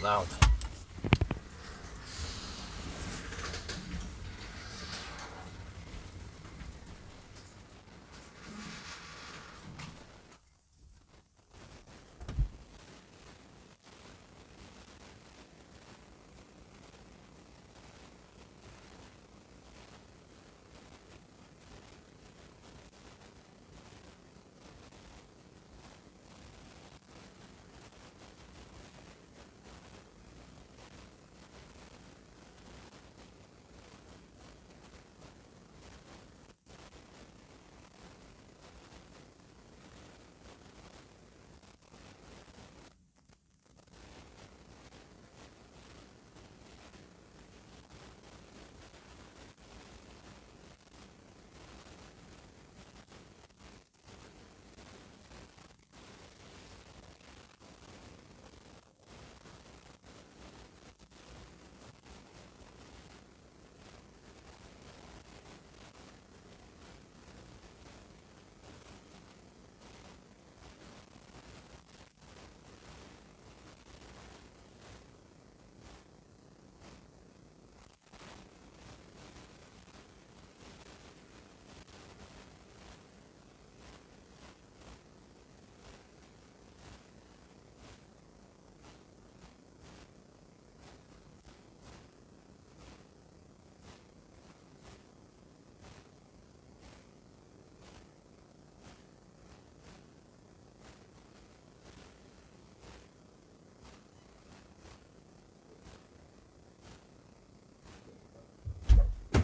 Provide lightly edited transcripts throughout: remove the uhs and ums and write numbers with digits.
now.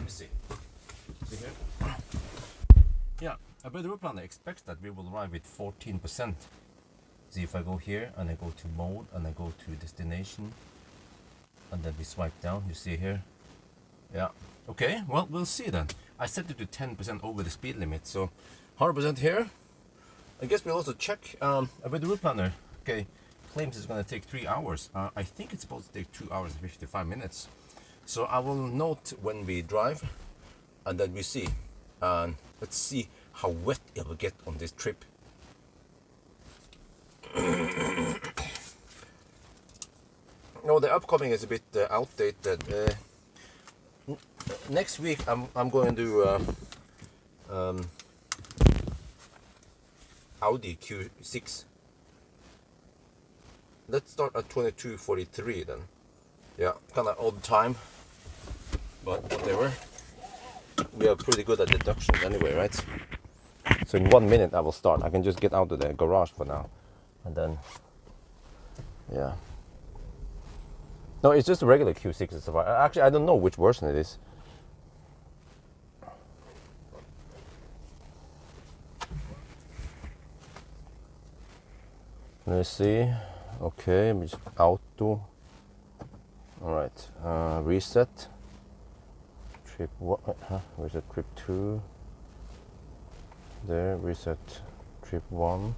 See here? Yeah, but the route planner expects that we will arrive with 14%. See, if I go here and I go to mode and I go to destination and then we swipe down, you see here. Yeah, okay, well, we'll see then. I set it to 10% over the speed limit, so 100% here. I guess we'll also check with the route planner. Okay, claims it's going to take 3 hours. I think it's supposed to take 2 hours and 55 minutes. So I will note when we drive and then we see. And let's see how wet it will get on this trip. No, the upcoming is a bit outdated. Next week I'm going to do Audi Q6. Let's start at 22:43 then. Yeah, kind of odd time, but whatever. We are pretty good at deductions anyway, right? So in 1 minute I will start. I can just get out of the garage for now, and then yeah. No, it's just a regular Q6 and stuff. Actually, I don't know which version it is. Let's see. Okay, just auto. All right, reset. Trip what? Reset trip 2. There, reset trip 1.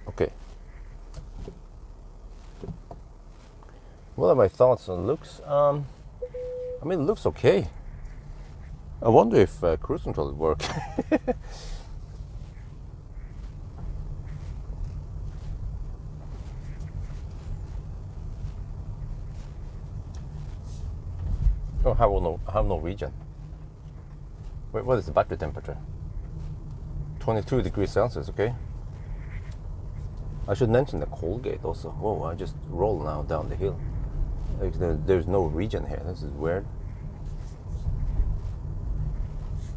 Okay. What are my thoughts on looks? I mean, it looks okay. I wonder if cruise control will work. Oh, I have no region. Wait, what is the battery temperature? 22 degrees Celsius, okay. I should mention the Colgate also. Whoa, I just roll now down the hill. There's no region here. This is weird.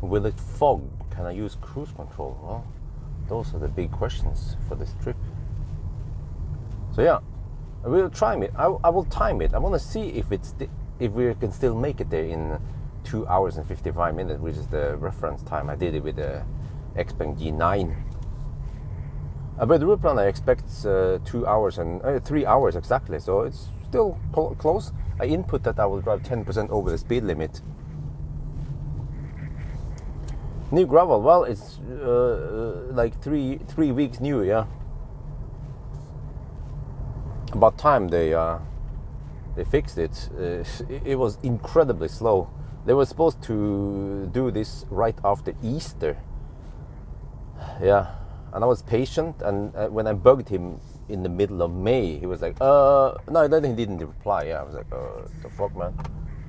Will it fog? Can I use cruise control? Well, those are the big questions for this trip. So yeah, I will try it. I will time it. I want to see if we can still make it there in 2 hours and 55 minutes, which is the reference time. I did it with the Xpeng G9. But the route planner expects 2 hours and 3 hours exactly, so it's still close. I input that I will drive 10% over the speed limit. New gravel, well, it's like three weeks new, yeah. About time they fixed it. It was incredibly slow. They were supposed to do this right after Easter. Yeah, and I was patient, and when I bugged him in the middle of May. He was like, no, then he didn't reply. Yeah, I was like, the fuck, man.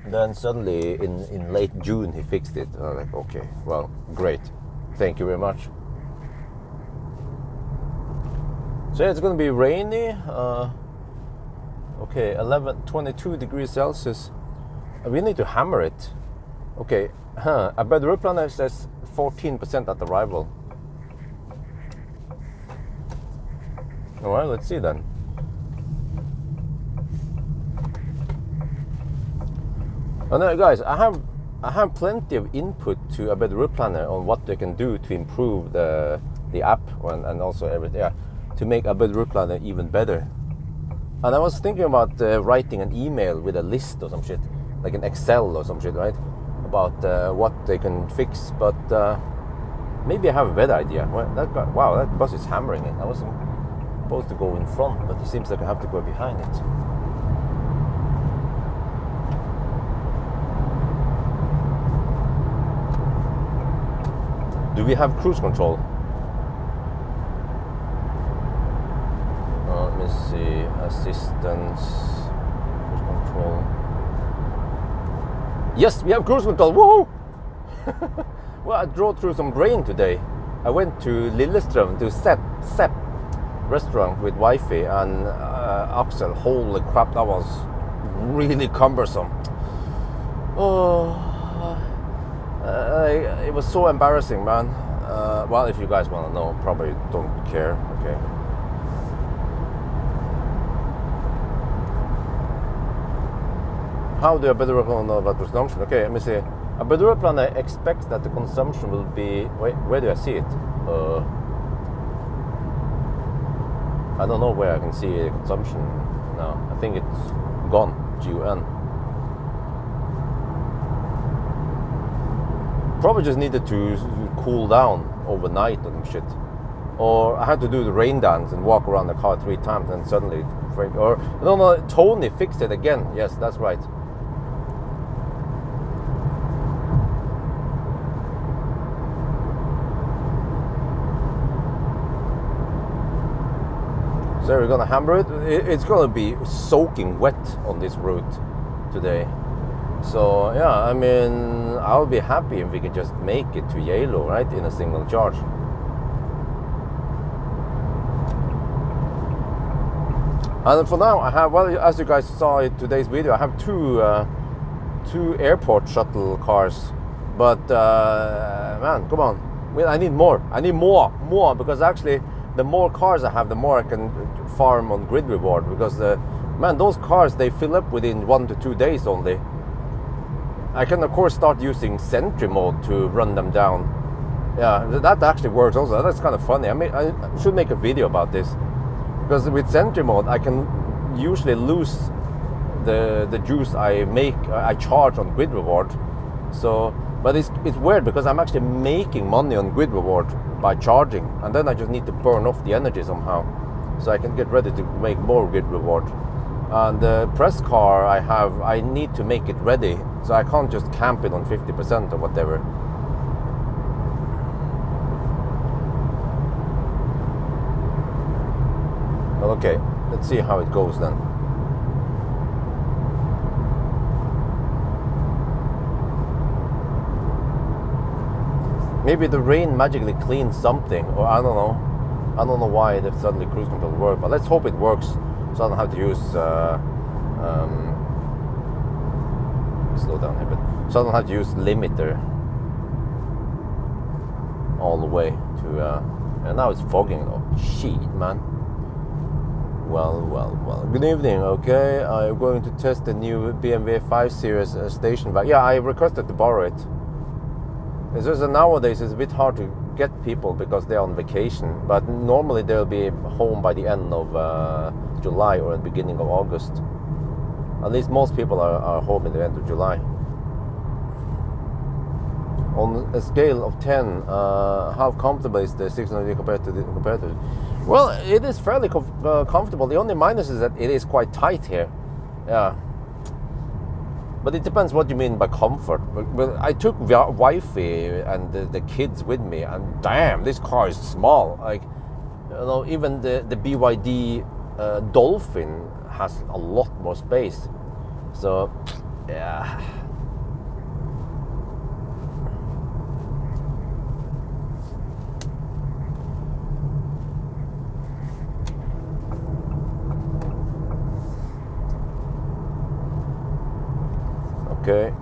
And then suddenly in late June he fixed it. I was like, okay, well, great, thank you very much. So yeah, it's gonna be rainy. Okay, 22 degrees Celsius. We need to hammer it. Okay, but the route planner says 14% at arrival. All right, let's see then. And guys, I have plenty of input to a better route planner on what they can do to improve the app and also everything. Yeah, to make a better route planner even better. And I was thinking about writing an email with a list or some shit, like an Excel or some shit, right? About what they can fix, but maybe I have a better idea. Well, wow, that bus is hammering it. I wasn't supposed to go in front, but it seems like I have to go behind it. Do we have cruise control? Let me see. Assistance, cruise control. Yes, we have cruise control. Woohoo! Well, I drove through some rain today. I went to Lillestrøm to Sepp restaurant with wifey and Axel. Holy crap, that was really cumbersome. It was so embarrassing, man. Well, if you guys want to know, probably don't care. Okay. How do a better know about consumption? Okay, let me see. A better planner expects that the consumption will be. Wait, where do I see it? I don't know where I can see the consumption now. I think it's gone. GUN. Probably just needed to cool down overnight or some shit. Or I had to do the rain dance and walk around the car 3 times and suddenly break. Or no, Tony fixed it again. Yes, that's right. So we're gonna hammer it. It's gonna be soaking wet on this route today. So yeah, I mean, I'll be happy if we can just make it to Geilo, right, in a single charge. And for now, I have, well, as you guys saw in today's video, I have two airport shuttle cars. But man, come on, well, I need more. I need more, because actually, the more cars I have, the more I can farm on grid reward. Because man, those cars, they fill up within 1 to 2 days only. I can of course start using Sentry mode to run them down. Yeah, that actually works also. That's kind of funny. I should make a video about this, because with Sentry mode I can usually lose the juice I charge on grid reward. So, but it's weird because I'm actually making money on grid reward by charging, and then I just need to burn off the energy somehow, so I can get ready to make more grid reward. And the press car I need to make it ready, so I can't just camp it on 50% or whatever. Well, okay, let's see how it goes then. Maybe the rain magically cleans something, or I don't know. I don't know why that suddenly cruise control worked, but let's hope it works, so I don't have to use slow down here, but so I don't have to use limiter all the way to. And now it's fogging. Oh shit, man. Well. Good evening. Okay, I'm going to test the new BMW 5 Series station bag. Yeah, I requested to borrow it. It's just that nowadays it's a bit hard to get people because they're on vacation, but normally they'll be home by the end of July or the beginning of August. At least most people are home in the end of July. On a scale of 10, how comfortable is the 600 compared to? Well, it is fairly comfortable. The only minus is that it is quite tight here. Yeah. But it depends what you mean by comfort. Well, I took wifey and the kids with me, and damn, this car is small. Like, You know, even the BYD Dolphin has a lot more space. So, yeah. Okay.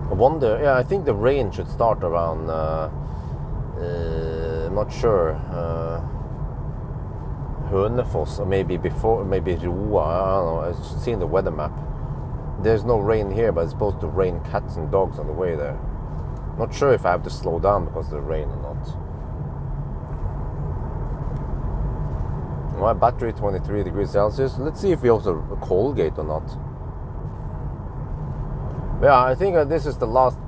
I wonder, yeah, I think the rain should start around, I'm not sure, Hønefoss, or maybe before, maybe Roa, I don't know, I've seen the weather map. There's no rain here, but it's supposed to rain cats and dogs on the way there. Not sure if I have to slow down because of the rain or not. My battery 23 degrees Celsius. Let's see if we also Colgate or not. Yeah, I think this is the last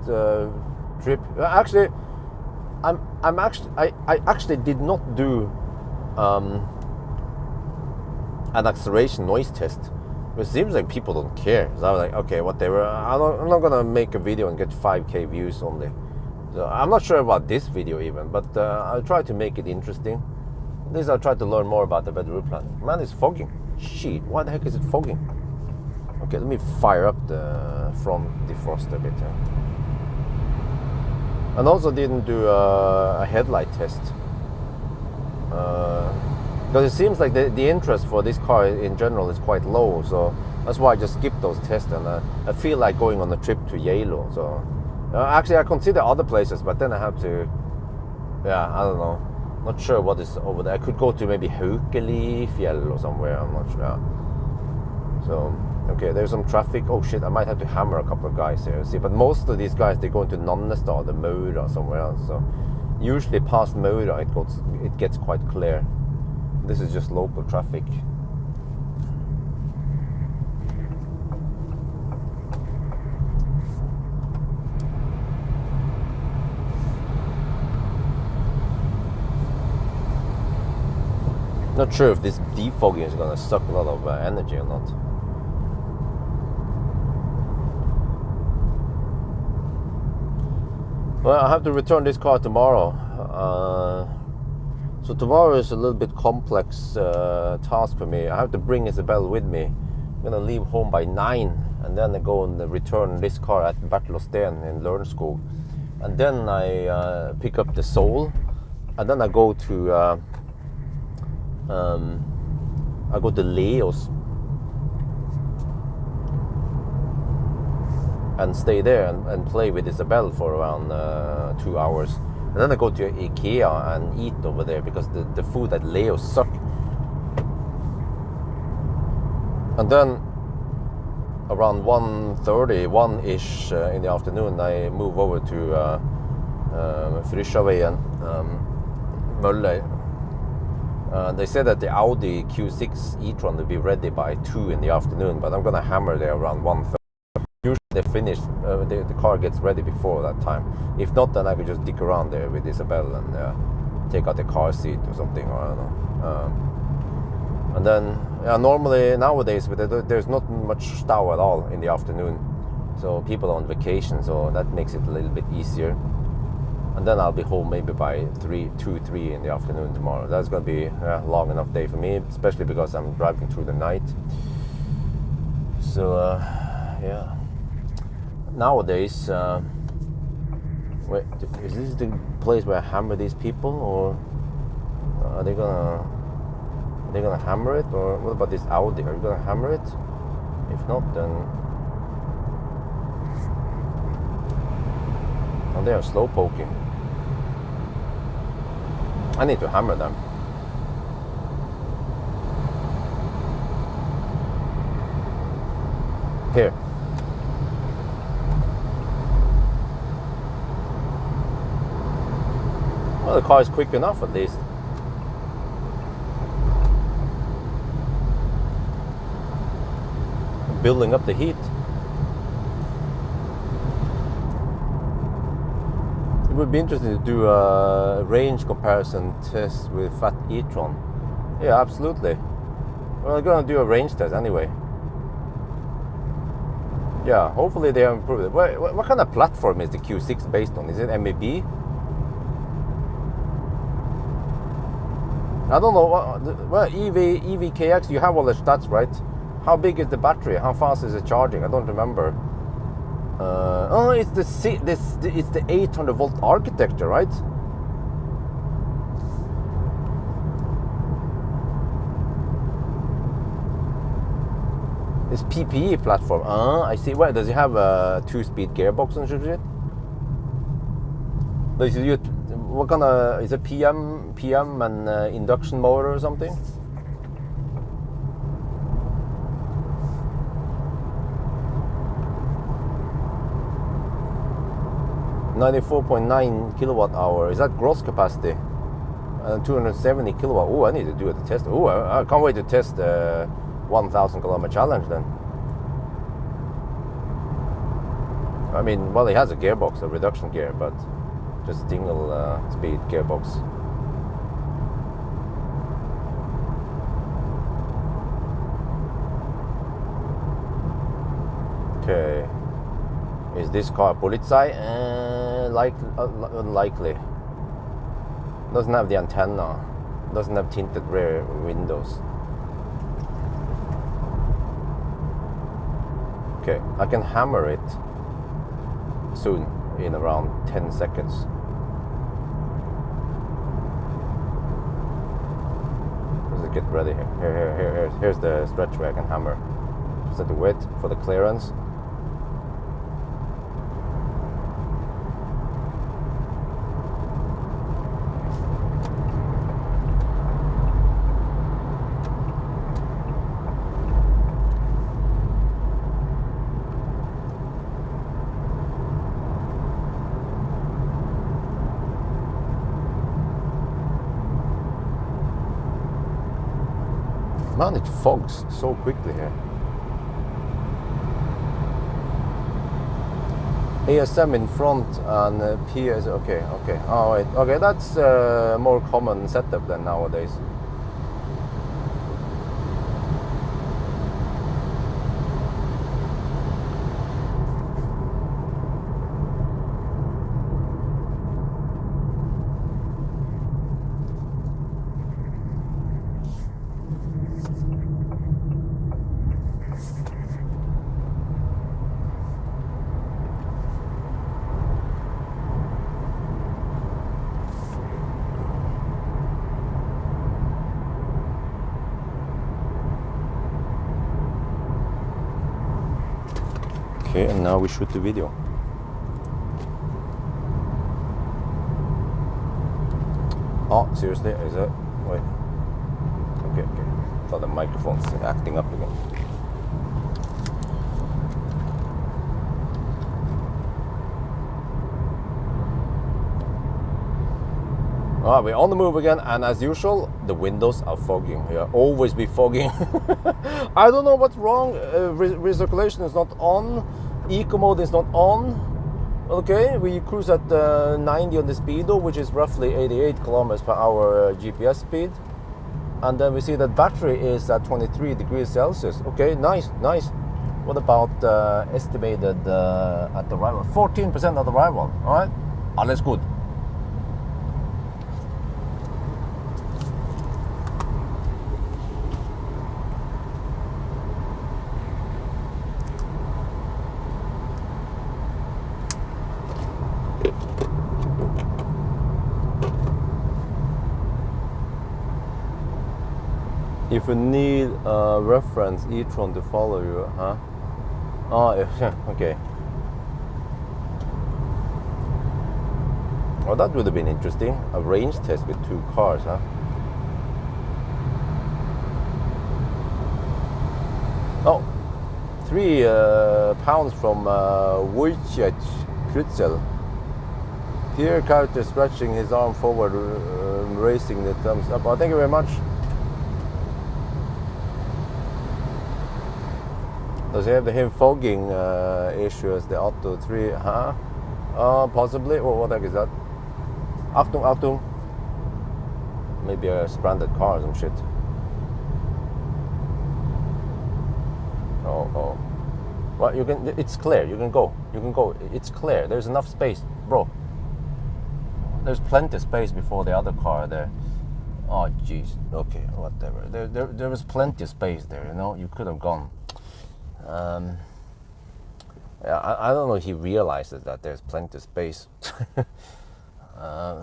trip. Actually, I actually did not do an acceleration noise test. It seems like people don't care. So I was like, okay, whatever. I'm not gonna make a video and get 5K views only. So I'm not sure about this video even, but I'll try to make it interesting. At least I'll try to learn more about the Better Route Planning. Man, it's fogging. Shit, why the heck is it fogging? Okay, let me fire up the front defrost a bit here. And also didn't do a headlight test. Because it seems like the interest for this car in general is quite low. So that's why I just skipped those tests. And I feel like going on a trip to Geilo. So actually I consider other places, but then I have to, yeah, I don't know. Not sure what is over there. I could go to maybe Haukelifjell or somewhere. I'm not sure. So, okay, there's some traffic. Oh shit, I might have to hammer a couple of guys here. See, but most of these guys, they go into Nannestad, Maura, somewhere else. So, usually past Maura, it gets quite clear. This is just local traffic. Not sure if this defogging is going to suck a lot of energy or not. Well, I have to return this car tomorrow. So tomorrow is a little bit complex task for me. I have to bring Isabel with me. I'm going to leave home by 9 and then I go and return this car at Bertelåsten in Lørenskog. And then I pick up the Soul and then I go to Leos and stay there and play with Isabel for around 2 hours. And then I go to IKEA and eat over there because the food at Leos suck. And then around 1:30, 1-ish in the afternoon, I move over to Frysjaveien, Møller. They said that the Audi Q6 e-tron will be ready by 2 in the afternoon, but I'm gonna hammer there around 1:30. Usually they finish, the car gets ready before that time. If not, then I could just dick around there with Isabel and take out the car seat or something, or I don't know. And then, normally nowadays, there's not much stau at all in the afternoon. So people are on vacation, so that makes it a little bit easier. And then I'll be home maybe by 2-3 in the afternoon tomorrow. That's going to be a long enough day for me, especially because I'm driving through the night. So, yeah. Nowadays, wait, is this the place where I hammer these people, or are they gonna hammer it? Or what about this Audi? Are you gonna hammer it? If not, then they are slow poking. I need to hammer them. Here. Well, the car is quick enough at least. Building up the heat. It would be interesting to do a range comparison test with Fiat e-tron. Yeah, absolutely. We're gonna do a range test anyway. Yeah, hopefully they have improved it. What kind of platform is the Q6 based on? Is it MEB? I don't know what EVKX. You have all the stats, right? How big is the battery? How fast is it charging? I don't remember. Oh, it's the 800 volt architecture, right? It's PPE platform. I see. Wait, does it have a 2-speed gearbox and shit? Does it use, what kind of, is it PM and induction motor or something? $94.9 kilowatt hour. Is that gross capacity? 270 kilowatt. Oh, I need to do a test. Oh, I can't wait to test the 1,000 kilometer challenge then. I mean, well, it has a gearbox, a reduction gear, but just single speed gearbox. Okay. Is this car Polizei? Unlikely. Doesn't have the antenna. Doesn't have tinted rear windows. Okay, I can hammer it soon in around 10 seconds. Let's get ready here. Here's the stretch where I can hammer. Set the width for the clearance. Man, it fogs so quickly here. ASM in front and PS. Okay. Oh wait. Okay, that's a more common setup than nowadays. Okay, and now we shoot the video. Oh, seriously? Is it? Wait. Okay. Thought the microphone's acting up again. Ah, we're on the move again, and as usual, the windows are fogging. Yeah, always be fogging. I don't know what's wrong. Recirculation is not on. Eco mode is not on. Okay, we cruise at 90 on the speedo, which is roughly 88 kilometers per hour GPS speed. And then we see that battery is at 23 degrees Celsius. Okay, nice. What about estimated at arrival? 14% at arrival. All right, alles good. If you need a reference e-tron to follow you, huh? Oh, okay. Well, that would have been interesting. A range test with 2 cars, huh? Oh, 3 pounds from Wojciech Kritzel. Here, character stretching his arm forward, raising the thumbs up. Oh, thank you very much. Does he have the him fogging issue as the Auto 3? Huh? Possibly. What the heck is that? Achtung. Maybe a stranded car or some shit. Oh. Well, you can. It's clear. You can go. It's clear. There's enough space, bro. There's plenty of space before the other car there. Oh jeez. Okay, whatever. There was plenty of space there. You know, you could have gone. Yeah, I don't know if he realizes that there's plenty of space.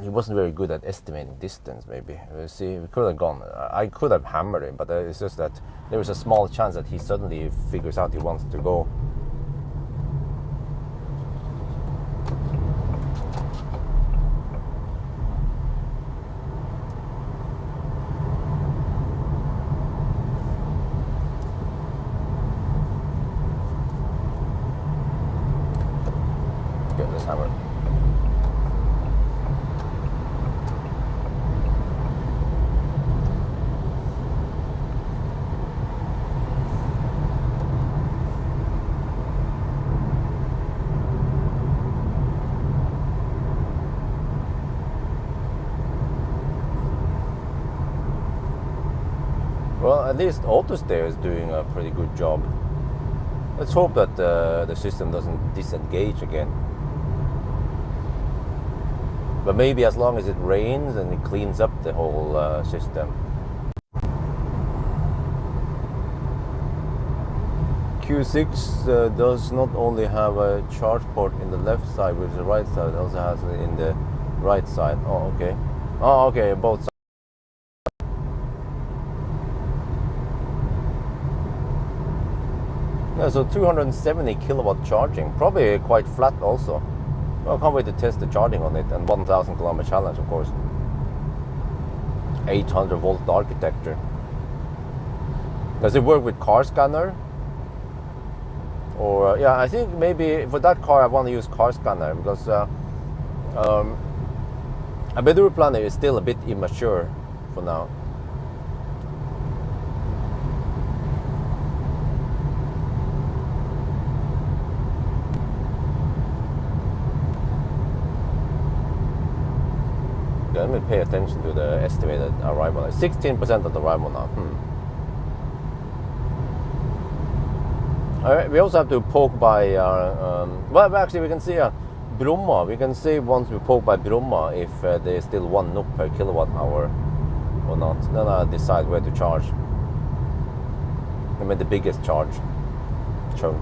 He wasn't very good at estimating distance, maybe. See, we could have gone. I could have hammered him, but it's just that there was a small chance that he suddenly figures out he wants to go. Okay, let's hammer. Well, at least AutoSteer is doing a pretty good job. Let's hope that the system doesn't disengage again. But maybe as long as it rains and it cleans up the whole system. Q6 does not only have a charge port in the left side, which is the right side, it also has it in the right side. Oh, okay. Oh, okay, both sides. Yeah, so 270 kilowatt charging, probably quite flat also. Well, I can't wait to test the charging on it, and 1000 kilometer challenge, of course. 800 volt architecture. Does it work with car scanner? Or yeah, I think maybe for that car I want to use car scanner because a battery planner is still a bit immature for now. Let me pay attention to the estimated arrival. 16% of the arrival now. All right, we also have to poke by. Well, actually, we can see Bromma. We can see once we poke by Bromma if there is still 1 NOK per kilowatt hour or not. Then I'll decide where to charge. I mean, the biggest charge chunk.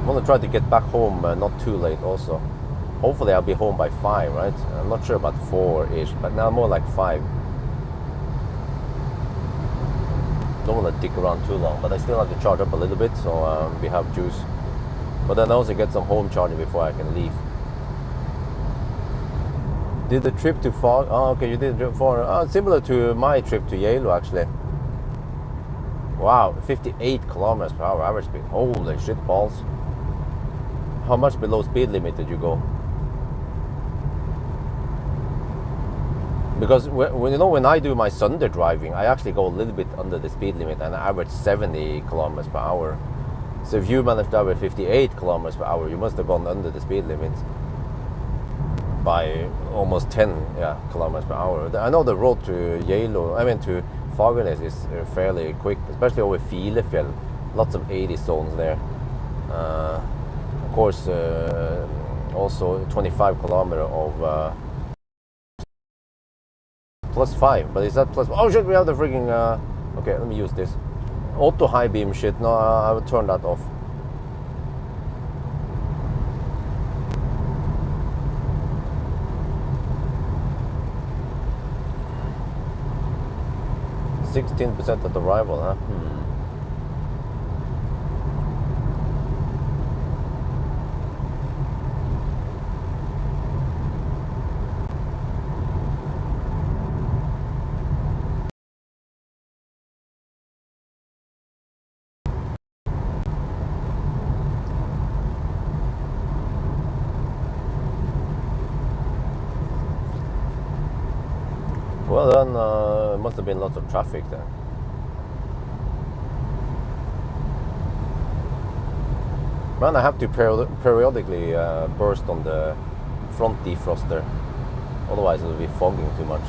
I want to try to get back home not too late also. Hopefully I'll be home by 5, right? I'm not sure about 4-ish, but now more like 5. Don't want to dick around too long, but I still have to charge up a little bit, so we have juice. But then I also get some home charging before I can leave. Did the trip to far? Oh, okay, you did far. Similar to my trip to Geilo, actually. Wow, 58 kilometers per hour average speed. Holy shit balls. How much below speed limit did you go? Because when I do my Sunday driving, I actually go a little bit under the speed limit and I average 70 kilometers per hour. So if you managed to average 58 kilometers per hour, you must have gone under the speed limit by almost 10 kilometers per hour. I know the road to Geilo, to Fagernes is fairly quick, especially over Filefjell. Lots of 80 zones there. Of course, also 25 kilometers of +5, but is that plus? Oh shit, we have the freaking. Okay, let me use this. Auto high beam shit. No, I will turn that off. %16% at arrival, huh? Well then, must have been lots of traffic there. Man, I have to periodically burst on the front defroster, otherwise it'll be fogging too much.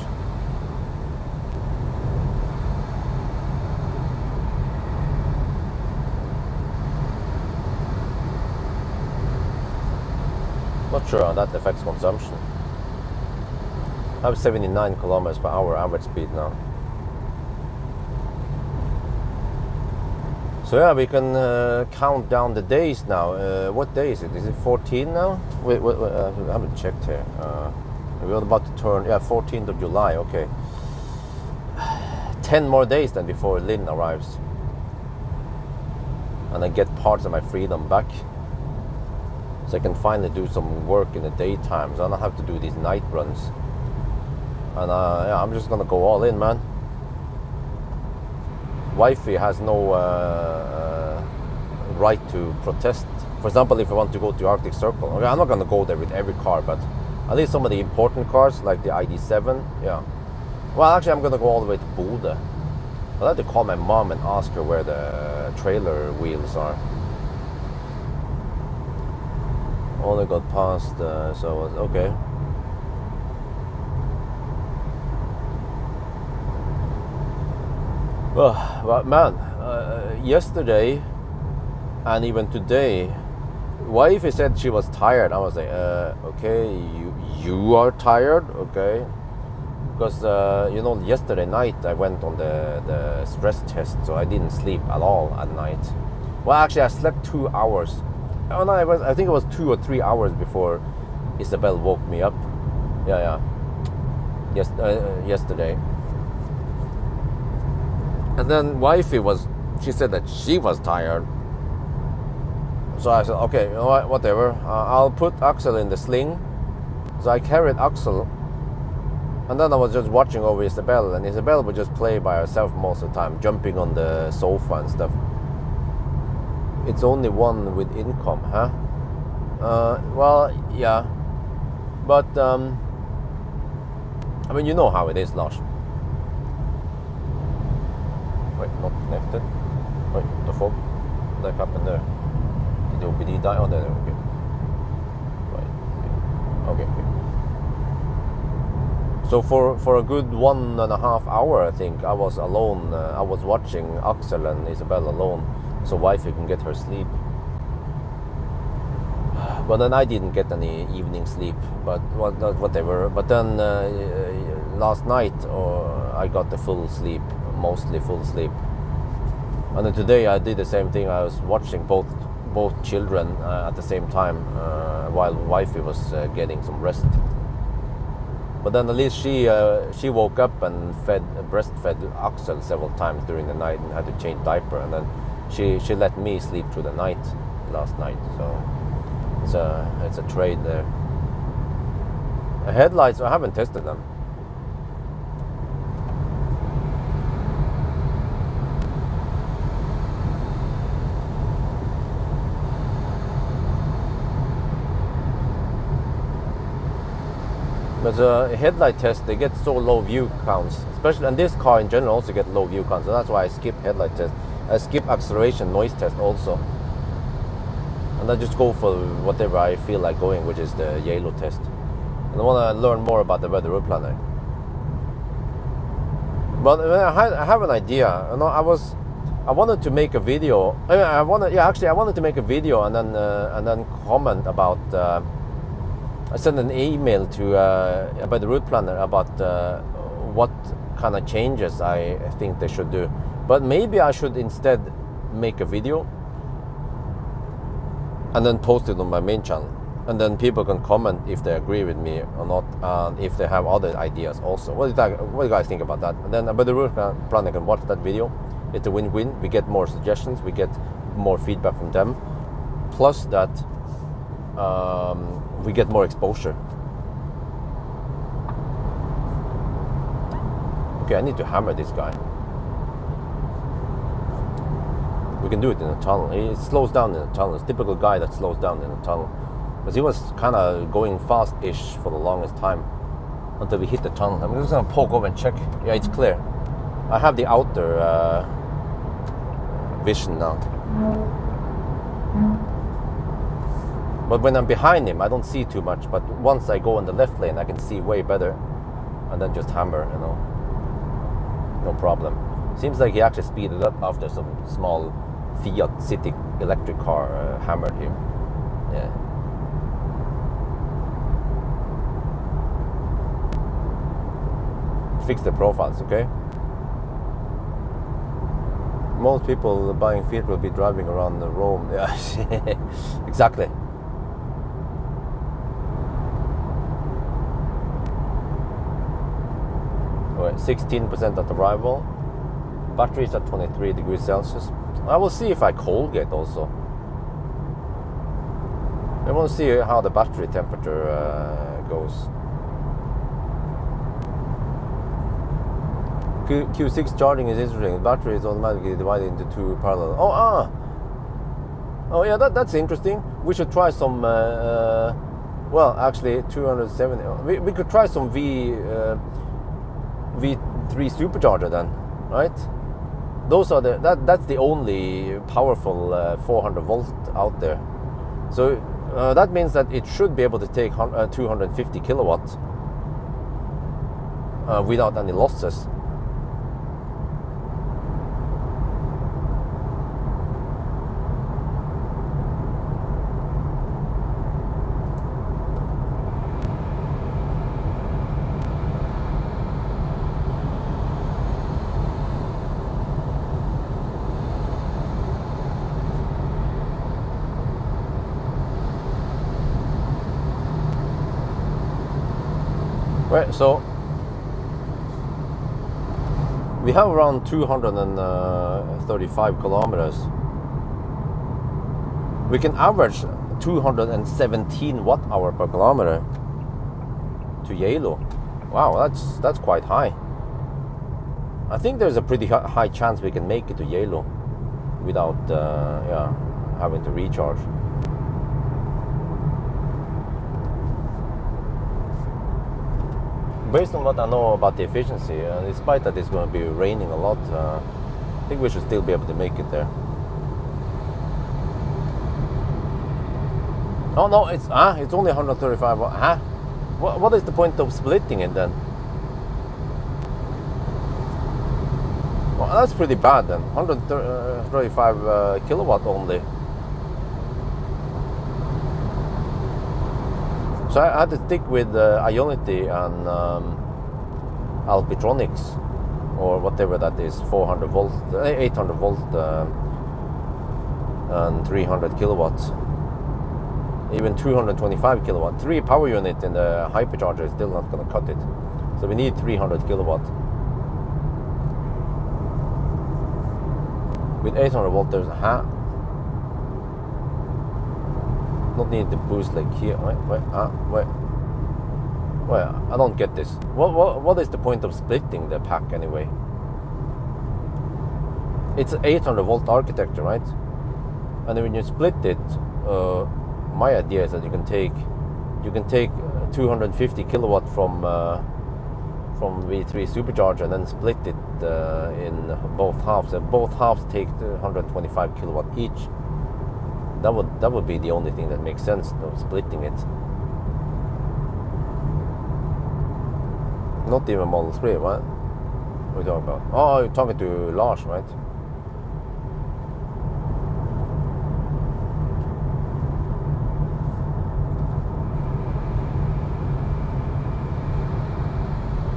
Not sure how that affects consumption. I have 79 kilometers per hour average speed now. So yeah, we can count down the days now. What day is it? Is it 14 now? Wait, I haven't checked here. We're about to turn, 14th of July, okay. 10 more days then before Lynn arrives. And I get parts of my freedom back. So I can finally do some work in the daytime. So I don't have to do these night runs. And I'm just gonna go all in, man. Wifey has no right to protest. For example, if I want to go to Arctic Circle, okay, I'm not gonna go there with every car, but at least some of the important cars, like the ID7, yeah. Well, actually, I'm gonna go all the way to Bodø. I'll have to call my mom and ask her where the trailer wheels are. Only got past, so okay. But man, yesterday and even today, wifey said she was tired. I was like, okay, you are tired, okay? Because yesterday night I went on the stress test, so I didn't sleep at all at night. Well, actually, I slept 2 hours. Oh no, I think it was 2 or 3 hours before Isabel woke me up. Yeah. Yes, yesterday. And then wifey she said that she was tired. So I said, okay, you know what, whatever. I'll put Axel in the sling. So I carried Axel. And then I was just watching over Isabel. And Isabel would just play by herself most of the time, jumping on the sofa and stuff. It's only one with income, huh? Well, yeah. But, I mean, you know how it is, Lars. Wait, not connected. Wait, what the fuck? What happened there? Did the OBD die? Oh, there, okay. Right, okay. So for a good 1.5 hours, I think, I was alone. I was watching Axel and Isabel alone, so wifey can get her sleep. But then I didn't get any evening sleep, but whatever. But then last night I got the full sleep. Mostly full sleep. And then today I did the same thing. I was watching both children at the same time while wifey was getting some rest. But then at least she woke up and breastfed Axel several times during the night and had to change diaper, and then she let me sleep through the night last night. So it's a trade there. The headlights, I haven't tested them. But the headlight test, they get so low view counts, especially, and this car in general also get low view counts, so that's why I skip headlight test. I skip acceleration noise test also, and I just go for whatever I feel like going, which is the Geilo test. And I want to learn more about the weather planner. But I have an idea. You know, I wanted to make a video. I wanted to make a video and then comment about. I sent an email to about the route planner about what kind of changes I think they should do. But maybe I should instead make a video and then post it on my main channel. And then people can comment if they agree with me or not, and if they have other ideas also. What do you guys think about that? And then about the route planner can watch that video. It's a win-win. We get more suggestions. We get more feedback from them. Plus that we get more exposure. Okay, I need to hammer this guy. We can do it in a tunnel. It slows down in a tunnel. It's a typical guy that slows down in a tunnel. Because he was kind of going fast-ish for the longest time until we hit the tunnel. I'm just going to poke over and check. Yeah, it's clear. I have the outer vision now. But when I'm behind him, I don't see too much. But once I go in the left lane, I can see way better. And then just hammer, you know. No problem. Seems like he actually speeded up after some small Fiat City electric car hammered him. Yeah. fix the profiles, okay? Most people buying Fiat will be driving around Rome. Yeah, exactly. Alright, 16% at arrival. Battery is at 23 degrees Celsius. I will see if I cold get also. I want to see how the battery temperature goes. Q6 charging is interesting. The battery is automatically divided into two parallel. Oh yeah, that's interesting. We should try some. Well, actually, 270. We could try some V3 supercharger then, right? Those are that's the only powerful 400 volt out there. So that means that it should be able to take 250 kilowatts without any losses. Right, so we have around 235 kilometers. We can average 217 watt-hour per kilometer to Geilo. Wow, that's quite high. I think there's a pretty high chance we can make it to Geilo without having to recharge. Based on what I know about the efficiency, despite that it's going to be raining a lot, I think we should still be able to make it there. Oh no, it's only 135. Huh? What is the point of splitting it then? Well, that's pretty bad then. 135 kilowatt only. So I had to stick with Ionity and Alpitronics, or whatever that is, 400 volt, 800 volt, and 300 kilowatts. Even 225 kilowatt. 3 power unit in the hypercharger is still not going to cut it. So we need 300 kilowatt. With 800 volt, there's not need the boost like here. Wait. I don't get this. What is the point of splitting the pack anyway? It's an 800 volt architecture, right? And when you split it, my idea is that you can take 250 kilowatt from V3 supercharger and then split it in both halves. And both halves take 125 kilowatt each. That would be the only thing that makes sense of splitting it. Not even Model 3, what? What are you talking about? Oh, you're talking to Lars, right?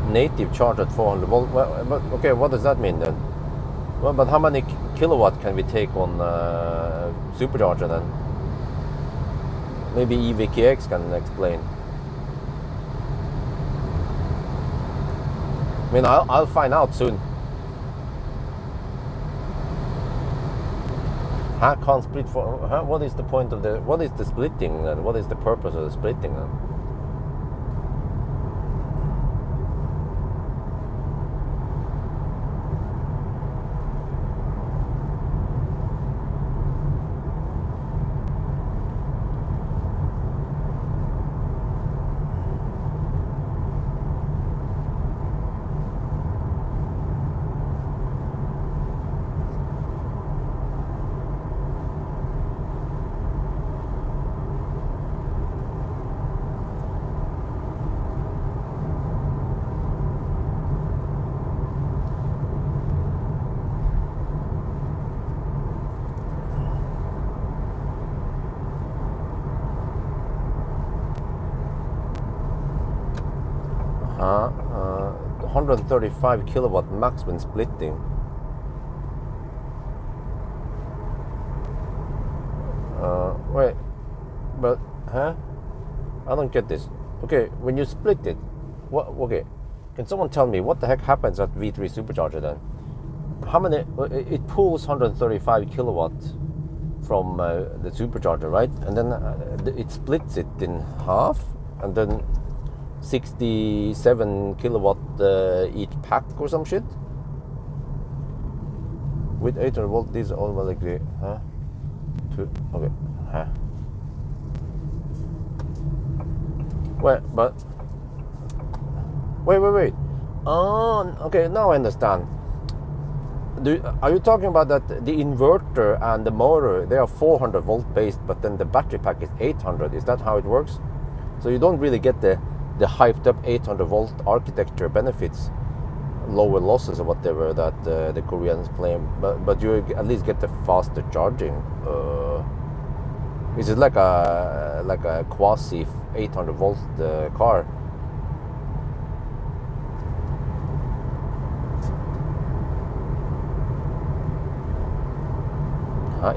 Native charge at 400 volt. Well, but okay, what does that mean then? Well, but how many kilowatt can we take on supercharger then? Maybe EVKX can explain. I mean, I'll find out soon. I can't split for. What is the point of the? What is the splitting then? What is the purpose of the splitting then? 135 kilowatt max when splitting. Wait, but huh? I don't get this. Okay, when you split it, what? Okay, can someone tell me what the heck happens at V3 supercharger then? How many? It pulls 135 kilowatts from the supercharger, right? And then it splits it in half, and then 67 kilowatt each pack or some shit. With 800 volt, these automatically, huh? Okay, huh? Wait. Oh, okay, now I understand. Are you talking about that the inverter and the motor, they are 400 volt based, but then the battery pack is 800? Is that how it works? So you don't really get the hyped up 800 volt architecture benefits, lower losses or whatever that the Koreans claim, but you at least get the faster charging. Is it like a quasi 800 volt car?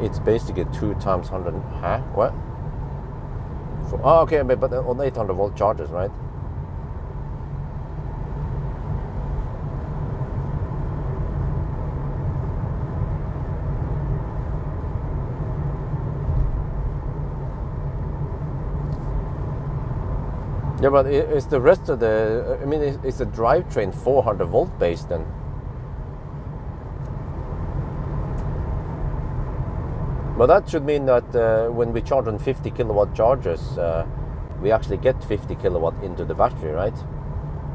It's basically 2 times 100. Huh? What? Oh, okay, but on 800 volt chargers, right? Yeah, but is the rest of the? I mean, is the drivetrain 400 volt based then? But that should mean that when we charge on 50 kilowatt chargers, we actually get 50 kilowatt into the battery, right?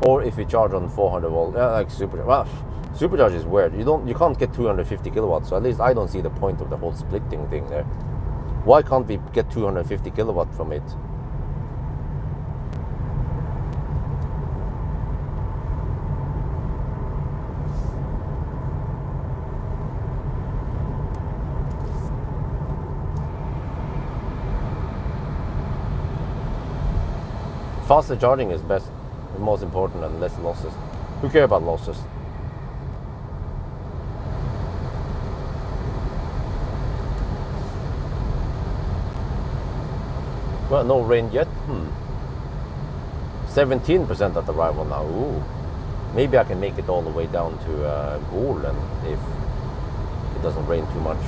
Or if we charge on 400 volt, like supercharge. Well, supercharge is weird. You can't get 250 kilowatts. So at least I don't see the point of the whole splitting thing there. Why can't we get 250 kilowatt from it? Faster charging is best, most important, and less losses. Who cares about losses? Well, no rain yet. 17% at arrival now. Ooh. Maybe I can make it all the way down to Geilo if it doesn't rain too much.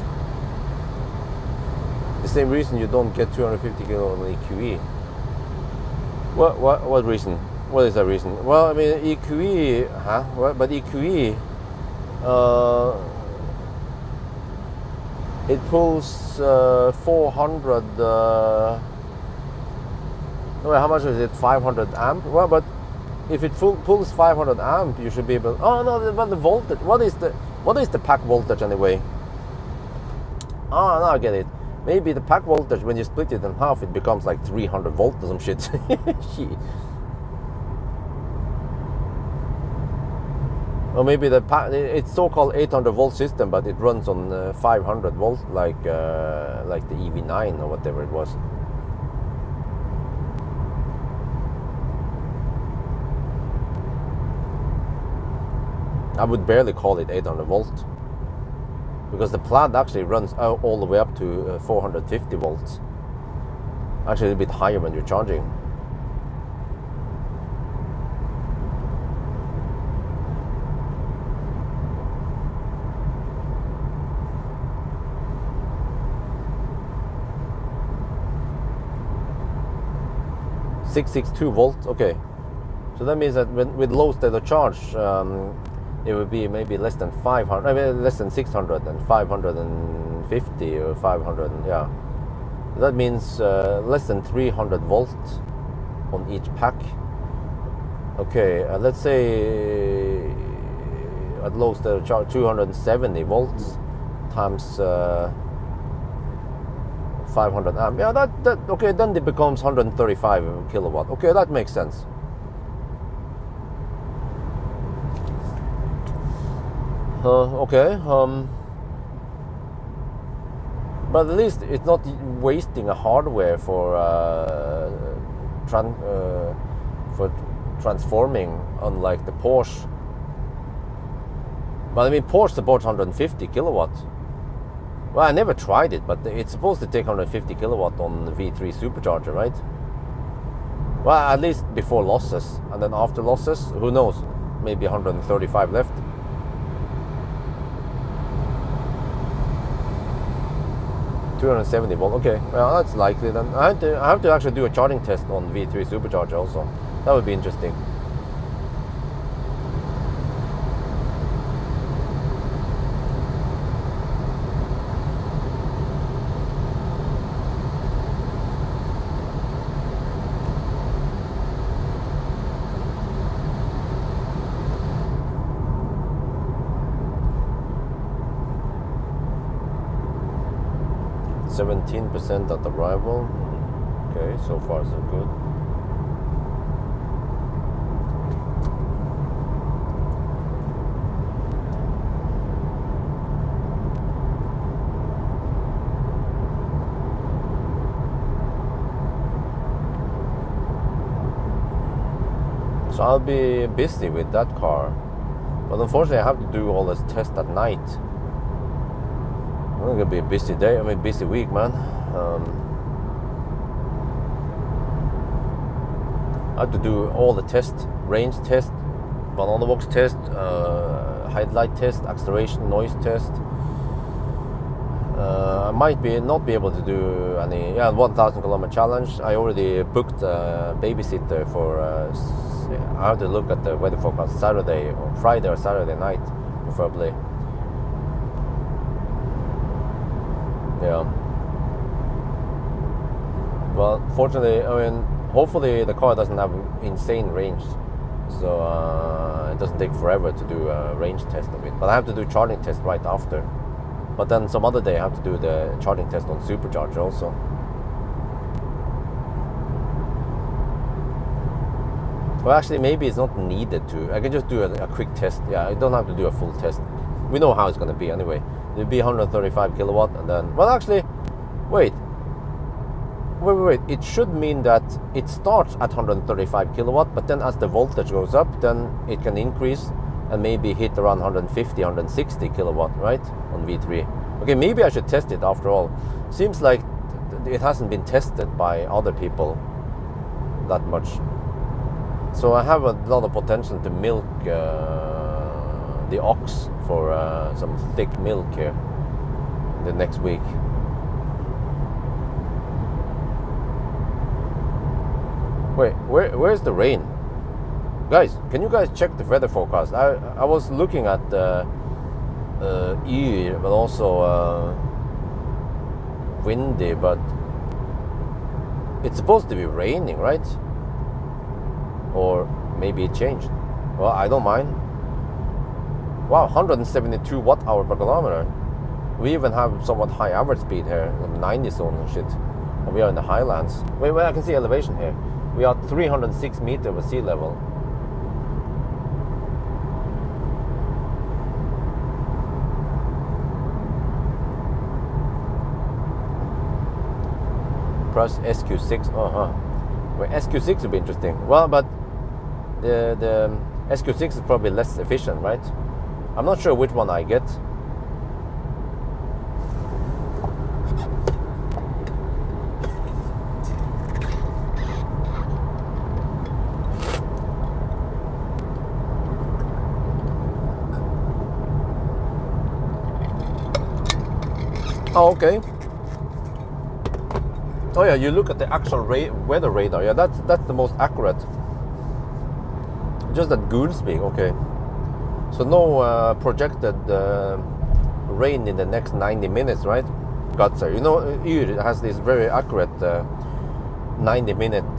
The same reason you don't get 250 kilo on EQE. What reason? What is that reason? Well, I mean, EQE, but EQE, it pulls 400, how much is it? 500 amp? Well, but if it pulls 500 amp, you should be able, oh no, but the voltage, what is the pack voltage anyway? Oh, now I get it. Maybe the pack voltage, when you split it in half, it becomes like 300 volt or some shit. Or maybe it's so-called 800 volt system, but it runs on 500 volt, like the EV9 or whatever it was. I would barely call it 800 volt. Because the plant actually runs all the way up to 450 volts. Actually a bit higher when you're charging. .662 volts, okay. So that means that with low state of charge, it would be maybe less than 500, I mean less than 600 and 550 or 500, yeah. That means less than 300 volts on each pack. Okay, let's say at low state of charge 270 volts times 500 amp. Yeah, that okay, then it becomes 135 kilowatt. Okay, that makes sense. Okay, but at least it's not wasting a hardware for transforming, unlike the Porsche But I mean, Porsche supports 150 kilowatt. Well, I never tried it, but it's supposed to take 150 kilowatt on the V3 supercharger, right? Well, at least before losses, and then after losses, who knows? Maybe 135 left. $270 volt. Okay, well, that's likely then. I have to actually do a charging test on V3 supercharger also. That would be interesting. %17 at arrival. Okay, so far so good. So I'll be busy with that car, but unfortunately I have to do all this test at night. It's gonna be a busy day. I mean, busy week, man. I have to do all the tests: range test, banana box test, headlight test, acceleration, noise test. I might not be able to do any. Yeah, 1,000 kilometer challenge. I already booked a babysitter for. I have to look at the weather forecast Saturday or Friday or Saturday night, preferably. Yeah. Well, fortunately, I mean, hopefully the car doesn't have insane range, so it doesn't take forever to do a range test of it. But I have to do charging test right after. But then some other day I have to do the charging test on supercharger also. Well, actually, maybe it's not needed to. I can just do a quick test. Yeah, I don't have to do a full test. We know how it's going to be anyway. It'll be 135 kilowatt, and then, well, actually, wait. It should mean that it starts at 135 kilowatt, but then as the voltage goes up, then it can increase and maybe hit around 150, 160 kilowatt, right, on V3. Okay, maybe I should test it after all. Seems like it hasn't been tested by other people that much. So I have a lot of potential to milk the ox for some thick milk here the next week. Wait, where's the rain? Guys, can you guys check the weather forecast? I was looking at Yr, but also windy, but it's supposed to be raining, right? Or maybe it changed. Well, I don't mind. Wow, 172 watt-hour per kilometer. We even have somewhat high average speed here, 90 zone and shit. And we are in the highlands. Wait, I can see elevation here. We are 306 meters over sea level. Press SQ6. Well, SQ6 would be interesting. Well, but the SQ6 is probably less efficient, right? I'm not sure which one I get. Oh, okay. Oh yeah, you look at the actual weather radar. Yeah, that's the most accurate. Just at Goulsvik, okay. So no projected rain in the next 90 minutes, right? Gotcha. You know, Yr has this very accurate 90-minute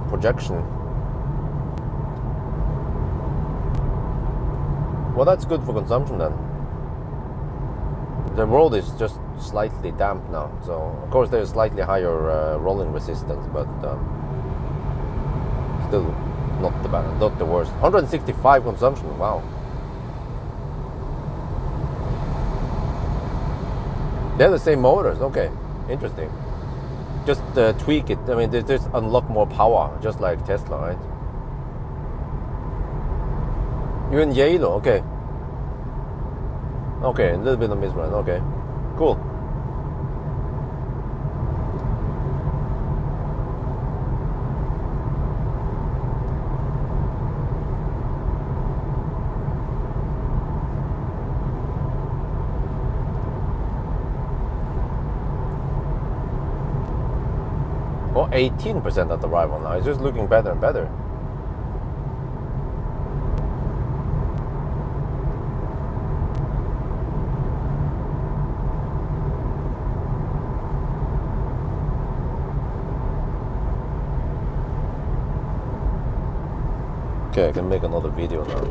projection. Well, that's good for consumption then. The road is just slightly damp now, so of course there's slightly higher rolling resistance, but still not the worst. 165 consumption. Wow. They're the same motors. Okay, interesting. Just tweak it. I mean, just unlock more power, just like Tesla, right? You're in Geilo. Okay. Okay, a little bit of misrun. Okay, cool. Oh, 18% at arrival now. It's just looking better and better. Okay, I can make another video now.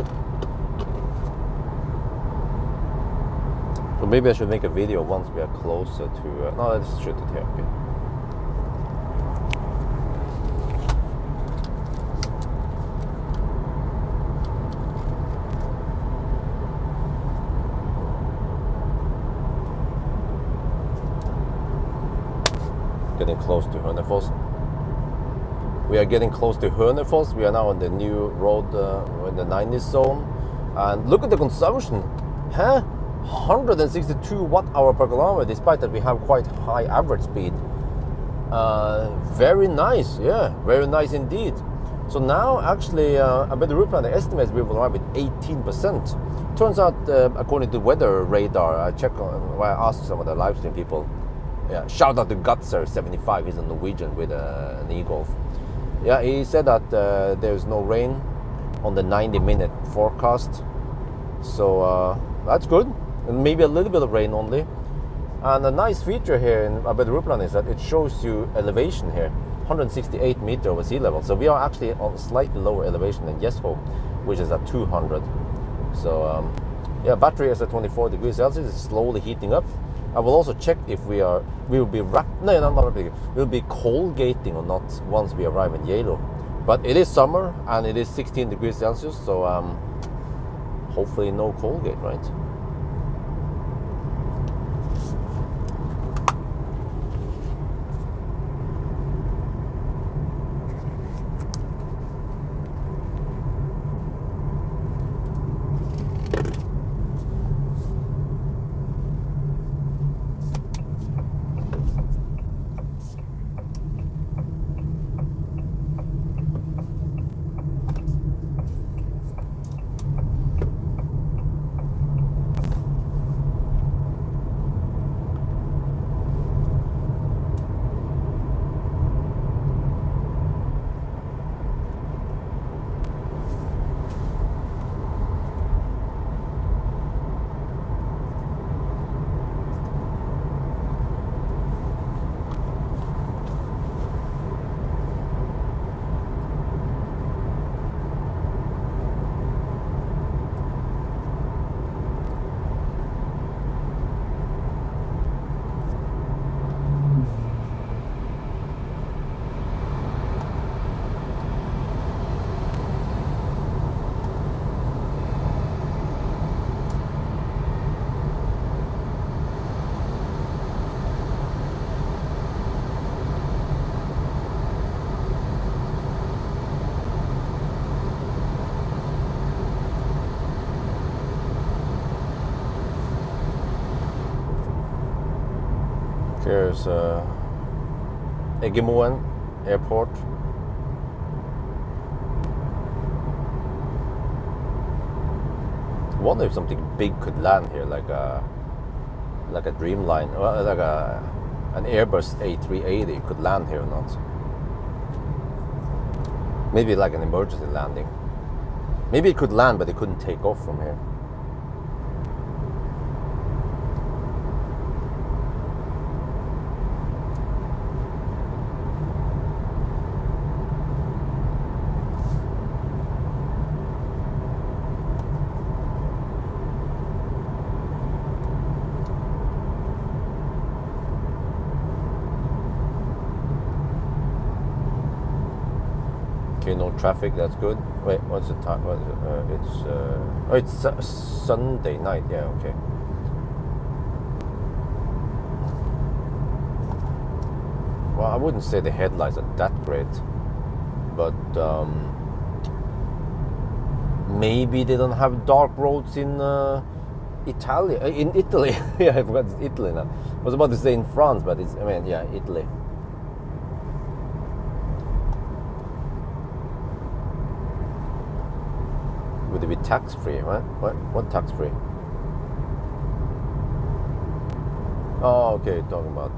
So maybe I should make a video once we are closer to... no, let's shoot it here. Okay. Getting close to Hønefoss. We are getting close to Hønefoss. We are now on the new road in the 90 zone. And look at the consumption. Huh? 162 watt-hour per kilometer, despite that we have quite high average speed. Very nice, yeah, very nice indeed. So now, actually, I bet the route planner estimates we will arrive with 18%. Turns out, according to weather radar, I asked some of the live stream people. Yeah, shout out to Gutser75. He's a Norwegian with an e-Golf. Yeah, he said that there's no rain on the 90-minute forecast. So that's good. And maybe a little bit of rain only. And a nice feature here in Abed Ruplan is that it shows you elevation here, 168 meters over sea level. So we are actually on slightly lower elevation than Jeshope, which is at 200. So yeah, battery is at 24 degrees Celsius. It's slowly heating up. I will also check if we will be we'll be cold gating or not once we arrive in Geilo. But it is summer and it is 16 degrees Celsius, so hopefully no cold gate, right? Here's Eggemoen Airport. I wonder if something big could land here, like a Dreamline, or like an Airbus A380 could land here or not. Maybe like an emergency landing. Maybe it could land, but it couldn't take off from here. Okay, no traffic, that's good. Wait, what's the time? It's Sunday night, yeah, okay. Well, I wouldn't say the headlights are that great, but maybe they don't have dark roads in Italy, in Italy. Yeah, I forgot it's Italy now. I was about to say in France, but it's, I mean, yeah, Italy. Would it be tax-free? What tax-free? Oh, okay, talking about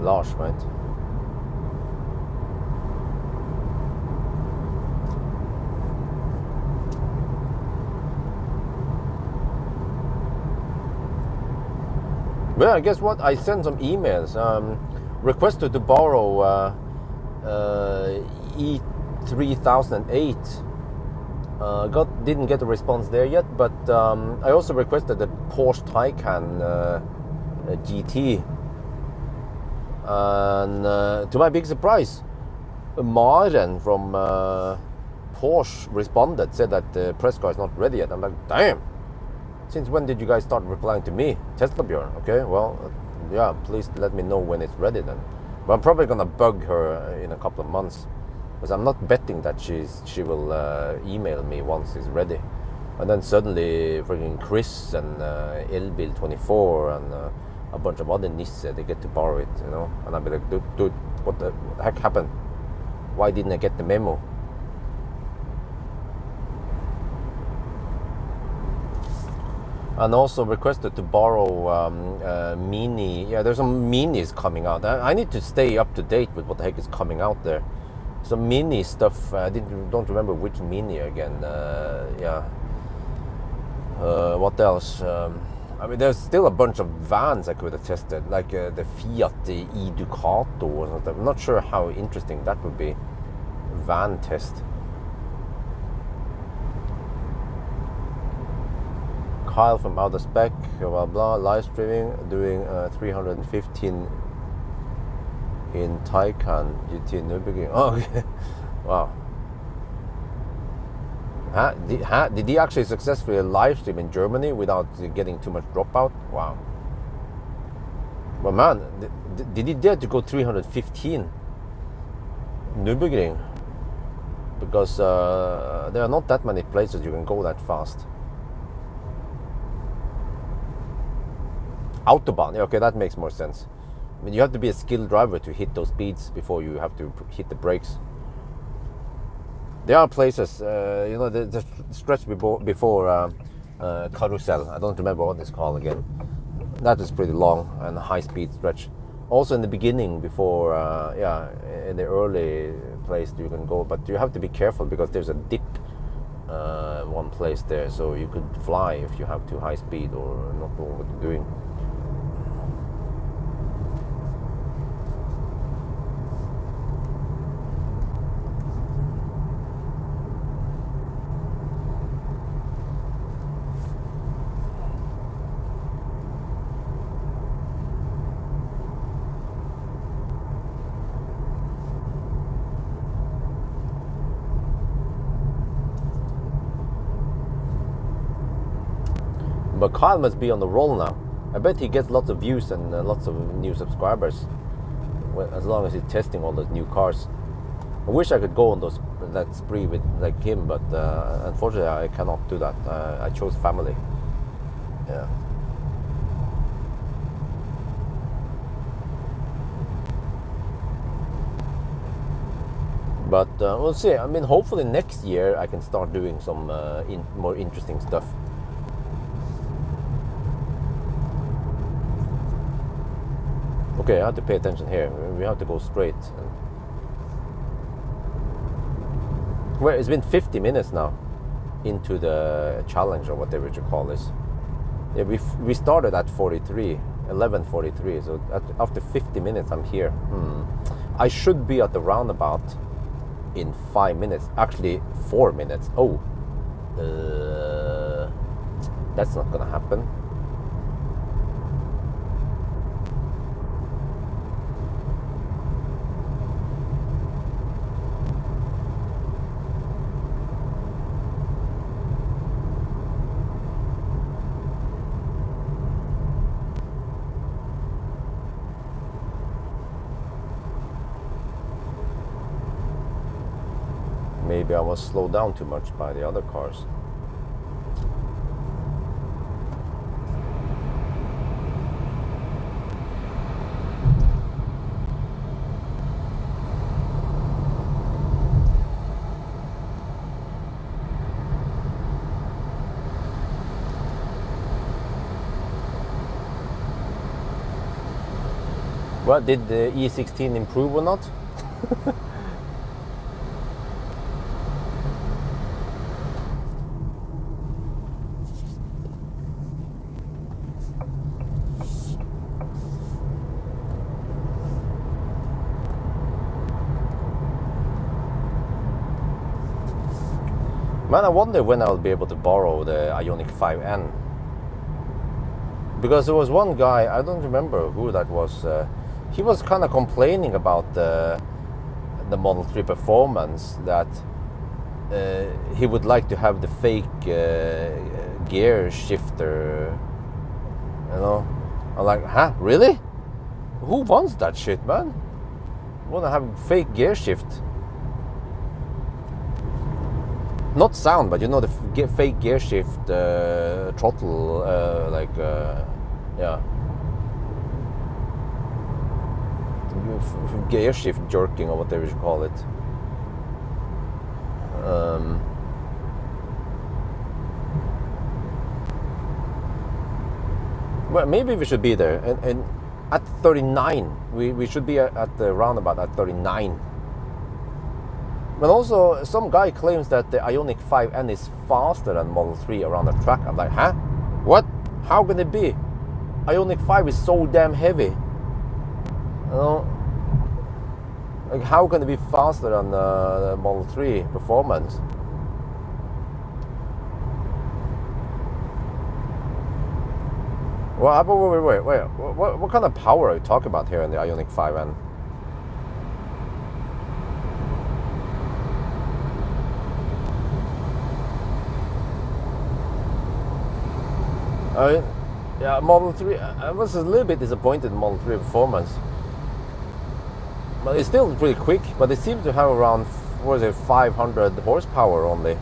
large, right? Well, I guess what? I sent some emails, requested to borrow E3008. Didn't get a response there yet, but I also requested the Porsche Taycan GT, and to my big surprise, Maren from Porsche responded, said that the press car is not ready yet. I'm like, damn! Since when did you guys start replying to me, Tesla Björn? Okay, well, yeah, please let me know when it's ready then. But I'm probably gonna bug her in a couple of months, because I'm not betting that she will email me once it's ready. And then suddenly freaking Chris and Elbil24 and a bunch of other Nisse, they get to borrow it, you know. And I'll be like, dude, what the heck happened? Why didn't I get the memo? And also requested to borrow Mini. Yeah, there's some Minis coming out. I need to stay up to date with what the heck is coming out there. Some Mini stuff. I don't remember which Mini again. Yeah. What else? I mean, there's still a bunch of vans I could have tested, like the Fiat e-Ducato or something. I'm not sure how interesting that would be. Van test. Kyle from Outer Spec, blah blah, live streaming, doing 315 in Taycan GT Nürburgring. Oh, okay. Wow. Did he actually successfully live stream in Germany without getting too much dropout? Wow. But man, did he dare to go 315 Nürburgring? Because there are not that many places you can go that fast. Autobahn, yeah, okay, that makes more sense. I mean, you have to be a skilled driver to hit those speeds before you have to hit the brakes. There are places, you know, the stretch before Carousel. I don't remember what it's called again. That is pretty long and a high-speed stretch. Also in the beginning, before, yeah, in the early place you can go, but you have to be careful because there's a dip one place there, so you could fly if you have too high speed or not know what you're doing. But Kyle must be on the roll now. I bet he gets lots of views and lots of new subscribers, as long as he's testing all those new cars. I wish I could go on that spree with like him, but unfortunately I cannot do that. I chose family. Yeah. But we'll see. I mean, hopefully next year I can start doing some more interesting stuff. Okay, I have to pay attention here. We have to go straight. Well, it's been 50 minutes now into the challenge or whatever you call this. Yeah, we started at 11:43. So after 50 minutes, I'm here. I should be at the roundabout in 5 minutes. Actually, 4 minutes. Oh, that's not gonna happen. Maybe I was slowed down too much by the other cars. Well, did the E16 improve or not? Man, I wonder when I'll be able to borrow the Ioniq 5N. Because there was one guy, I don't remember who that was, he was kind of complaining about the Model 3 performance, that he would like to have the fake gear shifter, you know. I'm like, huh, really? Who wants that shit, man? Want to have fake gear shift? Not sound, but you know, the fake gear shift throttle, yeah, gear shift jerking or whatever you call it. Well, maybe we should be there, and at 39, we should be at the roundabout at 39. But also, some guy claims that the Ioniq 5N is faster than Model 3 around the track. I'm like, huh? What? How can it be? Ioniq 5 is so damn heavy. You know? Like, how can it be faster than the Model 3 performance? Well, wait. What kind of power are you talking about here in the Ioniq 5N? Yeah, Model 3, I was a little bit disappointed in Model 3 performance. But it's still pretty quick, but it seems to have around, 500 horsepower only.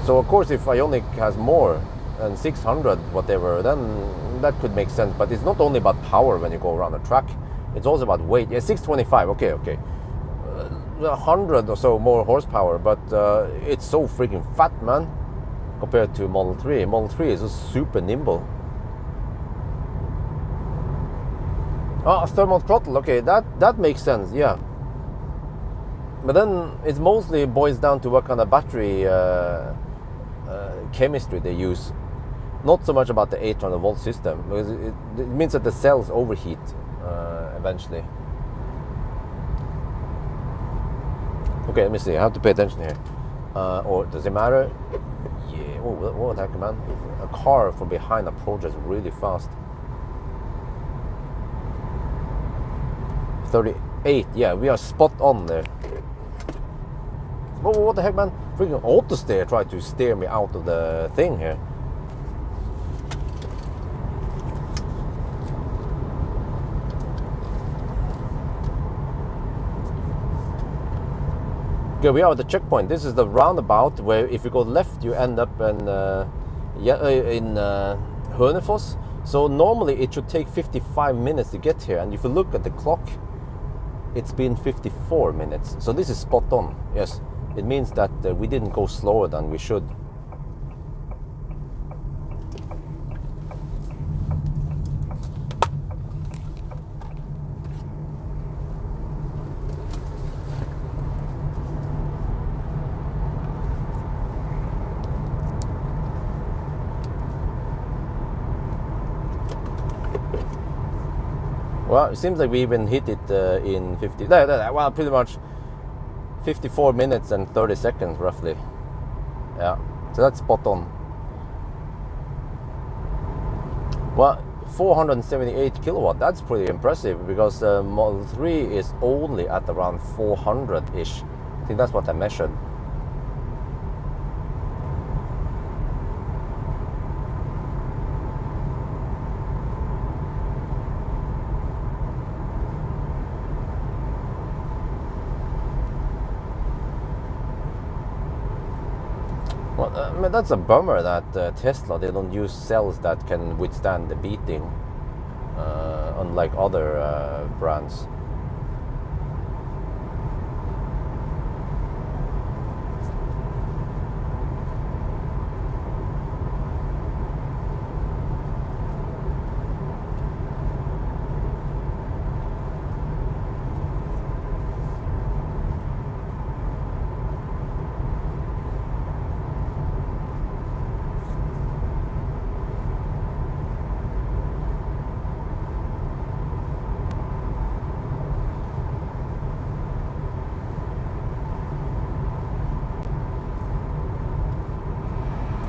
So of course if Ioniq has more than 600 whatever, then that could make sense. But it's not only about power when you go around the track, it's also about weight. Yeah, 625, okay. 100 or so more horsepower, but it's so freaking fat, man. Compared to Model 3. Model 3 is just super nimble. Oh, thermal throttle, okay, that makes sense, yeah. But then it mostly boils down to what kind of battery chemistry they use. Not so much about the 800 volt system, because it means that the cells overheat eventually. Okay, let me see, I have to pay attention here. Or does it matter? Yeah, what the heck, man? A car from behind approaches really fast. 38, yeah, we are spot on there. What the heck, man? Freaking auto steer tried to steer me out of the thing here. Okay, we are at the checkpoint. This is the roundabout where if you go left, you end up in Hønefoss. So normally it should take 55 minutes to get here, and if you look at the clock, it's been 54 minutes. So this is spot on. Yes, it means that we didn't go slower than we should. Well, it seems like we even hit it in 50. Well, pretty much 54 minutes and 30 seconds, roughly. Yeah, so that's spot on. Well, 478 kilowatt. That's pretty impressive because Model 3 is only at around 400-ish. I think that's what I measured. Well, I mean, that's a bummer that Tesla, they don't use cells that can withstand the beating, unlike other brands.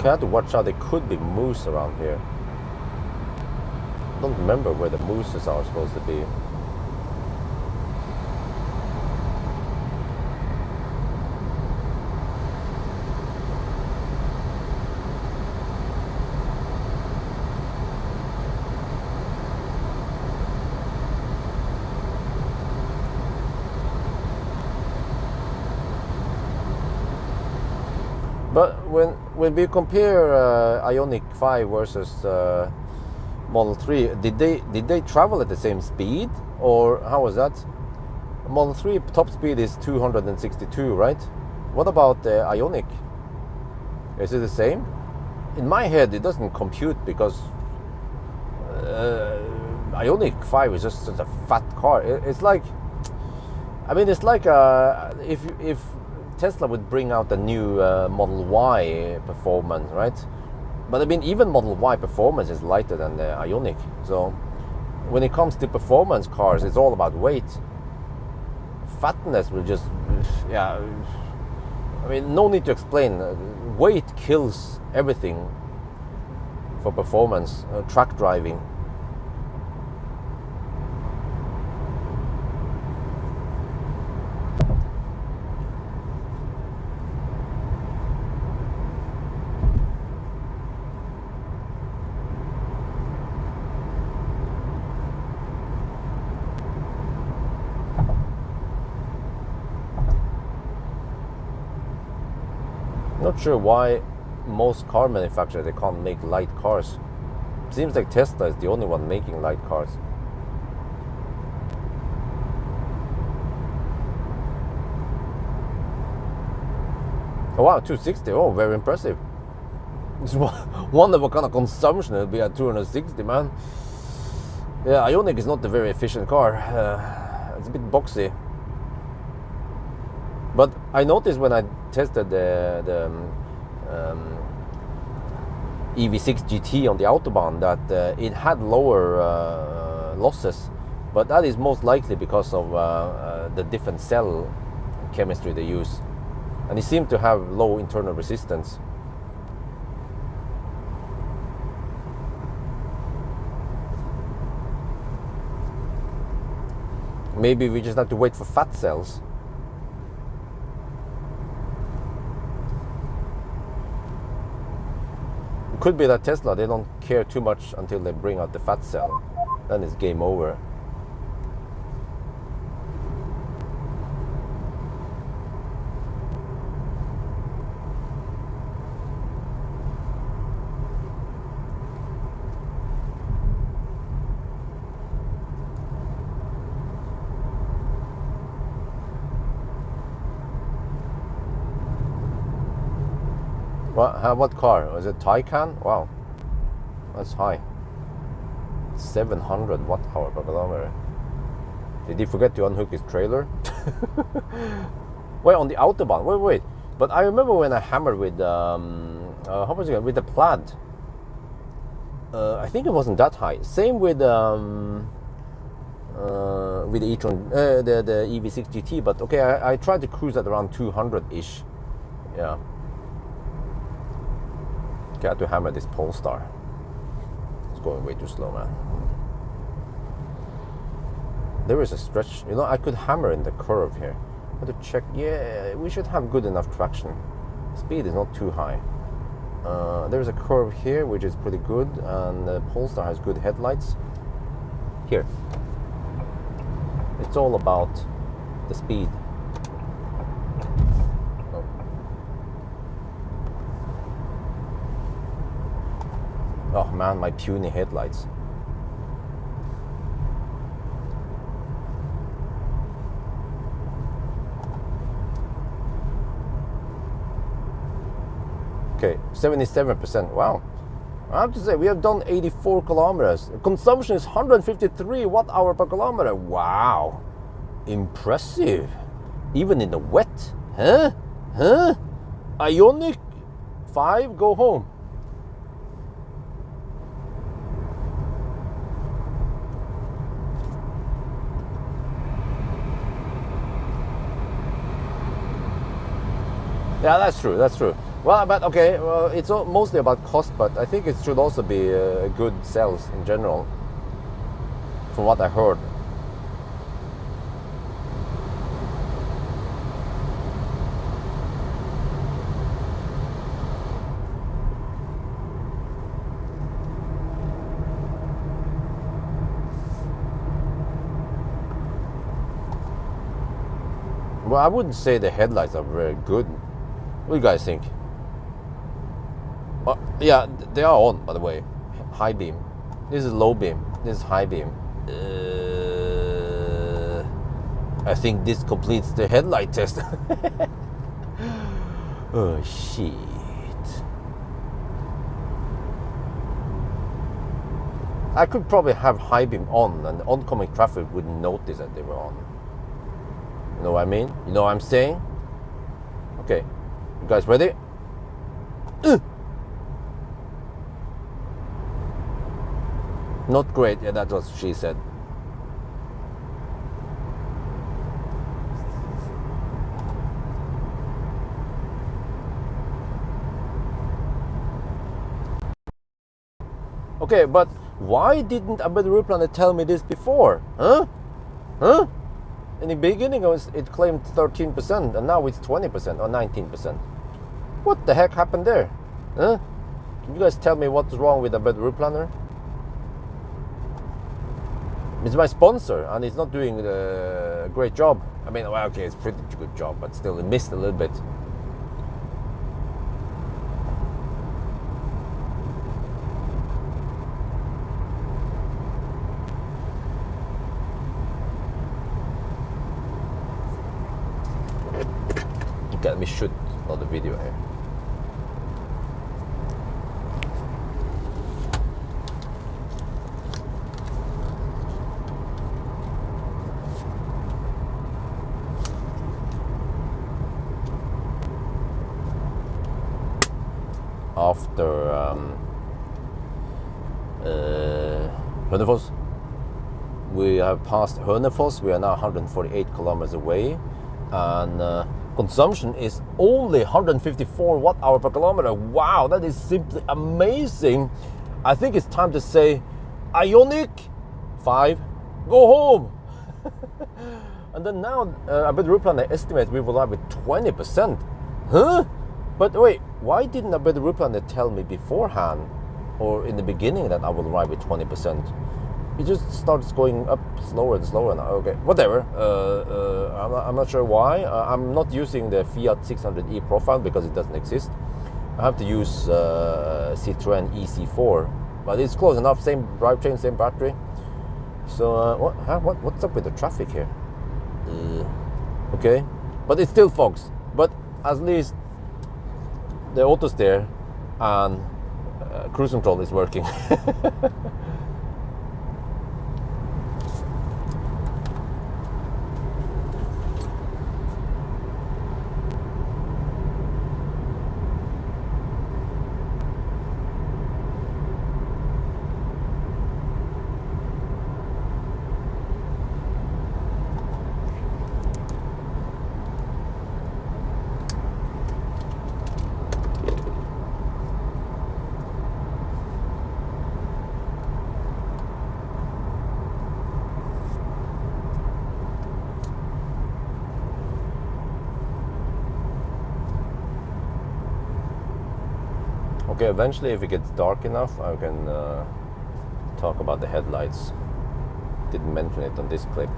Okay, I have to watch out. There could be moose around here. I don't remember where the mooses are supposed to be. But when we compare Ioniq 5 versus Model 3, did they travel at the same speed, or how was that? Model 3 top speed is 262, right? What about Ioniq? Is it the same? In my head, it doesn't compute because Ioniq 5 is just such a fat car. It's like, I mean, it's like if Tesla would bring out the new Model Y performance, right? But I mean, even Model Y performance is lighter than the Ioniq. So when it comes to performance cars, it's all about weight. Fatness will just, yeah. I mean, no need to explain. Weight kills everything for performance, track driving. Not sure why most car manufacturers, they can't make light cars. Seems like Tesla is the only one making light cars. Oh wow, 260. Oh, very impressive. Just wonder what kind of consumption it'll be at 260, man. Yeah, Ioniq is not a very efficient car. It's a bit boxy. But I noticed when I tested the EV6 GT on the Autobahn that it had lower losses, but that is most likely because of the different cell chemistry they use, and it seemed to have low internal resistance. Maybe we just have to wait for fat cells. Could be that Tesla, they don't care too much until they bring out the fat cell. Then it's game over. What car? Was it Taycan? Wow, that's high. 700 watt-hour per kilometer. Did he forget to unhook his trailer? Wait, on the Autobahn. Wait. But I remember when I hammered with how much again? With the Plaid. I think it wasn't that high. Same with the e-tron, the EV6 GT. But okay, I tried to cruise at around 200-ish. Yeah. Okay, I have to hammer this Polestar. It's going way too slow, man. There is a stretch. You know, I could hammer in the curve here. I have to check. Yeah, we should have good enough traction. Speed is not too high. There's a curve here, which is pretty good, and the Polestar has good headlights. Here. It's all about the speed. Oh man, my puny headlights. Okay, 77%. Wow. I have to say, we have done 84 kilometers. Consumption is 153 watt-hour per kilometer. Wow. Impressive. Even in the wet. Huh? Ioniq 5, go home. Yeah, that's true. Well, but okay, well, it's mostly about cost, but I think it should also be good sales in general, from what I heard. Well, I wouldn't say the headlights are very good. What do you guys think? Yeah, they are on, by the way. High beam. This is low beam. This is high beam. I think this completes the headlight test. Oh, shit. I could probably have high beam on and the oncoming traffic wouldn't notice that they were on. You know what I mean? You know what I'm saying? Okay. You guys ready? Not great. Yeah, that's what she said. Okay, but why didn't ABRP Planet tell me this before? Huh? In the beginning, it claimed 13%, and now it's 20% or 19%. What the heck happened there? Huh? Can you guys tell me what's wrong with ABRP Planner? It's my sponsor, and it's not doing a great job. I mean, well, okay, it's a pretty good job, but still, it missed a little bit. Okay, let me shoot another video here. After Hønefoss, we have passed Hønefoss. We are now 148 kilometers away, and consumption is only 154 watt-hour per kilometer. Wow, that is simply amazing. I think it's time to say, Ioniq 5, go home. And then now, ABRP Planet estimates we will have with 20%. Huh? But wait, why didn't ABRP Planet tell me beforehand or in the beginning that I will arrive with 20%? It just starts going up slower and slower now. Okay, whatever. I'm not sure why. I'm not using the Fiat 600e profile because it doesn't exist. I have to use Citroën EC4, but it's close enough. Same drivetrain, same battery. So what's up with the traffic here? Okay, but it's still fogs. But at least the auto steer and cruise control is working. Okay, eventually if it gets dark enough, I can talk about the headlights. Didn't mention it on this clip.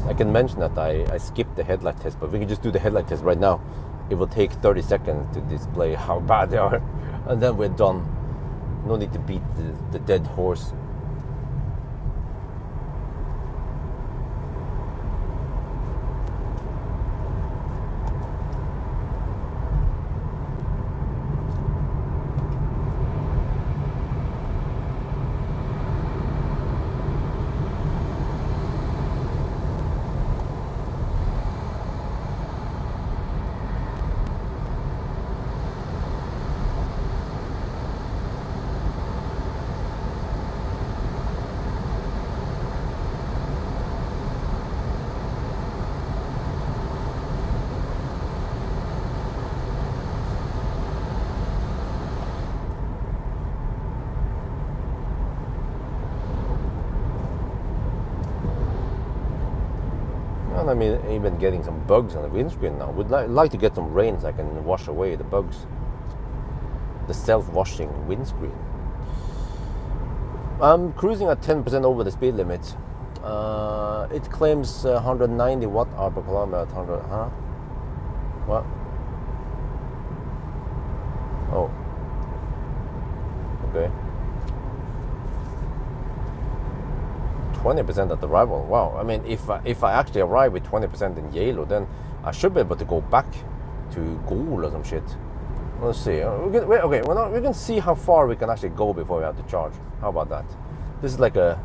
I can mention that I skipped the headlight test, but we can just do the headlight test right now. It will take 30 seconds to display how bad they are, and then we're done. No need to beat the dead horse. And I'm even getting some bugs on the windscreen now. Would like to get some rain so I can wash away the bugs. The self-washing windscreen. I'm cruising at 10% over the speed limit. It claims 190 watt-hour per kilometer at 100. Huh? What? Oh. Okay. 20% at arrival. Wow. I mean, if I actually arrive with 20% in Geilo, then I should be able to go back to Geilo or some shit. Let's see. We can see how far we can actually go before we have to charge. How about that? This is like a,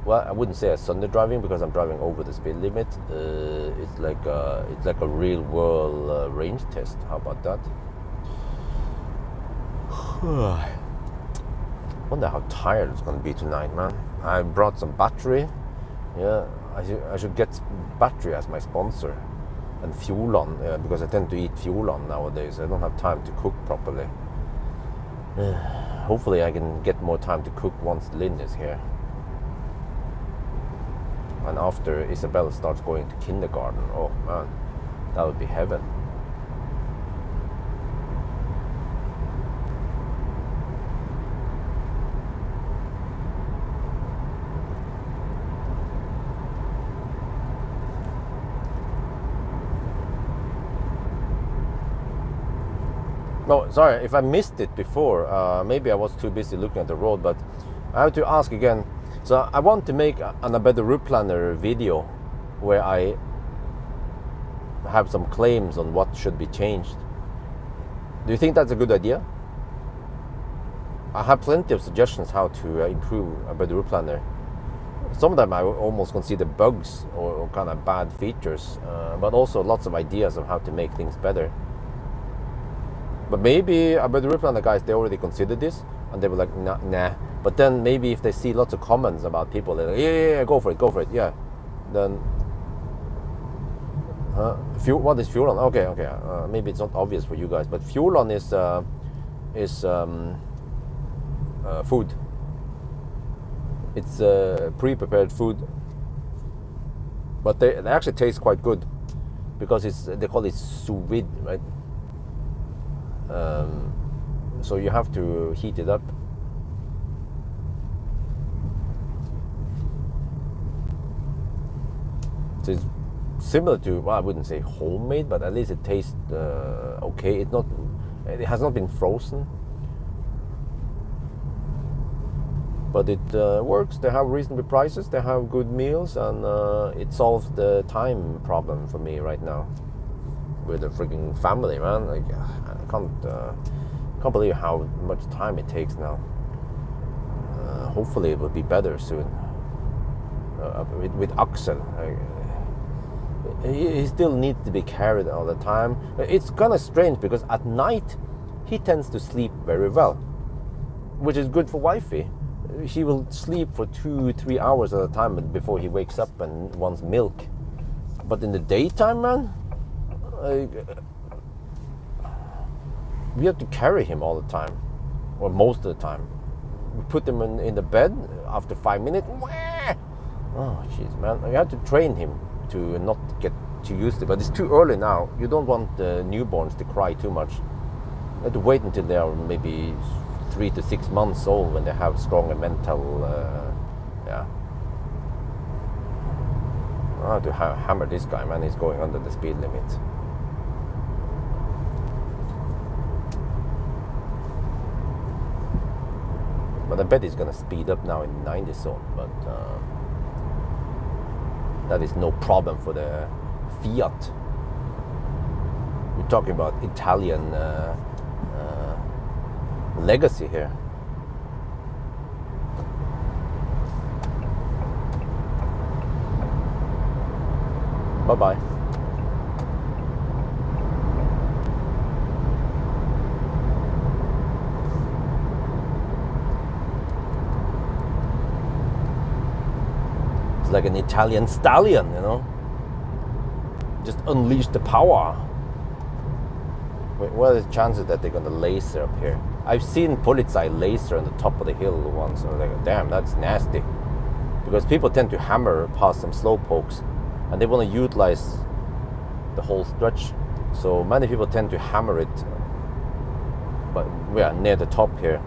well, I wouldn't say a Sunday driving because I'm driving over the speed limit. It's like a real world range test. How about that? Wonder how tired it's gonna be tonight, man. I brought some battery. Yeah, I should get battery as my sponsor, and fuel on, because I tend to eat fuel on nowadays. I don't have time to cook properly. Hopefully I can get more time to cook once Lynn is here, and after Isabel starts going to kindergarten. Oh man, that would be heaven. No, sorry, if I missed it before, maybe I was too busy looking at the road, but I have to ask again. So I want to make a better route planner video where I have some claims on what should be changed. Do you think that's a good idea? I have plenty of suggestions how to improve a better route planner. Some of them I almost consider bugs or kind of bad features, but also lots of ideas of how to make things better. But maybe about the route planner guys, they already considered this and they were like, nah. But then maybe if they see lots of comments about people, they're like, yeah, go for it, yeah. Then, what is fuel on? Okay. Maybe it's not obvious for you guys, but fuel on is food. It's pre-prepared food, but they actually taste quite good because they call it sous vide, right? So you have to heat it up. So it's similar to, well, I wouldn't say homemade, but at least it tastes okay. It has not been frozen, but it works. They have reasonable prices, they have good meals, and it solves the time problem for me right now with the freaking family, man. Like, I can't believe how much time it takes now. Hopefully it will be better soon. With Axel, he still needs to be carried all the time. It's kind of strange because at night he tends to sleep very well, which is good for wifey. She will sleep for 2-3 hours at a time before he wakes up and wants milk. But in the daytime, man, we have to carry him all the time, or most of the time. We put him in the bed after 5 minutes. Oh, jeez, man. You have to train him to not get too used to it. But it's too early now. You don't want the newborns to cry too much. You have to wait until they are maybe 3 to 6 months old when they have stronger mental. I have to hammer this guy, man. He's going under the speed limit. But I bet he's gonna speed up now in 90 zone, but that is no problem for the Fiat. We're talking about Italian legacy here. Bye-bye. Like an Italian stallion, you know, just unleash the power. What are the chances that they're gonna laser up here? I've seen Polizei laser on the top of the hill once, and I was like, damn, that's nasty, because people tend to hammer past some slow pokes, and they want to utilize the whole stretch. So many people tend to hammer it, but yeah, near the top here,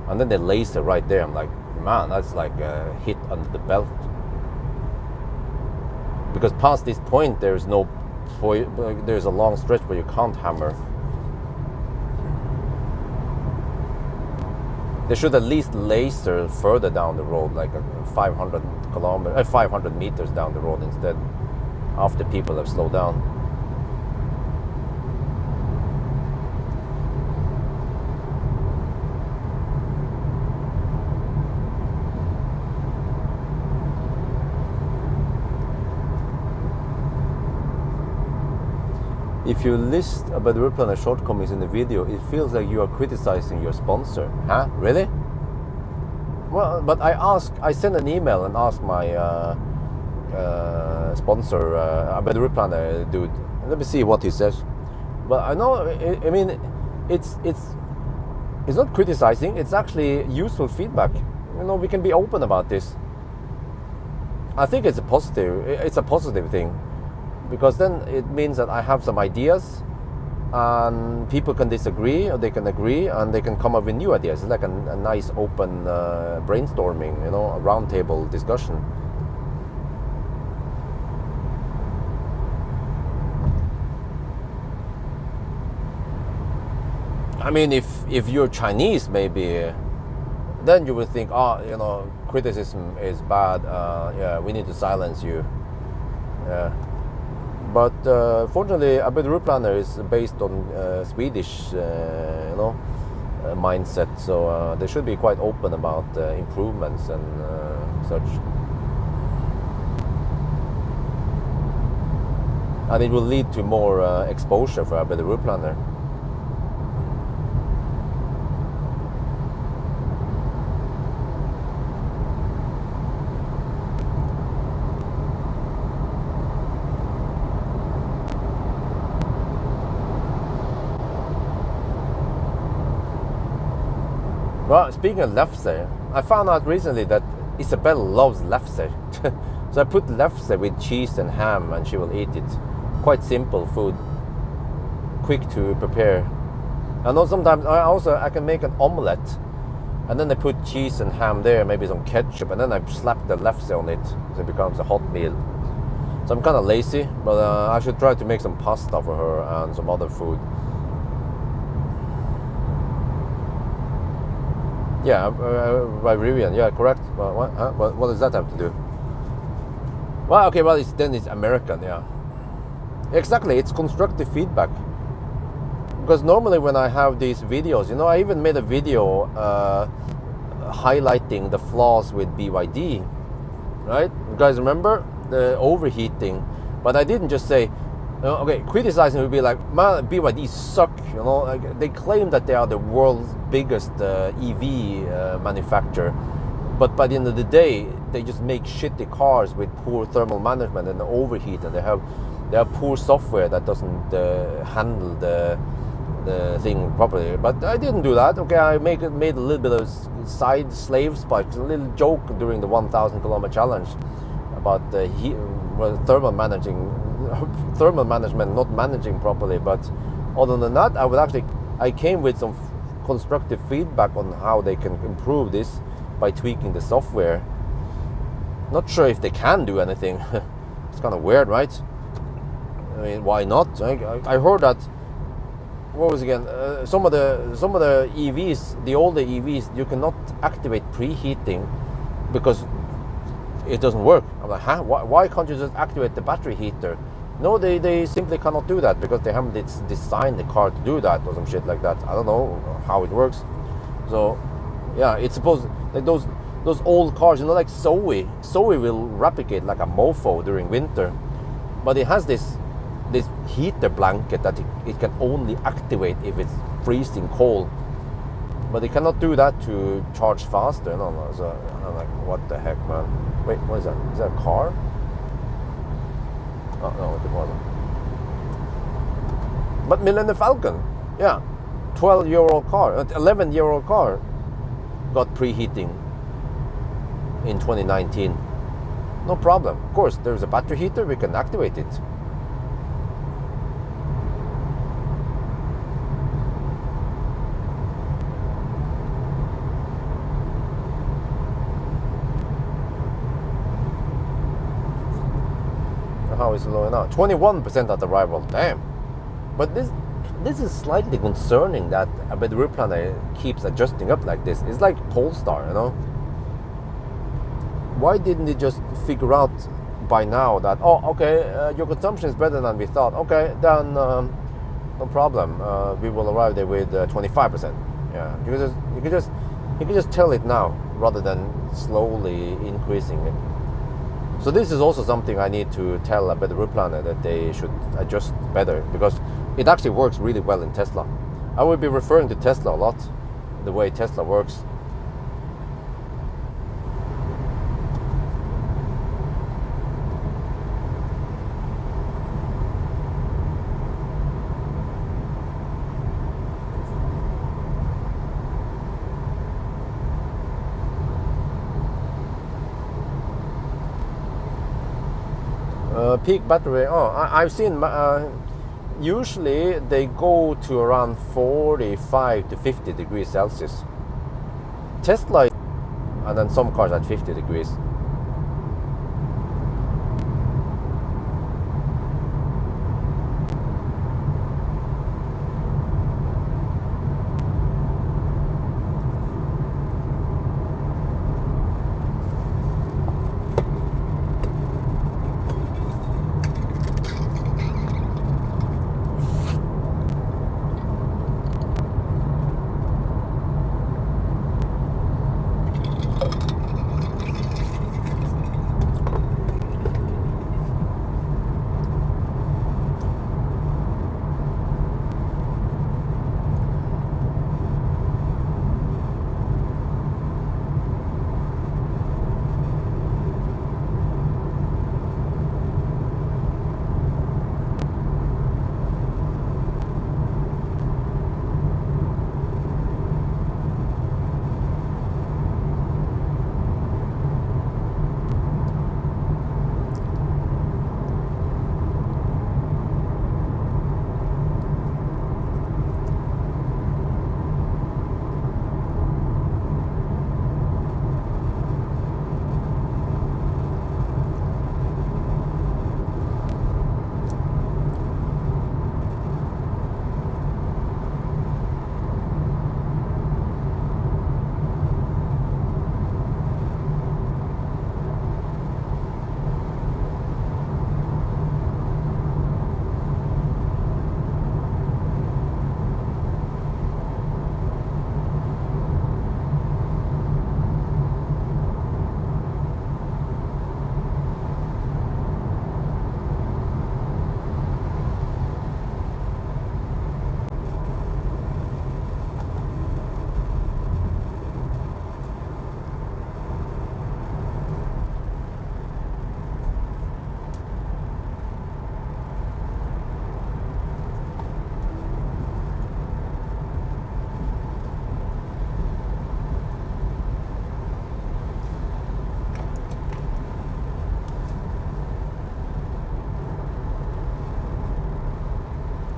and then they laser right there. I'm like, man, that's like a hit under the belt. Because past this point, there's a long stretch where you can't hammer. They should at least laser further down the road, like 500 meters down the road instead, after people have slowed down. If you list about the Aeroplan shortcomings in the video, it feels like you are criticizing your sponsor. Huh? Really? Well, but I sent an email and asked my sponsor, about the Aeroplan dude. Let me see what he says. But I know, I mean, it's not criticizing. It's actually useful feedback. You know, we can be open about this. I think it's a positive thing. Because then it means that I have some ideas, and people can disagree, or they can agree, and they can come up with new ideas. It's like a nice open brainstorming, you know, a roundtable discussion. I mean, if you're Chinese, maybe, then you would think, you know, criticism is bad. Yeah, we need to silence you. Yeah. But fortunately, the Aeroplan is based on Swedish, you know, mindset. So they should be quite open about improvements and such. And it will lead to more exposure for the Aeroplan. Well, speaking of lefse, I found out recently that Isabel loves lefse. So I put lefse with cheese and ham and she will eat it. Quite simple food, quick to prepare. I know sometimes I can make an omelette and then I put cheese and ham there, maybe some ketchup, and then I slap the lefse on it so it becomes a hot meal. So I'm kind of lazy, but I should try to make some pasta for her and some other food. Yeah, Rivian, yeah, correct. What does that have to do? Well, okay, well, then it's American, yeah. Exactly, it's constructive feedback. Because normally when I have these videos, you know, I even made a video highlighting the flaws with BYD, right? You guys remember the overheating? But I didn't just say, okay, criticizing would be like, man, BYD suck, you know. Like, they claim that they are the world's biggest EV manufacturer, but by the end of the day, they just make shitty cars with poor thermal management and overheat, and they have poor software that doesn't handle the thing properly. But I didn't do that. Okay, I made a little bit of side slave spikes, a little joke during the 1,000 kilometer challenge about thermal management not managing properly. But other than that, I came with some constructive feedback on how they can improve this by tweaking the software. Not sure if they can do anything. It's kind of weird, right? I mean, why not? I heard that. What was it again? Some of the EVs, the older EVs, you cannot activate preheating because it doesn't work. I'm like, huh? Why can't you just activate the battery heater? No, they simply cannot do that because they haven't designed the car to do that or some shit like that. I don't know how it works. So, yeah, it's supposed like those old cars, you know, like Zoe will replicate like a mofo during winter, but it has this heater blanket that it can only activate if it's freezing cold, but it cannot do that to charge faster. No. So I'm like, what the heck, man? Wait, what is that? Is that a car? Oh no, it wasn't. But Millennium Falcon, yeah, 12-year-old car, 11-year-old car got preheating in 2019. no problem. Of course, there's a battery heater, we can activate it. How is it low now? 21% at arrival. Damn. But this is slightly concerning that a weather planner keeps adjusting up like this. It's like Polestar, you know. Why didn't they just figure out by now that, oh, okay, your consumption is better than we thought. Okay, then no problem. We will arrive there with 25%. Yeah, you can just tell it now rather than slowly increasing it. So this is also something I need to tell a better route planner, that they should adjust better, because it actually works really well in Tesla. I will be referring to Tesla a lot, the way Tesla works. Peak battery, I've seen, usually they go to around 45 to 50 degrees Celsius. Tesla, and then some cars at 50 degrees.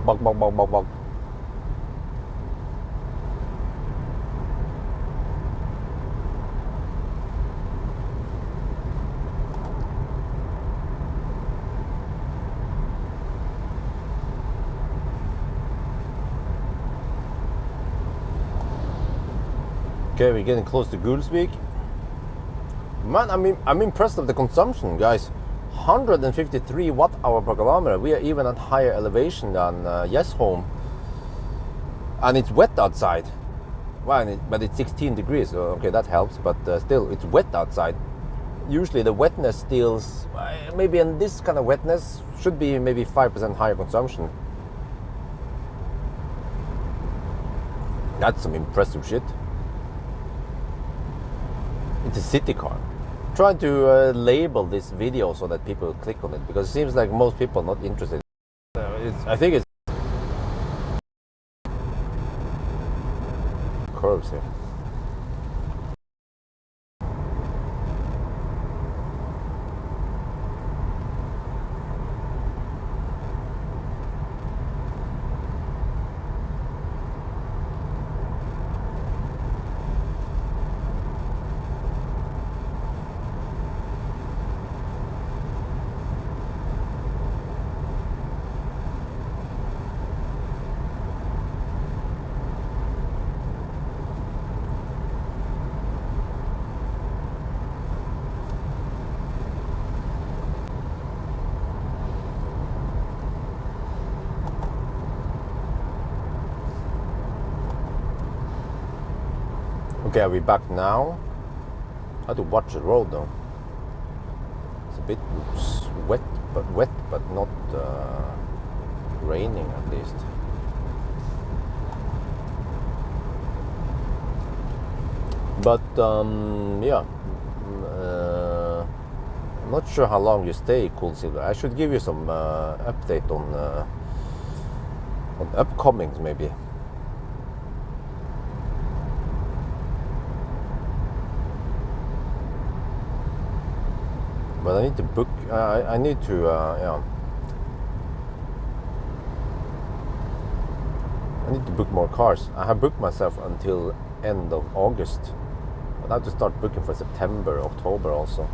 Bọc. Okay, we're getting close to Gulsvik. Man, I'm impressed of the consumption, guys. 153 watt-hour per kilometer. We are even at higher elevation than Yes Home, and it's wet outside. Well, but it's 16 degrees. So okay, that helps. But still, it's wet outside. Usually, the wetness steals. Maybe in this kind of wetness, should be maybe 5% higher consumption. That's some impressive shit. It's a city car. Trying to label this video so that people click on it, because it seems like most people are not interested. I think it's curves here. Okay, are we back now? I have to watch the road though. It's a bit wet, but not raining at least. But yeah, I'm not sure how long you stay, Cool Silver. I should give you some update on upcomings maybe. But I need to book. I need to yeah. I need to book more cars. I have booked myself until end of August. But I have to start booking for September, October also.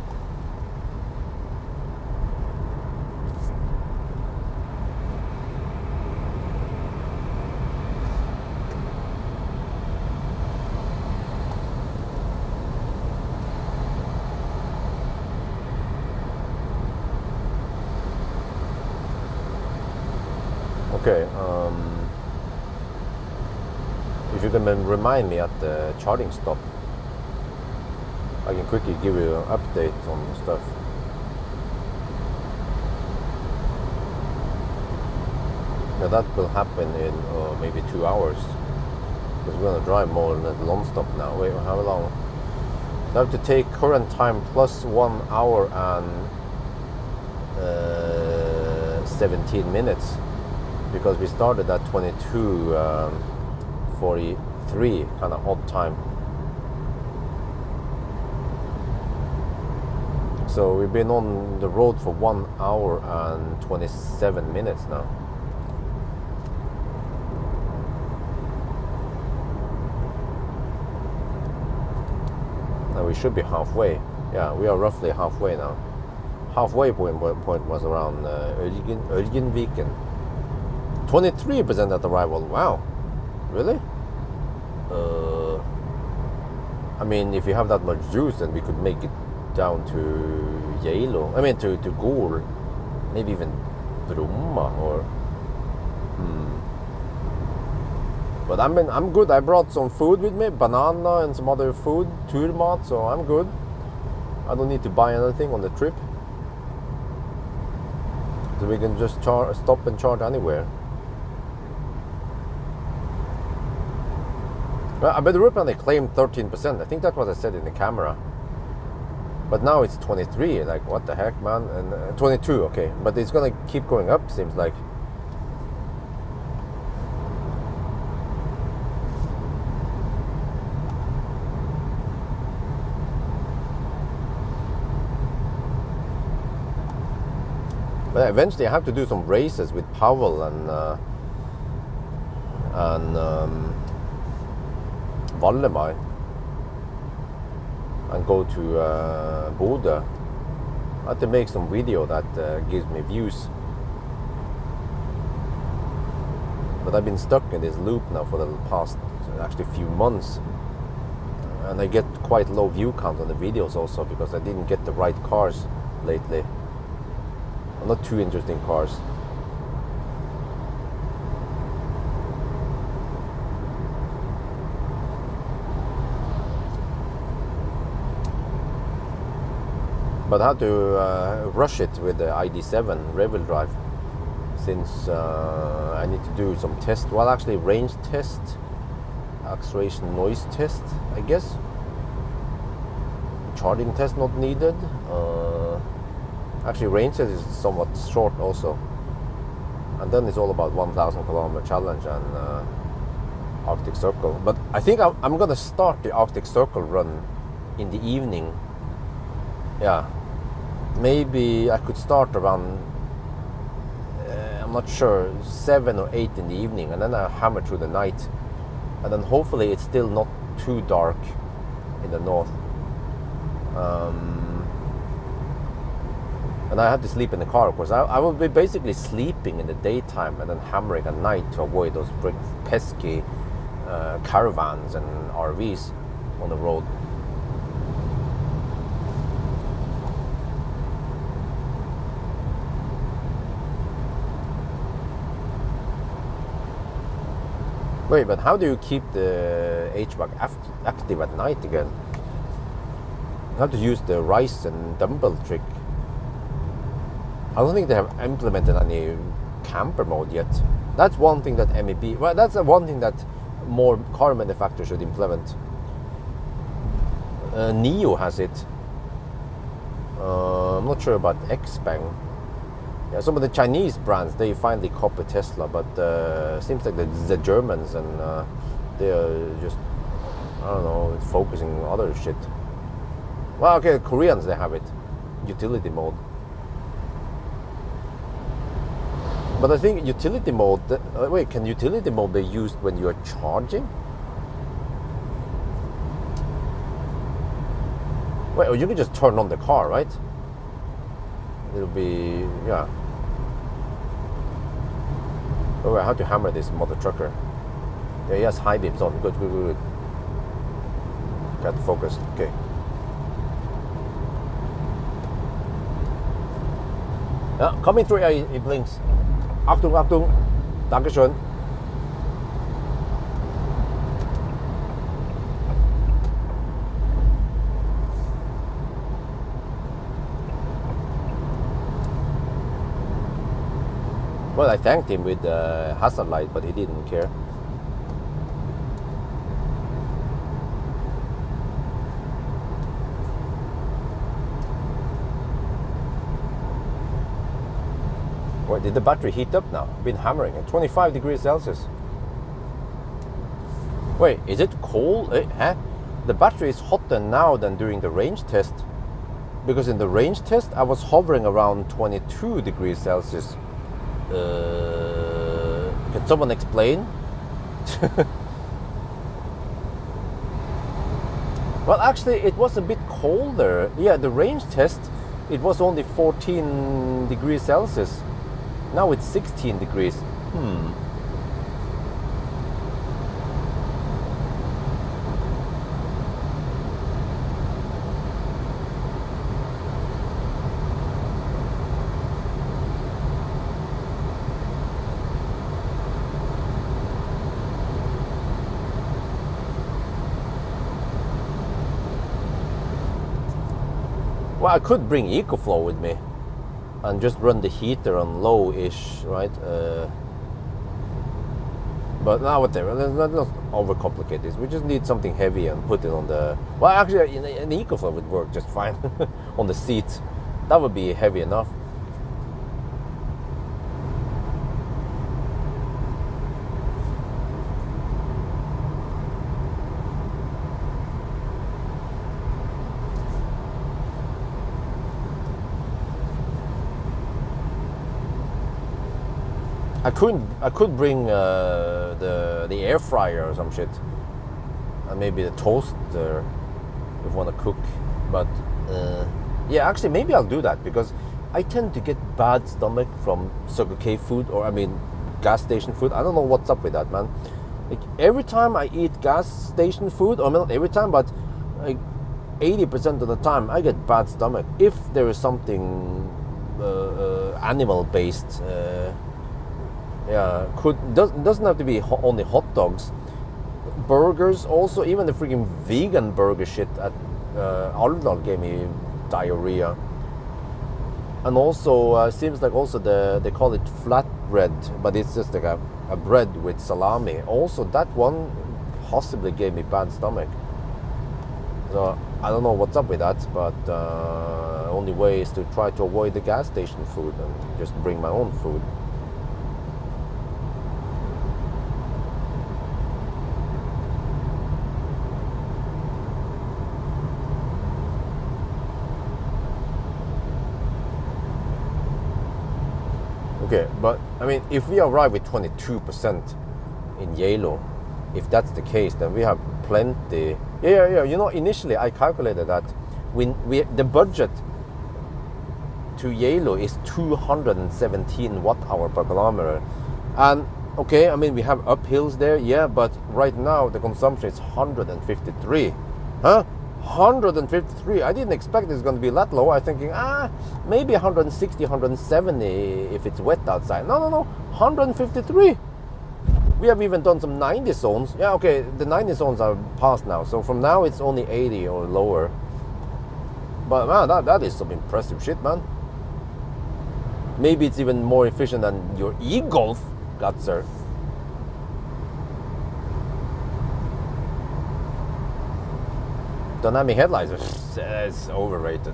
Okay, if you can then remind me at the charging stop, I can quickly give you an update on stuff. Now that will happen in maybe 2 hours, because we're gonna drive more than the non-stop now. Wait, how long? So I have to take current time plus 1 hour and 17 minutes. Because we started at 22:43, kind of odd time. So we've been on the road for 1 hour and 27 minutes now. Now we should be halfway. Yeah, we are roughly halfway now. Halfway point was around Ørgenviken. 23% at arrival. Wow, really? I mean, if you have that much juice, then we could make it down to Geilo. I mean, to Geilo, maybe even Bromma or. But I'm good. I brought some food with me, banana and some other food, turmat, so I'm good. I don't need to buy anything on the trip, so we can just stop and charge anywhere. Well, I bet the Ruplan, they claimed 13%. I think that's what I said in the camera. But now it's 23. Like, what the heck, man? And 22, okay. But it's gonna keep going up, seems like. But eventually I have to do some races with Pawel and Valdemar and go to Bodø. I have to make some video that gives me views. But I've been stuck in this loop now for the past actually few months, and I get quite low view count on the videos also because I didn't get the right cars lately. Not too interesting cars. But I had to rush it with the ID7 rear-wheel drive, since I need to do some test. Well, actually, range test, acceleration noise test, I guess. Charging test not needed. Actually, range test is somewhat short also. And then it's all about 1,000 kilometer challenge and Arctic Circle. But I think I'm gonna start the Arctic Circle run in the evening. Yeah. Maybe I could start around, I'm not sure, 7 or 8 in the evening, and then I hammer through the night. And then hopefully it's still not too dark in the north. And I had to sleep in the car, of course. I will be basically sleeping in the daytime and then hammering at night to avoid those pesky caravans and RVs on the road. Wait, but how do you keep the HVAC active at night again? You have to use the rice and dumbbell trick. I don't think they have implemented any camper mode yet. That's one thing that MEB, well, that's one thing that more car manufacturers should implement. NIO has it. I'm not sure about Xpeng. Yeah, some of the Chinese brands, they finally copy Tesla, but seems like the Germans and they are just, I don't know, focusing on other shit. Well, okay, the Koreans, they have it, utility mode. But I think utility mode, wait, can utility mode be used when you are charging? Wait, or you can just turn on the car, right? It'll be, yeah. Oh, I have to hammer this mother trucker. Yeah, he has high beams on. Good, good, good, good. Got to focus. Okay. Yeah, coming through. Yeah, it blinks. Achtung, Achtung. Dankeschön. Well, I thanked him with the hazard light, but he didn't care. Wait, did the battery heat up now? I've been hammering at 25 degrees Celsius. Wait, is it cold? Huh? The battery is hotter now than during the range test. Because in the range test, I was hovering around 22 degrees Celsius. Can someone explain? Well, actually, it was a bit colder. Yeah, the range test, it was only 14 degrees Celsius. Now it's 16 degrees. Well, I could bring EcoFlow with me and just run the heater on low-ish, right? But now whatever, let's not overcomplicate this. We just need something heavy and put it on the... Well, actually, an EcoFlow would work just fine on the seat. That would be heavy enough. I could bring the air fryer or some shit, and maybe the toaster if you want to cook. But yeah, actually maybe I'll do that, because I tend to get bad stomach from Circle K food, or I mean gas station food. I don't know what's up with that, man. Like every time I eat gas station food, or not every time, but like 80% of the time I get bad stomach if there is something animal based. Yeah, doesn't have to be only hot dogs. Burgers also, even the freaking vegan burger shit at Alvdal gave me diarrhea. And also, seems like also they call it flatbread, but it's just like a bread with salami. Also, that one possibly gave me bad stomach. So I don't know what's up with that, but only way is to try to avoid the gas station food and just bring my own food. Okay, but I mean, if we arrive with 22% in Geilo, if that's the case, then we have plenty. Yeah. You know, initially I calculated that the budget to Geilo is 217 watt-hour per kilometer, and okay, I mean we have uphills there, yeah, but right now the consumption is 153. Huh? 153. I didn't expect it's going to be that low. I'm thinking, maybe 160, 170 if it's wet outside. No, 153. We have even done some 90 zones. Yeah, okay, the 90 zones are past now. So from now it's only 80 or lower. But man, that is some impressive shit, man. Maybe it's even more efficient than your e-Golf, Gutser. Dynamic headlights is overrated.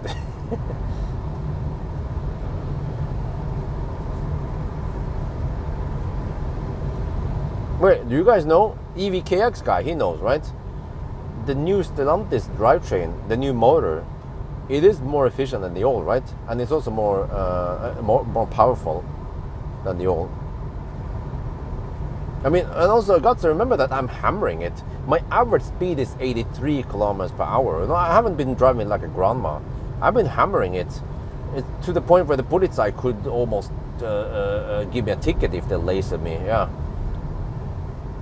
Wait, do you guys know? EVKX guy, he knows, right? The new Stellantis drivetrain, the new motor, it is more efficient than the old, right? And it's also more powerful than the old. I mean, and also got to remember that I'm hammering it. My average speed is 83 kilometers per hour. You know, I haven't been driving like a grandma. I've been hammering it to the point where the Polizei could almost give me a ticket if they lasered me. Yeah.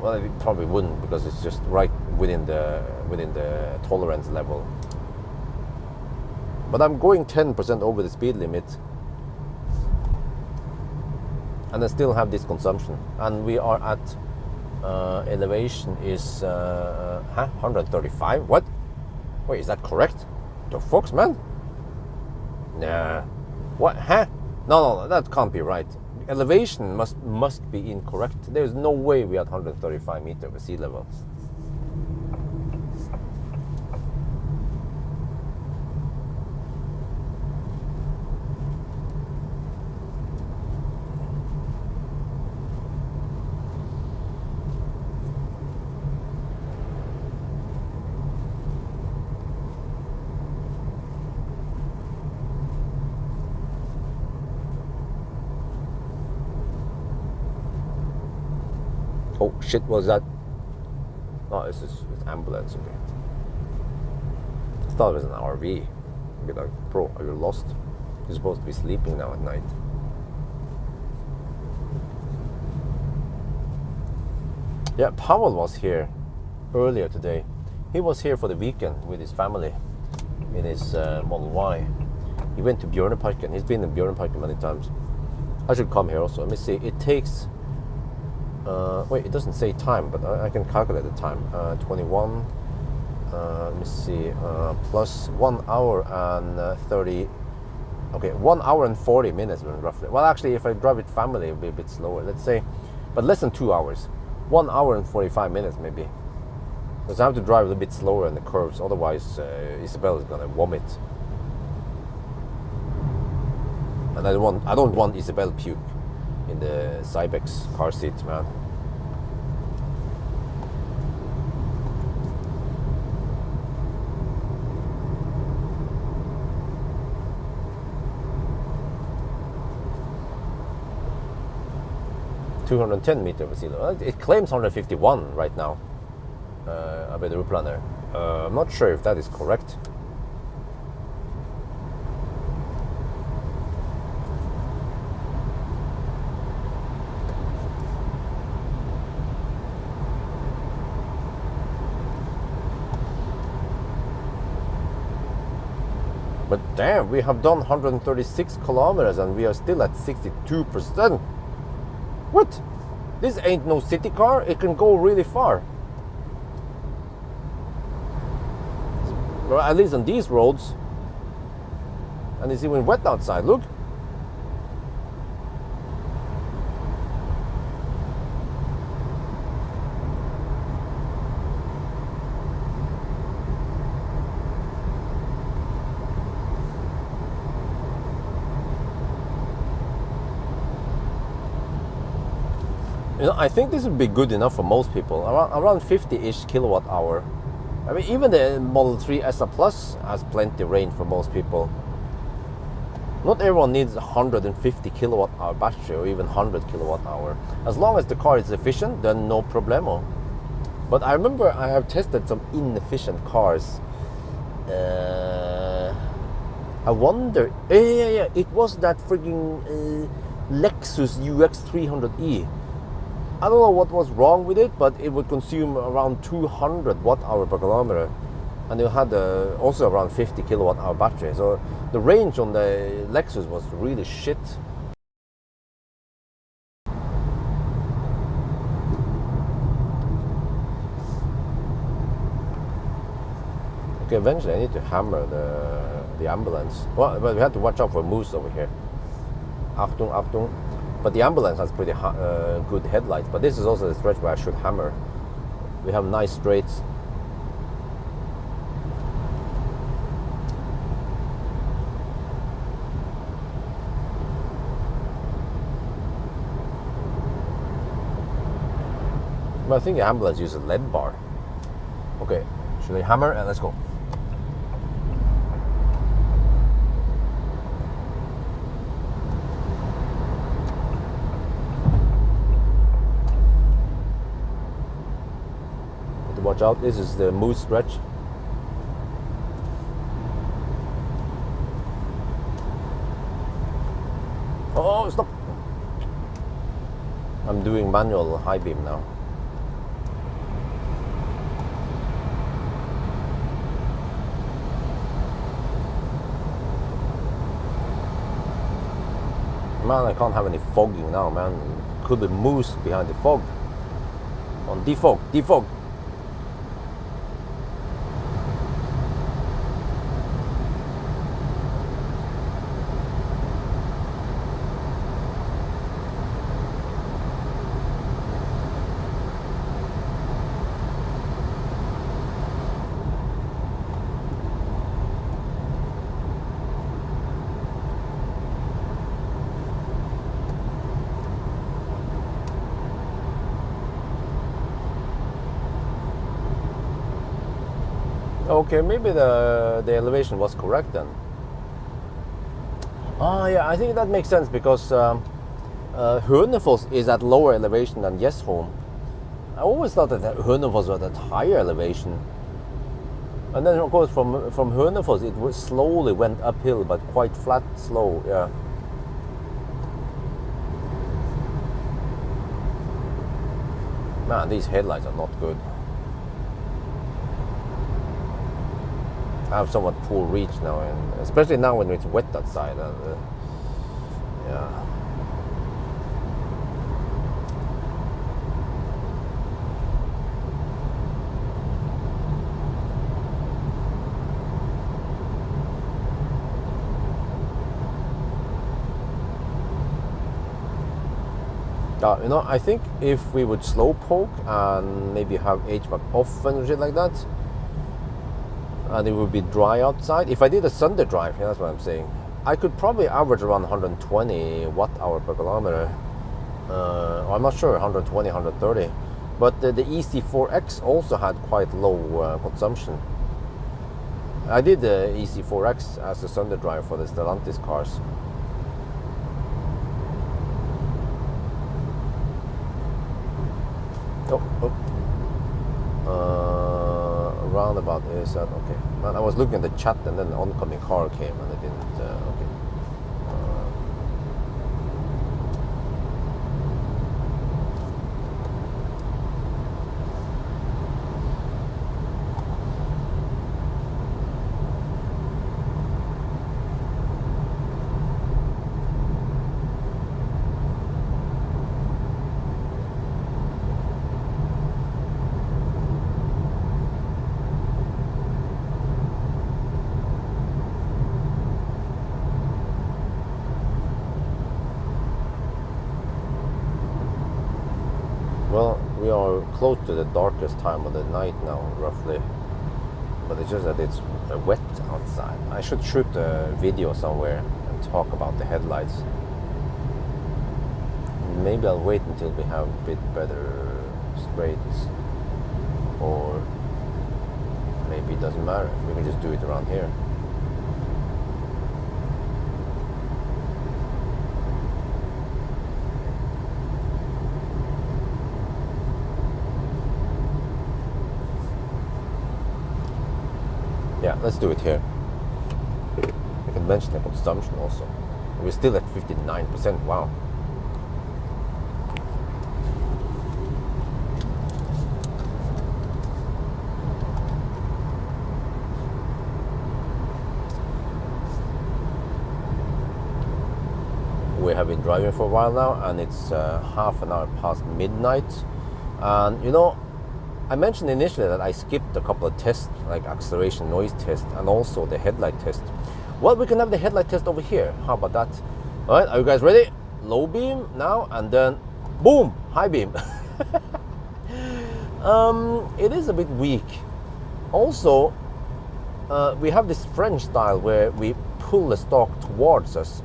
Well, it probably wouldn't, because it's just right within the tolerance level. But I'm going 10% over the speed limit, and I still have this consumption. And we are at elevation is 135. What? Wait, is that correct? The fuck, man? Nah. What? Huh? No, that can't be right. Elevation must be incorrect. There's no way we are at 135 meters over sea level. Oh shit, was that? No, it's ambulance, okay. I thought it was an RV. I'd be like, bro, are you lost? You're supposed to be sleeping now at night. Yeah, Pawel was here earlier today. He was here for the weekend with his family in his Model Y. He went to Bjørneparken. He's been in Bjørneparken many times. I should come here also. Let me see. It takes... wait, it doesn't say time, but I can calculate the time. 21. Let me see. Plus 1 hour and 30. Okay, 1 hour and 40 minutes roughly. Well, actually, if I drive with family, it'll be a bit slower. Let's say, but less than 2 hours. 1 hour and 45 minutes maybe. Because I have to drive a little bit slower in the curves. Otherwise, Isabel is gonna vomit. And I don't want Isabel puke in the Cybex car seat, man. $210 meters over sea level. It claims 151 right now. ABRP planner. I'm not sure if that is correct. But damn, we have done 136 kilometers and we are still at 62%. What? This ain't no city car. It can go really far. Well, at least on these roads. And it's even wet outside, look. You know, I think this would be good enough for most people, around 50-ish kilowatt hour. I mean, even the Model 3 SR Plus has plenty of range for most people. Not everyone needs 150 kilowatt hour battery or even 100 kilowatt hour. As long as the car is efficient, then no problemo. But I remember I have tested some inefficient cars. I wonder, yeah, it was that frigging Lexus UX 300e. I don't know what was wrong with it, but it would consume around 200 watt-hour per kilometer, and it had also around 50 kilowatt-hour battery. So the range on the Lexus was really shit. Okay, eventually I need to hammer the ambulance. Well, but we have to watch out for moose over here. Achtung, Achtung. But the ambulance has pretty good headlights. But this is also the stretch where I should hammer. We have nice straights. But I think the ambulance uses lead bar. Okay, should I hammer? And let's go. Watch out, this is the moose stretch. Oh, stop! I'm doing manual high beam now. Man, I can't have any fogging now, man. Could be moose behind the fog. On defog, defog. Okay, maybe the elevation was correct then. Oh yeah, I think that makes sense because Hønefoss is at lower elevation than Jesholm. I always thought that Hønefoss was at higher elevation. And then of course from Hønefoss it slowly went uphill, but quite flat, slow, yeah. Man, these headlights are not good. I have somewhat poor reach now, and especially now when it's wet outside. Yeah. You know, I think if we would slow poke and maybe have HVAC off and shit like that, and it would be dry outside. If I did a Sunday drive, yeah, that's what I'm saying, I could probably average around 120 watt-hour per kilometer. I'm not sure, 120, 130. But the EC4X also had quite low consumption. I did the EC4X as a Sunday drive for the Stellantis cars. Roundabout is that okay? Man, I was looking at the chat and then the oncoming car came and it didn't. Okay. Well, we are close to the darkest time of the night now, roughly. But it's just that it's wet outside. I should shoot a video somewhere and talk about the headlights. Maybe I'll wait until we have a bit better straights. Or maybe it doesn't matter. We can just do it around here. Yeah, let's do it here. We can mention the consumption also. We're still at 59%, wow. We have been driving for a while now and it's half an hour past midnight. And you know, I mentioned initially that I skipped a couple of tests, like acceleration noise test and also the headlight test. Well, we can have the headlight test over here. How about that? All right, are you guys ready? Low beam now, and then boom, high beam. It is a bit weak. Also, we have this French style where we pull the stock towards us.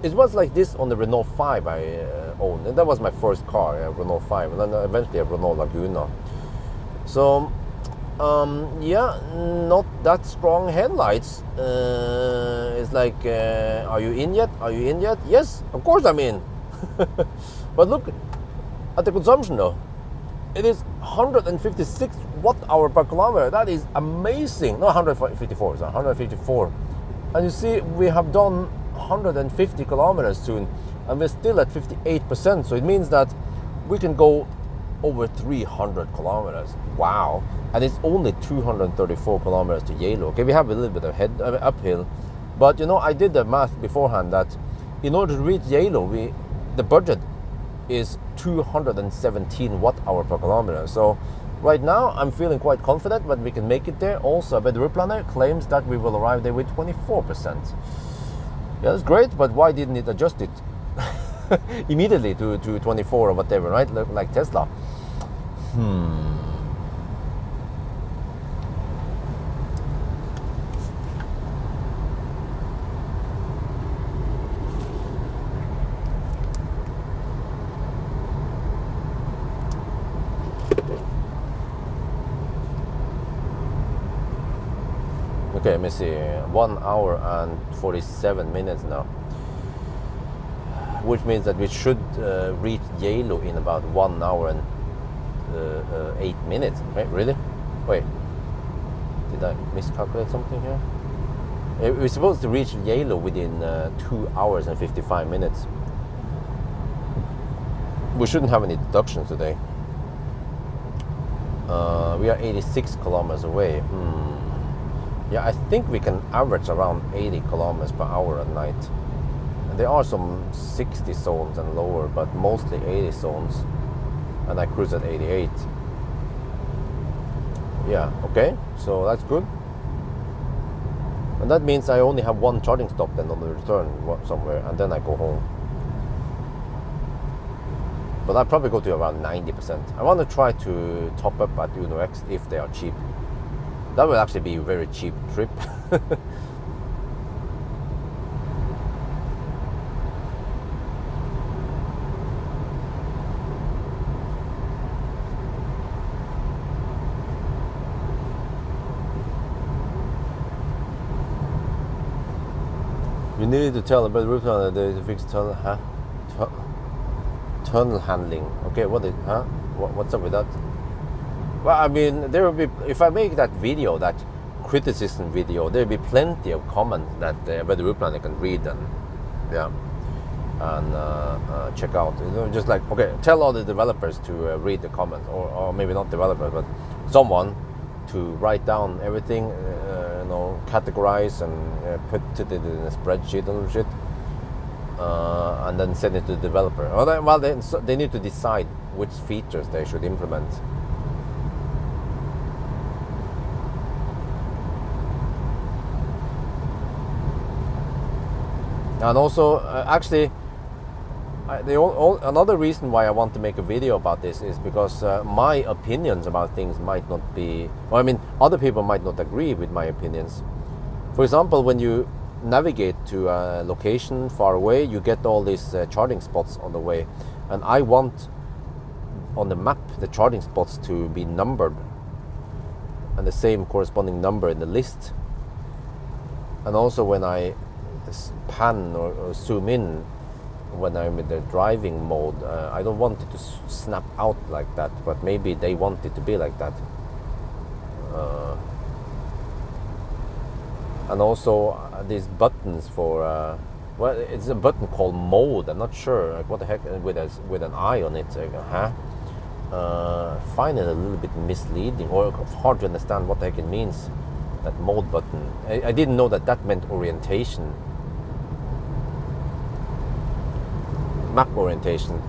It was like this on the Renault 5 I owned, and that was my first car, a Renault 5, and then eventually a Renault Laguna. So, yeah, not that strong headlights. It's like, are you in yet? Are you in yet? Yes, of course I'm in. But look at the consumption though. It is 156 watt-hour per kilometer. That is amazing. No, 154, so 154. And you see, we have done 150 kilometers soon, and we're still at 58%. So it means that we can go over 300 kilometers. Wow. And it's only 234 kilometers to Geilo. Okay, we have a little bit of uphill, but you know, I did the math beforehand that in order to reach Geilo, the budget is 217 watt-hour per kilometer. So right now I'm feeling quite confident that we can make it there. Also, the route planner claims that we will arrive there with 24%. Yeah, that's great, but why didn't it adjust it immediately to 24 or whatever, right? Like Tesla. Okay, let me see. 1 hour and 47 minutes now, which means that we should reach Geilo in about 1 hour and 8 minutes. Okay, really? Wait, did I miscalculate something here? We're supposed to reach Geilo within 2 hours and 55 minutes. We shouldn't have any deductions today. We are 86 kilometers away. Yeah, I think we can average around 80 kilometers per hour at night. And there are some 60 zones and lower, but mostly 80 zones. And I cruise at 88. Yeah, okay, so that's good. And that means I only have one charging stop then on the return somewhere, and then I go home. But I'll probably go to around 90%. I want to try to top up at Uno X if they are cheap. That will actually be a very cheap trip. You needed to tell about the route planner to fix tunnel, tunnel handling. Okay, what's up with that? Well, I mean, there will be, if I make that video, that criticism video, there will be plenty of comments that the route planner can read and check out. You know, just like, okay, tell all the developers to read the comments, or maybe not developers, but someone to write down everything, you know, categorize and put it in a spreadsheet and shit, and then send it to the developer. Well, they need to decide which features they should implement. And also, actually, another reason why I want to make a video about this is because my opinions about things might not be, well, I mean, other people might not agree with my opinions. For example, when you navigate to a location far away, you get all these charging spots on the way. And I want on the map the charging spots to be numbered and the same corresponding number in the list. And also when I pan or zoom in when I'm in the driving mode, I don't want it to snap out like that, but maybe they want it to be like that. And also these buttons for well, it's a button called mode. I'm not sure, like, what the heck, with an eye on it. Find it a little bit misleading or hard to understand what the heck it means, that mode button. I didn't know that meant orientation, map orientation.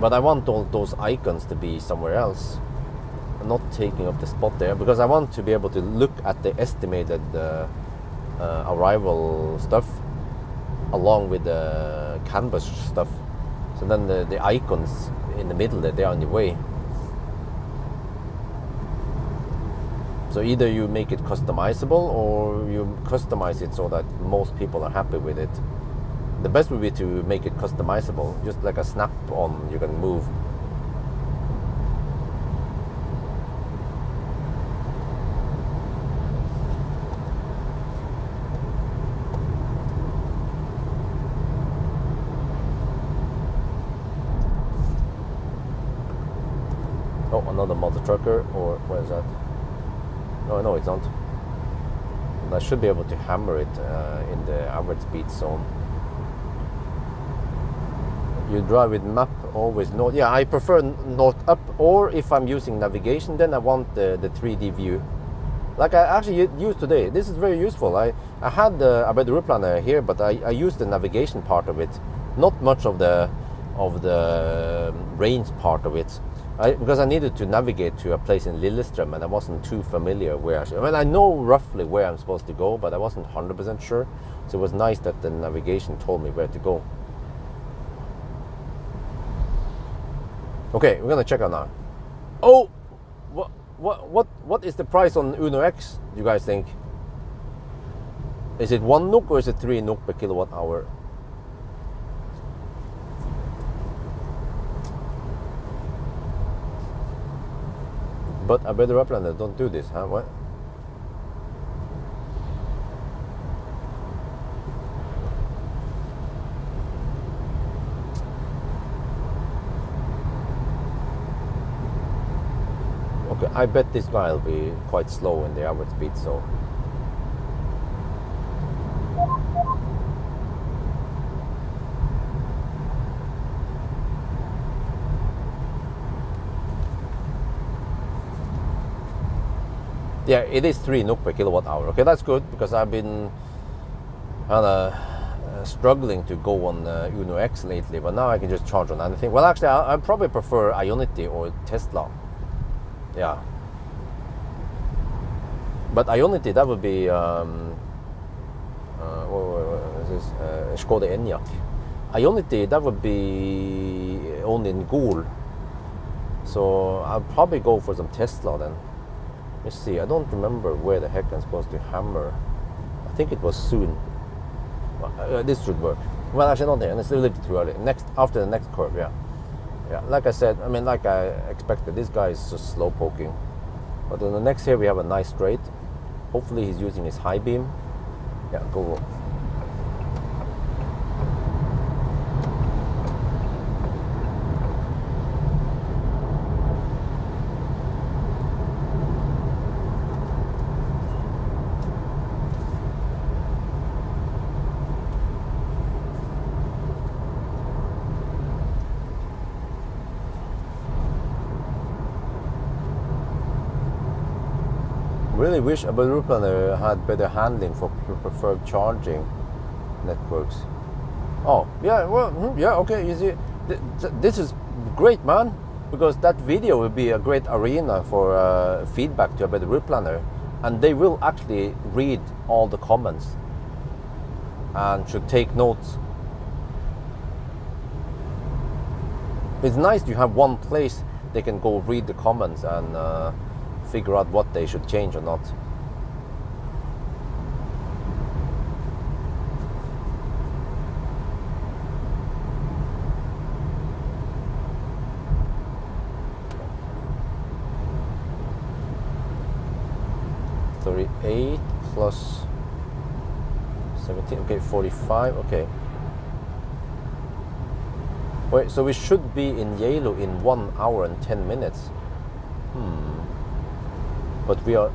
But I want all those icons to be somewhere else, not taking up the spot there, because I want to be able to look at the estimated arrival stuff along with the canvas stuff. So then the icons in the middle, they are in the way. So either you make it customizable or you customize it so that most people are happy with it. The best would be to make it customizable, just like a snap-on you can move. Oh, another mother trucker, or where is that? No, it's not. I should be able to hammer it in the average speed zone. You drive with map always north. Yeah, I prefer north up, or if I'm using navigation, then I want the 3D view. Like I actually used today. This is very useful. I had the ABRP route planner here, but I used the navigation part of it, not much of the range part of it. Because I needed to navigate to a place in Lillestrøm, and I wasn't too familiar where I know roughly where I'm supposed to go, but I wasn't 100% sure. So it was nice that the navigation told me where to go. Okay, we're gonna check out now. Oh, what is the price on Uno X? You guys think? Is it 1 NOK or is it 3 NOK per kilowatt hour? But I better upland that don't do this, huh? What? Okay, I bet this guy will be quite slow in the average speed, so. Yeah, it is 3 NOK per kilowatt hour. Okay, that's good, because I've been kind of struggling to go on Uno X lately, but now I can just charge on anything. Well, actually, I probably prefer Ionity or Tesla. Yeah. But Ionity, that would be what is this? Skoda Enyaq. Ionity, that would be only in Gol. So I'll probably go for some Tesla then. Let's see, I don't remember where the heck I'm supposed to hammer. I think it was soon. This should work. Well, actually not there, it's a little bit too early. After the next curve, yeah. Yeah, like I said, I mean, like I expected, this guy is just slow poking. But on the next here we have a nice straight. Hopefully he's using his high beam. Yeah, go. Really wish ABRP route planner had better handling for preferred charging networks. Oh, yeah, well, yeah, okay, you see, this is great, man, because that video will be a great arena for feedback to ABRP route planner, and they will actually read all the comments and should take notes. It's nice to have one place they can go read the comments and figure out what they should change or not. $38 plus 17, okay, 45, okay. Wait, so we should be in Geilo in 1 hour and 10 minutes. But we are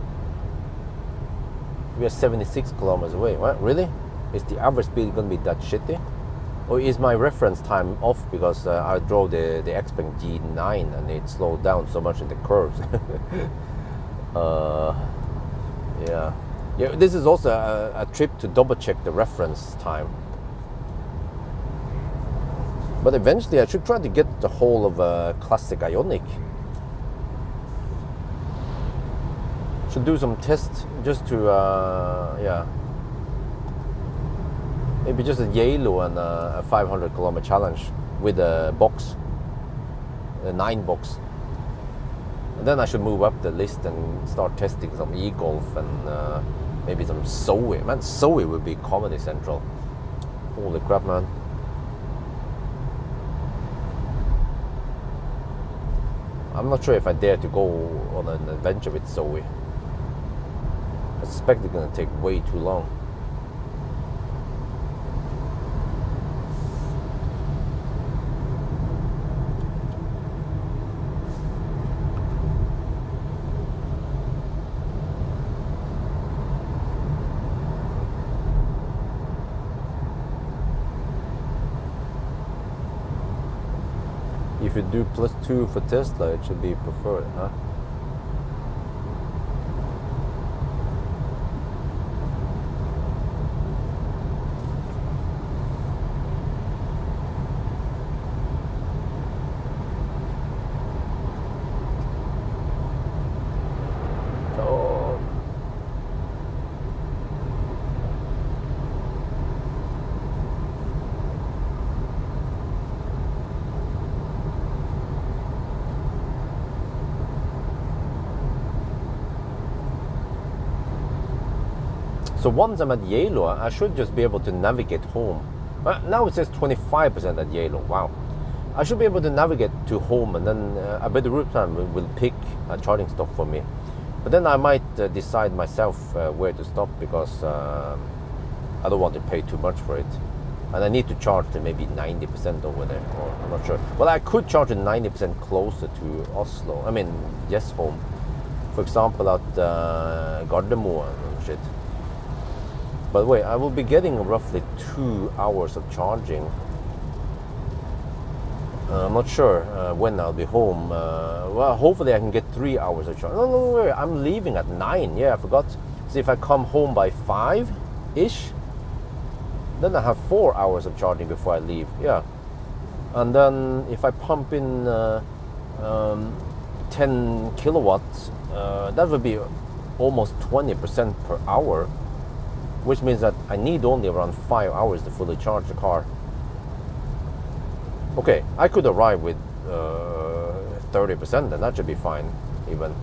76 kilometers away. What? Really? Is the average speed going to be that shitty? Or is my reference time off because I drove the Xpeng G9 and it slowed down so much in the curves? Yeah. Yeah, this is also a trip to double check the reference time. But eventually I should try to get the whole of a classic Ioniq. Should do some tests just to, yeah. Maybe just a Geilo and a 500 kilometer challenge with a box, a 9 box. And then I should move up the list and start testing some e-golf and maybe some Zoe. Man, Zoe would be comedy central. Holy crap, man. I'm not sure if I dare to go on an adventure with Zoe. I suspect it's gonna take way too long. If you do +2 for Tesla, it should be preferred, huh? So once I'm at Geilo, I should just be able to navigate home. Now it says 25% at Geilo. Wow. I should be able to navigate to home, and then I bet the route plan will pick a charging stop for me. But then I might decide myself where to stop, because I don't want to pay too much for it. And I need to charge to maybe 90% over there, or I'm not sure. Well, I could charge to 90% closer to Oslo. I mean, yes, home. For example, at Gardermoen and shit. By the way, I will be getting roughly 2 hours of charging. I'm not sure when I'll be home. Well, hopefully I can get 3 hours of charging. No, wait, I'm leaving at 9. Yeah, I forgot. So if I come home by 5-ish, then I have 4 hours of charging before I leave. Yeah. And then if I pump in 10 kilowatts, that would be almost 20% per hour, which means that I need only around 5 hours to fully charge the car. Okay, I could arrive with 30%, and that should be fine, even.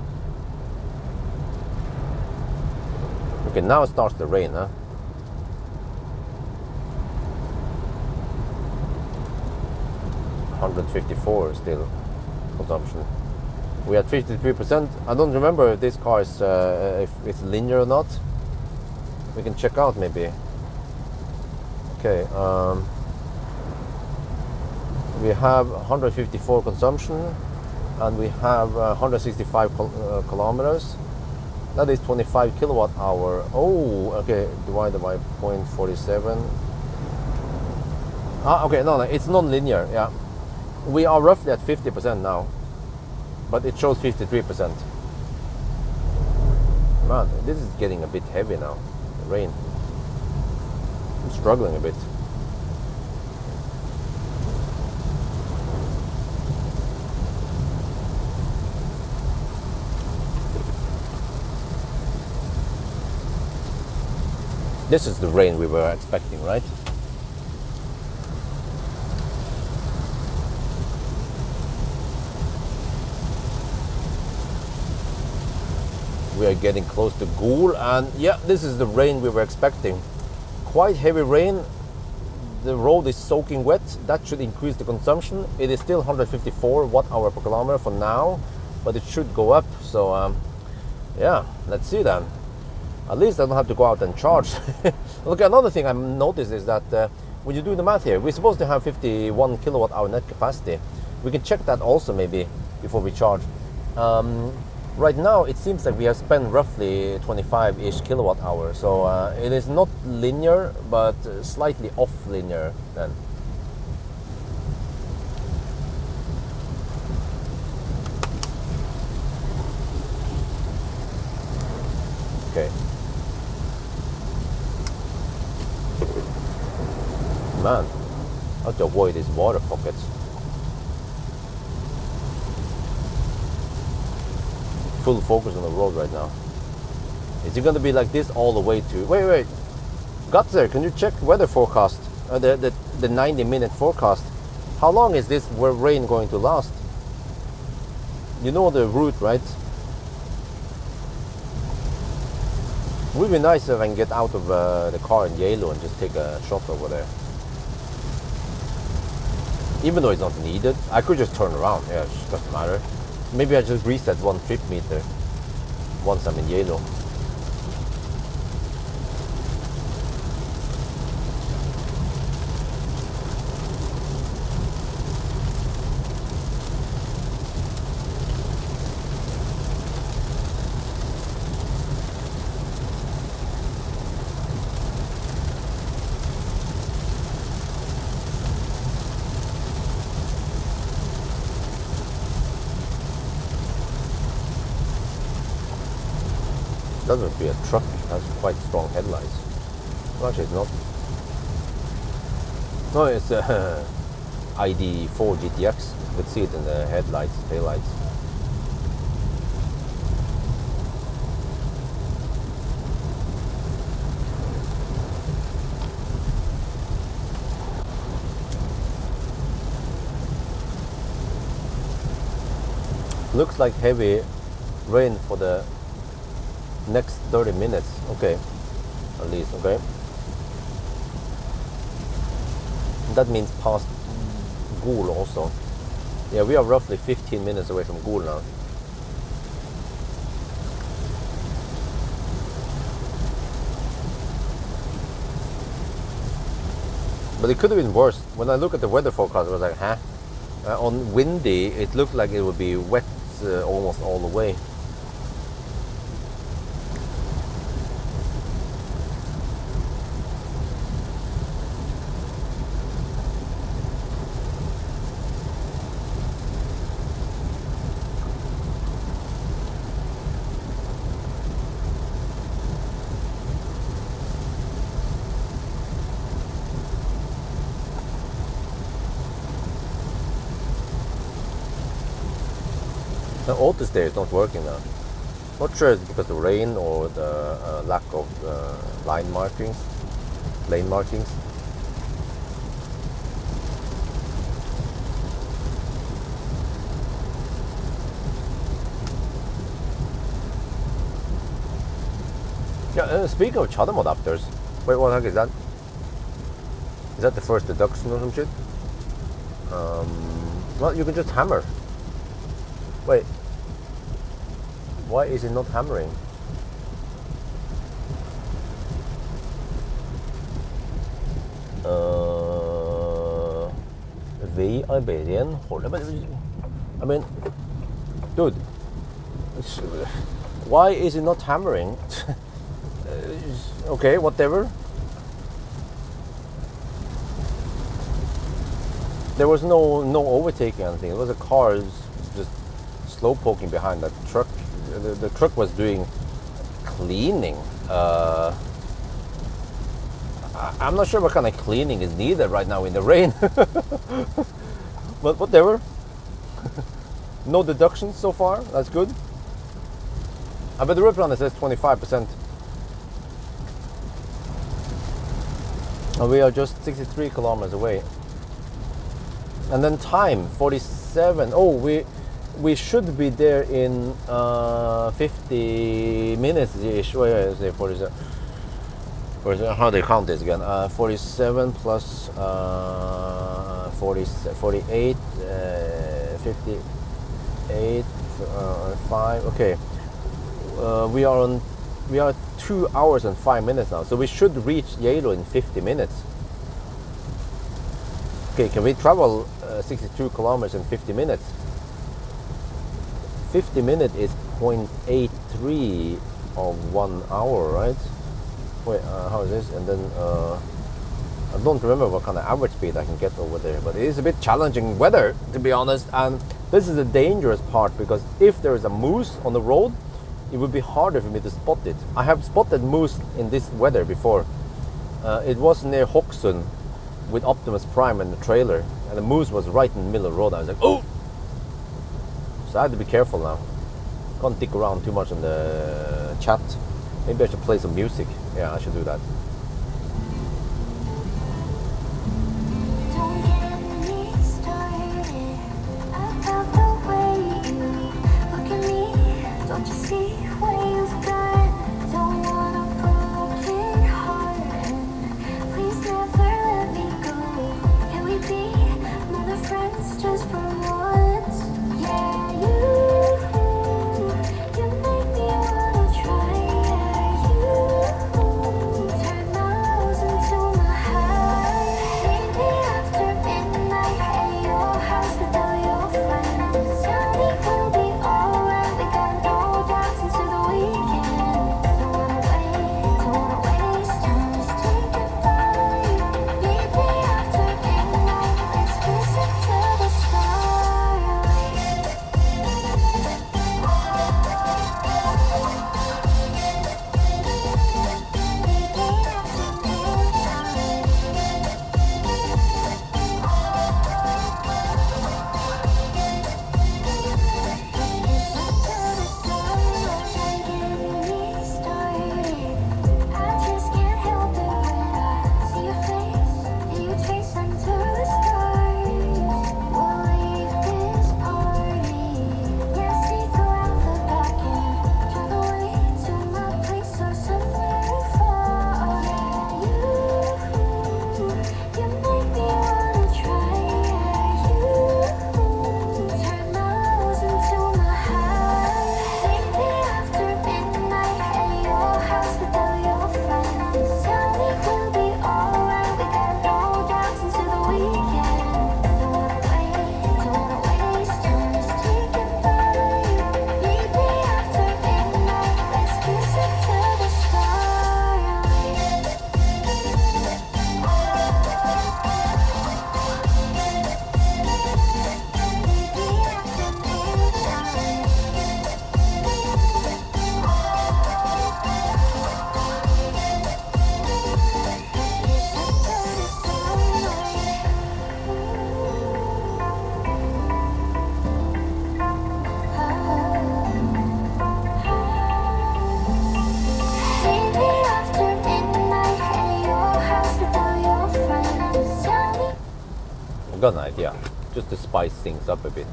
Okay, now it starts to rain, huh? $154 still consumption. We had 53%. I don't remember if this car is if it's linear or not. We can check out maybe. Okay, we have 154 consumption, and we have 165 kilometers. That is 25 kilowatt hour. Oh, okay, divided by 0.47. Okay, no, it's non-linear. Yeah, we are roughly at 50% now, but it shows 53%. Man, this is getting a bit heavy now. Rain. I'm struggling a bit. This is the rain we were expecting, right? We are getting close to Goul, and yeah, this is the rain we were expecting. Quite heavy rain. The road is soaking wet. That should increase the consumption. It is still 154 watt-hour per kilometer for now, but it should go up. So yeah, let's see then. At least I don't have to go out and charge. Look, another thing I noticed is that when you do the math here, we're supposed to have 51 kilowatt-hour net capacity. We can check that also maybe before we charge. Right now, it seems like we have spent roughly 25-ish kilowatt hours. So it is not linear, but slightly off linear then. Okay. Man, how to avoid these water pockets. Full focus on the road right now. Is it going to be like this all the way to... Wait. Got there, can you check weather forecast? The 90-minute forecast. How long is this rain going to last? You know the route, right? It would be nice if I can get out of the car in Geilo and just take a shot over there. Even though it's not needed, I could just turn around. Yeah, it doesn't matter. Maybe I just reset one trip meter once I'm in Geilo. That would be a truck. It has quite strong headlights. Well, actually, it's not. No, it's a ID4 GTX. You could see it in the headlights, taillights. Looks like heavy rain for the next 30 minutes. Okay, at least. Okay, that means past Gol also. Yeah, we are roughly 15 minutes away from Gol now. But it could have been worse. When I look at the weather forecast, I was like, huh? On windy, it looked like it would be wet almost all the way. The Altus there is not working now. Not sure it's because of the rain or the lack of lane markings. Yeah, speaking of charm adapters, wait, what the heck is that? Is that the first deduction or some shit? Well, you can just hammer. Wait, why is it not hammering? Vi arbeider igjen. I mean, dude, why is it not hammering? Okay, whatever. There was no overtaking or anything. It was a car just slow poking behind that truck. The truck was doing cleaning. I'm not sure what kind of cleaning is needed right now in the rain. But whatever. No deductions so far. That's good. But the road planner says 25%. And we are just 63 kilometers away. And then time 47. Oh, we should be there in 50 minutes ish. Wait, say 47. How do you count this again? 47 plus 48, 58, 5. Okay, we are 2 hours and 5 minutes now, so we should reach Geilo in 50 minutes. Okay, can we travel 62 kilometers in 50 minutes? 50 minutes is 0.83 of 1 hour, right? Wait, how is this? And then I don't remember what kind of average speed I can get over there, but it is a bit challenging weather, to be honest. And this is a dangerous part, because if there is a moose on the road, it would be harder for me to spot it. I have spotted moose in this weather before. It was near Hokksund, with Optimus Prime and the trailer, and the moose was right in the middle of the road. I was like, oh! So I had to be careful now. Can't dick around too much in the chat. Maybe I should play some music. Yeah, I should do that. I got an idea, just to spice things up a bit.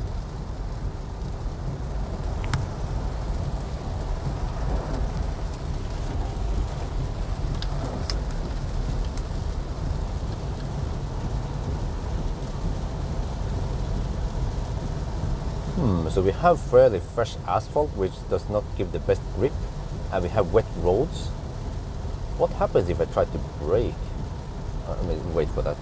So we have fairly fresh asphalt, which does not give the best grip, and we have wet roads. What happens if I try to brake? Let me wait for that.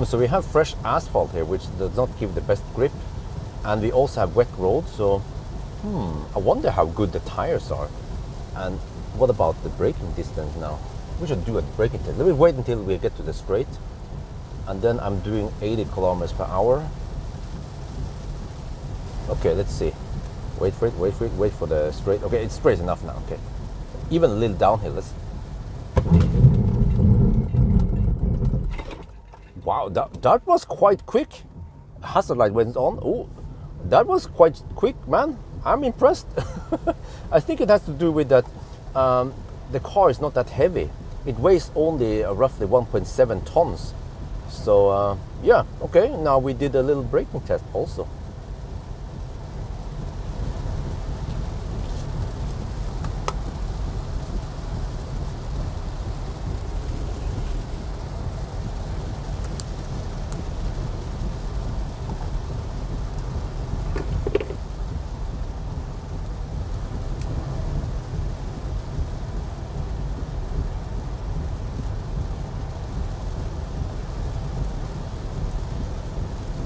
So we have fresh asphalt here, which does not give the best grip, and we also have wet roads. So I wonder how good the tires are, and what about the braking distance now? We should do a braking test. Let me wait until we get to the straight, and then I'm doing 80 kilometers per hour. Okay, let's see. Wait for it, wait for it, wait for the straight. Okay, it's straight enough now. Okay, even a little downhill. Let's. Wow, that was quite quick. Hazard light went on. Oh, that was quite quick, man. I'm impressed. I think it has to do with that the car is not that heavy. It weighs only roughly 1.7 tons. So yeah, okay. Now we did a little braking test also.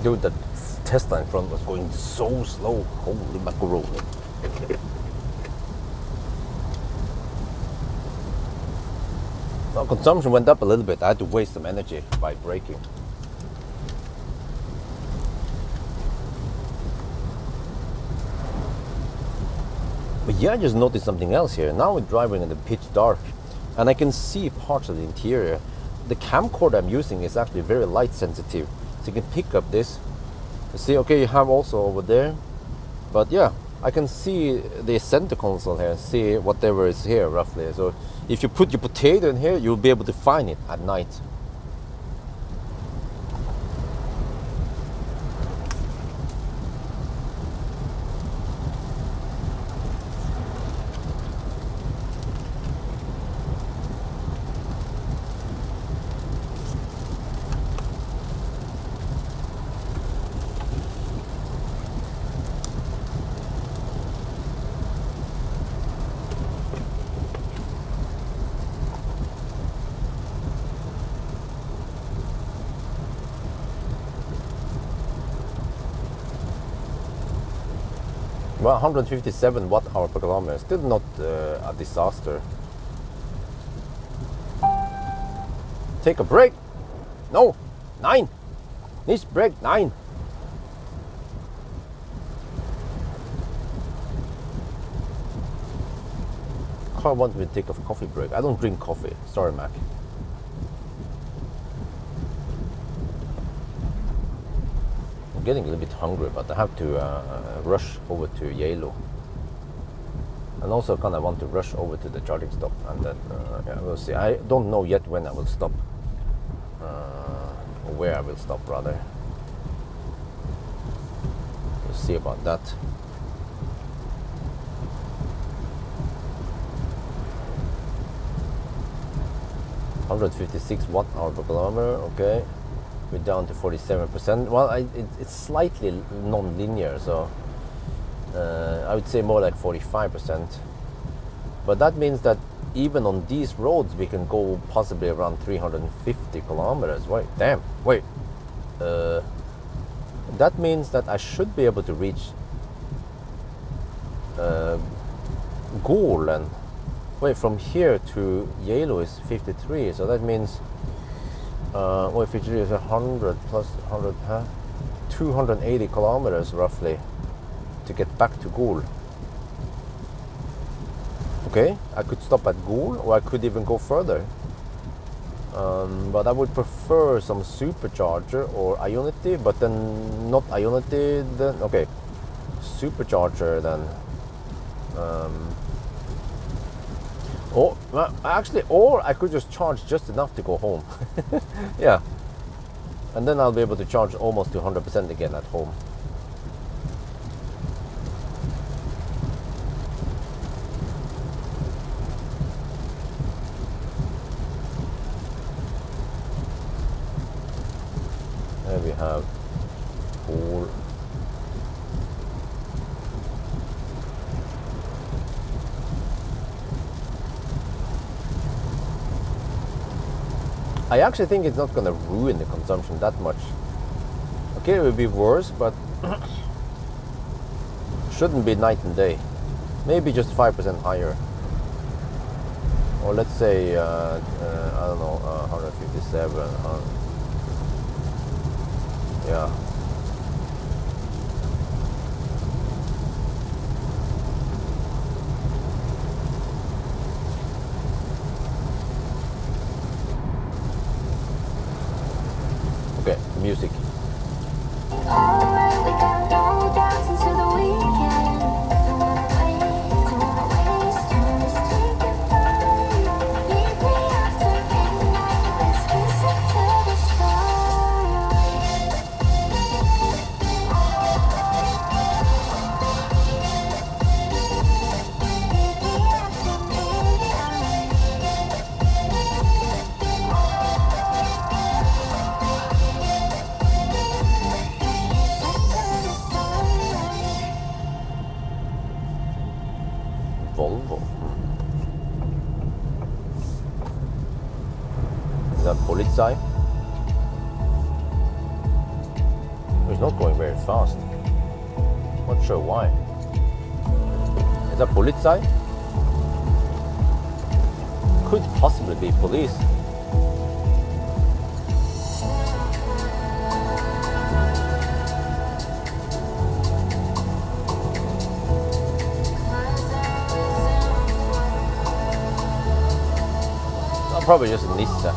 Dude, that Tesla in front was going so slow. Holy macaroni. Well, consumption went up a little bit. I had to waste some energy by braking. Yeah, I just noticed something else here. Now we're driving in the pitch dark, and I can see parts of the interior. The camcorder I'm using is actually very light sensitive, so you can pick up this. You see, okay, you have also over there, but yeah, I can see the center console here, see whatever is here roughly. So if you put your potato in here, you'll be able to find it at night. Well, 157 watt-hour per kilometer, still not a disaster. Take a break. No, 9. Nicht break, 9. Car wants me to take a coffee break. I don't drink coffee. Sorry, Mac. Getting a little bit hungry, but I have to rush over to Geilo, and also kind of want to rush over to the charging stop, and then yeah, we'll see. I don't know yet when I will stop, or where I will stop rather. We'll see about that. $156 watt-hour per kilometer. Okay. We're down to 47%. Well, it's slightly non-linear, so I would say more like 45%. But that means that even on these roads, we can go possibly around 350 kilometers. Wait, damn, wait. That means that I should be able to reach Geilo, and wait, from here to Geilo is 53, so that means wait, 53 is 100 plus 100, huh? 280 kilometers roughly to get back to Geilo. Okay, I could stop at Geilo, or I could even go further. But I would prefer some supercharger or Ionity, but then not Ionity, then okay, supercharger then. Or actually, or I could just charge just enough to go home. Yeah, and then I'll be able to charge almost to 100% again at home. There we have Pawel. I actually think it's not going to ruin the consumption that much. Okay, it will be worse, but shouldn't be night and day. Maybe just 5% higher. Or let's say, I don't know, 157. Yeah. Okay, music. Volvo. Is that Polizei? It's not going very fast. Not sure why. Is that Polizei? Could possibly be police. I'll probably use a Nista.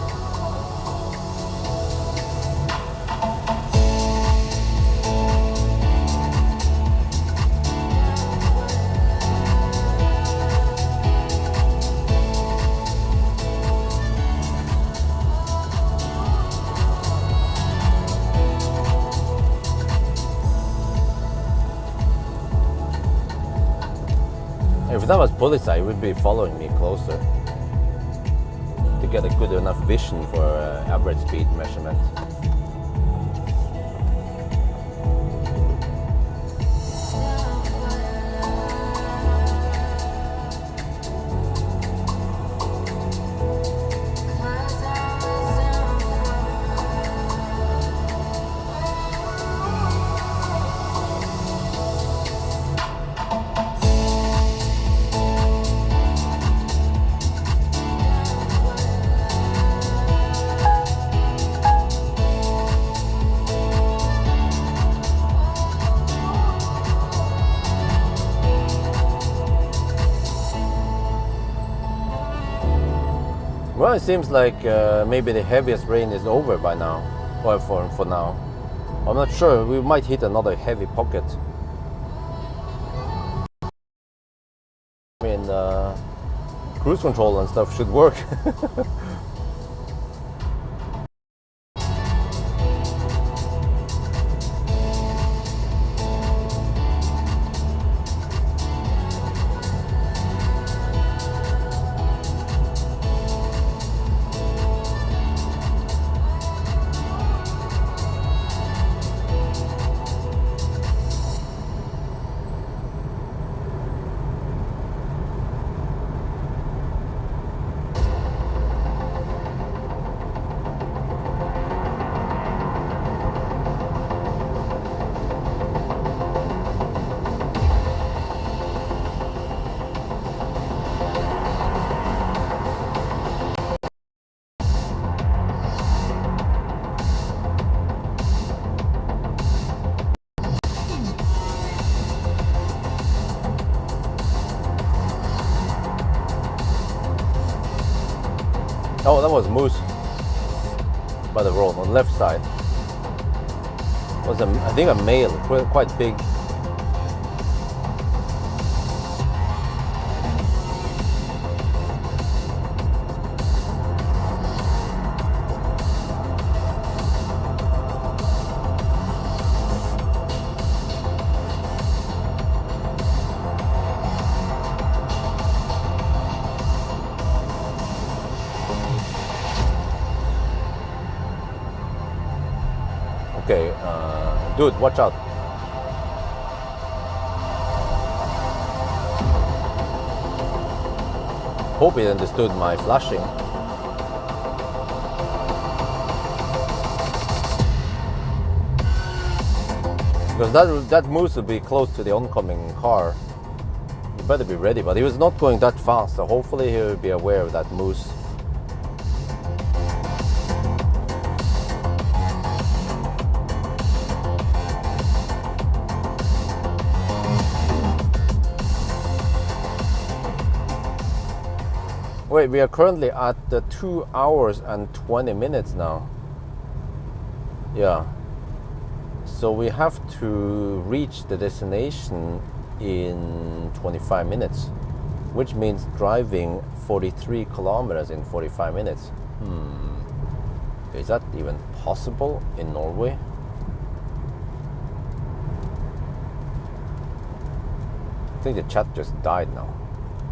If that was Polizei, it would be following me closer to get a good enough vision for average speed measurement. Well, it seems like maybe the heaviest rain is over by now, or for now. I'm not sure, we might hit another heavy pocket. I mean, cruise control and stuff should work. Oh, that was moose by the road on the left side. It was I think a male, quite big. Okay, dude, watch out. Hope he understood my flashing. Because that moose will be close to the oncoming car. You better be ready, but he was not going that fast, so hopefully he will be aware of that moose. Wait, we are currently at 2 hours and 20 minutes now. Yeah. So we have to reach the destination in 25 minutes, which means driving 43 kilometers in 45 minutes. Is that even possible in Norway? I think the chat just died now.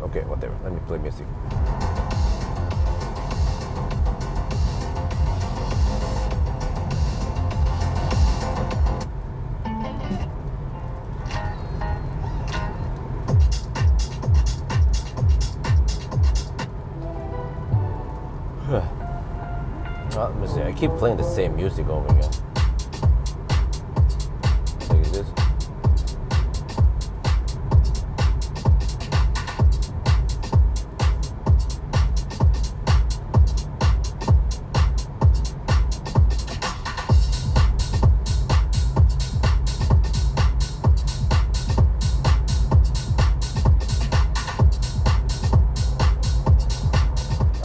Okay, whatever. Let me play music. Let me see. I keep playing the same music over again. What is this?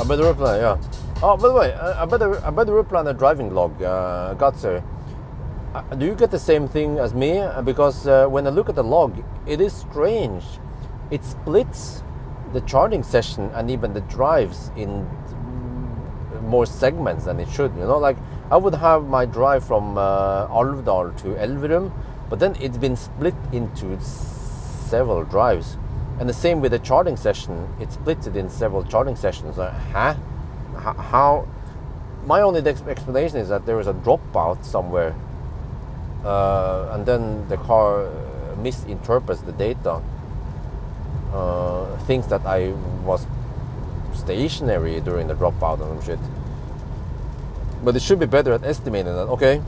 But the reply, yeah. Oh, by the way, about the route planner driving log, Gatser, do you get the same thing as me? Because when I look at the log, it is strange. It splits the charging session and even the drives in more segments than it should. You know, like I would have my drive from Alvdal to Elverum, but then it's been split into several drives. And the same with the charging session, it splits it in several charging sessions. How? My only explanation is that there is a dropout somewhere, and then the car misinterprets the data, thinks that I was stationary during the dropout and shit. But it should be better at estimating that, okay,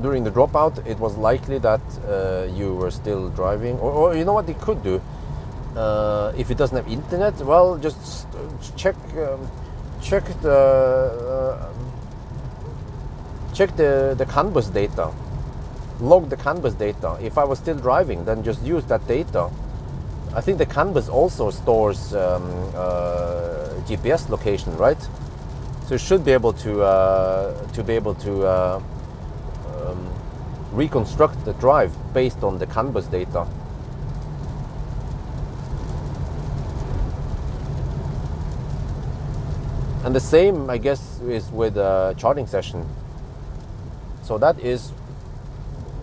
during the dropout it was likely that you were still driving, or you know what it could do, if it doesn't have internet, well, just check the CAN bus data, log the CAN bus data. If I was still driving, then just use that data. I think the CAN bus also stores GPS location, right? So you should be able to reconstruct the drive based on the CAN bus data. And the same, I guess, is with charging session. So that is,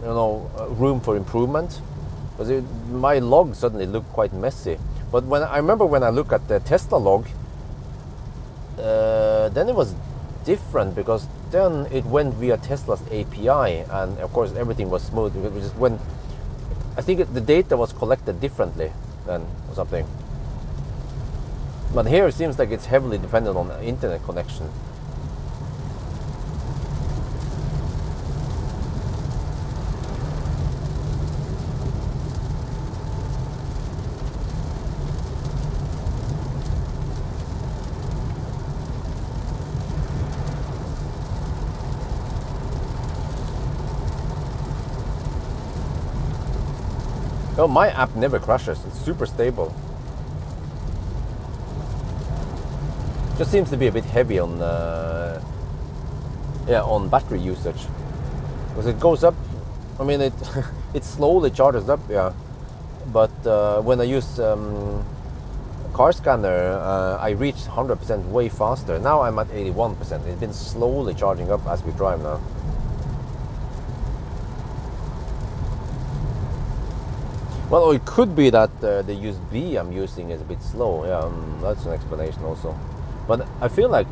you know, room for improvement. Because my log suddenly looked quite messy. But when I remember when I look at the Tesla log, then it was different, because then it went via Tesla's API, and of course everything was smooth. It just went, I think the data was collected differently then, or something. But here it seems like it's heavily dependent on the internet connection. Oh, my app never crashes. It's super stable. Just seems to be a bit heavy on on battery usage, because it goes up. I mean, it it slowly charges up, yeah. But when I use car scanner, I reach 100% way faster. Now I'm at 81%. It's been slowly charging up as we drive now. Well, it could be that the USB I'm using is a bit slow. Yeah, that's an explanation also. But I feel like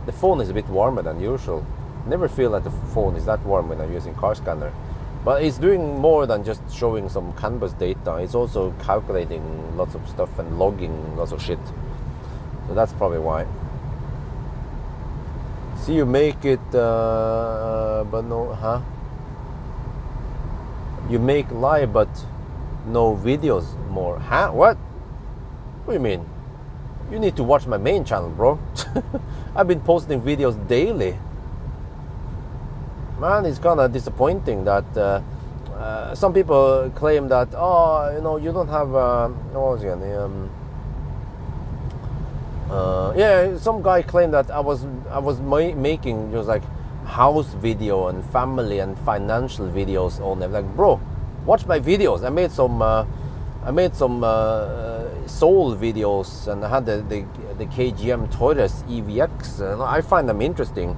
the phone is a bit warmer than usual. Never feel that the phone is that warm when I'm using car scanner. But it's doing more than just showing some CAN bus data. It's also calculating lots of stuff and logging lots of shit. So that's probably why. See, you make it, but no, huh? You make live, but no videos more. Huh? What? What do you mean? You need to watch my main channel, bro. I've been posting videos daily. Man, it's kind of disappointing that some people claim that, oh, you know, you don't have what was it again? Yeah, some guy claimed that I was making just like house video and family and financial videos on them. Like, bro, watch my videos. I made some soul videos, and I had the KGM Taurus EVX, and I find them interesting.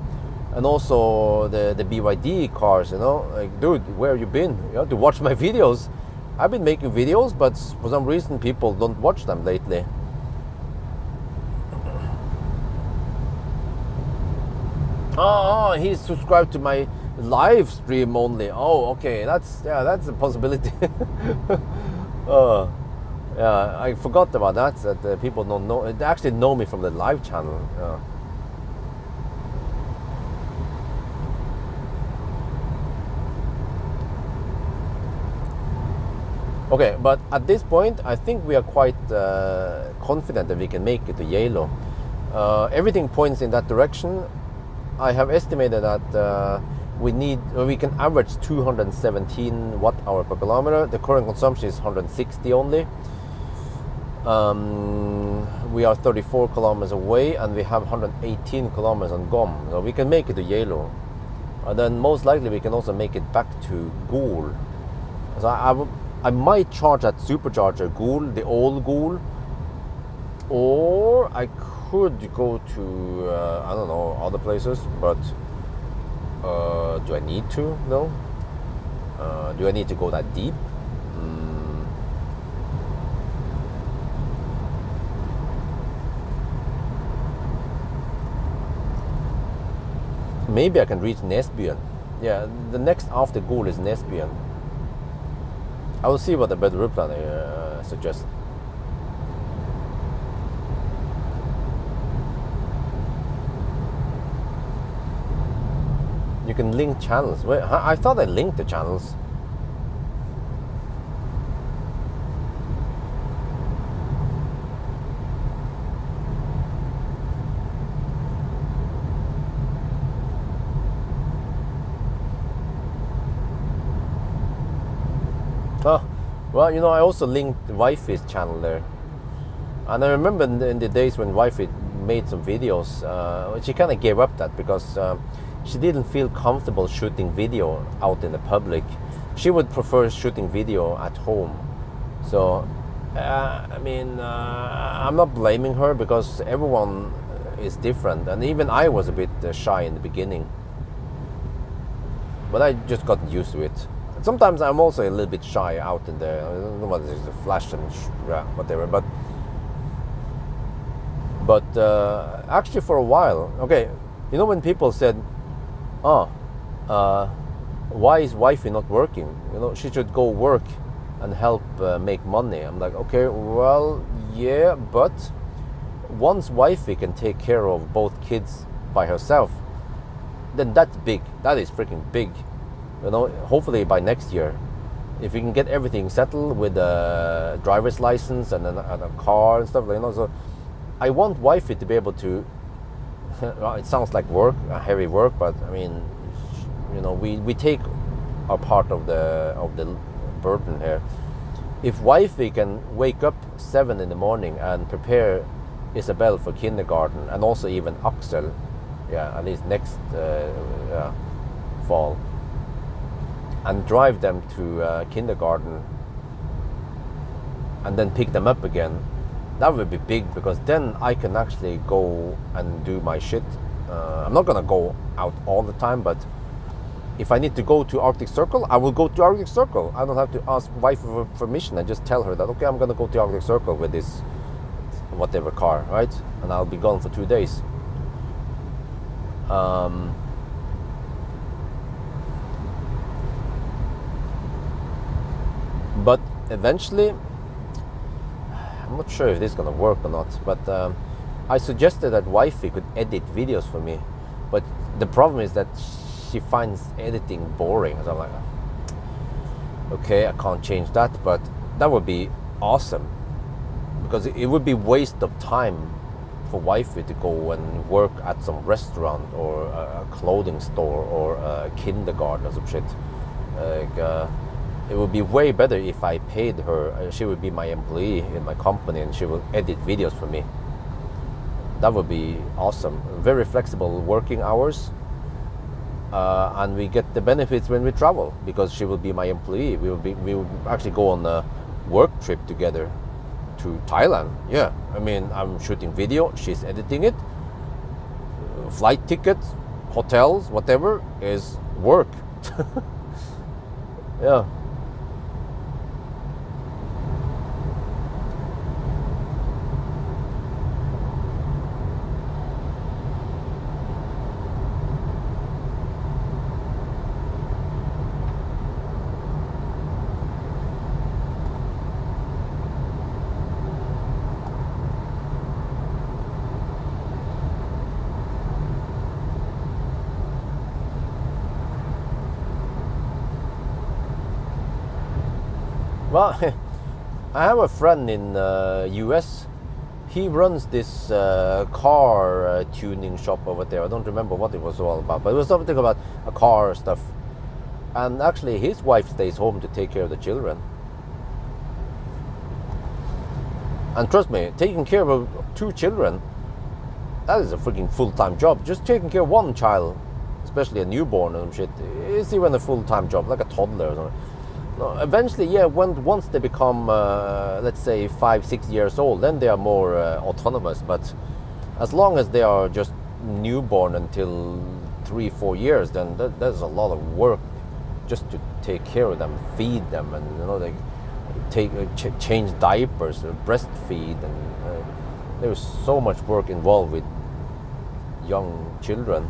And also the BYD cars, you know, like, dude, where have you been? You have to watch my videos. I've been making videos, but for some reason people don't watch them lately. Oh, he's subscribed to my live stream only. Oh, okay, that's a possibility. Yeah, I forgot about that. That people don't know. They actually know me from the live channel. Yeah. Okay, but at this point, I think we are quite confident that we can make it to Geilo. Everything points in that direction. I have estimated that we can average 217 watt-hour per kilometer. The current consumption is 160 only. we are 34 kilometers away and we have 118 kilometers on GOM. So we can make it to Geilo. And then most likely we can also make it back to Geilo. So I might charge at supercharger Geilo, the old Geilo. Or I could go to, I don't know, other places. But do I need to? No. Do I need to go that deep? Maybe I can reach Nesbyen. Yeah, the next after Geilo is Nesbyen. I will see what the better route planner suggests. You can link channels. Wait, I thought I linked the channels. Oh, well, you know, I also linked Wifey's channel there. And I remember in the days when Wifey made some videos, she kind of gave up that because she didn't feel comfortable shooting video out in the public. She would prefer shooting video at home. So, I mean, I'm not blaming her because everyone is different. And even I was a bit shy in the beginning. But I just got used to it. Sometimes I'm also a little bit shy out in the, I don't know what it is, the flash and whatever. But actually for a while, okay, you know when people said, why is Wifey not working? You know, she should go work and help make money. I'm like, okay, well, yeah, but once Wifey can take care of both kids by herself, then that's big. That is freaking big. You know, hopefully by next year, if we can get everything settled with a driver's license and a car and stuff, you know, so I want Wifey to be able to. Well, it sounds like work, heavy work, but I mean, you know, we take our part of the burden here. If Wifey can wake up 7 in the morning and prepare Isabel for kindergarten, and also even Axel, yeah, at least next fall, and drive them to kindergarten and then pick them up again, that would be big, because then I can actually go and do my shit. I'm not gonna go out all the time, but if I need to go to Arctic Circle, I will go to Arctic Circle. I don't have to ask wife for permission. I just tell her that, okay, I'm gonna go to Arctic Circle with this whatever car, right? And I'll be gone for 2 days. But eventually, I'm not sure if this is gonna work or not, but I suggested that Wifey could edit videos for me, but the problem is that she finds editing boring. So I'm like, okay, I can't change that, but that would be awesome, because it would be waste of time for Wifey to go and work at some restaurant or a clothing store or a kindergarten or some shit. It would be way better if I paid her. She would be my employee in my company and she will edit videos for me. That would be awesome. Very flexible working hours. And we get the benefits when we travel, because she will be my employee. We will actually go on a work trip together to Thailand. Yeah, I mean, I'm shooting video, she's editing it. Flight tickets, hotels, whatever is work. Yeah. Well, I have a friend in US. He runs this car tuning shop over there. I don't remember what it was all about, but it was something about a car stuff. And actually his wife stays home to take care of the children. And trust me, taking care of 2 children, that is a freaking full-time job. Just taking care of 1 child, especially a newborn and shit, is even a full-time job, like a toddler or something. No, eventually, yeah, once they become, let's say, 5-6 years old, then they are more autonomous. But as long as they are just newborn until 3-4 years, then there's a lot of work just to take care of them, feed them, and they change diapers, breastfeed, and there's so much work involved with young children.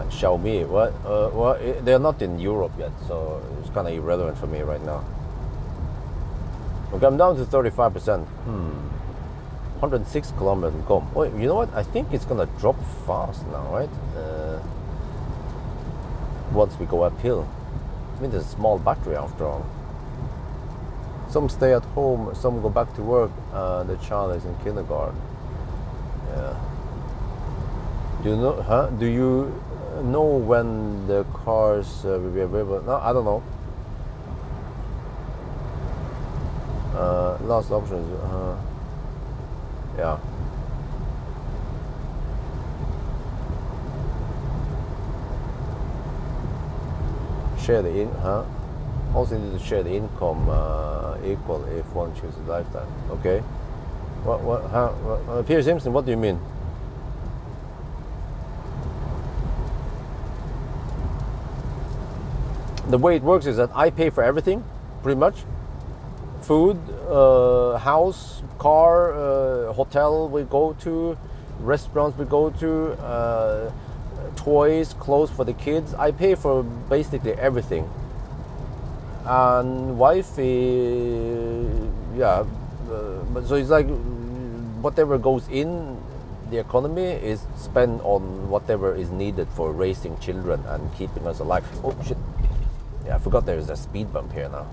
Xiaomi, what? Well, they're not in Europe yet, so it's kind of irrelevant for me right now. Okay, I'm down to 35%. 106 kilometers to go. Oh, you know what? I think it's gonna drop fast now, right? Once we go uphill. I mean, there's a small battery after all. Some stay at home, some go back to work. The child is in kindergarten. Yeah. Do you know? Do you know when the cars will be available? No, I don't know. Last option is yeah. Share the also need to share the income equal if one chooses lifetime. Okay. What? Peter Simpson, what do you mean? The way it works is that I pay for everything, pretty much. Food, house, car, hotel we go to, restaurants we go to, toys, clothes for the kids. I pay for basically everything. And wifey, yeah, but so it's like whatever goes in the economy is spent on whatever is needed for raising children and keeping us alive. Oh shit. Yeah, I forgot there's a speed bump here now.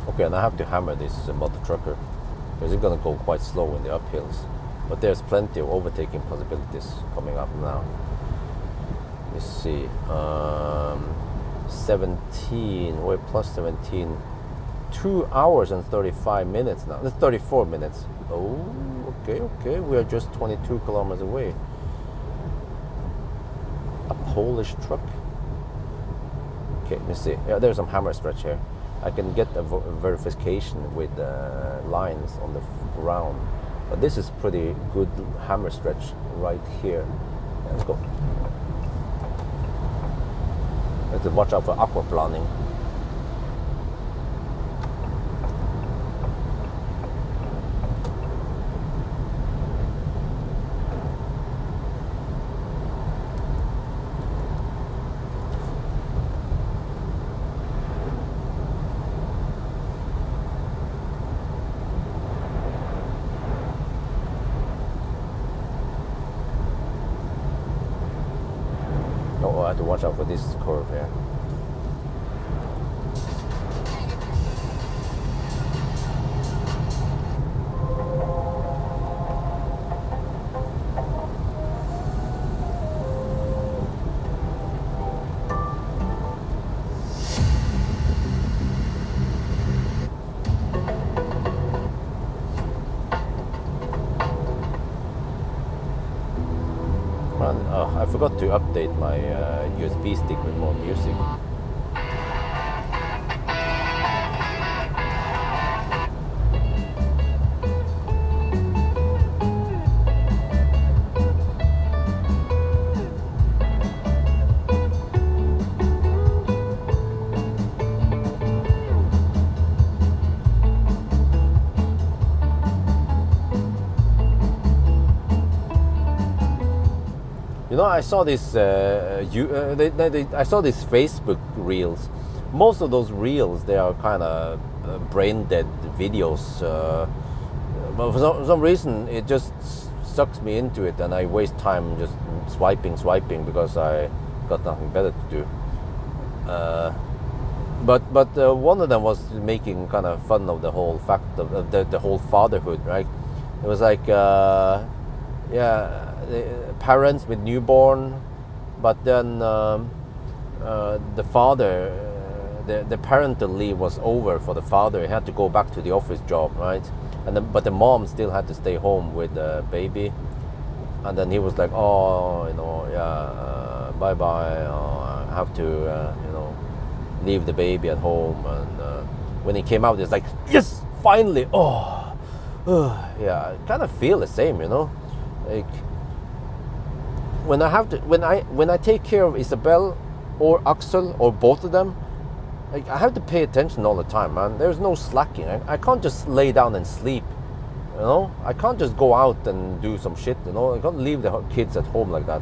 Okay, and I have to hammer this motor trucker because it's going to go quite slow in the uphills. But there's plenty of overtaking possibilities coming up now. Let's see. 17, we're plus 17. 2 hours and 35 minutes now. That's 34 minutes. Oh, okay. We are just 22 kilometers away. A Polish truck. Okay, let me see. Yeah, there's some hammer stretch here. I can get a verification with lines on the ground. But this is pretty good hammer stretch right here. Yeah, let's go. Let's watch out for aquaplaning. I have to watch out for this curve here. I forgot to update my USB stick with more music. You know, I saw this. I saw these Facebook reels. Most of those reels, they are kind of brain dead videos. But for some reason, it just sucks me into it, and I waste time just swiping because I got nothing better to do. But one of them was making kind of fun of the whole fact of the whole fatherhood, right? It was like, the parents with newborn, but then the father, the parental leave was over for the father. He had to go back to the office job, right? But the mom still had to stay home with the baby. And then he was like, oh, bye bye. I have to, leave the baby at home. And when he came out, it's like, yes, finally. Oh, yeah. I kind of feel the same, like when I take care of Isabel or Axel or both of them. Like, I have to pay attention all the time, man. There's no slacking. I can't just lay down and sleep, I can't just go out and do some shit, I can't leave the kids at home like that.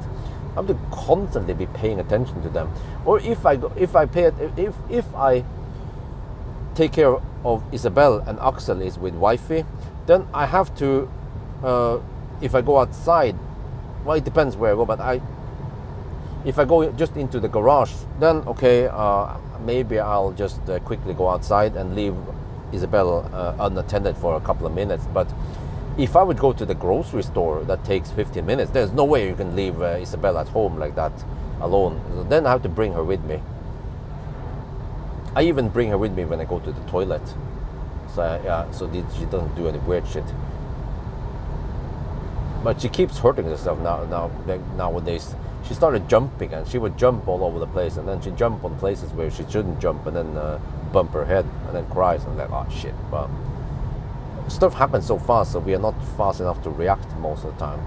I have to constantly be paying attention to them. Or if I take care of Isabel and Axel is with wifey, then I have to, if I go outside, well, it depends where I go, but if I go just into the garage, then okay, maybe I'll just quickly go outside and leave Isabel unattended for a couple of minutes. But if I would go to the grocery store, that takes 15 minutes. There's no way you can leave Isabel at home like that alone. So then I have to bring her with me. I even bring her with me when I go to the toilet. So she doesn't do any weird shit. But she keeps hurting herself nowadays. She started jumping, and she would jump all over the place, and then she'd jump on places where she shouldn't jump, and then bump her head, and then cries, and like, oh shit. But stuff happens so fast, so we are not fast enough to react most of the time.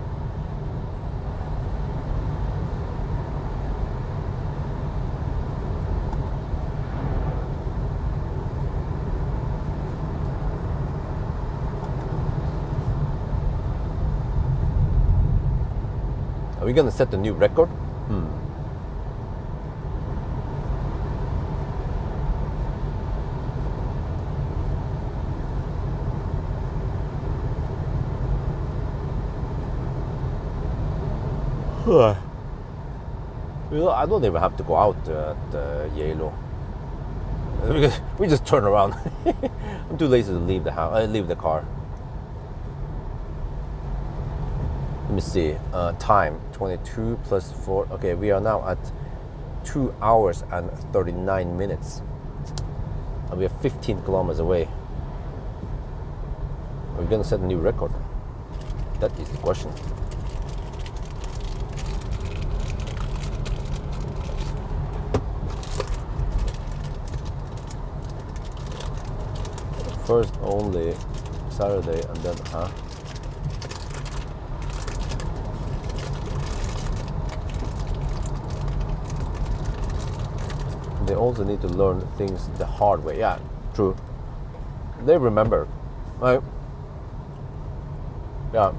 Are we gonna set a new record? I don't even have to go out at Geilo. We just turn around. I'm too lazy to leave the house. Leave the car. Let me see. Time 22 plus 4. Okay, we are now at 2 hours and 39 minutes, and we are 15 kilometers away. Are we gonna set a new record? That is the question. First only Saturday, and then they also need to learn things the hard way. Yeah, true. They remember, right? Yeah.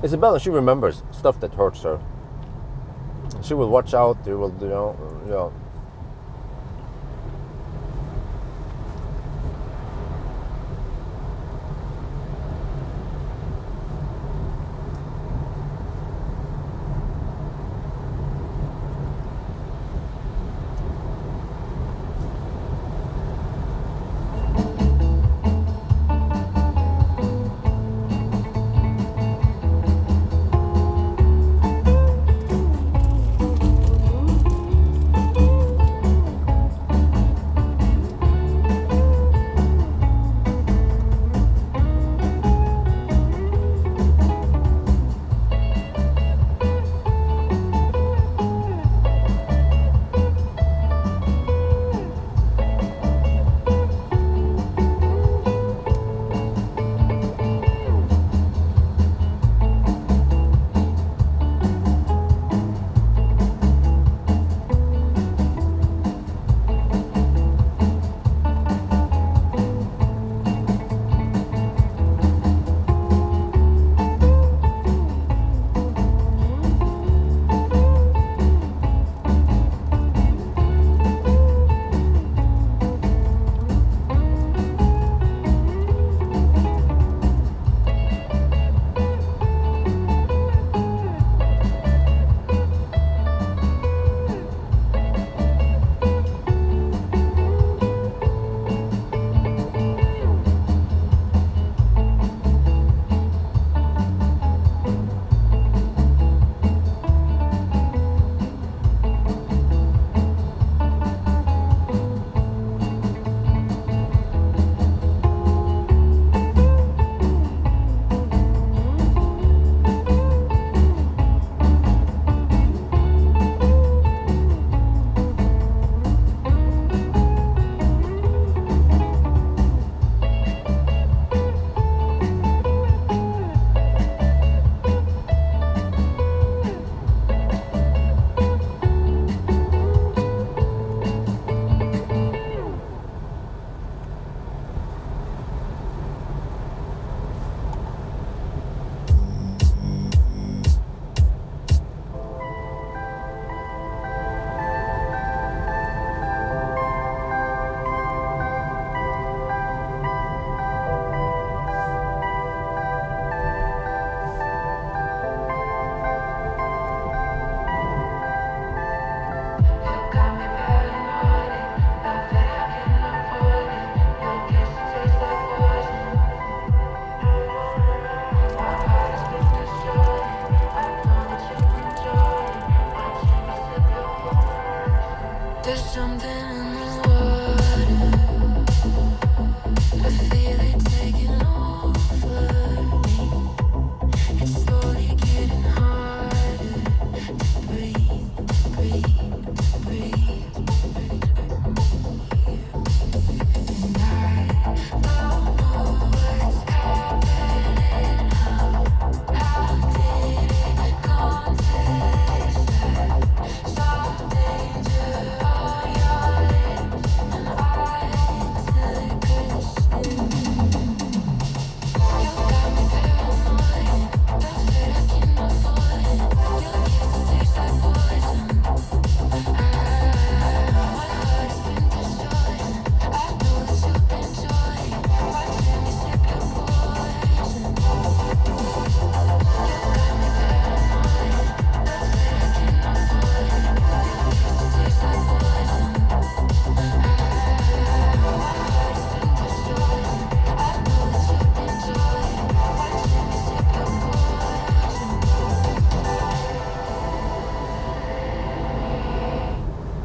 Isabella, she remembers stuff that hurts her. She will watch out. She will,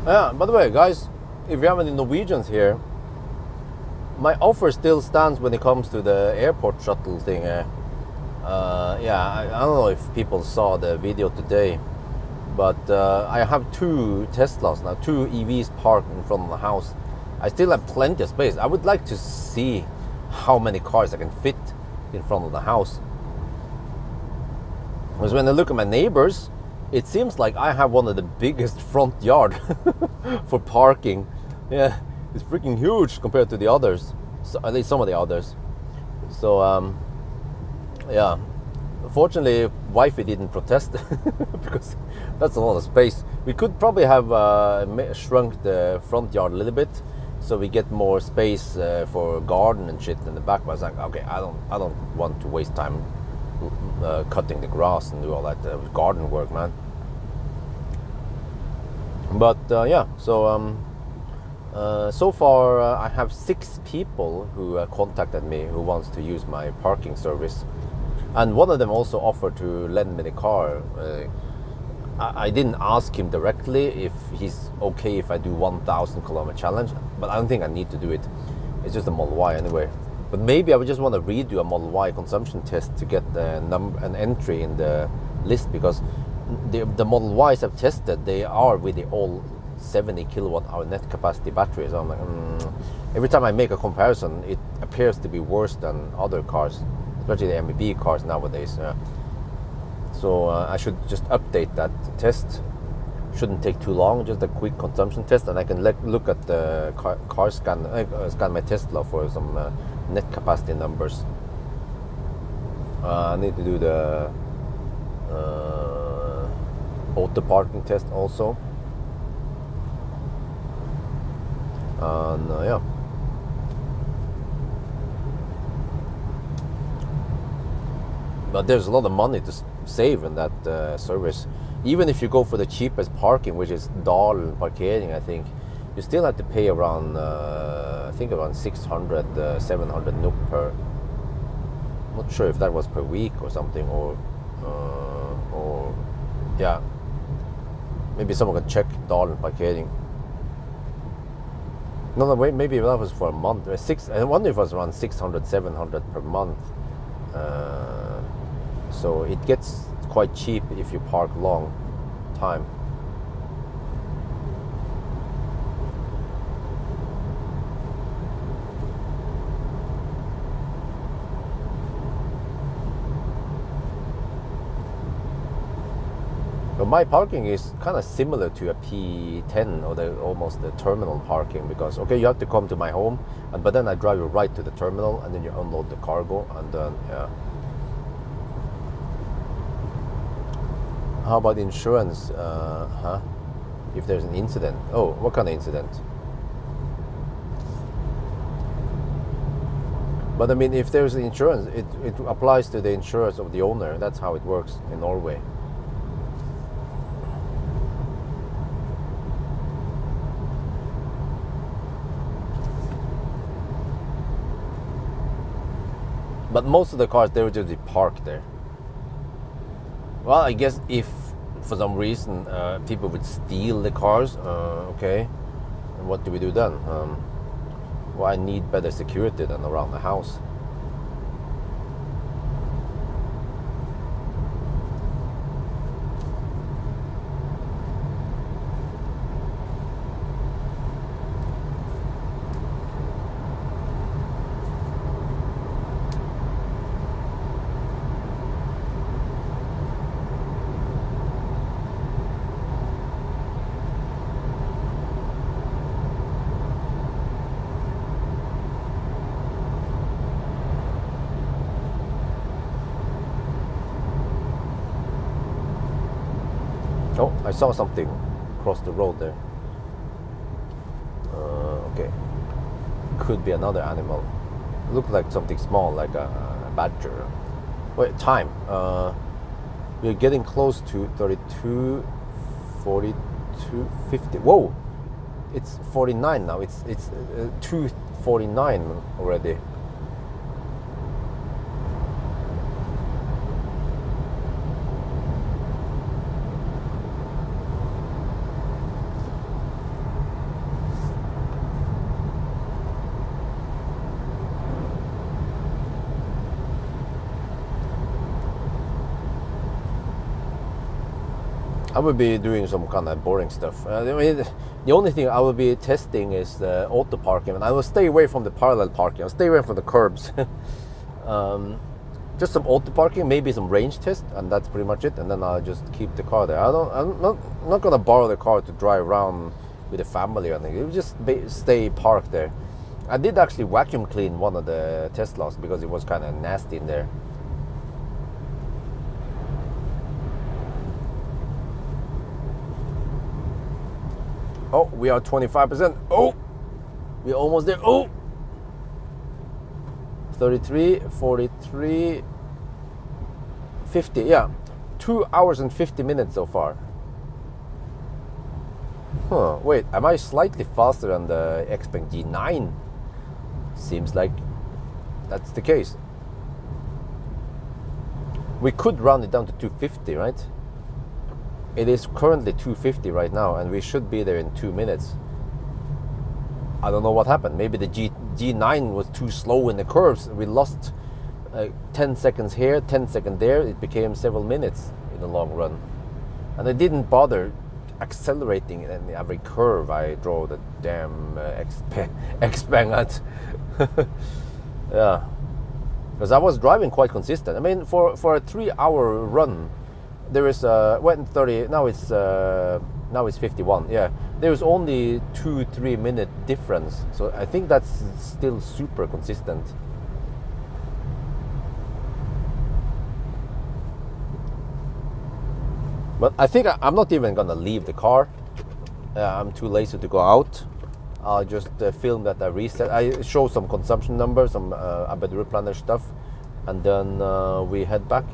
Yeah, by the way, guys, if you have any Norwegians here, my offer still stands when it comes to the airport shuttle thing. Yeah, I don't know if people saw the video today, but I have 2 Teslas now, 2 EVs parked in front of the house. I still have plenty of space. I would like to see how many cars I can fit in front of the house. Because when I look at my neighbors, it seems like I have one of the biggest front yard for parking. Yeah, it's freaking huge compared to the others. So, at least some of the others. So yeah, fortunately wifey didn't protest because that's a lot of space. We could probably have shrunk the front yard a little bit so we get more space for garden and shit in the back. But I was like, okay, I don't want to waste time cutting the grass and do all that garden work, man. But yeah, so so far I have 6 people who contacted me who wants to use my parking service, and one of them also offered to lend me the car. I didn't ask him directly if he's okay if I do 1,000 kilometer challenge, but I don't think I need to do it. It's just a Model Y anyway. But maybe I would just want to redo a Model Y consumption test to get an entry in the list, because the Model Ys I've tested, they are with the all 70 kilowatt hour net capacity batteries. So I'm like, every time I make a comparison, it appears to be worse than other cars, especially the MEB cars nowadays. So I should just update that test. Shouldn't take too long, just a quick consumption test, and I can look at the car scan my Tesla for some net capacity numbers. I need to do the auto parking test also. And yeah. But there's a lot of money to save in that service. Even if you go for the cheapest parking, which is Dal parkering, I think, you still have to pay around, I think around 600, 700 NOK per. I'm not sure if that was per week or something, or yeah. Maybe someone can check Dal parkering. No, wait, maybe that was for a month. I wonder if it was around 600, 700 per month. So it gets quite cheap if you park long time. But my parking is kind of similar to a P10 or almost the terminal parking, because okay, you have to come to my home, but then I drive you right to the terminal, and then you unload the cargo, and then yeah. How about insurance? If there's an incident. Oh, what kind of incident? But I mean, if there's insurance, it applies to the insurance of the owner. That's how it works in Norway. But most of the cars, they would just be parked there. Well, I guess if for some reason people would steal the cars, okay, and what do we do then? Well, I need better security than around the house. Oh, I saw something across the road there. Okay. Could be another animal. Looked like something small, like a badger. Wait, time. We're getting close to 32, 42, 50. Whoa! It's 49 now. It's 2:49 already. I will be doing some kind of boring stuff. I mean, the only thing I will be testing is the auto parking, and I will stay away from the parallel parking. I'll stay away from the curbs. Just some auto parking, maybe some range test, and that's pretty much it. And then I'll just keep the car there. I'm not gonna borrow the car to drive around with the family or anything. It'll just stay parked there. I did actually vacuum clean one of the Teslas because it was kind of nasty in there. Oh, we are 25%. Oh, we're almost there. Oh, 33, 43, 50. Yeah, 2 hours and 50 minutes so far. Huh, wait, am I slightly faster than the Xpeng G9? Seems like that's the case. We could round it down to 250, right? It is currently 250 right now, and we should be there in 2 minutes. I don't know what happened. Maybe the G9 was too slow in the curves. We lost 10 seconds here, 10 seconds there. It became several minutes in the long run. And I didn't bother accelerating in every curve I drove the damn Xpeng at. Yeah, because I was driving quite consistent. I mean, for a 3-hour run, there is went 30. Now it's 51. Yeah, there is only 2-3 minute difference. So I think that's still super consistent. But I think I'm not even gonna leave the car. I'm too lazy to go out. I'll just film that I reset. I show some consumption numbers, some ABRP planner stuff, and then we head back.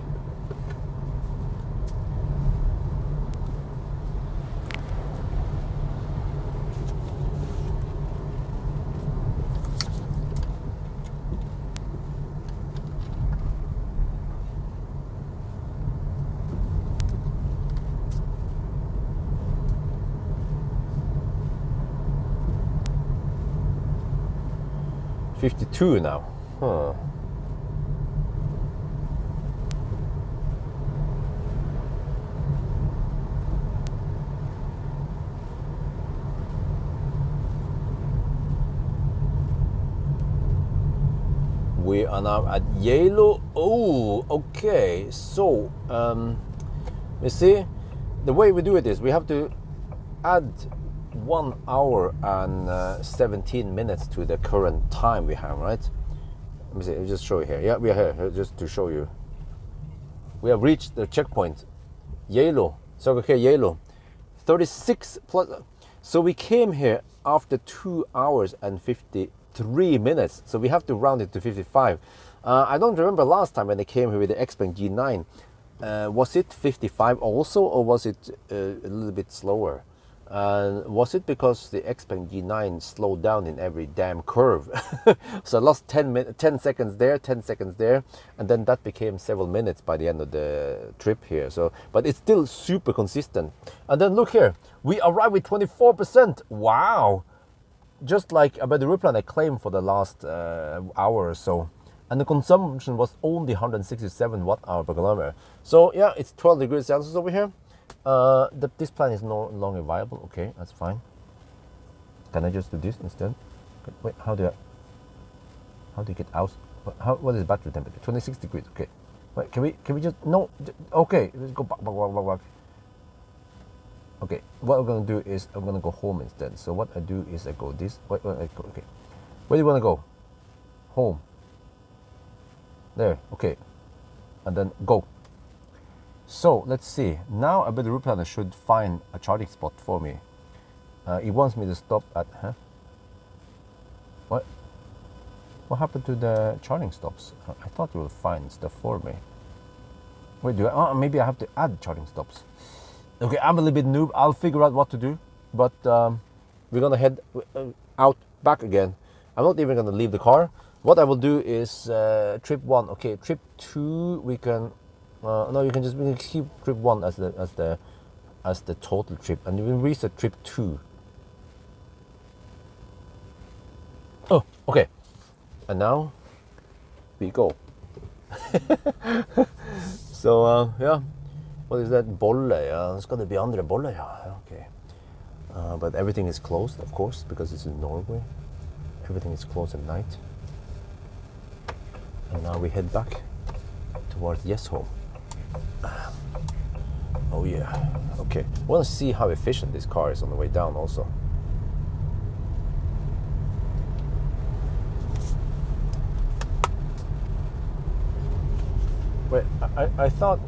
$52 now. Huh. We are now at Geilo. Oh, okay. So, you see, the way we do it is we have to add 1 hour and 17 minutes to the current time we have, right? Let me see, I'll just show you here. Yeah, we are here just to show you. We have reached the checkpoint. Geilo, so okay, Geilo, 36 plus. So we came here after 2 hours and 53 minutes. So we have to round it to 55. I don't remember last time when they came here with the Xpeng G9. Was it 55 also, or was it a little bit slower? Was it because the Xpeng G9 slowed down in every damn curve? So I lost 10 seconds there, 10 seconds there, and then that became several minutes by the end of the trip here. So, but it's still super consistent. And then look here, we arrived with 24%. Wow! Just like ABRP plan I claimed for the last hour or so. And the consumption was only 167 watt-hour per kilometer. So yeah, it's 12 degrees Celsius over here. This plan is no longer viable. Okay, that's fine. Can I just do this instead? Wait, how do you get out? What is battery temperature? 26 degrees. Okay. Wait, can we just no? Okay, let's go back. Okay, what I'm gonna do is I'm gonna go home instead. So what I do is I go this. Wait, I go. Okay, where do you wanna go? Home. There. Okay, and then go. So let's see. Now ABRP planner should find a charging spot for me. It wants me to stop at. What? What happened to the charging stops? I thought it would find stuff for me. Wait, do I? Oh, maybe I have to add charging stops. Okay, I'm a little bit noob. I'll figure out what to do. But we're gonna head out back again. I'm not even gonna leave the car. What I will do is trip 1. Okay, trip 2 we can. No, you can just keep trip 1 as the total trip, and you will reset trip 2. Oh, okay. And now we go. So yeah, What is that? Bolle? Ja, ska det bli andra bolle? Ja, okay. But everything is closed, of course, because it's in Norway. Everything is closed at night. And now we head back towards Yes home. Oh yeah. Okay. I want to see how efficient this car is on the way down also. Wait, I thought...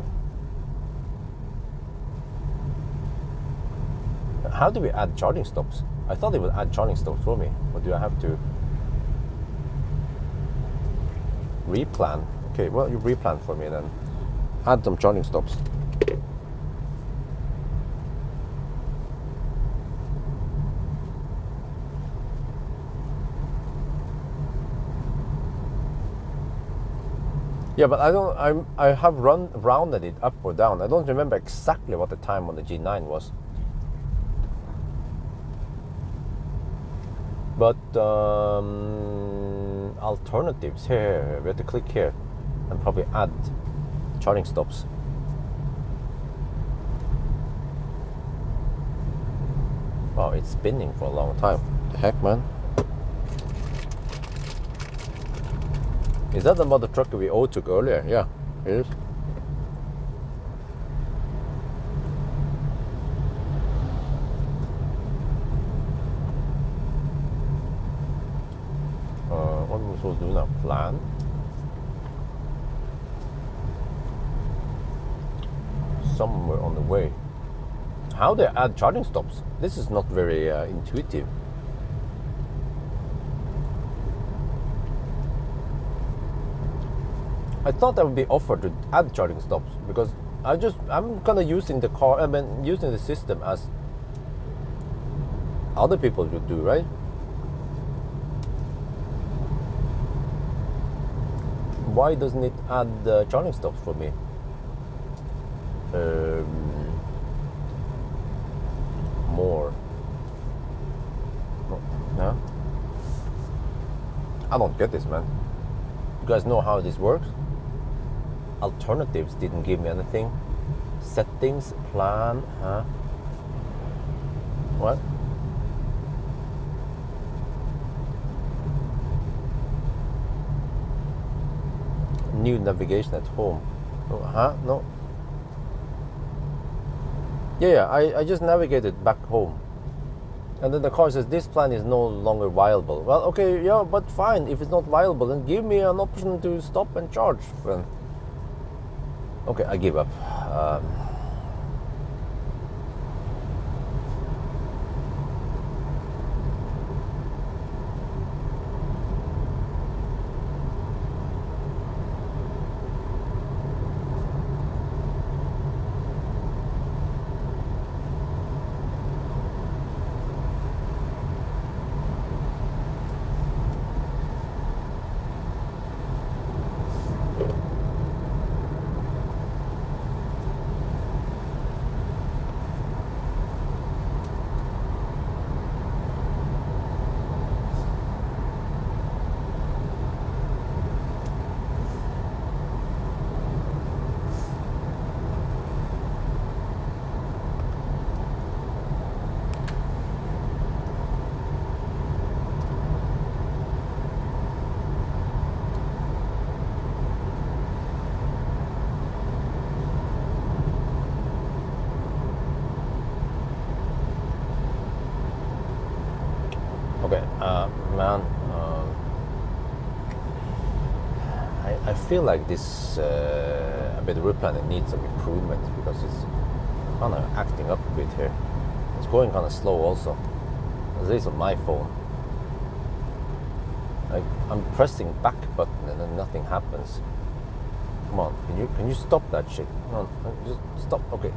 How do we add charging stops? I thought it would add charging stops for me. Or do I have to replan? Okay, well, you replan for me then. Add some charging stops. Yeah, but I have rounded it up or down. I don't remember exactly what the time on the G9 was. But alternatives here, we have to click here and probably add charging stops. Wow, it's spinning for a long time. The heck, man. Is that the mother trucker we all took earlier? Yeah, it is. What am I supposed to do now? Plan? Somewhere on the way. How they add charging stops? This is not very intuitive. I thought I would be offered to add charging stops because I'm kind of using the car. I mean, using the system as other people would do, right? Why doesn't it add charging stops for me? More. No? I don't get this, man. You guys know how this works? Alternatives didn't give me anything. Settings, plan, huh? What? New navigation at home. Oh, huh? No. Yeah, I just navigated back home. And then the car says this plan is no longer viable. Well, okay, yeah, but fine. If it's not viable, then give me an option to stop and charge. Then. Okay, I give up. Okay, man, I feel like this bit of route planning needs some improvement because it's kind of acting up a bit here. It's going kind of slow also. At least on my phone. Like I'm pressing back button and then nothing happens. Come on, can you stop that shit? Come on, just stop. Okay.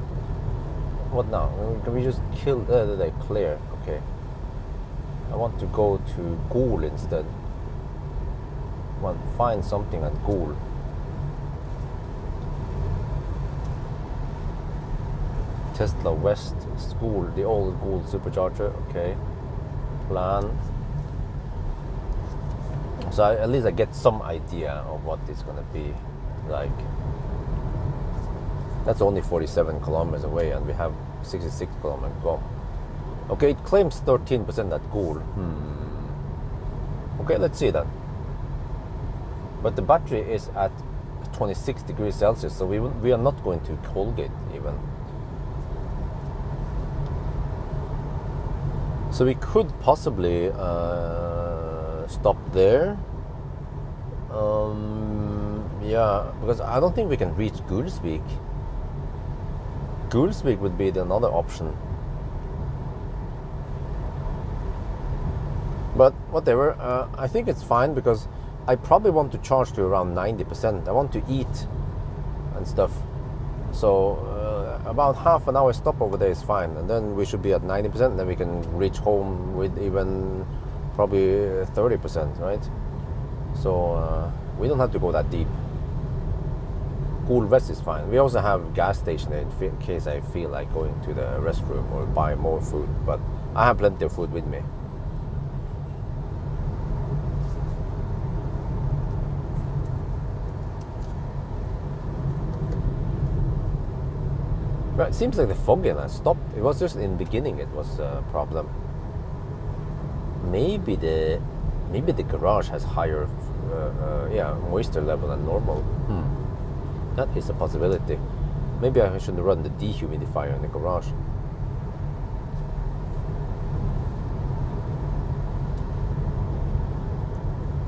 What now? Can we just kill? Clear. Okay. I want to go to Geilo instead. I want to find something at Geilo. Tesla West School, the old Geilo supercharger. Okay. Plan. So at least I get some idea of what it's gonna be like. That's only 47 kilometers away, and we have 66 kilometers to go. Okay, it claims 13% at Geilo. Okay, let's see that. But the battery is at 26 degrees Celsius, so we are not going to Colgate even. So we could possibly stop there. Yeah, because I don't think we can reach Gulsvik. Gulsvik would be another option. But whatever, I think it's fine because I probably want to charge to around 90%. I want to eat and stuff. So about half an hour stop over there is fine. And then we should be at 90%. And then we can reach home with even probably 30%, right? So we don't have to go that deep. Geilo West is fine. We also have gas station in case I feel like going to the restroom or buy more food. But I have plenty of food with me. But it seems like the fogging has stopped. It was just in the beginning it was a problem. Maybe the garage has higher moisture level than normal. That is a possibility. Maybe I should run the dehumidifier in the garage.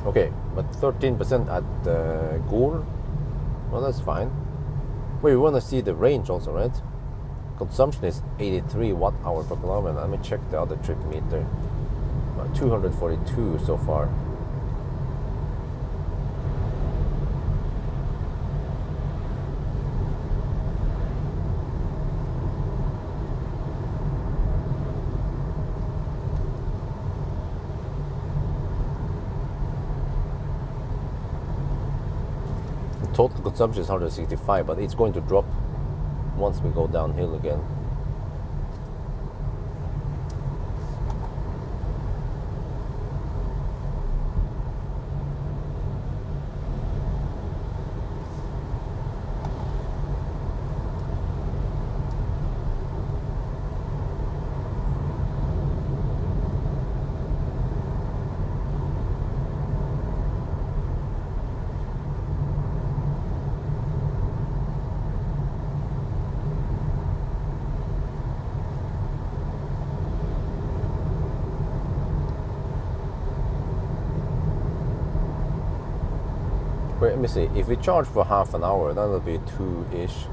Okay, but 13% at Geilo. Well, that's fine. Wait, we want to see the range also, right? Consumption is 83 watt-hour per kilometer. Let me check the other trip meter. 242 so far. The total consumption is 165, but it's going to drop once we go downhill again. Wait, let me see. If we charge for half an hour, that'll be 2-ish.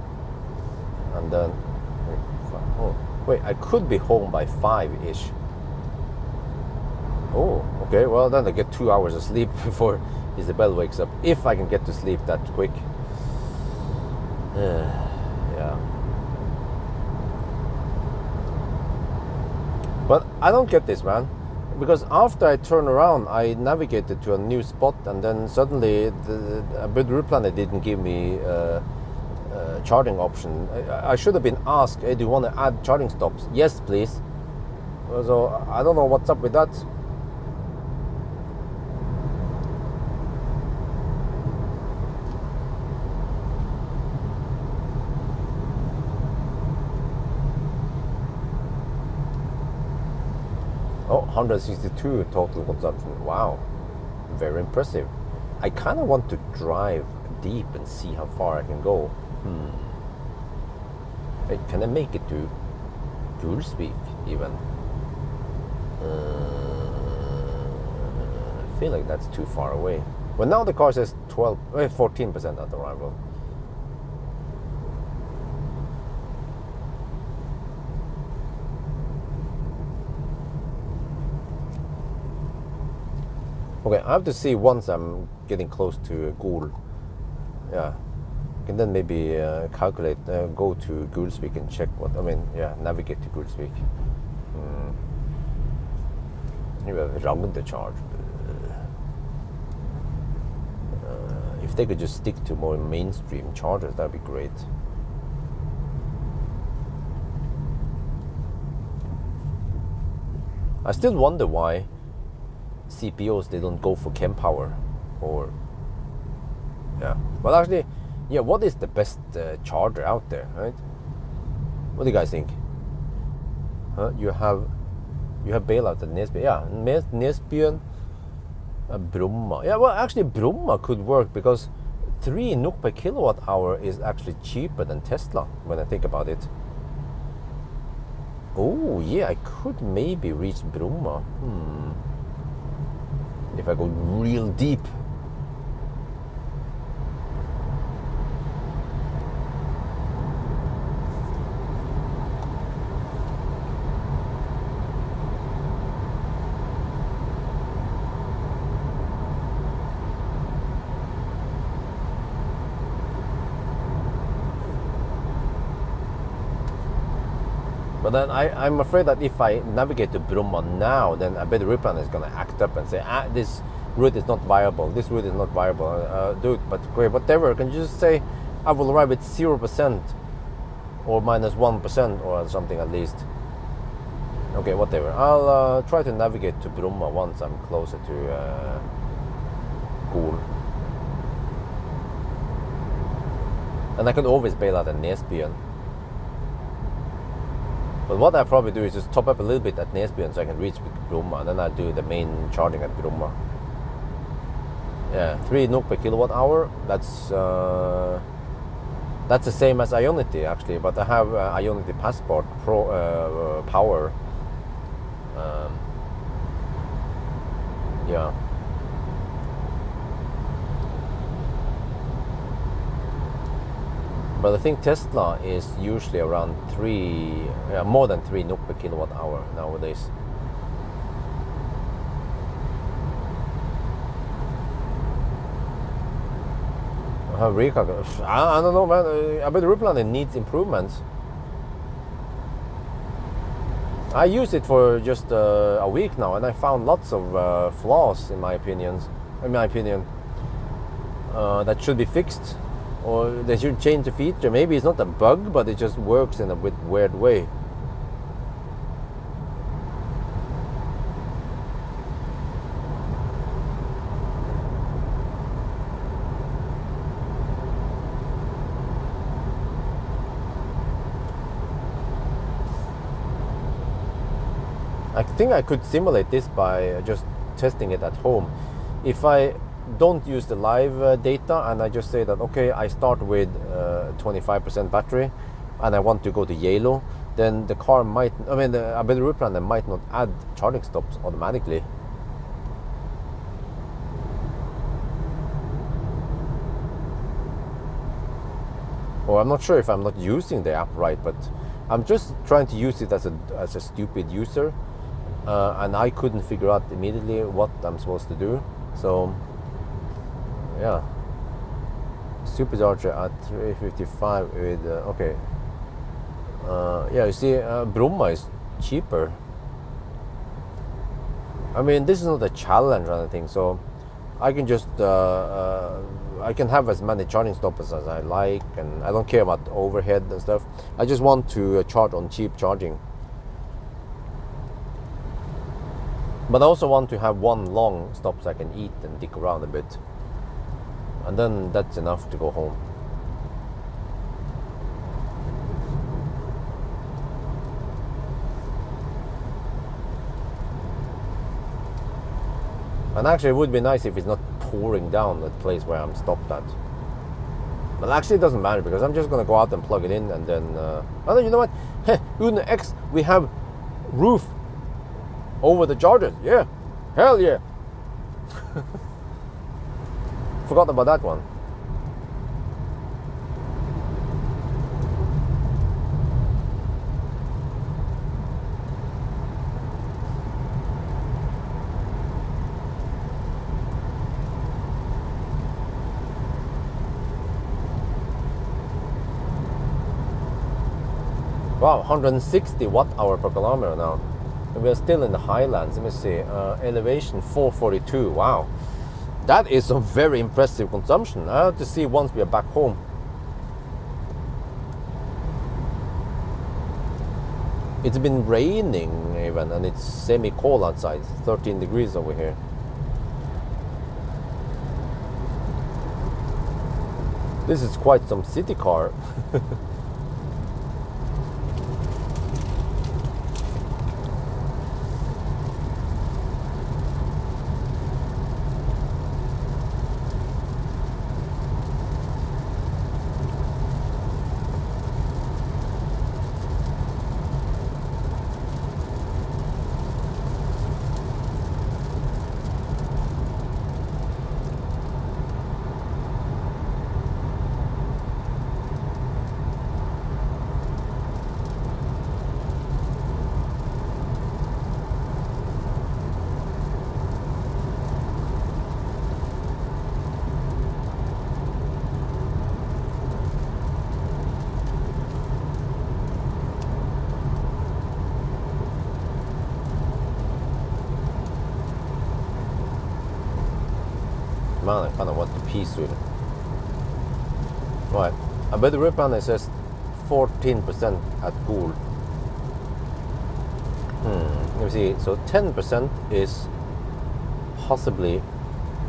And then... wait, I could be home by 5-ish. Oh, okay. Well, then I get 2 hours of sleep before Isabel wakes up. If I can get to sleep that quick. Yeah. But I don't get this, man. Because after I turn around, I navigated to a new spot, and then suddenly a Planet didn't give me a charging option. I should have been asked, hey, do you want to add charging stops? Yes, please. So I don't know what's up with that. Oh, 162 total consumption. Wow, very impressive. I kind of want to drive deep and see how far I can go. Hey, can I make it to Gulsvik even? I feel like that's too far away. Well, now the car says 14% at arrival. Okay, I have to see once I'm getting close to Geilo. Yeah, can then maybe calculate, go to Gulsvik and check navigate to Gulsvik. Maybe I've the charge. If they could just stick to more mainstream chargers, that'd be great. I still wonder why CPOs, they don't go for chem power, or well, actually Yeah, what is the best charger out there, right? What do you guys think? Huh? You have bailout at Nesbyen. Yeah, Nesbyen, Bromma. Yeah, well, actually, Bromma could work because 3 NOK per kilowatt hour is actually cheaper than Tesla when I think about it. Oh, yeah, I could maybe reach Bromma. If I go real deep. But then I'm afraid that if I navigate to Bromma now, then I bet the route planner is going to act up and say, this route is not viable. This route is not viable. Dude, but great, whatever. Can you just say, I will arrive at 0% or minus 1% or something at least? Okay, whatever. I'll try to navigate to Bromma once I'm closer to Gol. And I can always bail out at Nesbyen. But what I probably do is just top up a little bit at Nesbyen so I can reach Bromma, and then I do the main charging at Bromma. Yeah, 3 NOK per kilowatt hour. That's the same as Ionity actually, but I have Ionity Passport Pro Power. Yeah. But I think Tesla is usually around more than 3 NOK per kilowatt hour nowadays. I don't know, man. I bet the route planner needs improvements. I use it for just a week now, and I found lots of flaws in my opinion. That should be fixed. Or they should change the feature. Maybe it's not a bug, but it just works in a bit weird way. I think I could simulate this by just testing it at home. If I don't use the live data and I just say that, okay, I start with 25% battery and I want to go to Geilo, then the car might, I bet the route planner might not add charging stops automatically. Or I'm not sure if I'm not using the app right, but I'm just trying to use it as a stupid user, and I couldn't figure out immediately what I'm supposed to do. So yeah, supercharger at 355 with okay. Yeah, you see, Bromma is cheaper. I mean, this is not a challenge or anything, so I can just I can have as many charging stops as I like, and I don't care about overhead and stuff. I just want to charge on cheap charging. But I also want to have one long stop so I can eat and dick around a bit. And then that's enough to go home. And actually it would be nice if it's not pouring down at the place where I'm stopped at. But actually it doesn't matter because I'm just going to go out and plug it in and then... oh, you know what? Uno X, we have roof over the chargers. Yeah, hell yeah. Forgot about that one. Wow, 160 watt-hour per kilometer now. And we are still in the highlands. Let me see. Elevation 442. Wow. That is some very impressive consumption. I have to see once we are back home. It's been raining even, and it's semi-cold outside. It's 13 degrees over here. This is quite some city car. Man, I kind of want to pee soon. Right, but the rip it says 14% at pool. Let me see. So 10% is possibly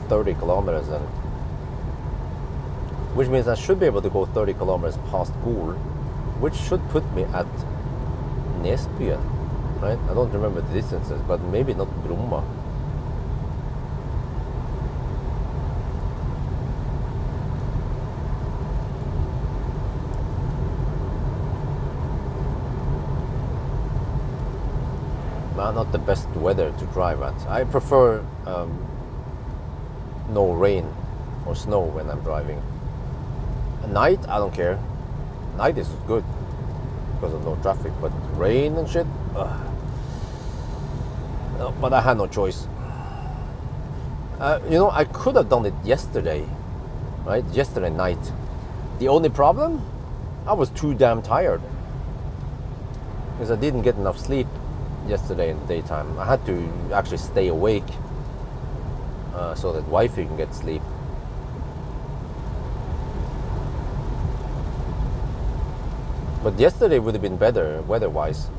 30 kilometers then, which means I should be able to go 30 kilometers past pool, which should put me at Nesbyen, right? I don't remember the distances, but maybe not Bromma. Not the best weather to drive at. I prefer no rain or snow when I'm driving. At night, I don't care. Night is good because of no traffic, but rain and shit. No, but I had no choice. You know, I could have done it yesterday, right? Yesterday night. The only problem, I was too damn tired because I didn't get enough sleep yesterday in the daytime. I had to actually stay awake so that wifey can get sleep. But yesterday would have been better weather-wise.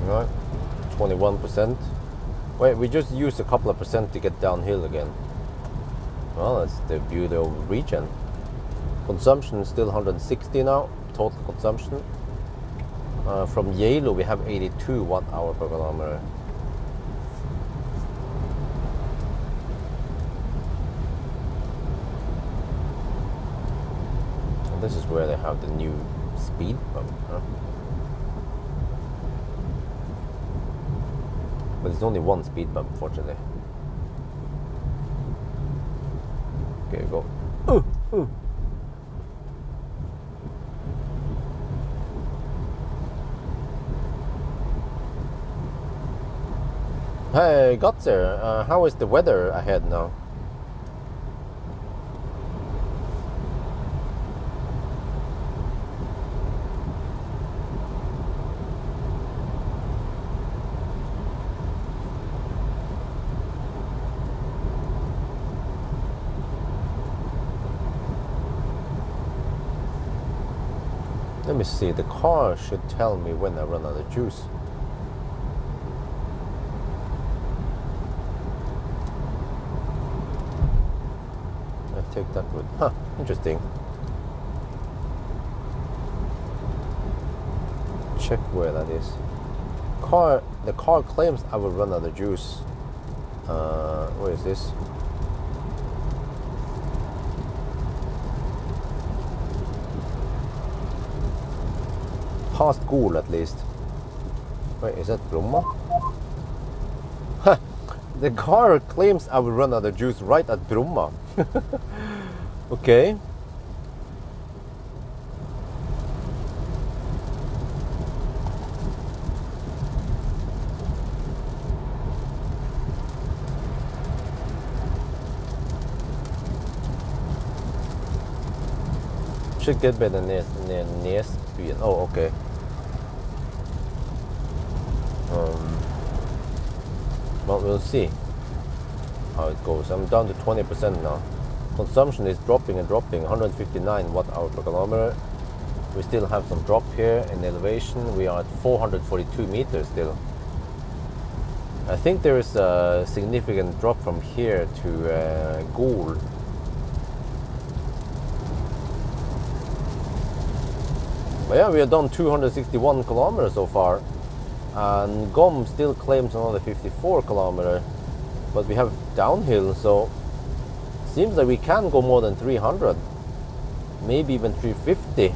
Right, 21%. Wait, we just used a couple of percent to get downhill again. Well, that's the beauty of regen. Consumption is still 160 now, total consumption. From Geilo we have 82 watt-hour per kilometer. And this is where they have the new speed bump, huh? But there's only one speed bump, fortunately. Okay, go. Hey, got there. How is the weather ahead now? Let me see, the car should tell me when I run out of juice. take that route. Huh, interesting. Check where that is. The car claims I will run out of juice. Where is this? Past Geilo at least. Wait, is that Bromma? The car claims I will run out of juice right at Bromma. Okay. Should get better near Nesbyen. Oh, okay. Well, we'll see how it goes. I'm down to 20% now. Consumption is dropping and dropping. 159 watt-hour per kilometer. We still have some drop here in elevation. We are at 442 meters still. I think there is a significant drop from here to Geilo. But yeah, we have done 261 kilometers so far, and GOM still claims another 54 kilometers, but we have downhill, so seems like we can go more than 300, maybe even 350.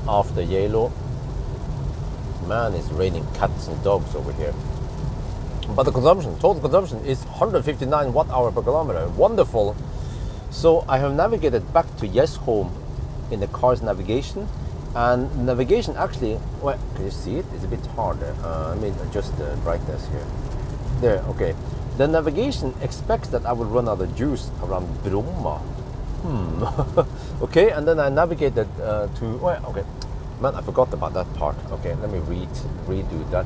After Geilo, man, it's raining cats and dogs over here. But the total consumption is 159 watt-hour per kilometer. Wonderful. So I have navigated back to Yes Home in the car's navigation, and navigation actually, well, can you see it? It's a bit harder. Let me adjust the brightness here. There, okay. The navigation expects that I will run out of juice around Bromma. Okay, and then I navigated to, well, okay, man, I forgot about that part. Okay, let me redo that.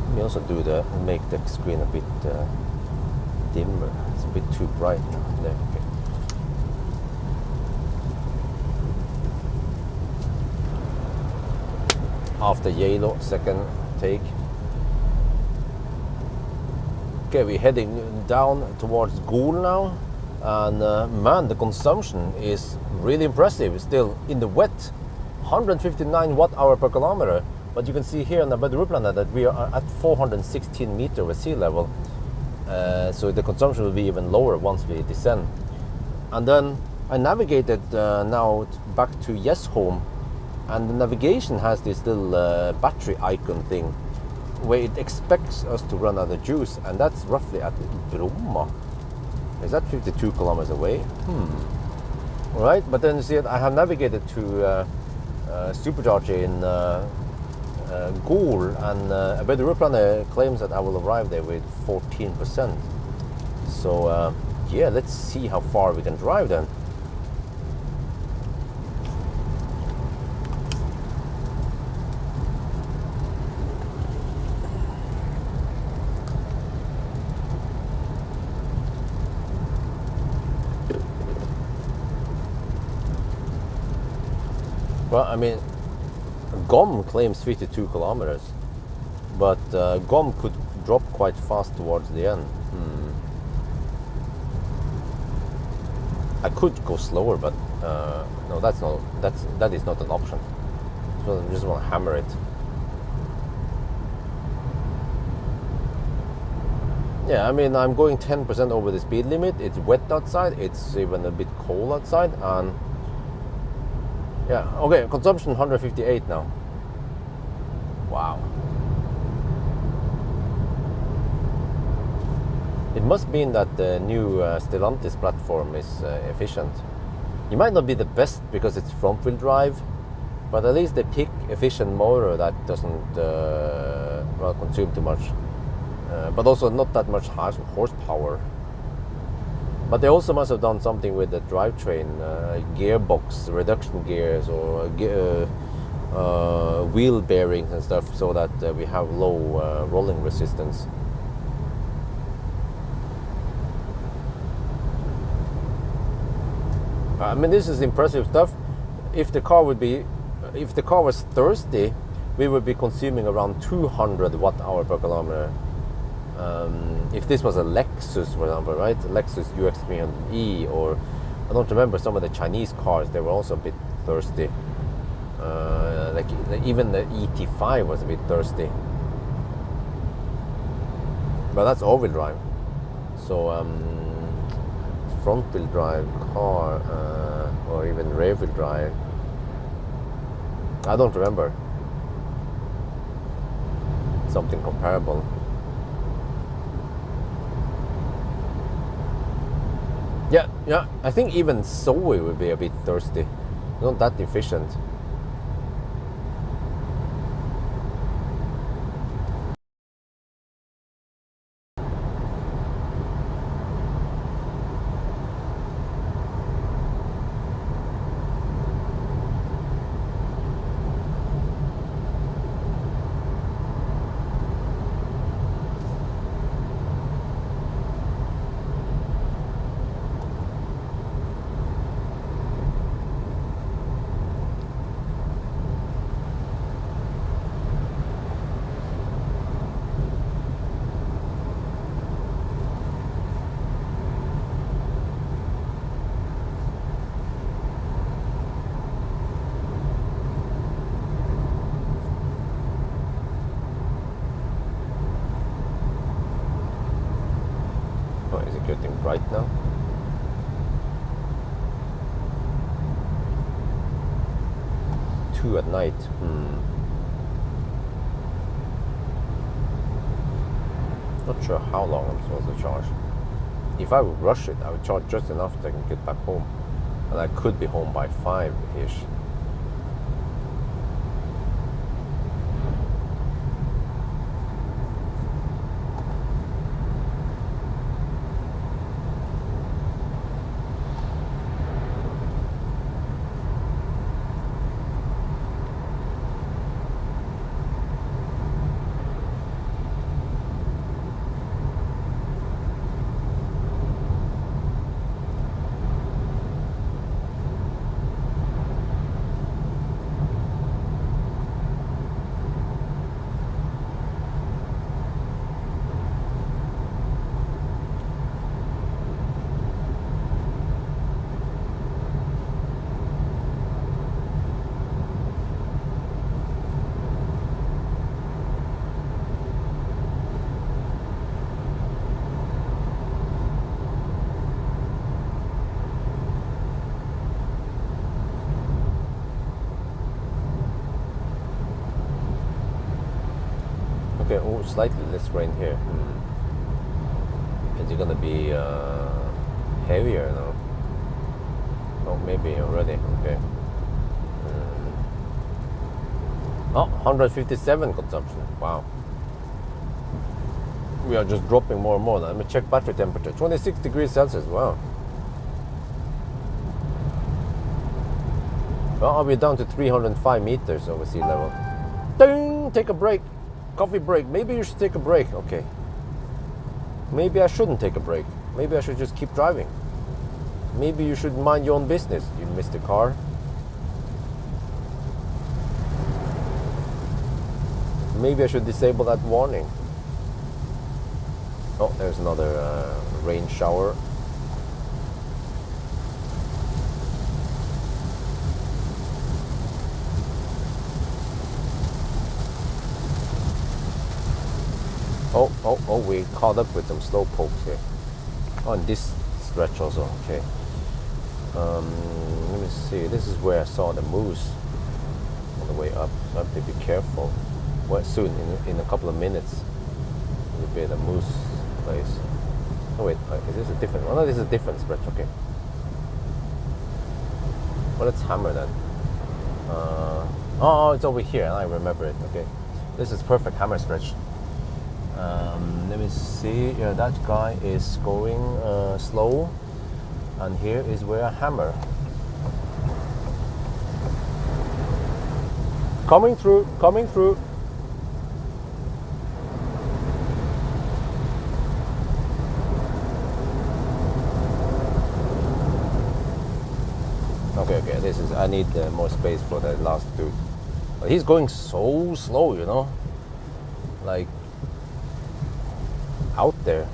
Let me also make the screen a bit dimmer. It's a bit too bright now. There, okay. After Geilo, second take. Okay, we're heading down towards Geilo now, and man, the consumption is really impressive. Still in the wet, 159 watt-hour per kilometer. But you can see here on the Backseat that we are at 416 meters over sea level. So the consumption will be even lower once we descend. And then I navigated now back to Yes Home, and the navigation has this little battery icon thing where it expects us to run out of juice, and that's roughly at Bromma. Is that 52 kilometers away? Alright, but then you see that I have navigated to supercharger in Geilo, and but the route planner claims that I will arrive there with 14%. So yeah, let's see how far we can drive then. Well, I mean, GOM claims 52 kilometers, but GOM could drop quite fast towards the end. I could go slower, but no, that is not an option. So I just want to hammer it. Yeah, I mean, I'm going 10% over the speed limit. It's wet outside. It's even a bit cold outside. And yeah, okay, consumption 158 now. Wow. It must mean that the new Stellantis platform is efficient. It might not be the best because it's front-wheel drive, but at least they pick efficient motor that doesn't well, consume too much. But also not that much horsepower. But they also must have done something with the drivetrain, gearbox, reduction gears, or wheel bearings and stuff, so that we have low rolling resistance. I mean, this is impressive stuff. If the car was thirsty, we would be consuming around 200 watt-hour per kilometer. If this was a Lexus, for example, right? Lexus UX300E, or I don't remember some of the Chinese cars, they were also a bit thirsty. Like even the ET5 was a bit thirsty. But that's all-wheel drive. So front-wheel drive car, or even rear-wheel drive, I don't remember something comparable. Yeah, I think even Zoe would be a bit thirsty. Not that efficient. Getting bright now. Two at night. Not sure how long I'm supposed to charge. If I would rush it, I would charge just enough that I can get back home, and I could be home by 5-ish. Okay, oh, slightly less rain here. Is it gonna be heavier now? Oh, maybe already. Okay. Oh, 157 consumption. Wow. We are just dropping more and more. Let me check battery temperature. 26 degrees Celsius. Wow. Well, are we down to 305 meters over sea level? Ding! Take a break. Coffee break. Maybe you should take a break. Okay. Maybe I shouldn't take a break. Maybe I should just keep driving. Maybe you should mind your own business. You missed the car. Maybe I should disable that warning. Oh, there's another rain shower. Oh, we caught up with some slow pokes here. On this stretch also, okay. Let me see, this is where I saw the moose on the way up, so I have to be careful. Well, soon, in a couple of minutes, will be the moose place. Oh wait, is this a different one? Oh, no, this is a different stretch, okay. Well, let's hammer then. Oh, it's over here, I remember it, okay. This is perfect hammer stretch. Let me see, yeah, that guy is going slow, and here is where I hammer. Coming through, coming through. Okay, this is, I need more space for the last dude. But he's going so slow, you know, like out there.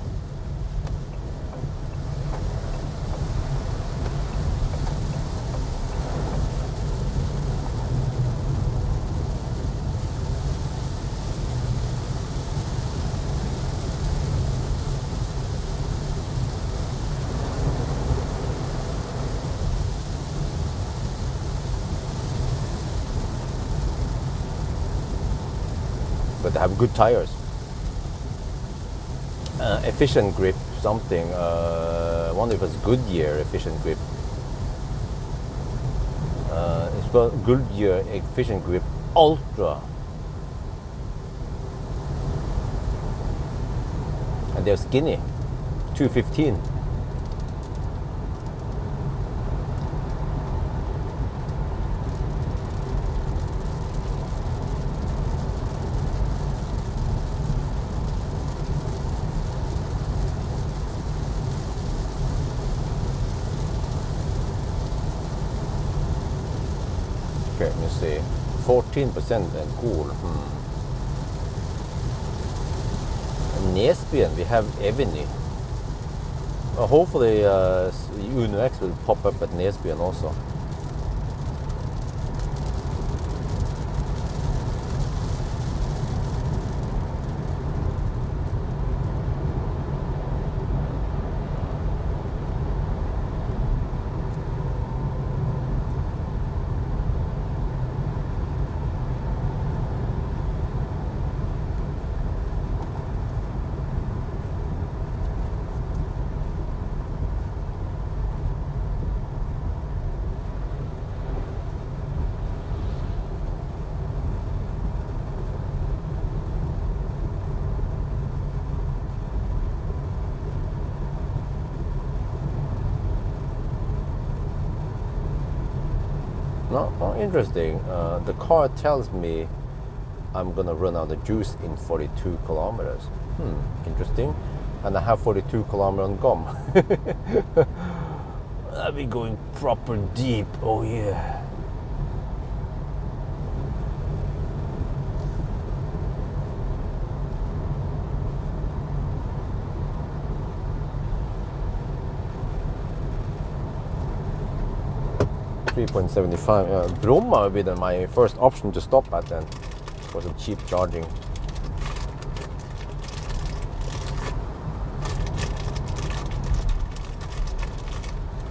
But they have good tires. Efficient grip, something. I wonder if it's Goodyear efficient grip. It's called Goodyear efficient grip Ultra. And they're skinny. 215. Okay, let me see. 14% and cool. Nesbyen, we have Eviny. Hopefully Uno X will pop up at Nesbyen also. No, interesting. The car tells me I'm gonna run out of juice in 42 kilometers. Interesting. And I have 42 kilometers on gum. I'll be going proper deep. Oh yeah. $3.75. Bromma would be my first option to stop at then for some cheap charging.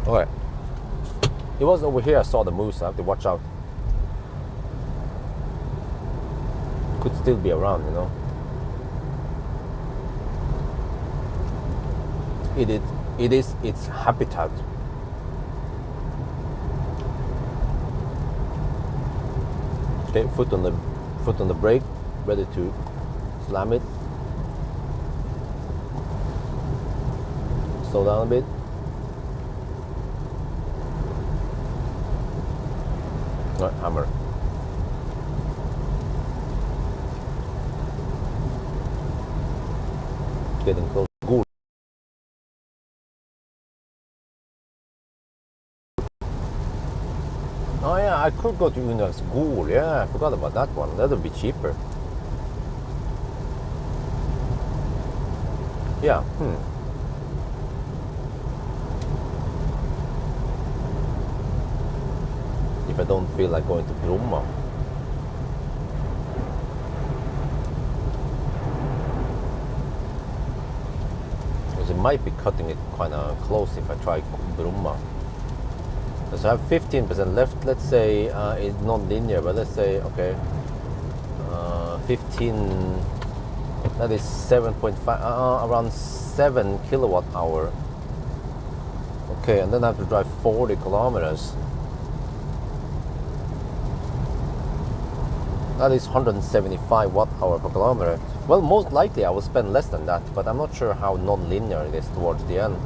Okay. It was over here I saw the moose, I have to watch out. Could still be around, you know. It is its habitat. Okay, foot on the brake, ready to slam it. Slow down a bit. Right, hammer. Getting close. Ghoul. Oh yeah, I could go to Uno's Ghoul. Yeah, I forgot about that one. That would be cheaper. Yeah. If I don't feel like going to Bromma. it might be cutting it kind of close if I try Brumma. So I have 15% left. Let's say it's non-linear, but let's say, okay, 15, that is 7.5, around 7 kilowatt hour. Okay, and then I have to drive 40 kilometers. That is 175 watt hour per kilometer. Well, most likely I will spend less than that, but I'm not sure how non-linear it is towards the end.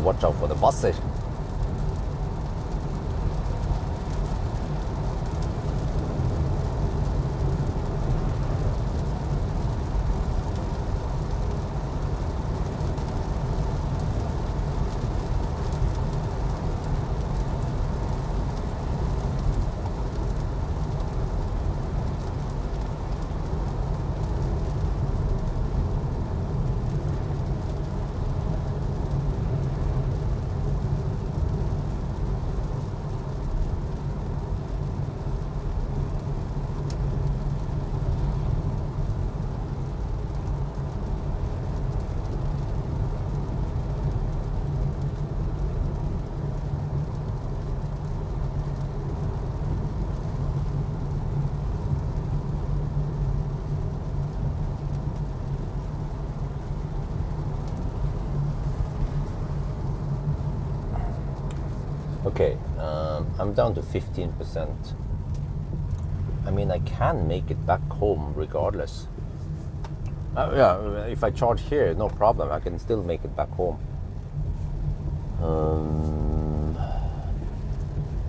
Watch out for the buses. Okay, I'm down to 15%. I mean, I can make it back home regardless. Yeah, if I charge here, no problem. I can still make it back home.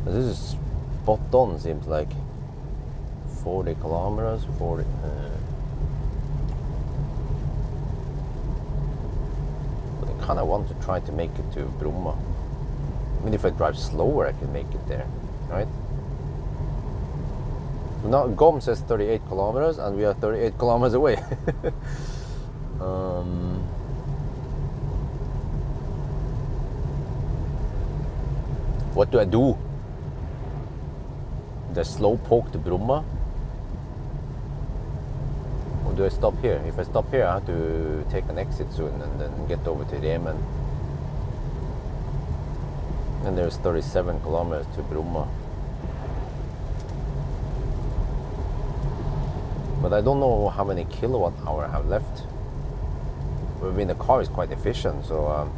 This is spot on, seems like. 40 kilometers, 40... but I kind of want to try to make it to Brumma. I mean, if I drive slower, I can make it there, right? Now, GOM says 38 kilometers, and we are 38 kilometers away. What do I do? Do I slow poke to Brumma? Or do I stop here? If I stop here, I have to take an exit soon and then get over to Remen. And there's 37 kilometers to Brumma. But I don't know how many kilowatt hour I have left. I mean, the car is quite efficient, so...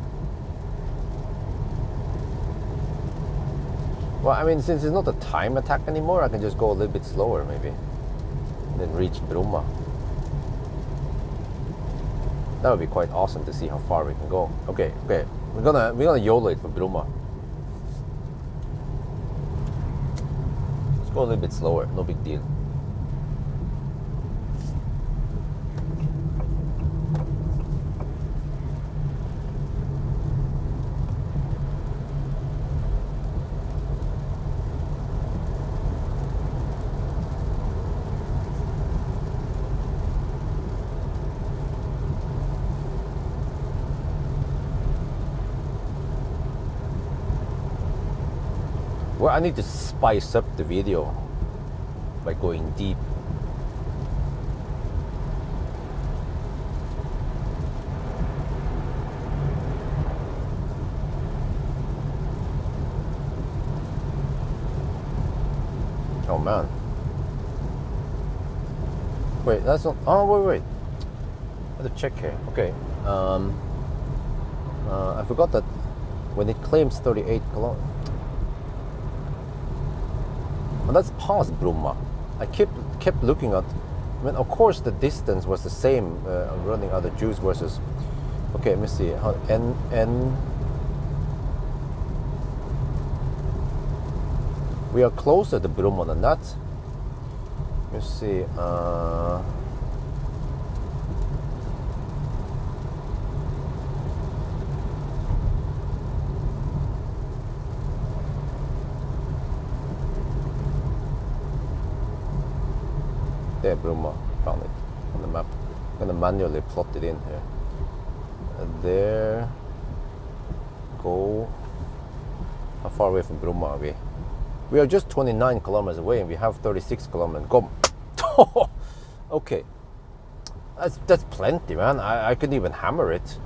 well, I mean, since it's not a time attack anymore, I can just go a little bit slower, maybe. And then reach Brumma. That would be quite awesome to see how far we can go. Okay, we're gonna YOLO it for Brumma. Go a little bit slower, no big deal. Well, I need to spice up the video by going deep. Oh man. Wait, that's not... oh, wait. I have to check here. Okay. I forgot that when it claims 38 kilometers... well, that's past Brumma. I kept looking at... I mean, of course the distance was the same running other juice versus... okay, let me see. How N... we are closer to Brumma than that. Let me see. There, Bromma, found it on the map. I'm gonna manually plot it in here. There, go. How far away from Bromma are we? We are just 29 kilometers away, and we have 36 kilometers. Go. Okay, that's plenty, man. I could even hammer it.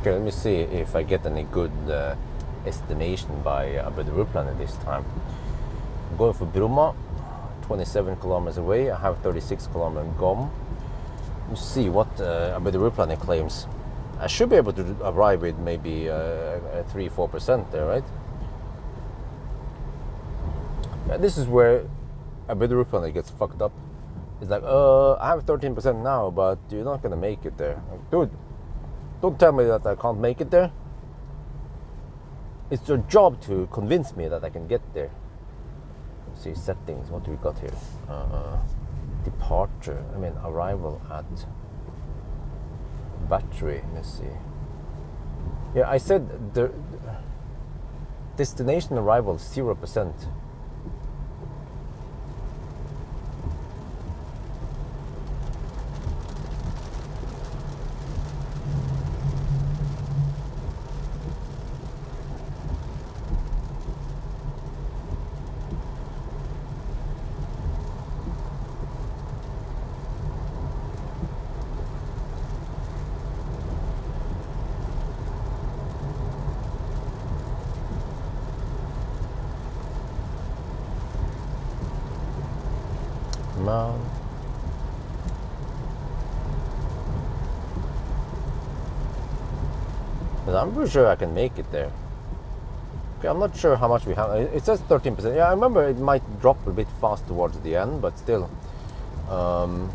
Okay, let me see if I get any good estimation by Abu Dhabi planet this time. I'm going for Bromma, 27 kilometers away. I have 36 kilometers gone. Let's see what Abu Dhabi planet claims. I should be able to arrive with maybe 3-4% there, right? Yeah, this is where Abu Dhabi planet gets fucked up. It's like, I have 13% now, but you're not gonna make it there. Like, dude, don't tell me that I can't make it there. It's your job to convince me that I can get there. Let's see, settings, what do we got here? Departure, arrival at battery, let's see. Yeah, I said the destination arrival 0%. Man. But I'm pretty sure I can make it there. Okay, I'm not sure how much we have. It says 13%. Yeah, I remember it might drop a bit fast towards the end, but still. 13%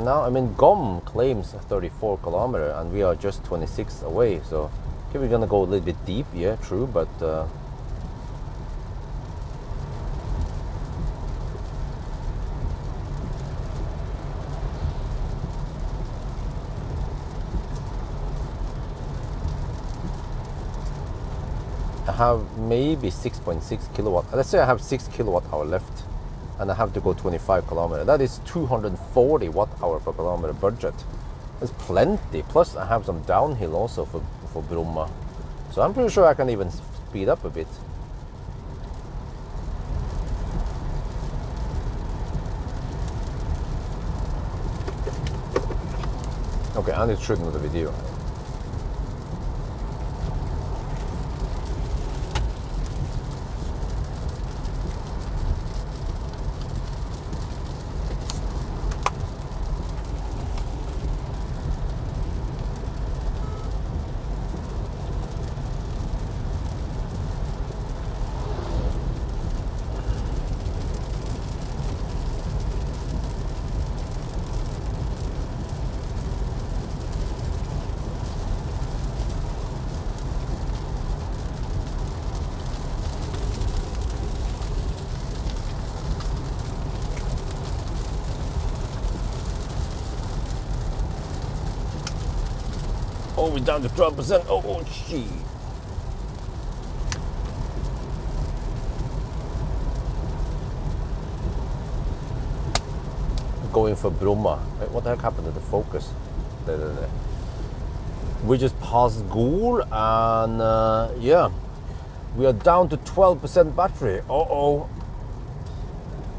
now. GOM claims 34 kilometers, and we are just 26 away. So, okay, we're gonna go a little bit deep. Yeah, true, but. I have maybe 6.6 kilowatt. Let's say I have 6 kilowatt hour left, and I have to go 25 kilometers. That is 240 watt hour per kilometer budget. That's plenty. Plus, I have some downhill also for Bromma, so I'm pretty sure I can even speed up a bit. Okay, I need to shoot another video. Oh, we're down to 12%. Oh, gee. Going for Bromma. What the heck happened to the focus? We just passed Geilo and yeah. We are down to 12% battery.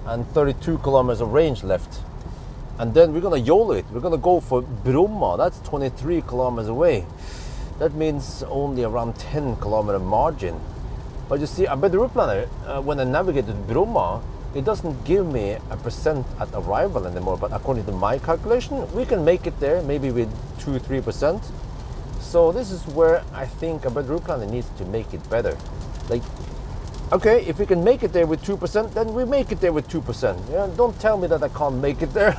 And 32 kilometers of range left. And then we're gonna YOLO it. We're gonna go for Bromma. That's 23 kilometers away. That means only around 10 kilometer margin. But you see, I bet the route planner, when I navigated Bromma, it doesn't give me a percent at arrival anymore. But according to my calculation, we can make it there, maybe with 2-3%. So this is where I think a better route planner needs to make it better. Like, okay, if we can make it there with 2%, then we make it there with 2%. Yeah, don't tell me that I can't make it there.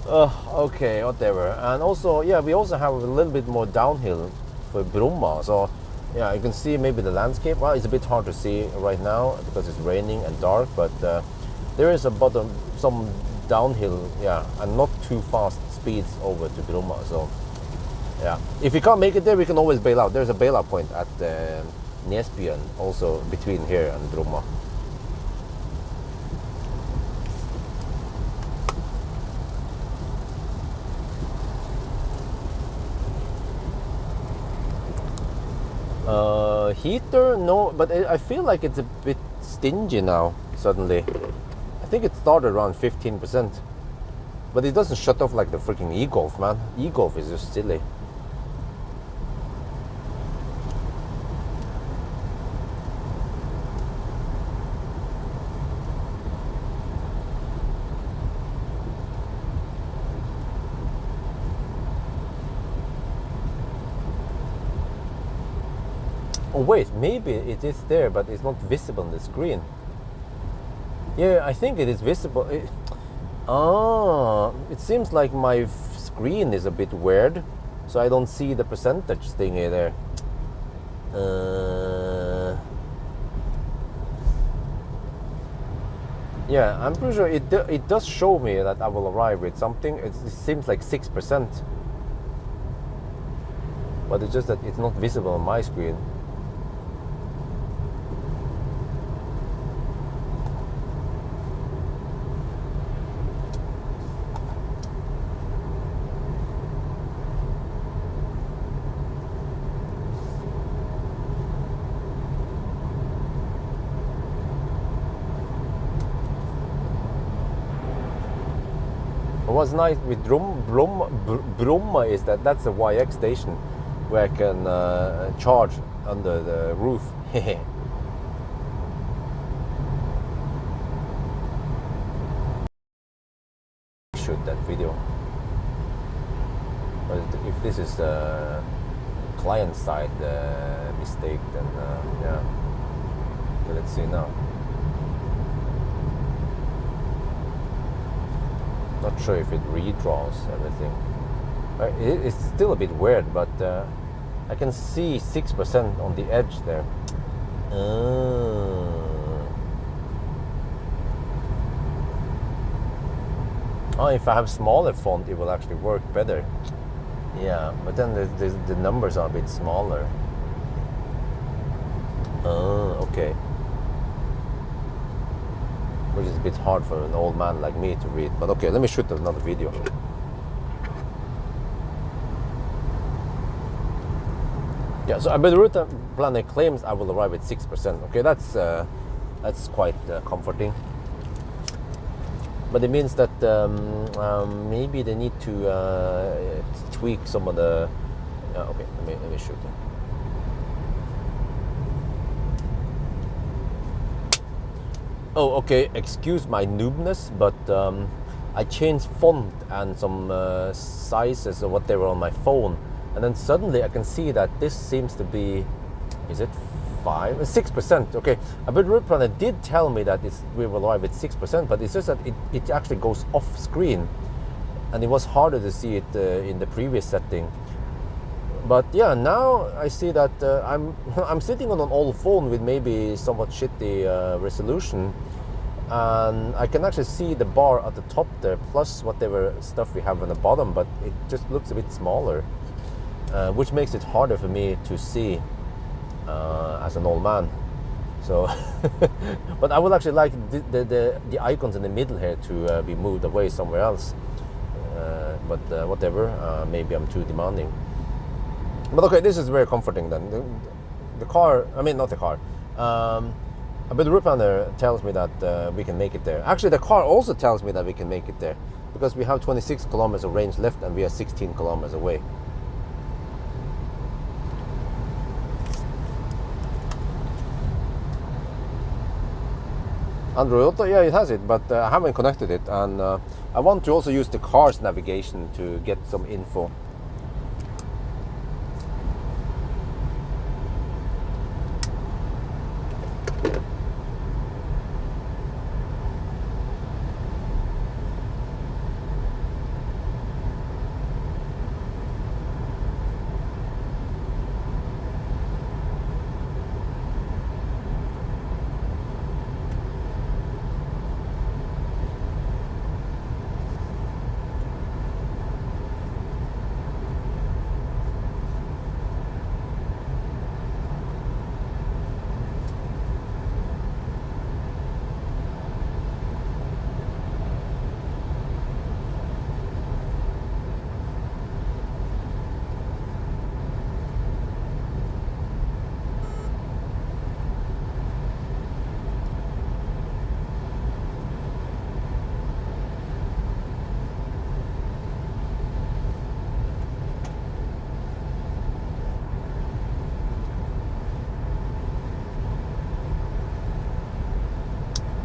Okay, whatever. And also, yeah, we also have a little bit more downhill for Bromma. So, yeah, you can see maybe the landscape. Well, it's a bit hard to see right now because it's raining and dark, but there is some downhill, yeah, and not too fast speeds over to Bromma. So, yeah, if we can't make it there, we can always bail out. There's a bailout point at Nesbyen, also between here and Bromma. Heater, no, but I feel like it's a bit stingy now, suddenly. I think it started around 15%. But it doesn't shut off like the freaking e-Golf, man. E-Golf is just silly. Oh wait, maybe it is there, but it's not visible on the screen. Yeah, I think it is visible. It seems like my screen is a bit weird, so I don't see the percentage thingy there. Yeah, I'm pretty sure it does show me that I will arrive with something. It seems like 6%, but it's just that it's not visible on my screen. What's nice with Bromma is that that's a YX station where I can charge under the roof. Shoot that video. But if this is a client side mistake, then yeah. Okay, let's see now. Not sure if it redraws everything. It's still a bit weird, but I can see 6% on the edge there. Oh, if I have smaller font, it will actually work better. Yeah, but then the numbers are a bit smaller. Okay. Which is a bit hard for an old man like me to read. But okay, let me shoot another video. Yeah, so I bet the route planner claims I will arrive at 6%. Okay, that's quite comforting. But it means that maybe they need to tweak some of the. Okay, let me shoot it. Oh, okay, excuse my noobness, but I changed font and some sizes of whatever on my phone, and then suddenly I can see that this seems to be, is it 6%? Okay, a bit route planner did tell me that we will arrive at 6%, but it's just that it actually goes off screen, and it was harder to see it in the previous setting. But yeah, now I see that I'm sitting on an old phone with maybe somewhat shitty resolution, and I can actually see the bar at the top there, plus whatever stuff we have on the bottom, but it just looks a bit smaller, which makes it harder for me to see as an old man. So, but I would actually like the icons in the middle here to be moved away somewhere else. But whatever, maybe I'm too demanding. But okay, this is very comforting then. the car, I mean, not the car, but the route planner tells me that we can make it there. Actually, the car also tells me that we can make it there because we have 26 kilometers of range left and we are 16 kilometers away. Android Auto, yeah, it has it, but I haven't connected it, and I want to also use the car's navigation to get some info.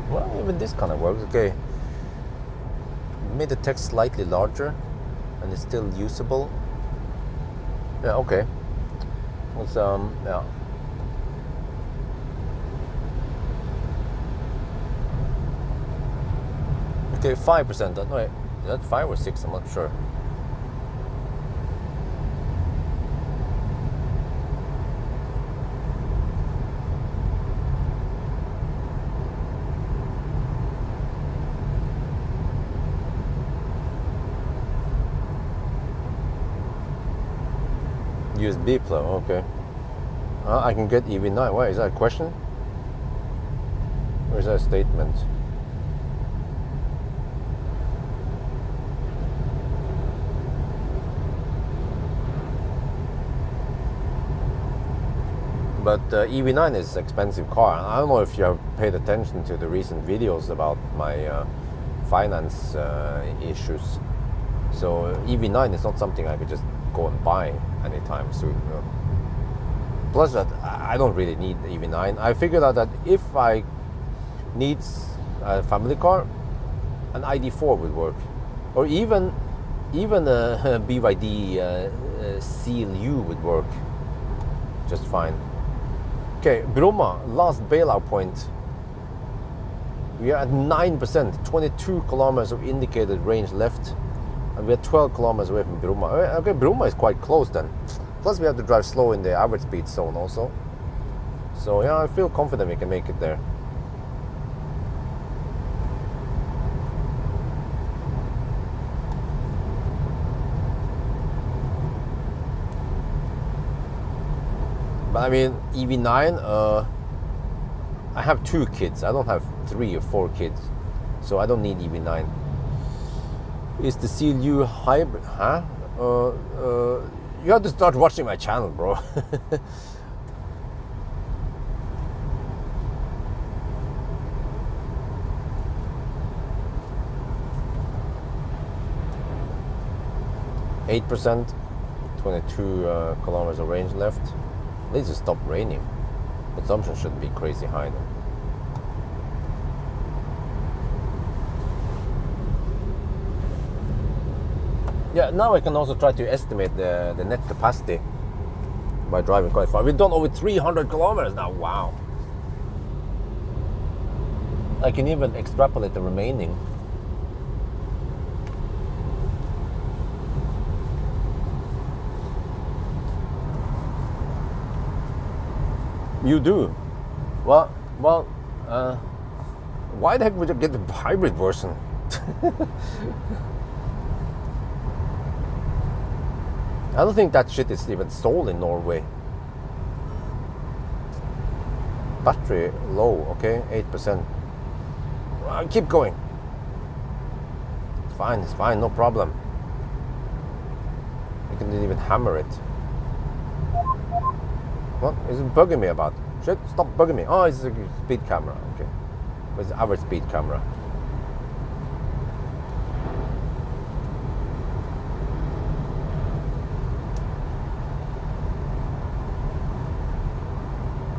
Well, even this kind of works. Okay, made the text slightly larger and it's still usable. Yeah, okay. It's yeah. Okay, 5%. No, wait, is that 5 or 6? I'm not sure. USB plug, okay. I can get EV9. Why, is that a question? Or is that a statement? But EV9 is an expensive car. I don't know if you have paid attention to the recent videos about my finance issues. So EV9 is not something I could just go and buy anytime soon. Plus that I don't really need the EV9. I figured out that if I need a family car, an ID4 would work, or even a BYD CLU would work just fine. Okay, Bromma, last bailout point. We are at 9%, 22 kilometers of indicated range left. And we're 12 kilometers away from Bromma. Okay, Bromma is quite close then. Plus we have to drive slow in the average speed zone also. So yeah, I feel confident we can make it there. But I mean, EV9, I have 2 kids. I don't have 3 or 4 kids. So I don't need EV9. Is the CLU hybrid? Huh? You have to start watching my channel, bro. %, 22 kilometers of range left. At least it stopped raining. Consumption shouldn't be crazy high though. Yeah, now I can also try to estimate the net capacity by driving quite far. We've done over 300 kilometers now, wow. I can even extrapolate the remaining. You do? Well, why the heck would you get the hybrid version? I don't think that shit is even sold in Norway. Battery low, okay, 8%. Keep going. It's fine, no problem. You can even hammer it. What is it bugging me about? Shit, stop bugging me. Oh, it's a speed camera. Okay. It's our speed camera.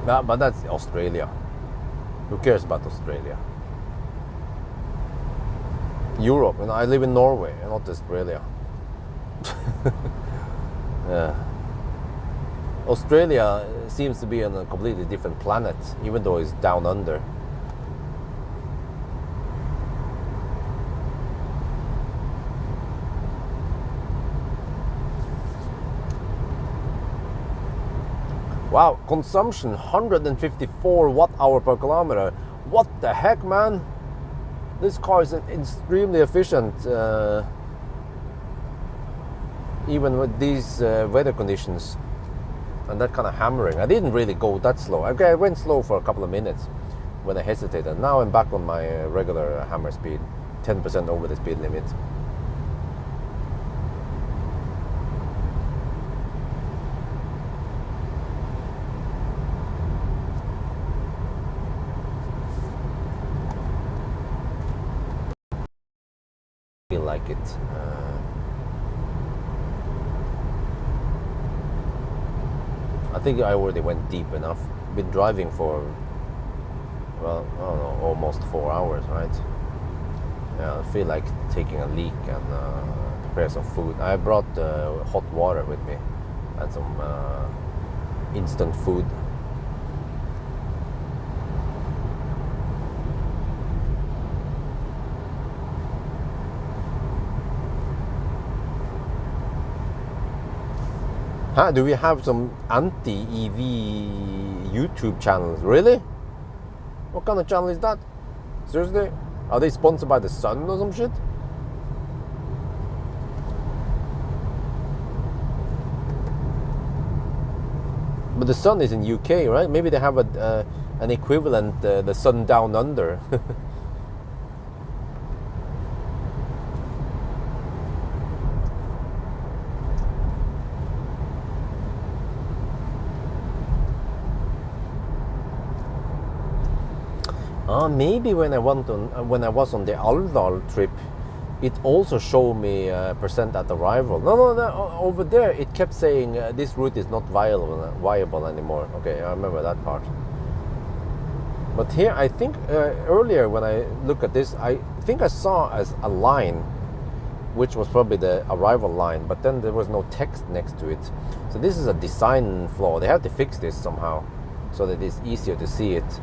No, but that's Australia. Who cares about Australia? Europe, and I live in Norway, not Australia. Yeah. Australia seems to be on a completely different planet, even though it's down under. Wow, consumption 154 watt-hour per kilometer. What the heck, man? This car is extremely efficient, even with these weather conditions and that kind of hammering. I didn't really go that slow. Okay, I went slow for a couple of minutes when I hesitated. Now I'm back on my regular hammer speed, 10% over the speed limit. Feel like it. I think I already went deep enough. Been driving for, well, I don't know, almost 4 hours, right? Yeah, I feel like taking a leak and prepare some food. I brought hot water with me and some instant food. Huh? Do we have some anti-EV YouTube channels? Really? What kind of channel is that? Seriously? Are they sponsored by the Sun or some shit? But the Sun is in UK, right? Maybe they have an equivalent, the Sun Down Under. Maybe when I was on the Alvdal trip, it also showed me percent at arrival. No, over there it kept saying this route is not viable anymore. Okay, I remember that part. But here, I think earlier when I look at this, I think I saw as a line, which was probably the arrival line, but then there was no text next to it. So this is a design flaw. They have to fix this somehow so that it's easier to see it.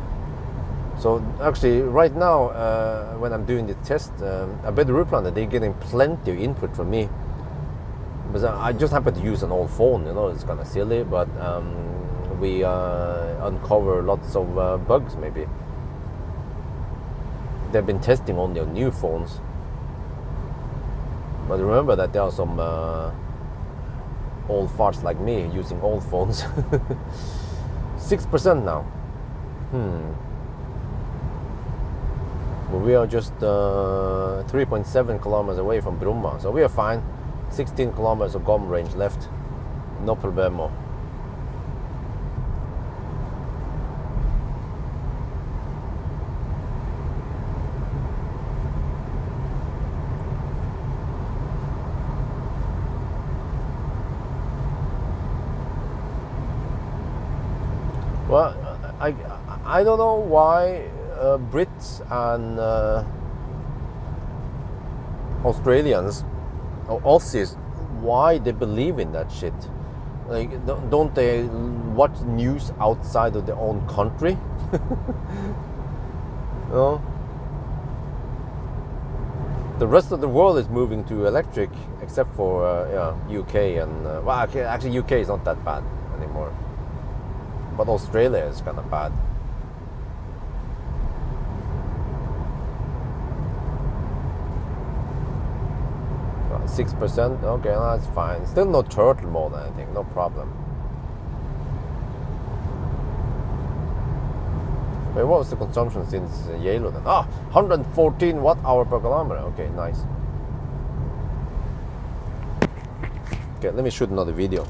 So actually, right now, when I'm doing the test, I bet the route planner, they're getting plenty of input from me. But I just happen to use an old phone, you know, it's kind of silly, but we uncover lots of bugs, maybe. They've been testing only on new phones. But remember that there are some old farts like me using old phones. 6% now. We are just 3.7 kilometers away from Bromma, so we are fine. 16 kilometers of GOM range left, no problemo. Well, I don't know why Brits and Australians or Aussies, why they believe in that shit. Like, don't they watch news outside of their own country? No? The rest of the world is moving to electric, except for UK and well, actually UK is not that bad anymore, but Australia is kind of bad. 6%, okay, that's fine. Still no turtle more than anything, no problem. Wait, what was the consumption since Geilo then? 114 watt-hour per kilometer. Okay, nice. Okay, let me shoot another video.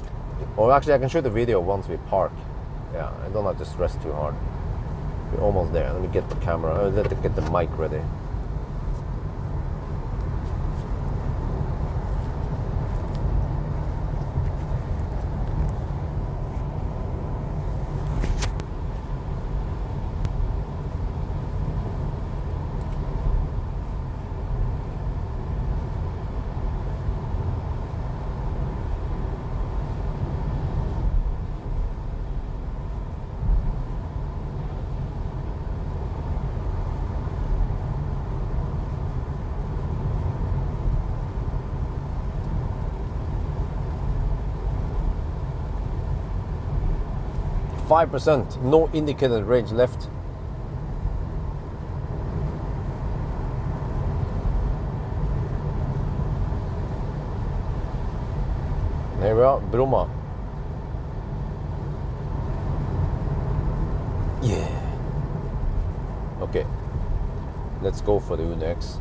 Or actually, I can shoot a video once we park. Yeah, I don't have to stress too hard. We're almost there. Let me get the camera, let me get the mic ready. %, no indicated range left. There we are, Bromma. Yeah. Okay. Let's go for the Uno X.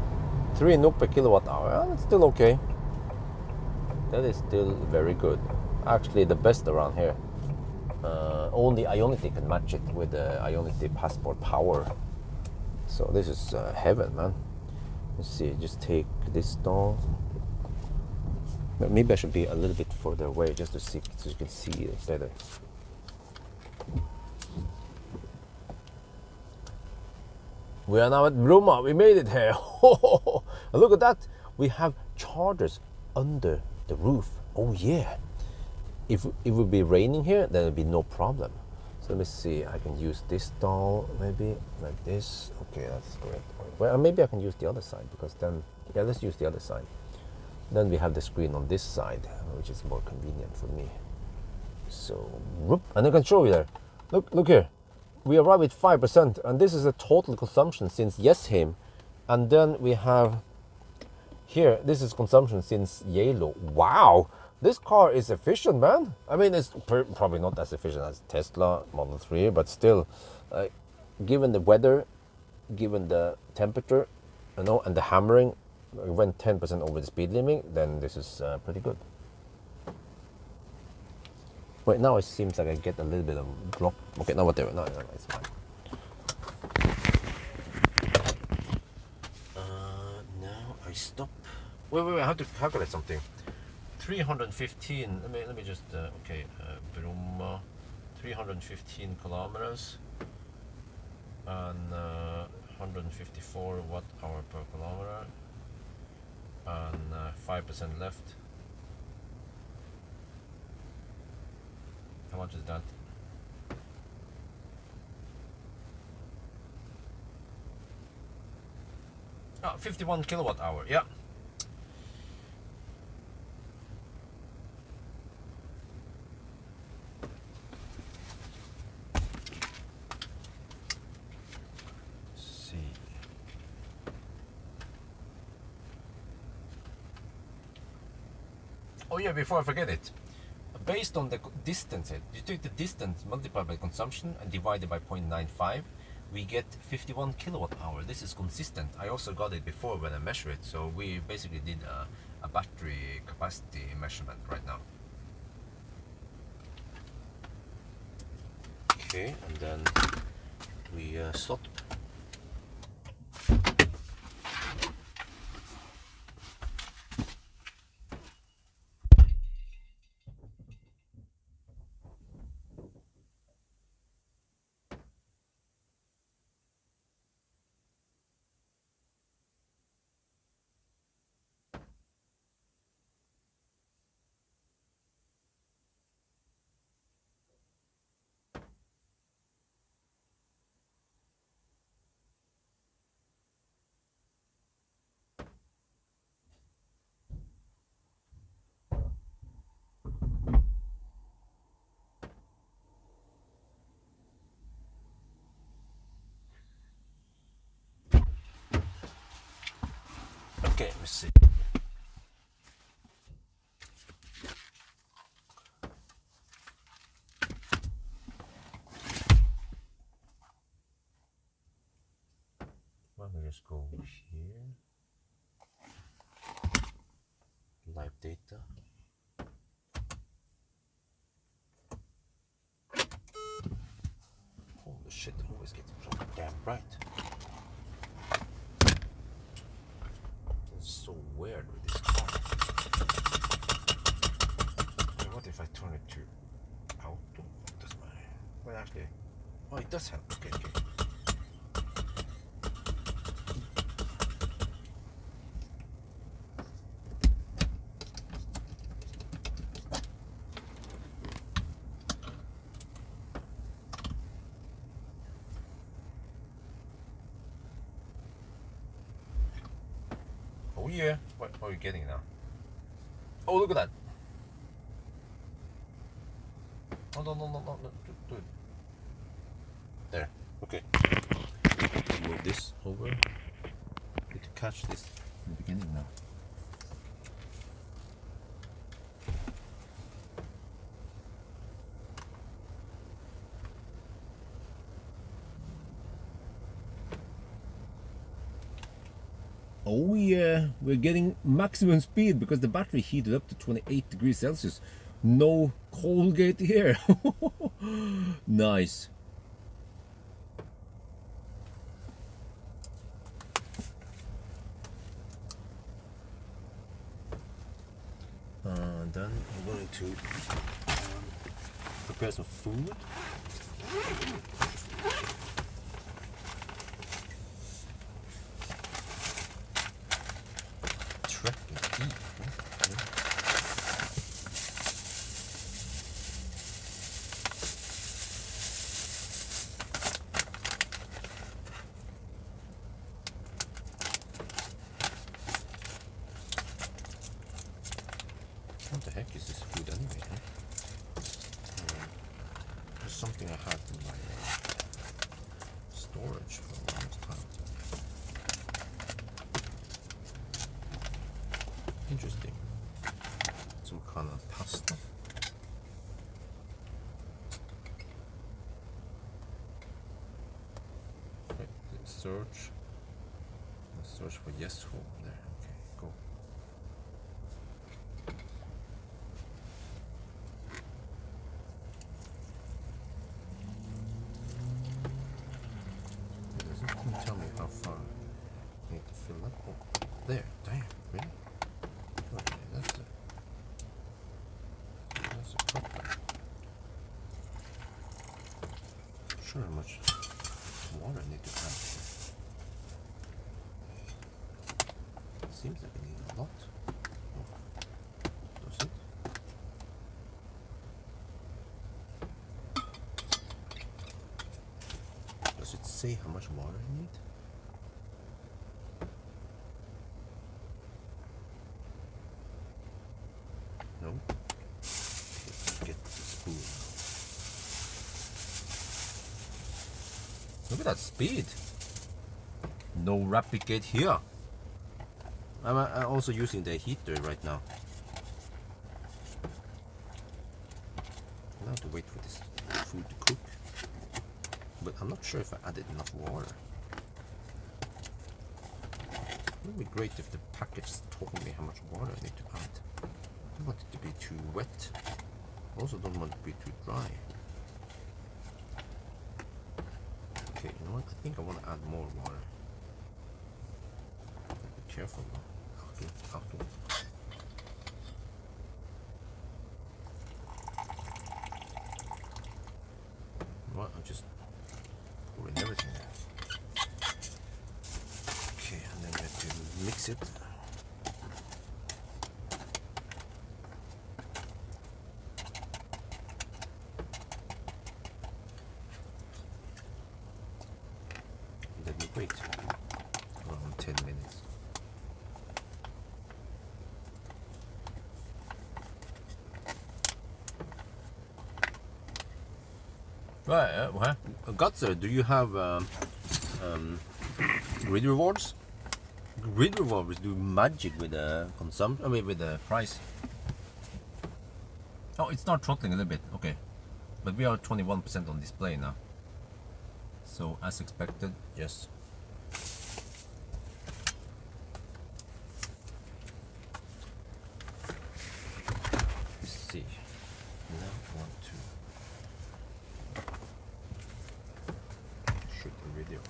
3 NOK per kilowatt hour. Well, that's still okay. That is still very good. Actually, the best around here. Only Ionity can match it with the Ionity Passport Power. So this is heaven, man. Let's see, just take this down. Maybe I should be a little bit further away just to see, so you can see it better. We are now at Bromma. We made it here. Look at that. We have chargers under the roof. Oh yeah. If it would be raining here, then it would be no problem. So let me see. I can use this doll maybe like this. Okay, that's great. Well, maybe I can use the other side because then, yeah, let's use the other side. Then we have the screen on this side, which is more convenient for me. So, whoop, and I can show you there. Look here. We arrive with 5%, and this is a total consumption since Yesheim. And then we have here, this is consumption since Geilo. Wow, this car is efficient, man. I mean, it's probably not as efficient as Tesla Model 3, but still, given the weather, given the temperature, you know, and the hammering, went 10% over the speed limit, then this is pretty good. Wait, now it seems like I get a little bit of drop. Okay, no, whatever. No, it's fine. Now I stop. Wait, I have to calculate something. 315. Let me just. Okay, Bromma, 315 kilometers, and 154 watt-hour per kilometer, and 5% left. How much is that? Oh, 51 kilowatt hour, yeah. Let's see. Oh yeah, before I forget it. Based on the distance, you take the distance multiplied by consumption and divided by 0.95, we get 51 kilowatt hour. This is consistent. I also got it before when I measured it, so we basically did a battery capacity measurement right now. Okay, and then we stop. Okay, let's see. Let me just go here. Live data. Right. It's so weird with this car. What if I turn it to auto? Doesn't matter. Well, actually, oh, it does help. Okay, okay. Oh yeah, what are you getting now? Oh, look at that. Oh, no, do it. There, okay. Move this over. Need to catch this in the beginning now. Oh yeah, we're getting maximum speed because the battery heated up to 28 degrees Celsius. No Colgate here. Nice. Then I'm going to prepare some food. Trek and eat. What the heck is this food anyway? Huh? There's something I had in my storage for a long time. Interesting. Some kind of pasta. Right, search. Let's search for yes hole there. Okay, go. It doesn't tell me how far I need to fill up. Oh, there, damn, really? Okay, that's a problem. Not sure how much water I need to add. Seems like I need a lot. Oh, does it? Does it say how much water I need? No. Let's get the spoon. Look at that speed. No rapid gate here. I'm also using the heater right now. I have to wait for this food to cook. But I'm not sure if I added enough water. It would be great if the package told me how much water I need to add. I don't want it to be too wet. I also don't want it to be too dry. Okay, you know what? I think I want to add more water. Be careful now. Auto. What? I'm just pouring everything there. Okay, and then we have to mix it. Then we wait around 10 minutes. Right, Gutser, do you have grid rewards? Grid rewards do magic with the consumption. I mean, with the price. Oh, it's not throttling a little bit. Okay, but we are 21% on display now. So as expected, yes. Let's see. Now I want to shoot a video.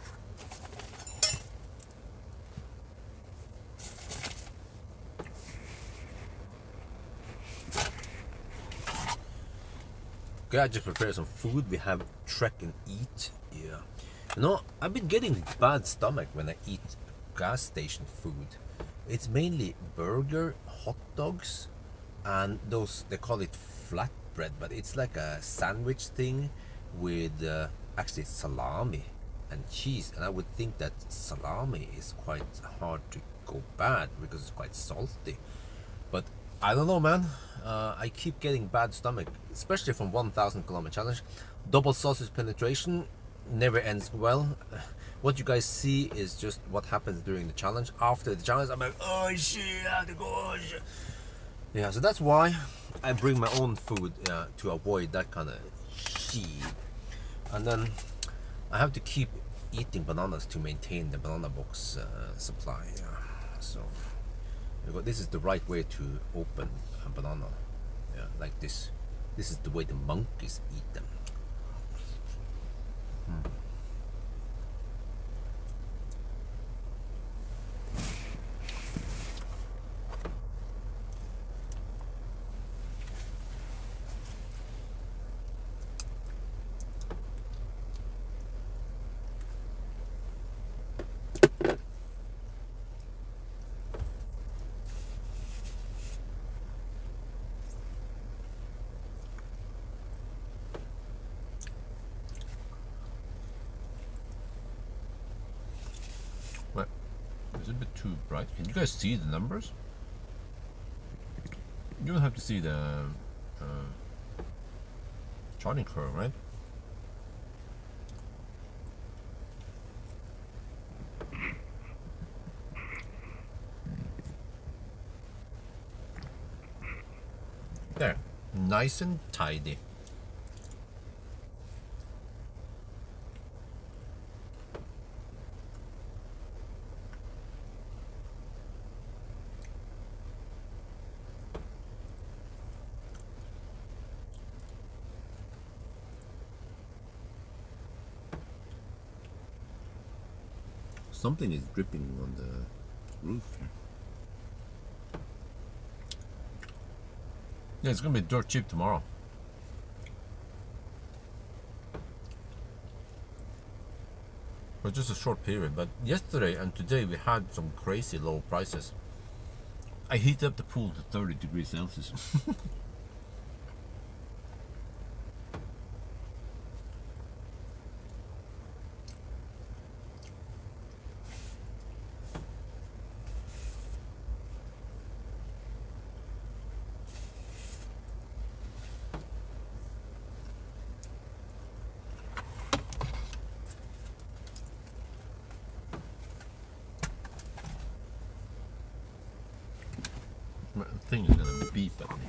Okay, I just prepared some food. We have Trek and Eat. Yeah. You know, I've been getting bad stomach when I eat gas station food. It's mainly burger, hot dogs, and those, they call it flatbread, but it's like a sandwich thing with actually salami and cheese. And I would think that salami is quite hard to go bad because it's quite salty. But I don't know, man. I keep getting bad stomach, especially from 1,000 kilometer challenge. Double sausage penetration never ends well. What you guys see is just what happens during the challenge. After the challenge, I'm like, oh shit, I have to go. Oh, shit. Yeah, so that's why I bring my own food to avoid that kind of shit. And then I have to keep eating bananas to maintain the banana box supply. So this is the right way to open a banana. Yeah, like this. This is the way the monkeys eat them. What? It's a bit too bright. Can you guys see the numbers? You don't have to see the charting curve, right? There, nice and tidy. Something is dripping on the roof here. Yeah, it's gonna be dirt cheap tomorrow. For just a short period, but yesterday and today we had some crazy low prices. I heated up the pool to 30 degrees Celsius. My thing is gonna beep at me.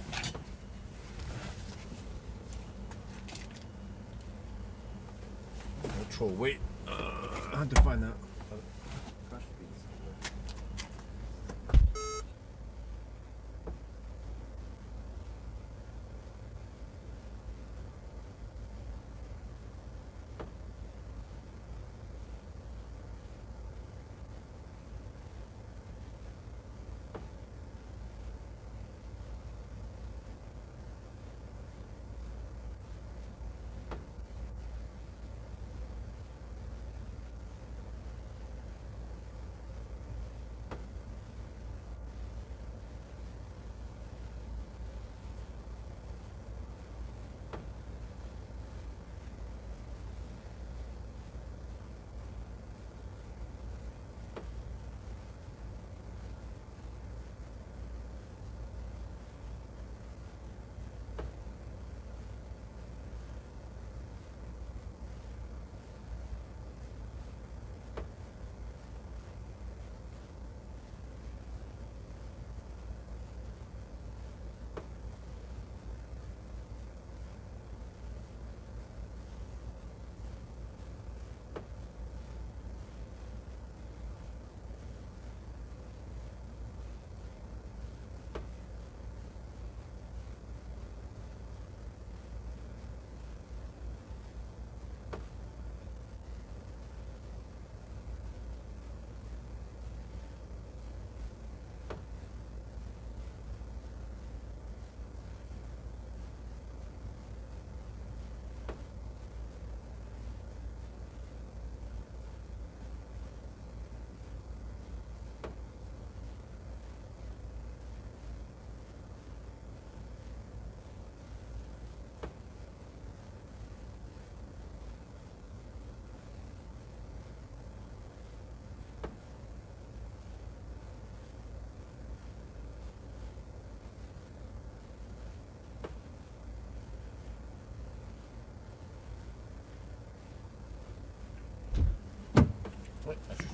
I'll throw away. I have to find out.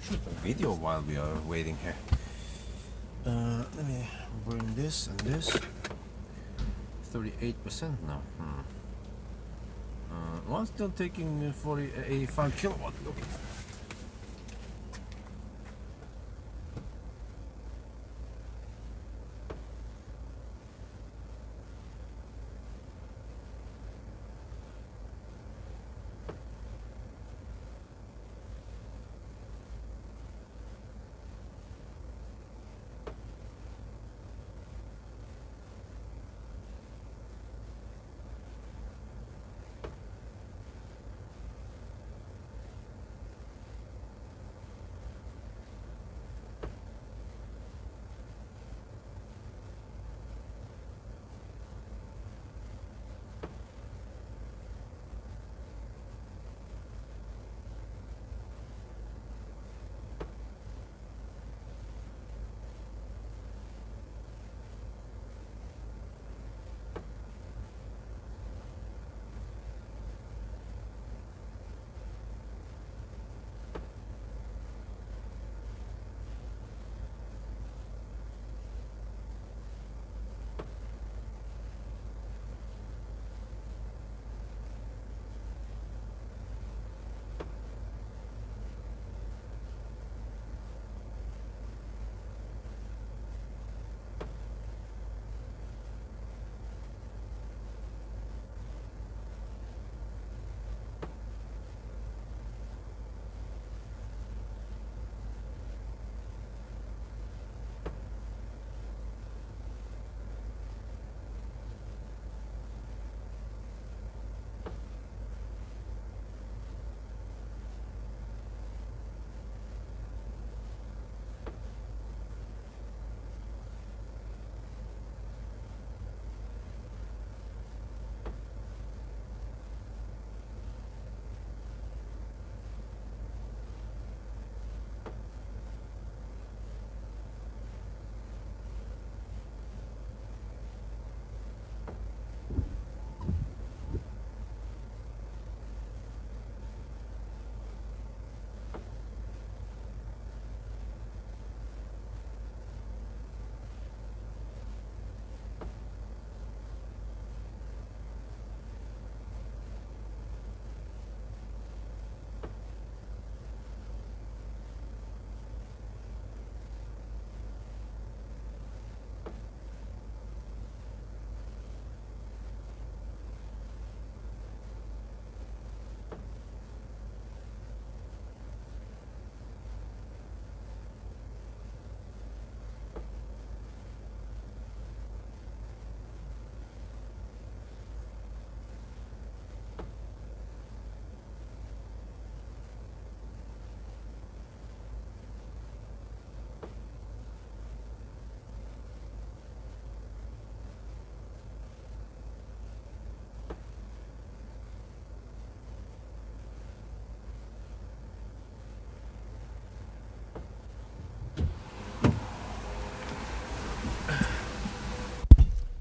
shoot a video while we are waiting here. Let me bring this and this. 38% now. Well, still taking 85 kilowatt. Okay.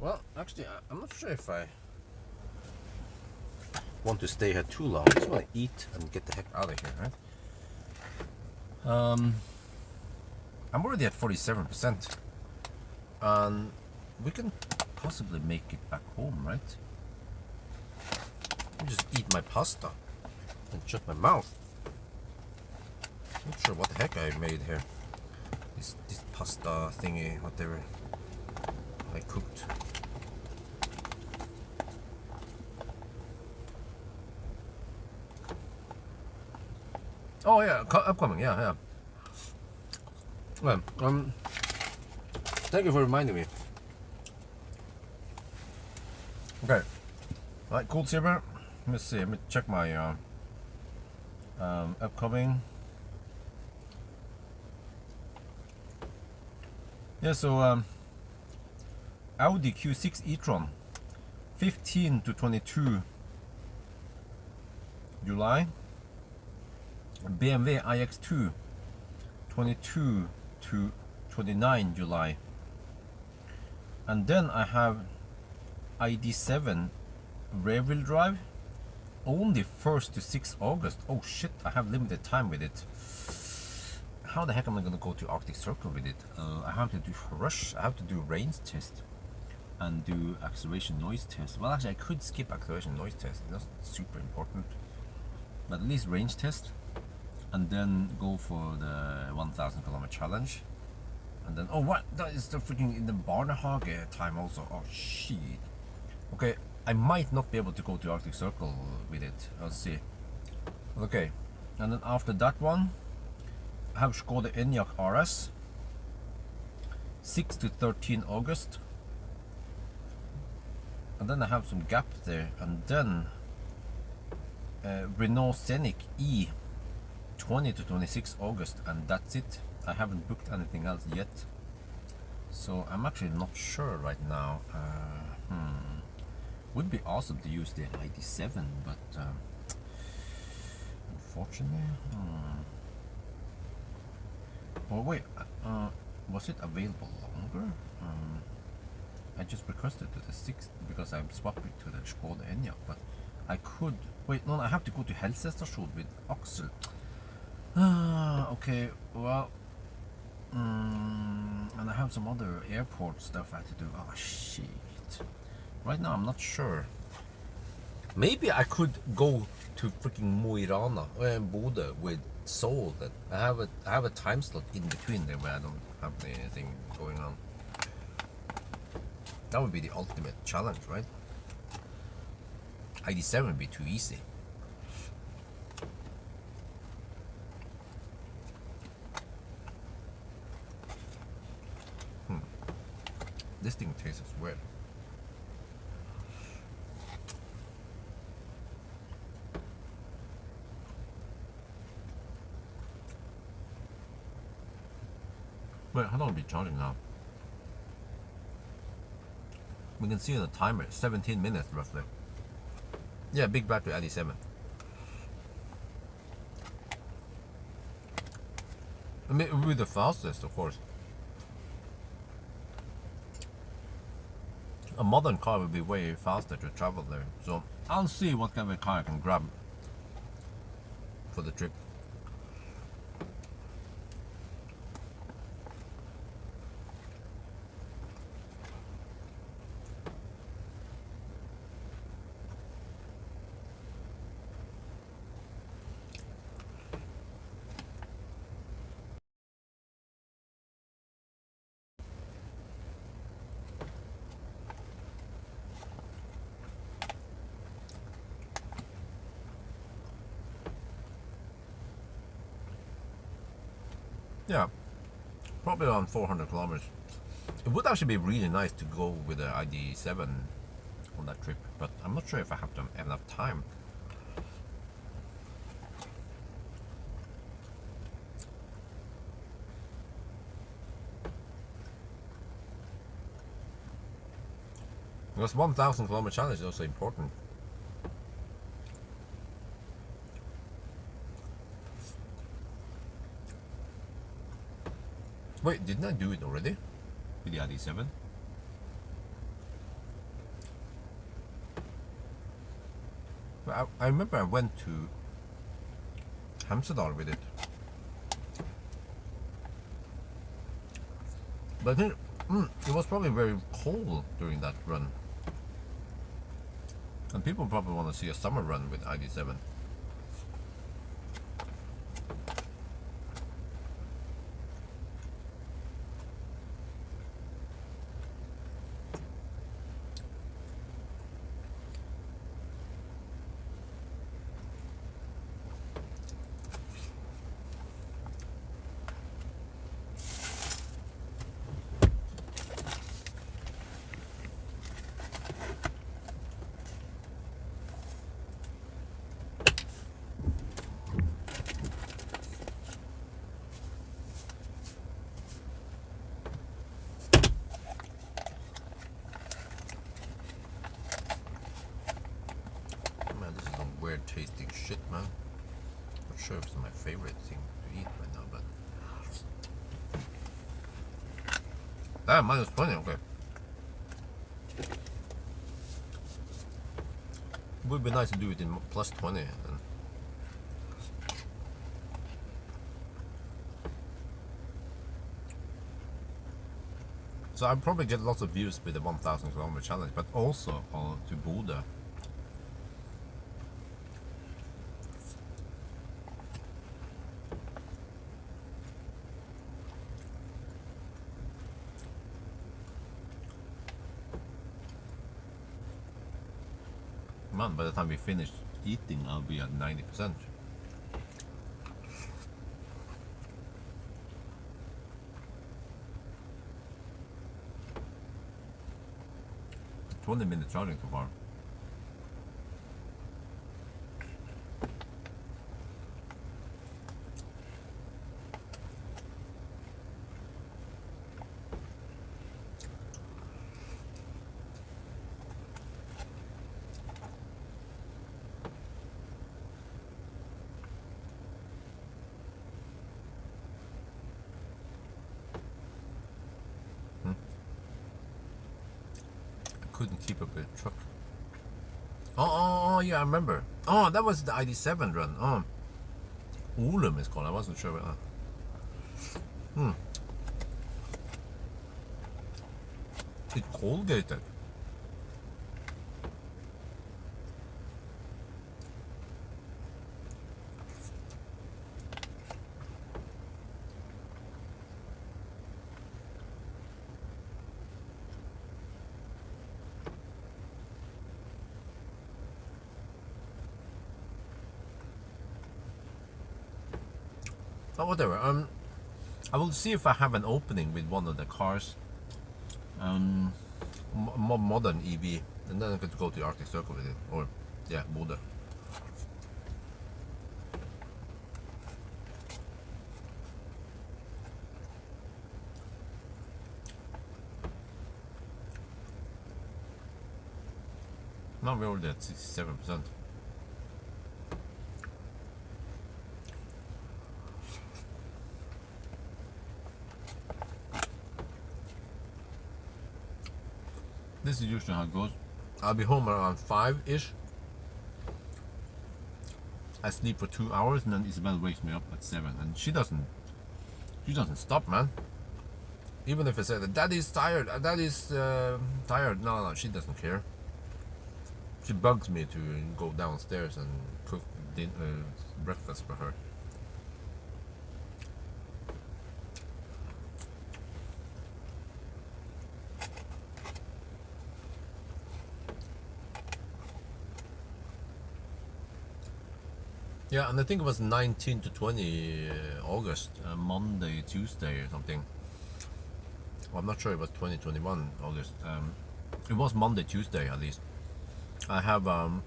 Well, actually, I'm not sure if I want to stay here too long. I just want to eat and get the heck out of here, right? I'm already at 47%, and we can possibly make it back home, right? I'll just eat my pasta and shut my mouth. Not sure what the heck I made here. This pasta thingy, whatever I cooked. Oh yeah, upcoming, yeah. Well, thank you for reminding me. Okay, right, cool saber. Let me see. Let me check my upcoming. Yeah, so Audi Q6 e-tron, 15 to 22 July. BMW iX2, 22 to 29 July. And then I have ID7 rear-wheel drive, only 1st to 6th August. Oh shit, I have limited time with it. how the heck am I gonna go to Arctic Circle with it? I have to do rush, I have to do range test and do acceleration noise test. Well, actually I could skip acceleration noise test, it's not super important, but at least range test, and then go for the 1,000 kilometer challenge. And then, oh what, that is the freaking in the Barnehage time also. Oh shit. Okay, I might not be able to go to Arctic Circle with it, I'll see. Okay, and then after that one I have Skoda Enyaq RS 6 to 13 August, and then I have some gap there, and then Renault Scenic E 20 to 26 August, and that's it. I haven't booked anything else yet, so I'm actually not sure right now. Would be awesome to use the ID7, but unfortunately. Oh wait, was it available longer? I just requested to the 6th because I'm swapping to the Skoda Enyaq, but I could wait. No, I have to go to helsestasjon with Axel. Okay, well, and I have some other airport stuff I have to do. Oh shit! Right now I'm not sure. Maybe I could go to freaking Mo i Rana and Bodø with Seoul. That I have a time slot in between there where I don't have anything going on. That would be the ultimate challenge, right? ID7 would be too easy. This thing tastes weird. Wait, how long will be charging now? We can see on the timer, 17 minutes roughly. Yeah, big battery ID7. I mean, it will be the fastest, of course. A modern car will be way faster to travel there, so I'll see what kind of car I can grab for the trip. Yeah, probably around 400 kilometers. It would actually be really nice to go with the ID7 on that trip, but I'm not sure if I have enough time. Because 1,000 kilometer challenge is also important. Wait, didn't I do it already? With the ID7? Well, I remember I went to Hemsedal with it. But I think it was probably very cold during that run. And people probably want to see a summer run with ID7. Weird tasting shit, man. Not sure if it's my favorite thing to eat right now, but -20, okay. It would be nice to do it in +20 and So I'll probably get lots of views with the 1,000 kilometer challenge, but also to Bodø. Man, by the time we finish eating, I'll be at 90%. "20-minute charging so far." Couldn't keep up with the truck. Oh, yeah, I remember. Oh, that was the ID7 run. Oh, Olum is called. I wasn't sure about that. It's Colgated. But whatever. I will see if I have an opening with one of the cars. More modern EV, and then I could go to the Arctic Circle with it, or yeah, Bodø. Now we're already at 67%. This is usually how it goes. I'll be home around 5-ish. I sleep for 2 hours, and then Isabel wakes me up at 7, and she doesn't stop, man. Even if I say that Daddy's tired, Daddy's tired, no, she doesn't care. She bugs me to go downstairs and cook breakfast for her. Yeah, and I think it was 19 to 20 August, Monday, Tuesday or something. Well, I'm not sure it was 2021 August. It was Monday, Tuesday at least. I have a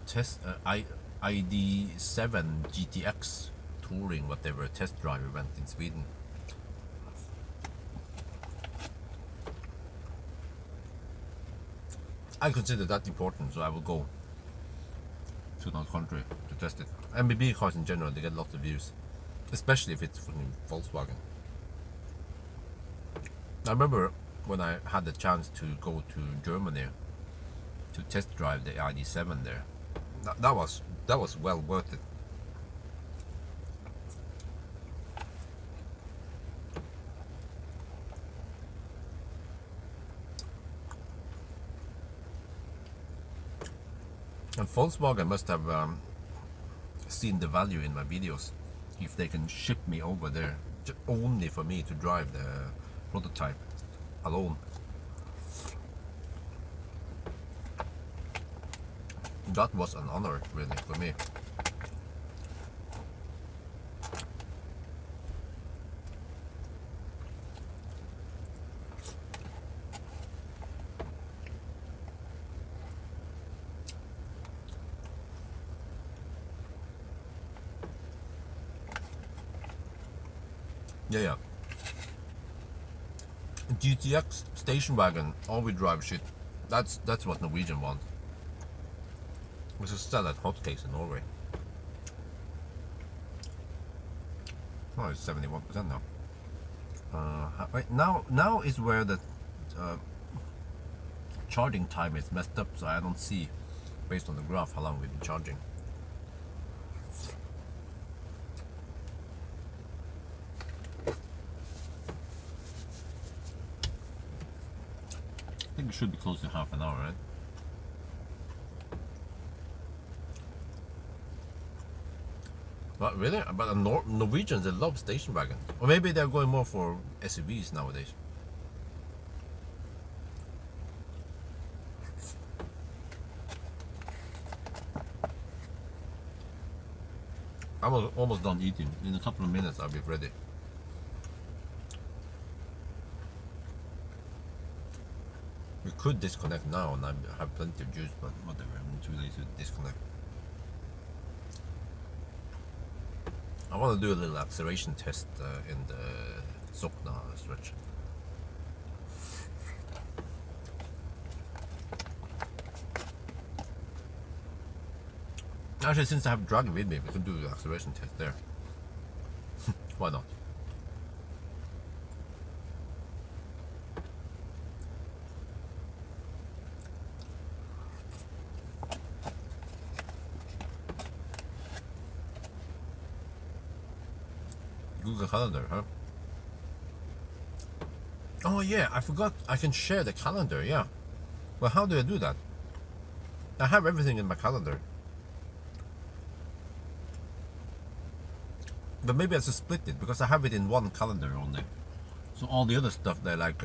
test ID7 GTX touring, whatever, test drive event in Sweden. I consider that important, so I will go to that country to test it. MBB cars in general, they get lots of views, especially if it's from Volkswagen. I remember when I had the chance to go to Germany to test drive the ID7 there. That was well worth it. And Volkswagen must have seen the value in my videos if they can ship me over there only for me to drive the prototype alone. That was an honor, really, for me. Yeah. GTX station wagon, all-wheel drive shit. That's what Norwegian want. We should sell at hotcakes in Norway. Oh, it's 71% now. Right now is where the charging time is messed up, so I don't see, based on the graph, how long we've been charging. think it should be close to half an hour, right? But really, but the Norwegians, they love station wagon, or maybe they're going more for SUVs nowadays. I'm almost done eating. In a couple of minutes, I'll be ready. We could disconnect now, and I have plenty of juice, but whatever. I'm too lazy to disconnect. I want to do a little acceleration test in the Sokna stretch. Actually, since I have Dragon with me, we can do the acceleration test there. Why not? Google Calendar, huh? Oh yeah, I forgot I can share the calendar, yeah. Well, how do I do that? I have everything in my calendar. But maybe I should split it, because I have it in one calendar only. So all the other stuff there, like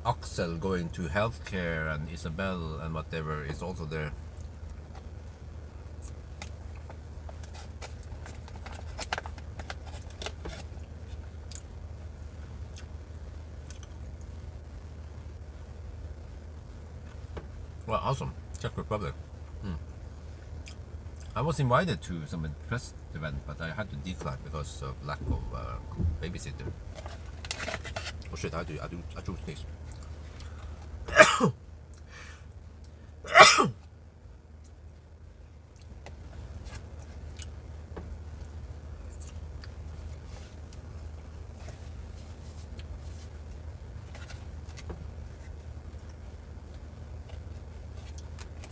Axel going to healthcare and Isabel and whatever, is also there. Well, awesome. Czech Republic. I was invited to some press event, but I had to decline because of lack of babysitter. Oh shit, I do sneeze.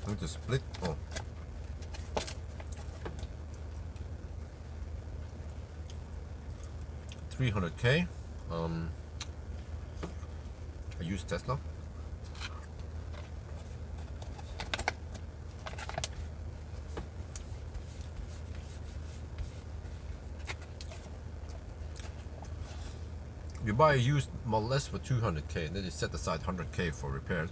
I need to split. Oh. $300K. I use Tesla. You buy a used Model S for $200K, and then you set aside $100K for repairs.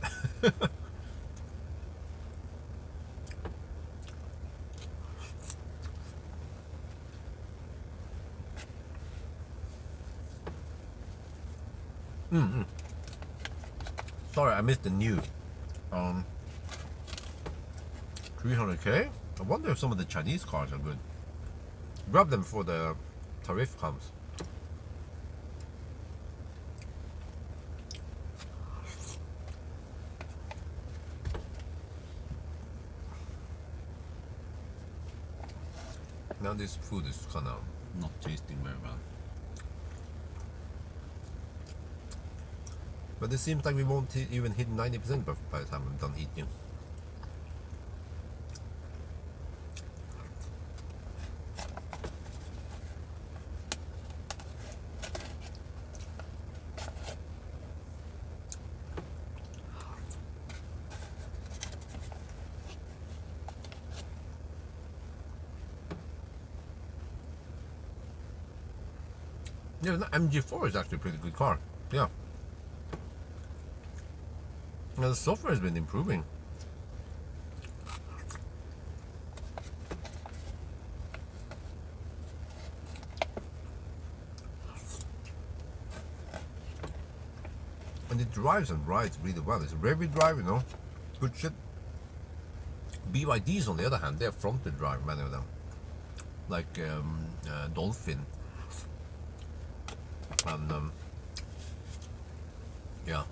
Sorry, I missed the news. 300K? I wonder if some of the Chinese cars are good. Grab them before the tariff comes. Now this food is kind of not tasting very well. But it seems like we won't even hit 90% by the time I'm done eating. Yeah, the MG4 is actually a pretty good car. Yeah. The software has been improving. And it drives and rides really well. It's rear-wheel drive, you know, good shit. BYDs, on the other hand, they're front-wheel drive, many of them. Like Dolphin. And yeah,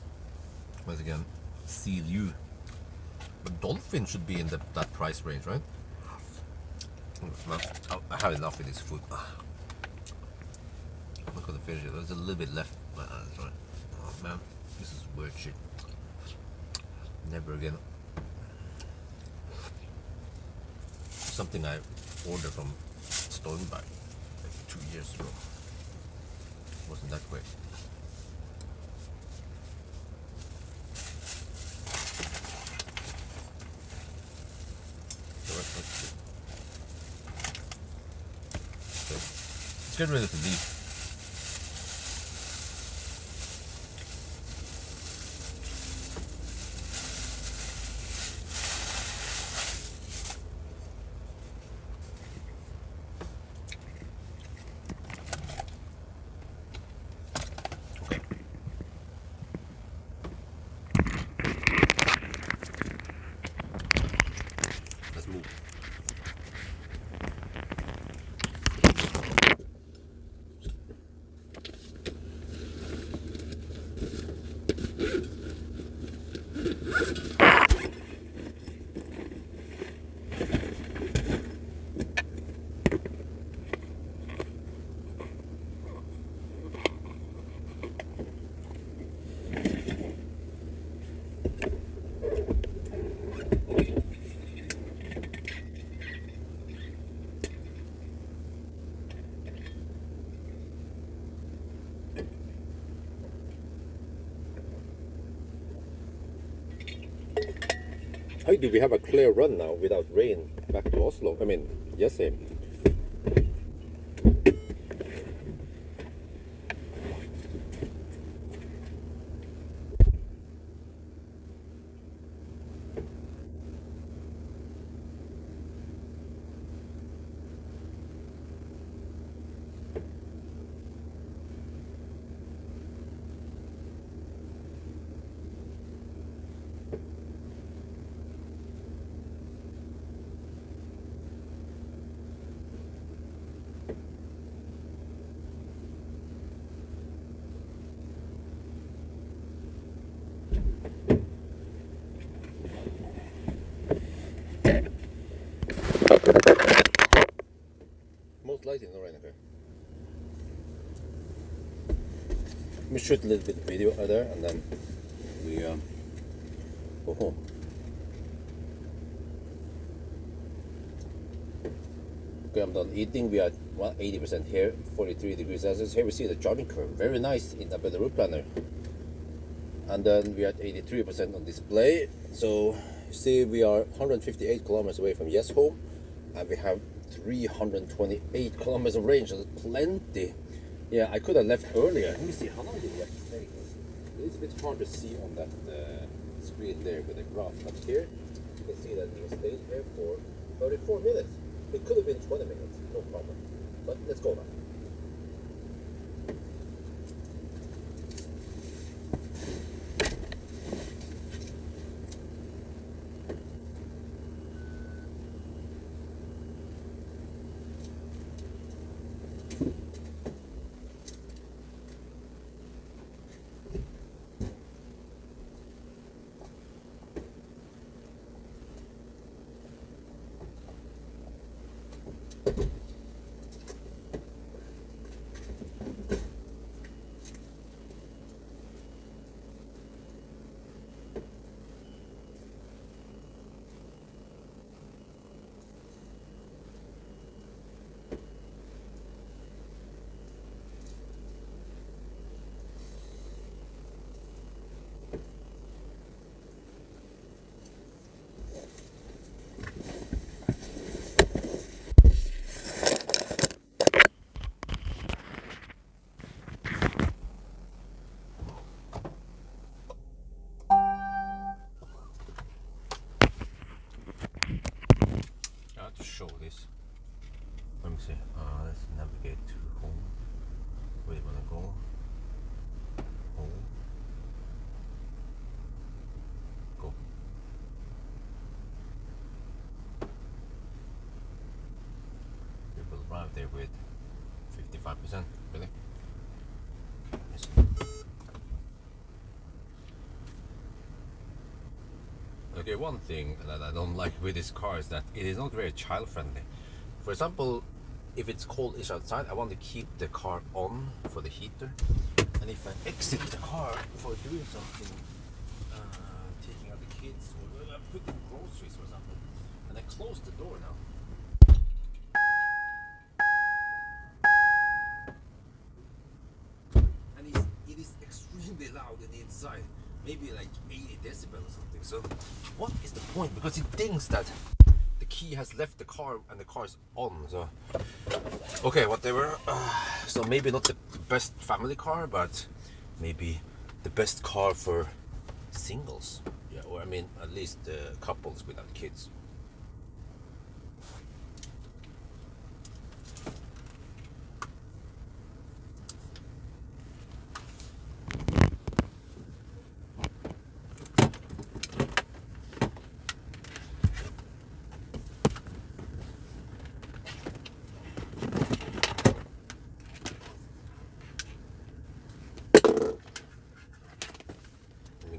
once again, CLU. But Dolphin should be in that price range, right? I have enough with this food. Look at the finish. There's a little bit left. Sorry. Oh man, this is weird shit. Never again. Something I ordered from Stoltenberg like 2 years ago. Wasn't that great. Let's get rid of the leaf. How do we have a clear run now without rain back to Oslo? I mean, yesterday. Most lighting is alright, okay. Let me shoot a little bit of video out there and then we go home. Okay, I'm done eating. We are 80% here, 43 degrees Celsius. Here we see the charging curve, very nice in the route planner. And then we are at 83% on display. So you see we are 158 kilometers away from Yes home, and we have 328 kilometers of range, so that's plenty. Yeah, I could have left earlier. Let me see, how long did we have to stay? It's a bit hard to see on that screen there with the graph, but here you can see that we stayed here for 34 minutes. It could have been 20 minutes, no problem. But let's go now. Show this. Let me see. Let's navigate to home. Where do you want to go? Home. Go. We will arrive there with 55%. Really? Yes. Okay, one thing that I don't like with this car is that it is not very child friendly. For example, if it's cold-ish outside, I want to keep the car on for the heater, and if I exit the car for doing something, taking out the kids or putting groceries, for example, and I close the door now, and it is extremely loud in the inside. Maybe like 80 decibels or something. So what is the point? Because it thinks that the key he has left the car and the car is on. So okay, whatever. So maybe not the best family car, but maybe the best car for singles. Yeah, or I mean at least couples without kids.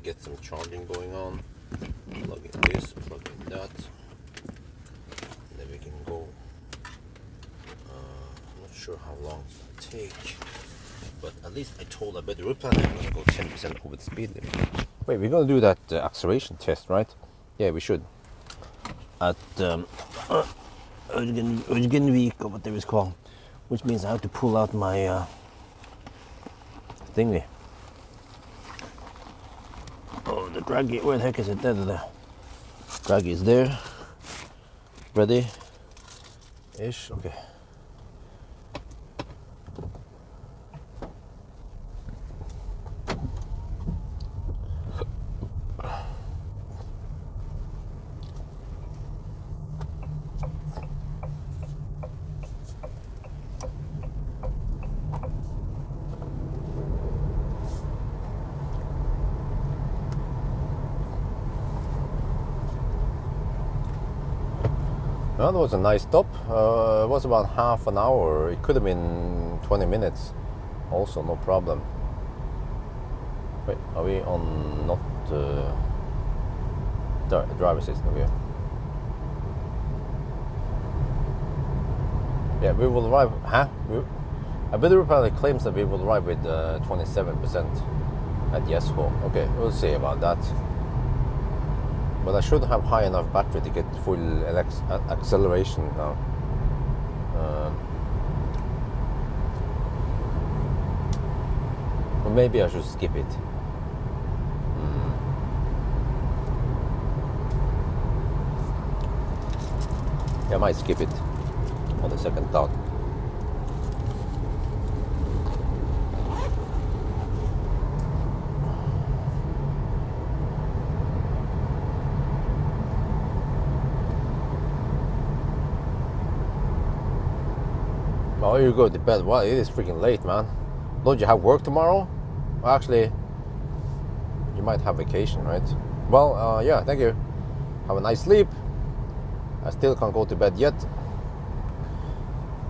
Get some charging going on. Plug in this, plug in that, and then we can go. I'm not sure how long it's gonna take, but at least I told I better replan I'm gonna go 10% over the speed limit. Wait, we're gonna do that acceleration test, right? Yeah, we should. At Ørgenvik or whatever it's called, which means I have to pull out my thingy. Oh, the draggy, where the heck is it? There. Draggy is there. Ready? Ish, okay. Well, that was a nice stop. It was about half an hour. It could have been 20 minutes. Also, no problem. Wait, are we on not driver assistant? Okay. Yeah, we will arrive. Huh? I better probably claims that we will arrive with 27% at Jesco. Okay, we'll see about that. But I should have high enough battery to get full acceleration now. Or maybe I should skip it. Yeah, I might skip it on the second thought. Oh, you go to bed. Well, it is freaking late, man. Don't you have work tomorrow? Well, actually, you might have vacation, right? Well, yeah, thank you. Have a nice sleep. I still can't go to bed yet.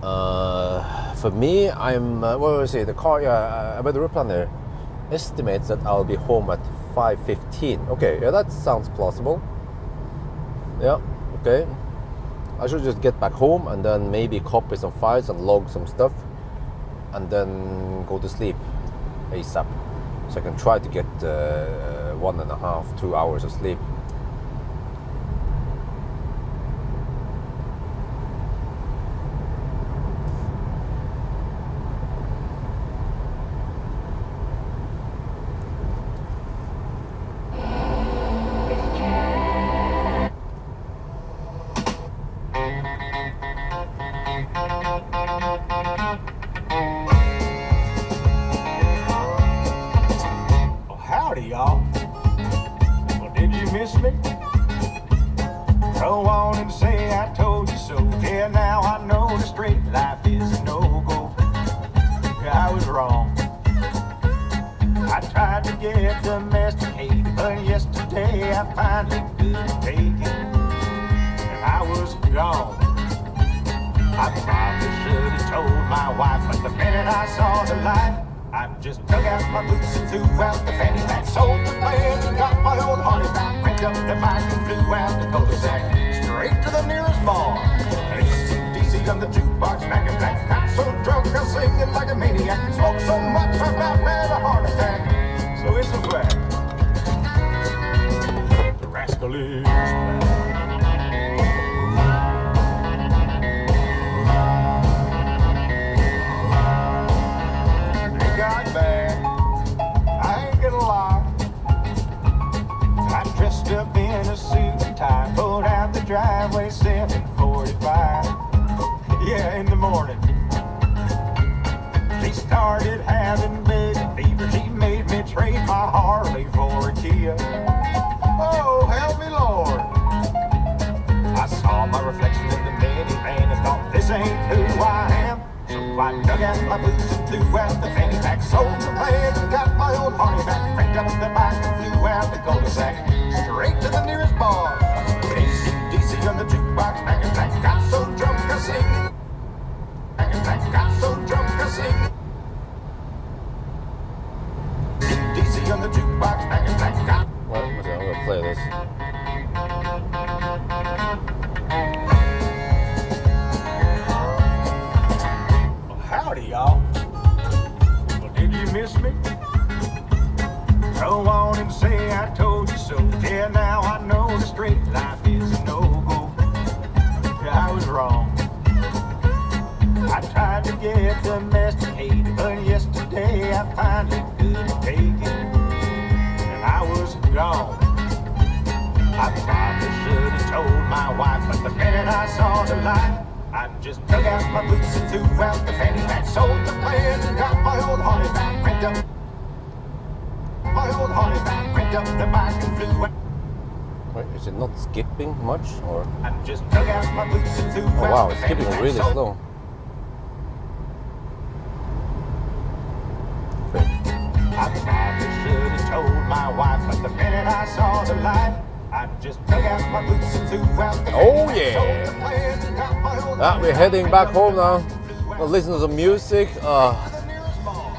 For me, I'm, what do I say, the car, yeah, weather planner estimates that I'll be home at 5:15. Okay, yeah, that sounds plausible. Yeah, okay. I should just get back home and then maybe copy some files and log some stuff and then go to sleep ASAP. So I can try to get 1.5, 2 hours of sleep. Y'all. Well, did you miss me? Go on and say I told you so. Yeah, now I know the straight life is a no-go. I was wrong. I tried to get domesticated, but yesterday I finally couldn't take it. And I was gone. I probably should have told my wife, but the minute I saw the light, I just dug out my boots and threw out the fanny pack, sold the land and got my old Harley back, cranked up the bike and flew out the cul-de-sac, straight to the nearest bar. AC/DC on the jukebox, back and back. Got so drunk I was singing like a maniac, smoked so much I about had a heart attack. So it's a fact, the rascal is back. Up in a suit and tie, pulled out the driveway 7 Kia. Oh, help me, Lord. I saw my reflection in the minivan and thought, this ain't who I am. So I dug out my boots and threw out the fanny pack, sold the bag and got my old Harley back, cranked up the bike and flew out the cul-de-sac, straight to the nearest bar. AC/DC on the jukebox, back and back, got so drunk I sing. Back and back, got so drunk I sing. AC/DC on the jukebox, back and back, got. Well, okay, I'm gonna play this. Howdy, y'all. Well, did you miss me? Go on and say I told you so. Yeah, now I know the straight life is a no-go. I was wrong. I tried to get domesticated, but yesterday I finally couldn't take it, and I was gone. I probably should have told my wife, but the minute I saw the light, I just dug out my boots and threw out the fanny pack, sold the plans and got my old Harley back, cranked up my old Harley back, cranked up the bike and flew out. Wait, is it not skipping much, or? I just dug out my boots and threw Oh out wow, the it's fanny skipping pack, really sold- slow. Okay. I probably should have told my wife, but the minute I saw the light, I just dug out my boots and threw out the Oh, fanny pack, yeah. sold the plans and got my old Ah, Harley we're back, heading cranked back up home the now. bike and flew out I'll listen to some music. to the nearest bar.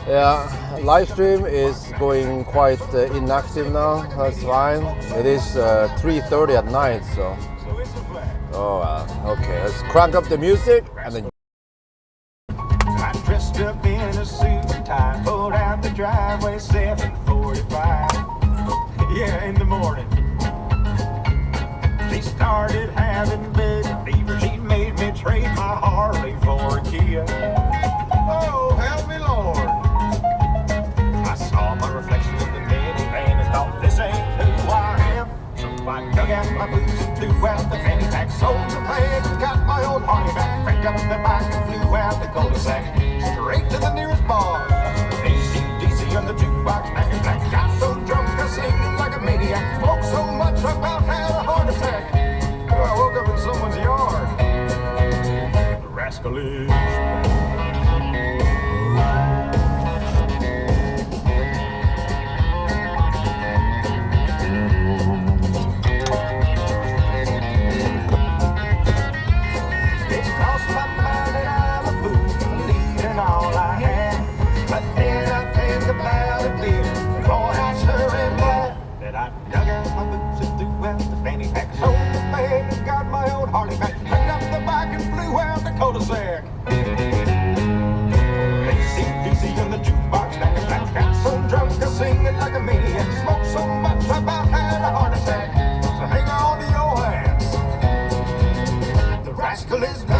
Yeah, live stream is going quite inactive now. That's fine. It is 3:30 at night, so. So it's a fact. Oh, okay. Let's crank up the music and then. I dressed up in a suit and tie, pulled out the driveway 7:45. Yeah, in the morning. She started having baby fever. She made me trade my Harley for a Kia. Oh, help me, Lord. I saw my reflection in the minivan and thought, this ain't who I am. So I dug out my boots and threw out the fanny pack, sold the plans and got my old Harley back, cranked up the bike and flew out the cul-de-sac, straight to the nearest bar. AC/DC on the jukebox, back and back, got so drunk I singing like a maniac, smoked so much I about had a heart attack. I woke up in someone's yard. The rascal is back. It's crossed my mind that I'm a fool for leaving all I had. But then I think about it, dear. Boy, I sure am glad that I dug out my boots and threw out the fanny pack, sold the bag and got my old Harley back, picked up the bike and flew out the cul-de-sac. AC/DC on the jukebox, back and back, got so drunk I singing like a maniac, smoked so much I about had a heart attack. So hang on to your hats. The rascal is back.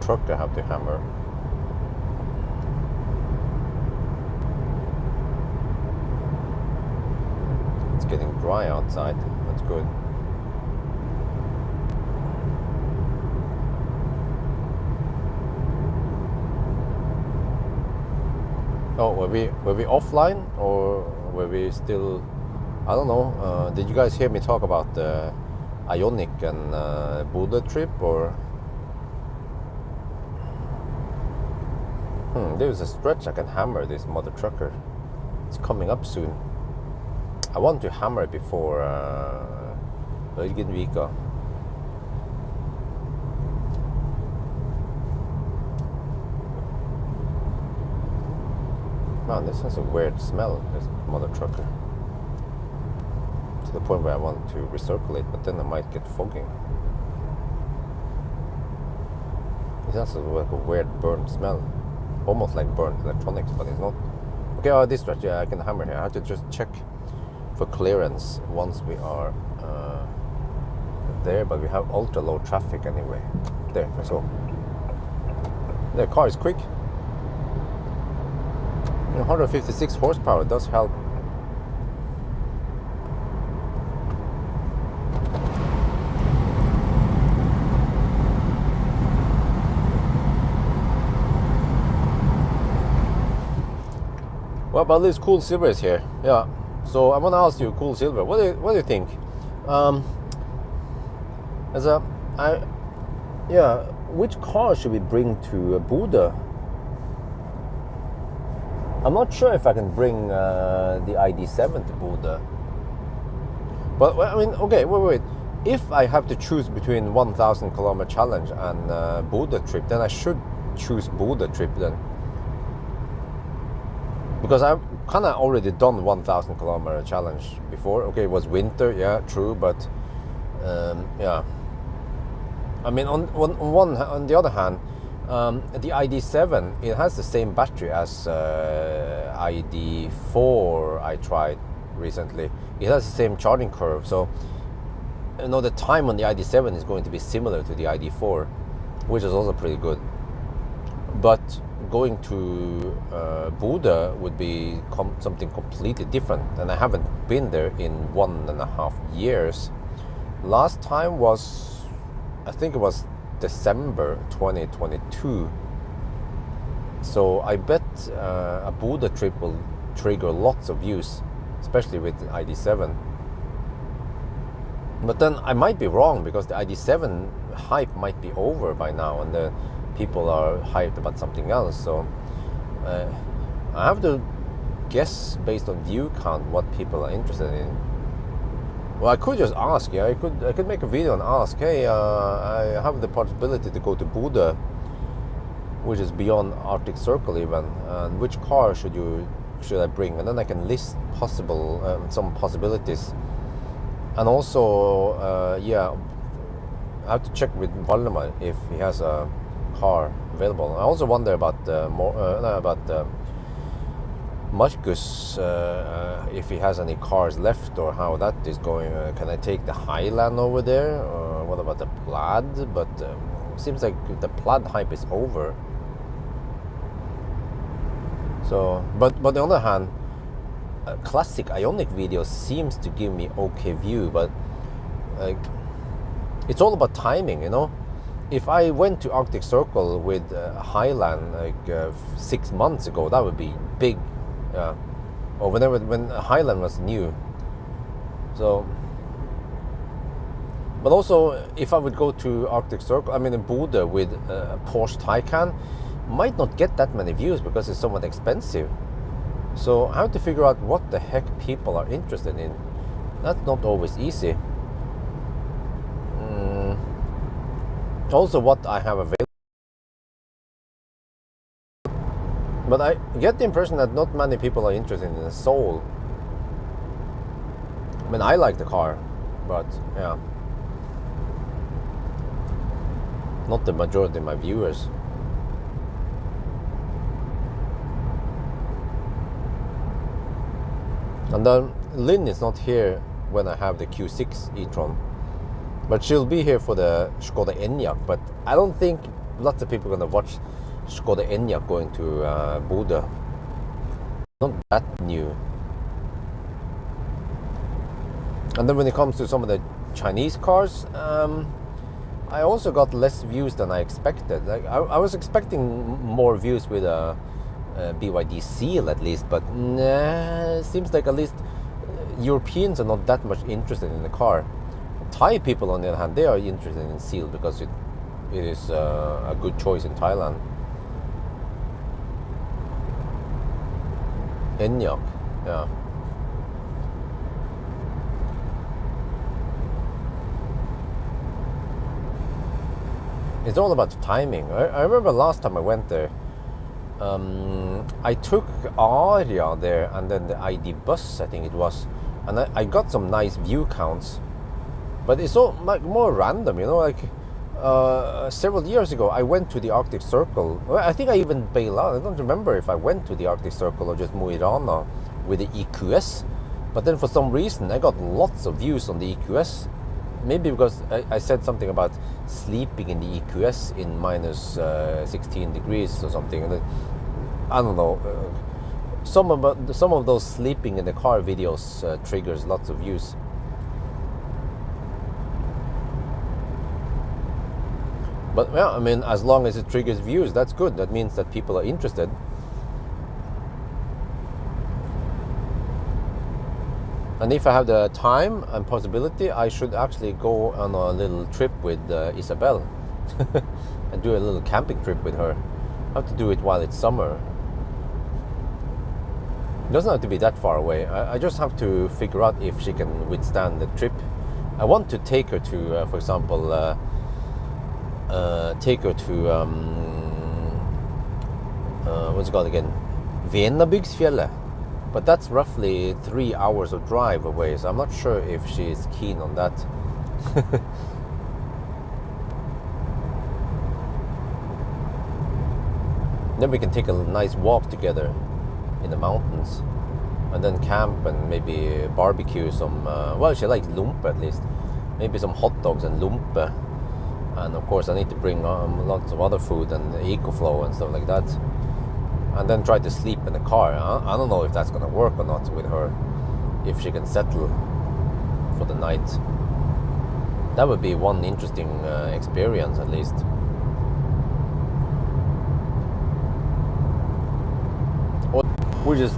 truck I have to hammer. It's getting dry outside. That's good. Oh, were we offline or were we still? I don't know. Did you guys hear me talk about the Ionic and Buda trip or? There's a stretch I can hammer this mother trucker. It's coming up soon. I want to hammer it before Ørgenvika. Man, this has a weird smell, this mother trucker. To the point where I want to recirculate, but then I might get fogging. It has like a weird burnt smell. Almost like burnt electronics, but it's not. Okay, this stretch, yeah, I can hammer here. I have to just check for clearance once we are there, but we have ultra low traffic anyway. There, let's go. The car is quick. 156 horsepower does help. Well, but this cool silver is here. Yeah. So I want to ask you, cool silver. What do you think? Which car should we bring to Buda? I'm not sure if I can bring the ID7 to Buda. But I mean, okay, wait. If I have to choose between 1,000 kilometer challenge and Buda trip, then I should choose Buda trip then. Because I've kind of already done 1,000 kilometer challenge before. Okay, it was winter, yeah, true, but yeah. I mean, on the other hand, the ID7, it has the same battery as ID4 I tried recently. It has the same charging curve, so the time on the ID7 is going to be similar to the ID4, which is also pretty good. But going to Buda would be something completely different, and I haven't been there in 1.5 years. Last time was, I think it was December 2022. So I bet a Buda trip will trigger lots of views, especially with the ID7. But then I might be wrong, because the ID7 hype might be over by now, and the people are hyped about something else. So I have to guess based on view count what people are interested in. Well, I could just ask. Yeah, I could make a video and ask. Hey, I have the possibility to go to Buda, which is beyond Arctic Circle even. And which car should I bring? And then I can list some possibilities. And also, yeah, I have to check with Valdemar if he has a car available. I also wonder about Marcus, if he has any cars left or how that is going. Can I take the Highland over there? Or what about the Plaid? But seems like the Plaid hype is over. So, but on the other hand, classic Ionic video seems to give me okay view, but it's all about timing, If I went to Arctic Circle with Highland 6 months ago, that would be big. Or when Highland was new. So, but also if I would go to Arctic Circle, in Buda with a Porsche Taycan, might not get that many views because it's somewhat expensive. So I have to figure out what the heck people are interested in. That's not always easy. Also what I have available. But I get the impression that not many people are interested in the Soul. I like the car, but yeah, not the majority of my viewers. And then Lynn is not here when I have the Q6 e-tron, but she'll be here for the Skoda Enyaq. But I don't think lots of people are gonna watch Skoda Enyaq going to Bodø. Not that new. And then when it comes to some of the Chinese cars, I also got less views than I expected. Like I was expecting more views with a BYD Seal at least, but nah, it seems like at least Europeans are not that much interested in the car. Thai people, on the other hand, they are interested in Seal because it is a good choice in Thailand. Enyaq, yeah. It's all about the timing. I remember last time I went there, I took Aria there and then the ID bus, I think it was, and I got some nice view counts, but it's all like more random, you know. Like several years ago, I went to the Arctic Circle. Well, I think I even bailed out. I don't remember if I went to the Arctic Circle or just Mo i Rana with the EQS. But then for some reason, I got lots of views on the EQS. Maybe because I said something about sleeping in the EQS in minus 16 degrees or something. I don't know. Some of those sleeping in the car videos triggers lots of views. But yeah, I mean, as long as it triggers views, that's good. That means that people are interested. And if I have the time and possibility, I should actually go on a little trip with Isabel and do a little camping trip with her. I have to do it while it's summer. It doesn't have to be that far away. I just have to figure out if she can withstand the trip. I want to take her to, for example, take her to, what's it called again? Venabygdsfjellet. But that's roughly 3 hours of drive away, so I'm not sure if she's keen on that. Then we can take a nice walk together in the mountains, and then camp and maybe barbecue some, well, she likes lumpe at least. Maybe some hot dogs and lumpe. And of course I need to bring lots of other food and EcoFlow and stuff like that. And then try to sleep in the car. I don't know if that's going to work or not with her, if she can settle for the night. That would be one interesting experience at least. Or we just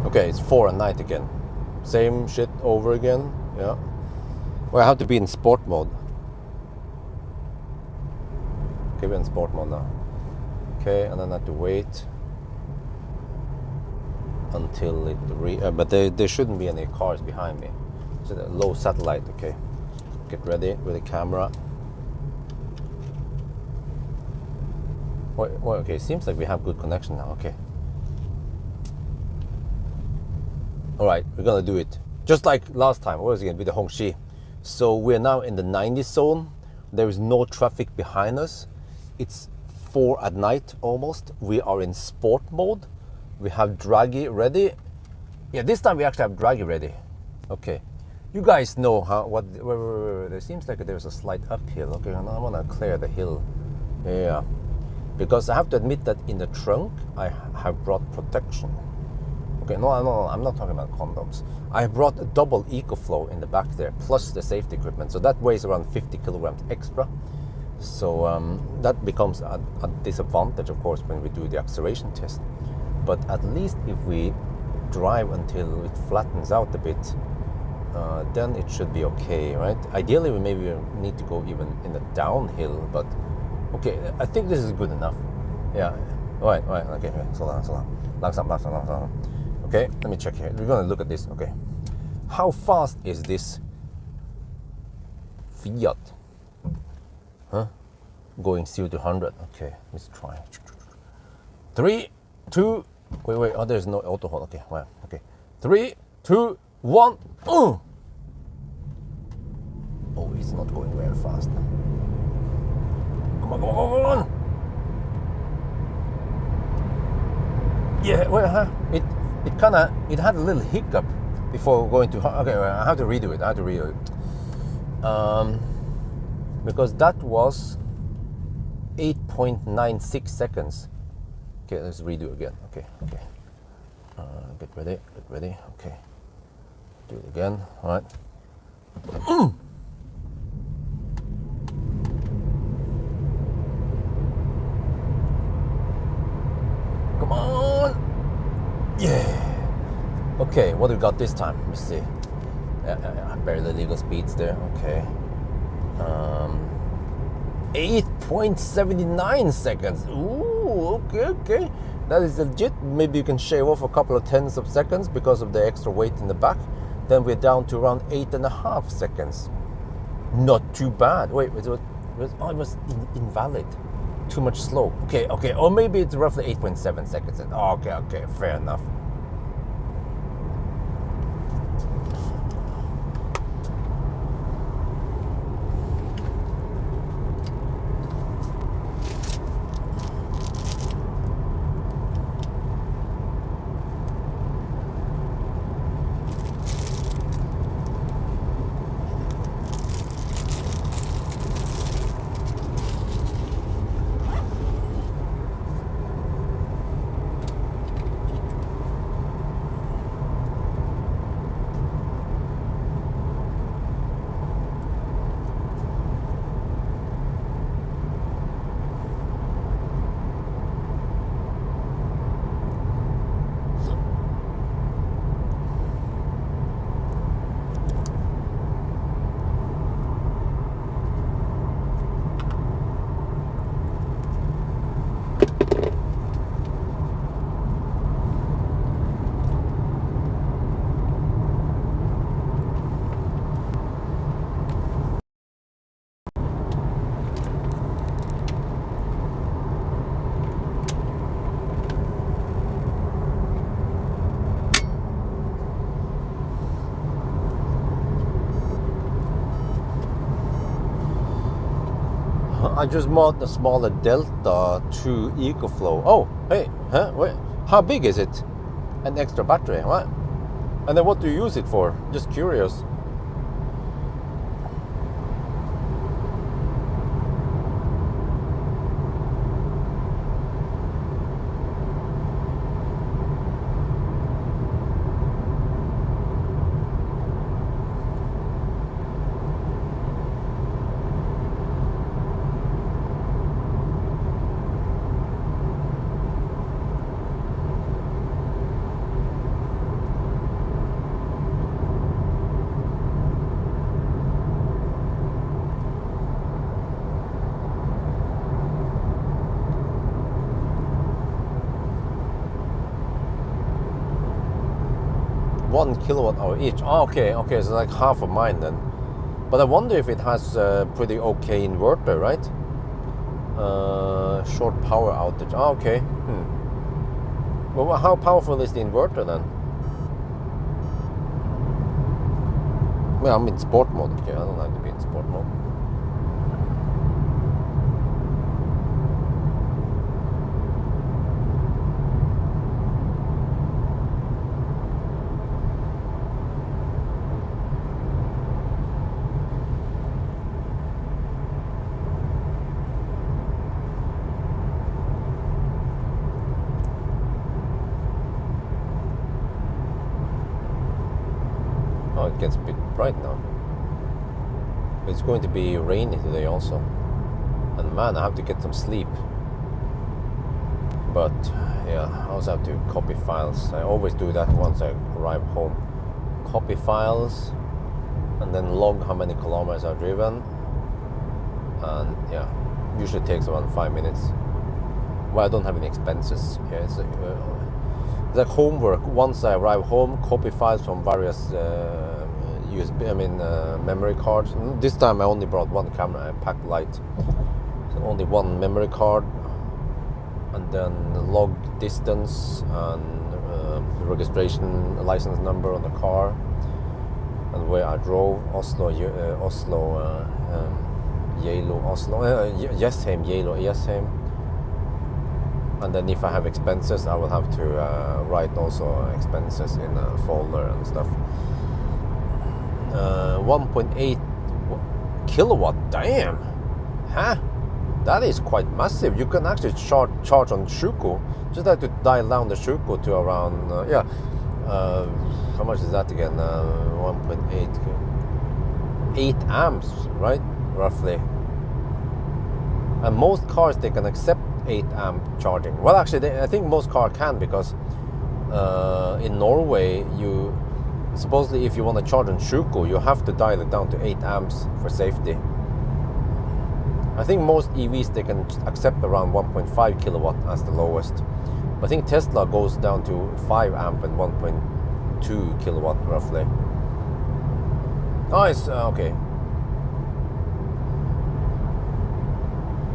okay, it's 4 at night again. Same shit over again. Yeah. Well, I have to be in sport mode. Okay, we're in sport mode now. Okay, and then I have to wait until it but there shouldn't be any cars behind me. So the low satellite. Okay, get ready with the camera. Well, okay, seems like we have good connection now. Okay. All right, we're gonna do it just like last time. What was it again with the Hongxi? So we're now in the 90 zone. There is no traffic behind us. It's 4 at night almost. We are in sport mode. We have Draghi ready. Yeah, this time we actually have Draghi ready. Okay. You guys know how there seems like there's a slight uphill. Okay, and I want to clear the hill. Yeah. Because I have to admit that in the trunk I have brought protection. Okay, no, I'm not talking about condoms. I brought a double EcoFlow in the back there, plus the safety equipment. So that weighs around 50 kilograms extra. So that becomes a disadvantage, of course, when we do the acceleration test. But at least if we drive until it flattens out a bit, then it should be okay, right? Ideally, we maybe need to go even in the downhill, but okay, I think this is good enough. Yeah, right, okay, slow down. Langsam. Okay, let me check here. We're gonna look at this. Okay, how fast is this Fiat? Huh? Going 0 to 100. Okay, let's try. 3, 2. Wait. Oh, there's no auto hold. Okay, well, okay. 3, 2, 1. Oh, it's not going very fast. Come on. Yeah, well, it had a little hiccup before going to, okay, I have to redo it. Because that was 8.96 seconds. Okay, let's redo again. Okay. Get ready. Okay, do it again. All right. Come on. Yeah. Okay, what do we got this time? Let me see. Barely legal speeds there. Okay. 8.79 seconds. Ooh, okay. That is legit. Maybe you can shave off a couple of tenths of seconds because of the extra weight in the back. Then we're down to around 8.5 seconds. Not too bad. Wait, it was invalid. Too much slope. Okay. Or maybe it's roughly 8.7 seconds. Okay, fair enough. I just bought the smaller Delta 2 EcoFlow. Oh, hey, wait, how big is it? An extra battery, what? And then what do you use it for? Just curious. Kilowatt hour each. Oh, okay, so like half of mine then. But I wonder if it has a pretty okay inverter, right? Short power outage. Oh, okay. Well, how powerful is the inverter then? Well, I'm in sport mode. Okay, I don't like to be in sport mode. It gets a bit bright now. It's going to be rainy today also. And man, I have to get some sleep. But yeah, I also have to copy files. I always do that once I arrive home. Copy files and then log how many kilometers I've driven. And yeah, usually takes around 5 minutes. Well, I don't have any expenses. Yeah, it's like homework. Once I arrive home, copy files from various memory cards. This time I only brought one camera. I packed light, so only one memory card, and then log distance and the registration license number on the car and where I drove. Geilo, Oslo, Jessheim, Geilo, Jessheim. And then if I have expenses, I will have to write also expenses in a folder and stuff. 1.8 kilowatt, damn, huh? That is quite massive. You can actually charge on Shuko. Just have to dial down the Shuko to around, how much is that again? 1.8, 8 amps, right? Roughly. And most cars, they can accept 8 amp charging. Well, actually, I think most cars can, because in Norway, supposedly if you want to charge on Shuko, you have to dial it down to 8 amps for safety. I think most EVs, they can accept around 1.5 kilowatt as the lowest. I think Tesla goes down to 5 amp and 1.2 kilowatt roughly. Oh, it's okay.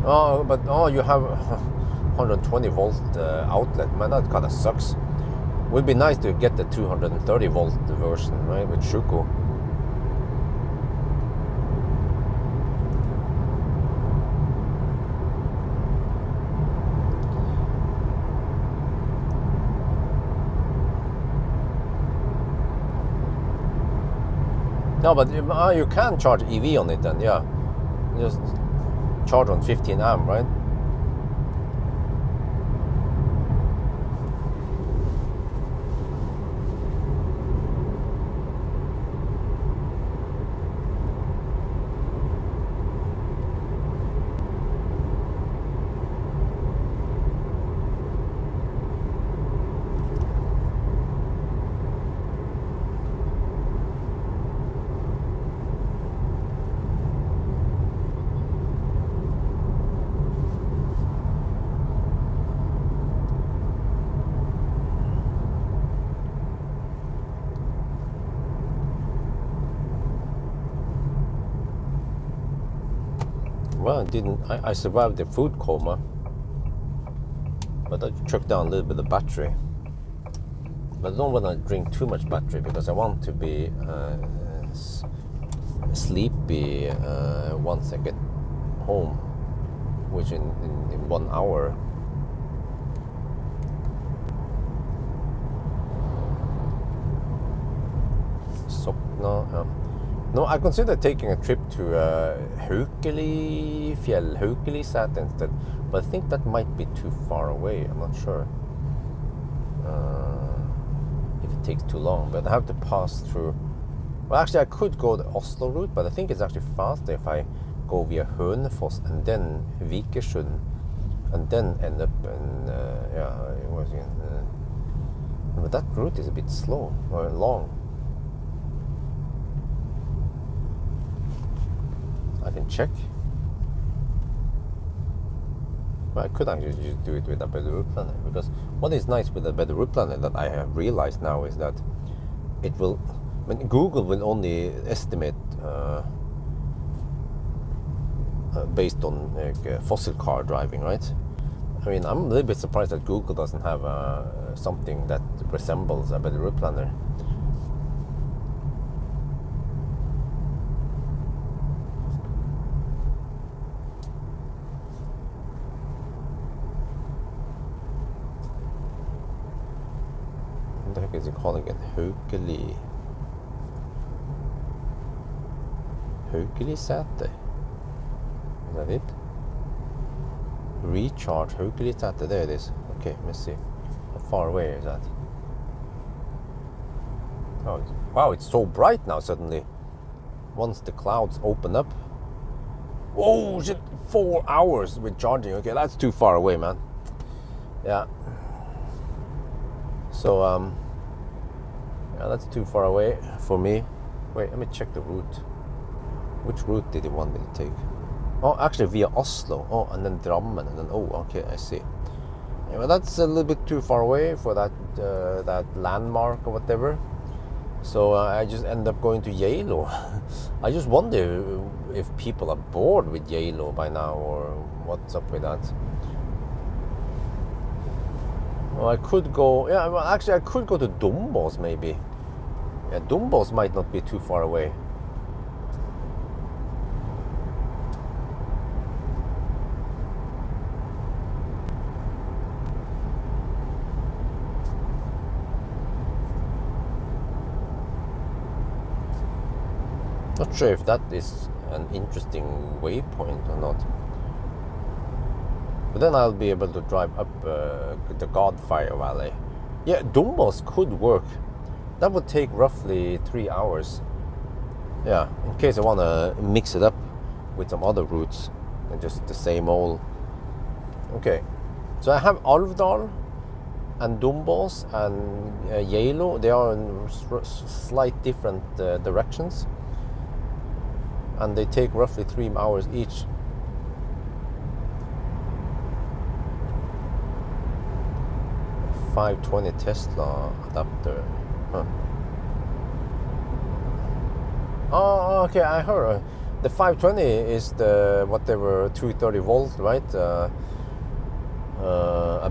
Oh, but you have 120 volt outlet. Man, that kind of sucks. Would be nice to get the 230 volt version, right, with Shuko. No, but you can charge EV on it then, yeah. Just charge on 15 amp, right? Well, I survived the food coma, but I took down a little bit of battery. But I don't want to drink too much battery, because I want to be sleepy once I get home, which in 1 hour. Sokna. No, I consider taking a trip to Haukeliset instead, but I think that might be too far away. I'm not sure if it takes too long, but I have to pass through. Well, actually, I could go the Oslo route, but I think it's actually faster if I go via Hønefoss and then Vikersund, and then end up in but that route is a bit slow or long. I can check. Well, I could actually just do it with a better route planner, because what is nice with a better route planner that I have realized now is that it will, Google will only estimate based on fossil car driving, right? I mean, I'm a little bit surprised that Google doesn't have something that resembles a better route planner. What the heck is it called again? Haukeliset? Is that it? Recharge Haukeliset. There it is. Okay, let's see. How far away is that? Oh, wow, it's so bright now suddenly. Once the clouds open up. Oh shit, 4 hours with charging. Okay, that's too far away, man. Yeah. So, yeah, that's too far away for me. Wait, let me check the route. Which route did he want me to take? Oh, actually via Oslo. Oh, and then Drammen, and then, oh, okay, I see. Yeah, well, that's a little bit too far away for that that landmark or whatever. So I just end up going to Geilo. I just wonder if people are bored with Geilo by now, or what's up with that. Well, I could go, yeah, well, actually I could go to Dombås maybe. Yeah, Dombås might not be too far away. not sure if that is an interesting waypoint or not. But then I'll be able to drive up the Godfire Valley. Yeah, Dumbos could work. That would take roughly 3 hours. Yeah, in case I want to mix it up with some other routes and just the same old. Okay, so I have Alvdal and Dumbos and Geilo. They are in slight different directions, and they take roughly 3 hours each. $520 Tesla adapter. Huh. Oh, okay. I heard the 520 is the whatever 230 volt, right? A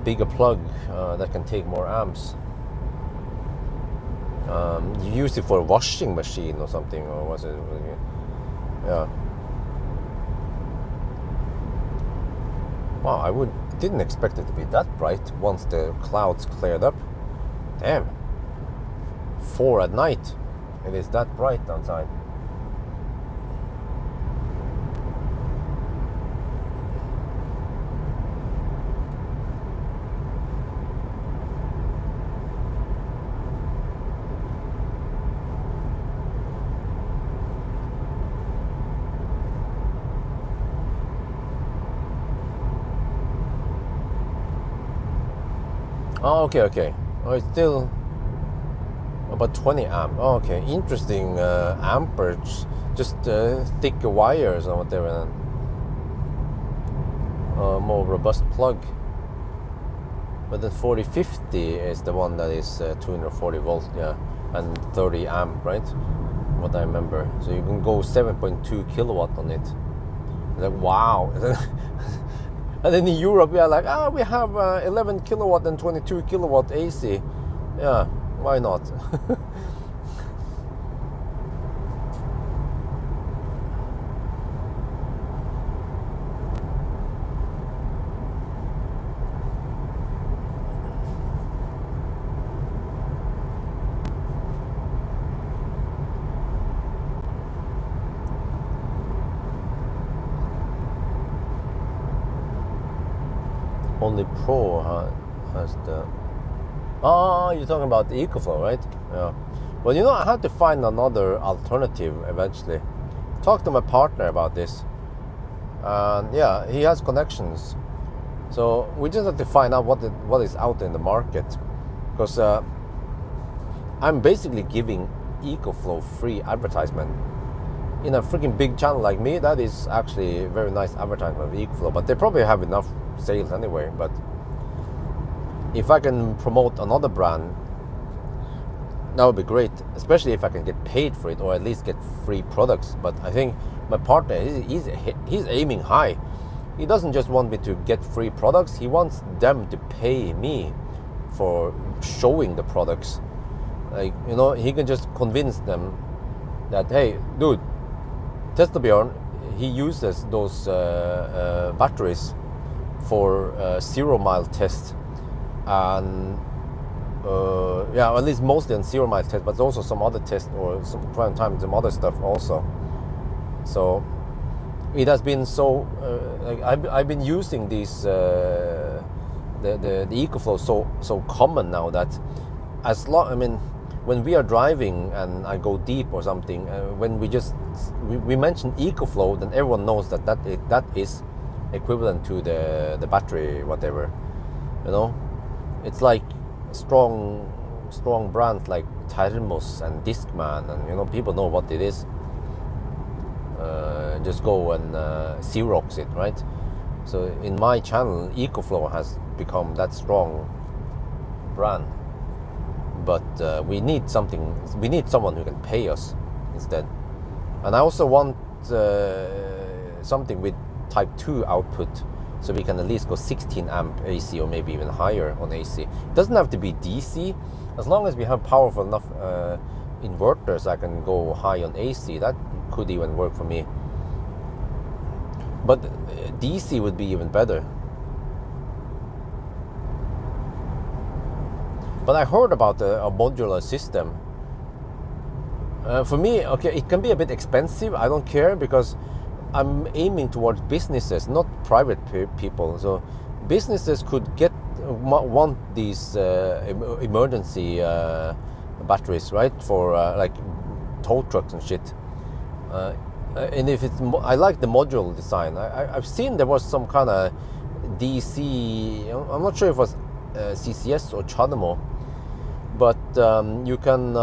bigger plug that can take more amps. You use it for a washing machine or something, or was it? Yeah. Wow, I didn't expect it to be that bright once the clouds cleared up. Damn. 4 at night. It is that bright outside. Oh, okay. Oh, it's still about 20 amp. Oh, okay, interesting amperage. Just thick wires or whatever. More robust plug. But the 4050 is the one that is 240 volt, yeah, and 30 amp, right? What I remember. So you can go 7.2 kilowatt on it. Like, wow. And then in Europe, we are like, we have 11 kilowatt and 22 kilowatt AC. Yeah, why not? Only Pro has the... Oh, you're talking about the EcoFlow, right? Yeah. Well, you know, I had to find another alternative eventually. Talk to my partner about this. And yeah, he has connections. So we just have to find out what is out in the market. Because I'm basically giving EcoFlow free advertisement. In a freaking big channel like me, that is actually a very nice advertisement of EcoFlow. But they probably have enough sales anyway. But if I can promote another brand, that would be great, especially if I can get paid for it or at least get free products. But I think my partner, he's aiming high. He doesn't just want me to get free products, he wants them to pay me for showing the products. Like, you know, he can just convince them that, hey, dude, Testabjörn, he uses those batteries for 0 mile test, and yeah, at least mostly on 0 mile test, but also some other tests or some prime time, some other stuff also. So it has been so like I've been using these the EcoFlow so common now that as long, I mean, when we are driving and I go deep or something, when we mention EcoFlow, then everyone knows that is equivalent to the battery, whatever, you know. It's like strong brands like Thermos and Discman, and you know, people know what it is. Just go and Xerox it, right? So in my channel, EcoFlow has become that strong brand. But we need someone who can pay us instead. And I also want something with type 2 output, so we can at least go 16 amp AC or maybe even higher on AC. It doesn't have to be DC. As long as we have powerful enough inverters, I can go high on AC. That could even work for me. But DC would be even better. But I heard about a modular system For me, okay, it can be a bit expensive. I don't care because I'm aiming towards businesses, not private people. So businesses could want these emergency batteries, right? For like tow trucks and shit. And if it's, I like the module design. I've seen there was some kind of DC. I'm not sure if it was CCS or Chademo, but you can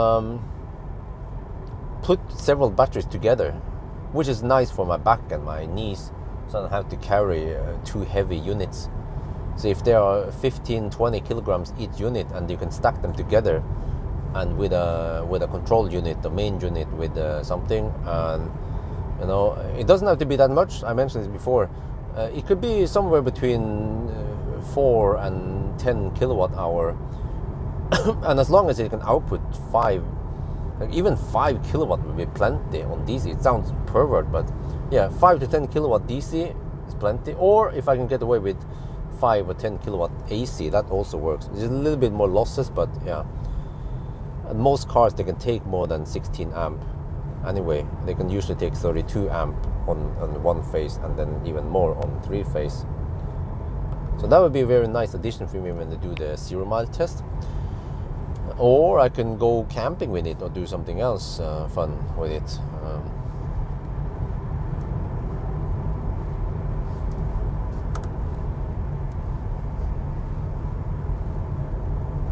put several batteries together, which is nice for my back and my knees, so I don't have to carry two heavy units. So if there are 15-20 kilograms each unit, and you can stack them together, and with a control unit, the main unit with something, and you know, it doesn't have to be that much. I mentioned this before. It could be somewhere between 4 and 10 kilowatt hour, and as long as it can output 5. Like even 5 kilowatt would be plenty on DC. It sounds pervert, but yeah, 5 to 10 kilowatt DC is plenty. Or if I can get away with 5 or 10 kilowatt AC, that also works. There's a little bit more losses, but yeah. And most cars, they can take more than 16 amp. Anyway, they can usually take 32 amp on one phase, and then even more on 3 phase. So that would be a very nice addition for me when they do the 0 mile test. Or I can go camping with it or do something else fun with it.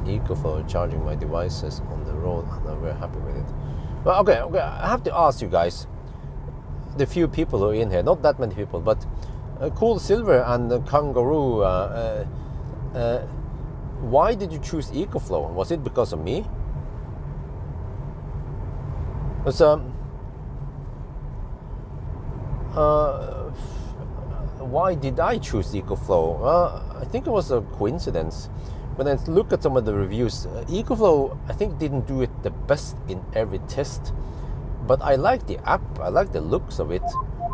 EcoFlow charging my devices on the road, and I'm very happy with it. Well, okay, I have to ask you guys, the few people who are in here, not that many people, but Cool Silver and Kangaroo, why did you choose EcoFlow? Was it because of me? Why did I choose EcoFlow? I think it was a coincidence. When I look at some of the reviews, EcoFlow, I think, didn't do it the best in every test. But I like the app, I like the looks of it.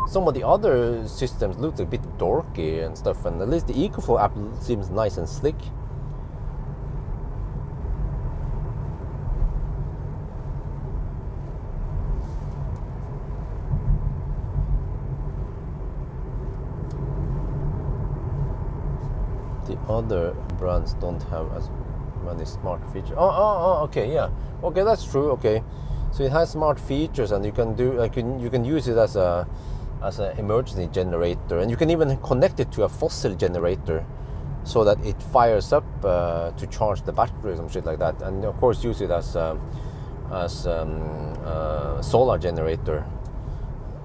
Some of the other systems look a bit dorky and stuff, and at least the EcoFlow app seems nice and slick. The other brands don't have as many smart features. Okay, yeah. Okay, that's true. Okay, so it has smart features, and you can do you can use it as an emergency generator, and you can even connect it to a fossil generator, so that it fires up to charge the battery or some shit like that. And of course, use it as solar generator.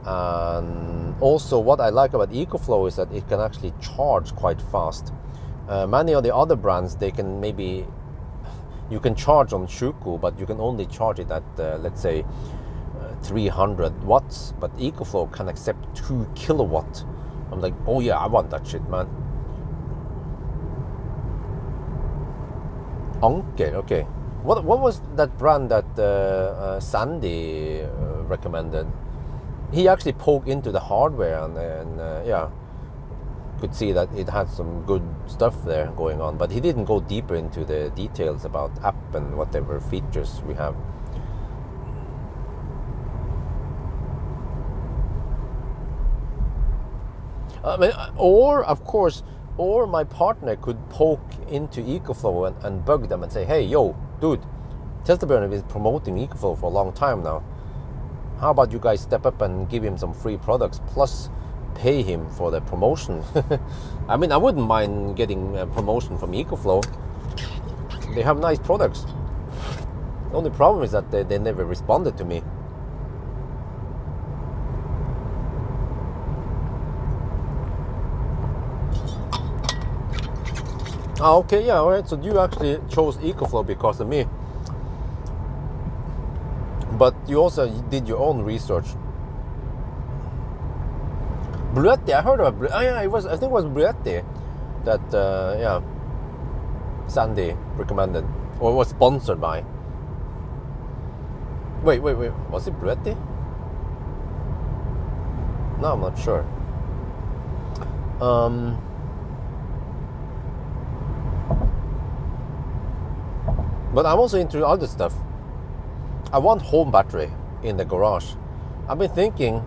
And also, what I like about EcoFlow is that it can actually charge quite fast. Many of the other brands, they can you can charge on Shuku, but you can only charge it at let's say 300 watts, but EcoFlow can accept 2 kilowatt. I'm like, oh yeah, I want that shit, man. Anker, okay. What was that brand that Sandy recommended? He actually poked into the hardware, and yeah, could see that it had some good stuff there going on, but he didn't go deeper into the details about app and whatever features we have. Or of course, or my partner could poke into EcoFlow and bug them and say, hey, yo, dude, Tesla has been promoting EcoFlow for a long time now. How about you guys step up and give him some free products, plus pay him for the promotion? I mean, I wouldn't mind getting a promotion from EcoFlow. They have nice products. The only problem is that they never responded to me. Okay, yeah, alright, so you actually chose EcoFlow because of me. But you also did your own research. Bruetti, I heard about Bruetti. Yeah, I think it was Bruetti that yeah, Sandy recommended or was sponsored by. Wait, was it Bruetti? No, I'm not sure. But I'm also into other stuff. I want home battery in the garage. I've been thinking,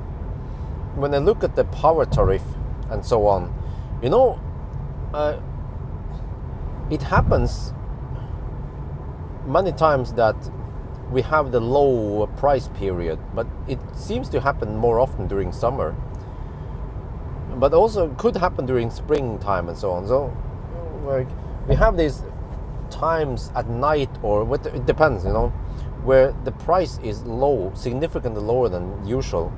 when I look at the power tariff and so on, you know, it happens many times that we have the low price period, but it seems to happen more often during summer, but also could happen during springtime and so on. So like, we have these times at night, or it depends, you know, where the price is low, significantly lower than usual,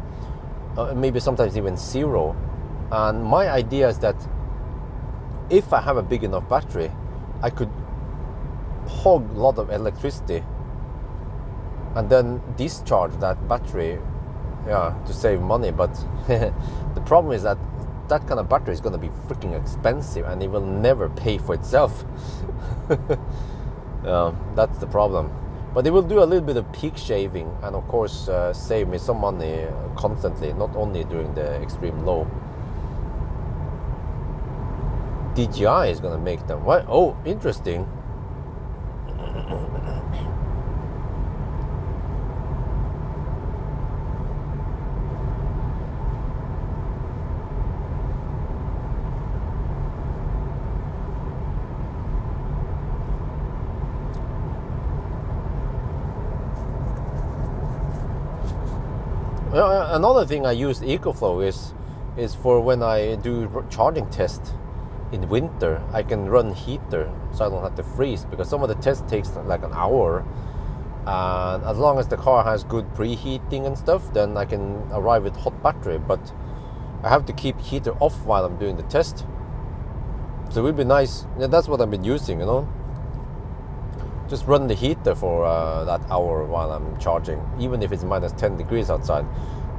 maybe sometimes even zero. And my idea is that if I have a big enough battery, I could hog a lot of electricity and then discharge that battery, to save money. But the problem is that that kind of battery is going to be freaking expensive and it will never pay for itself. That's the problem. But it will do a little bit of peak shaving and of course save me some money constantly, not only during the extreme low. DJI is going to make them. What? Oh, interesting. Another thing I use EcoFlow is for when I do charging test in winter. I can run heater so I don't have to freeze, because some of the test takes like an hour, and as long as the car has good preheating and stuff, then I can arrive with hot battery. But I have to keep heater off while I'm doing the test, so it would be nice. That's what I've been using, you know, just run the heater for that hour while I'm charging. Even if it's minus 10 degrees outside,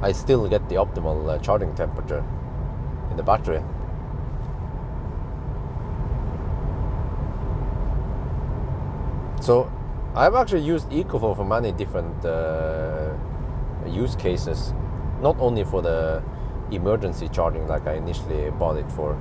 I still get the optimal charging temperature in the battery. So I've actually used EcoFlow for many different use cases, not only for the emergency charging like I initially bought it for.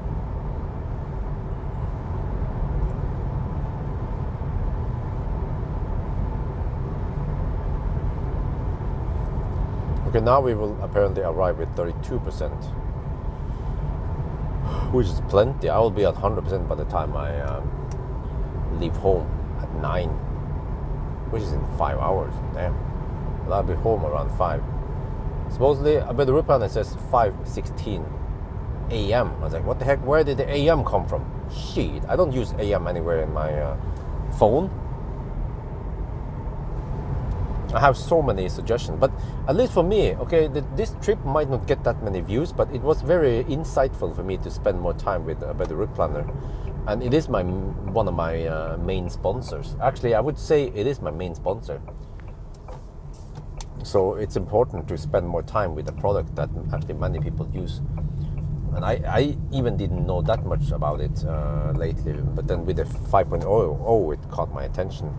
Okay, now we will apparently arrive with 32%, which is plenty. I will be at 100% by the time I leave home at 9, which is in 5 hours. Damn. But I'll be home around 5. Supposedly, but the route plan says 5:16 a.m. I was like, what the heck? Where did the a.m. come from? Shit, I don't use a.m. anywhere in my phone. I have so many suggestions, but at least for me, okay, this trip might not get that many views, but it was very insightful for me to spend more time with a better route planner, and it is one of my main sponsors. Actually, I would say it is my main sponsor. So it's important to spend more time with a product that actually many people use. And I even didn't know that much about it lately, but then with the 5.0, it caught my attention.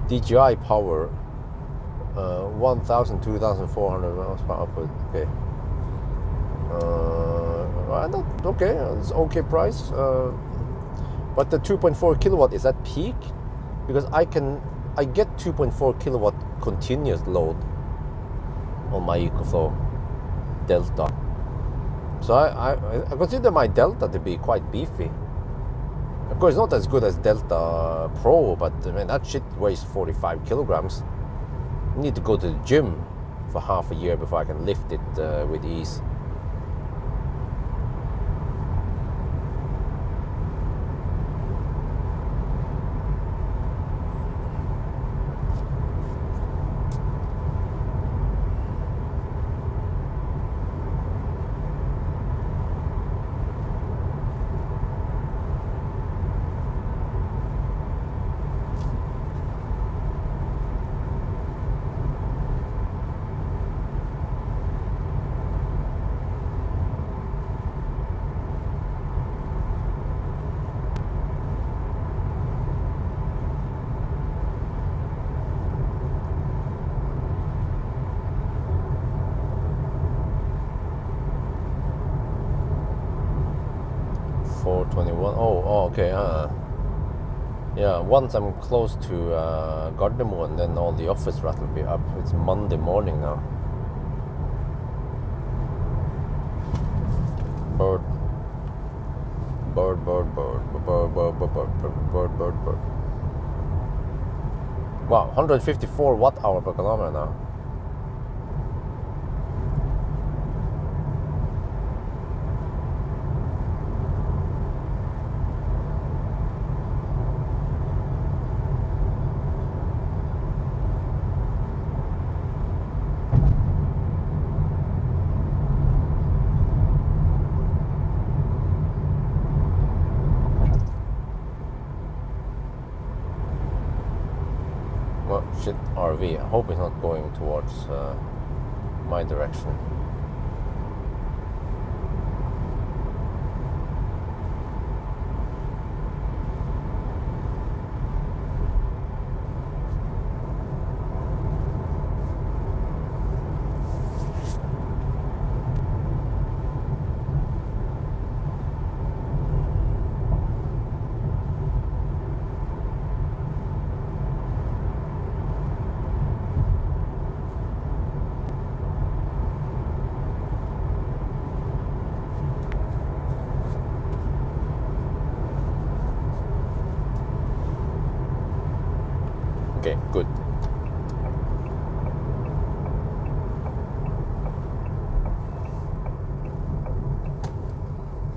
DJI power, 1,000, 2,400 horsepower output. Okay. Okay, it's okay price. But the 2.4 kilowatt, is that peak? Because I get 2.4 kilowatt continuous load on my EcoFlow Delta. So I consider my Delta to be quite beefy. Of course, not as good as Delta Pro, but I mean, that shit weighs 45 kilograms. I need to go to the gym for half a year before I can lift it with ease. Oh, okay. Yeah, once I'm close to Gardermoen, then all the office rat will be up. It's Monday morning now. Bird. Bird, bird, bird, bird, bird, bird, bird, bird, bird, bird. Wow, 154 watt-hour per kilometer now. Well, shit, RV. I hope it's not going towards my direction. Okay, good.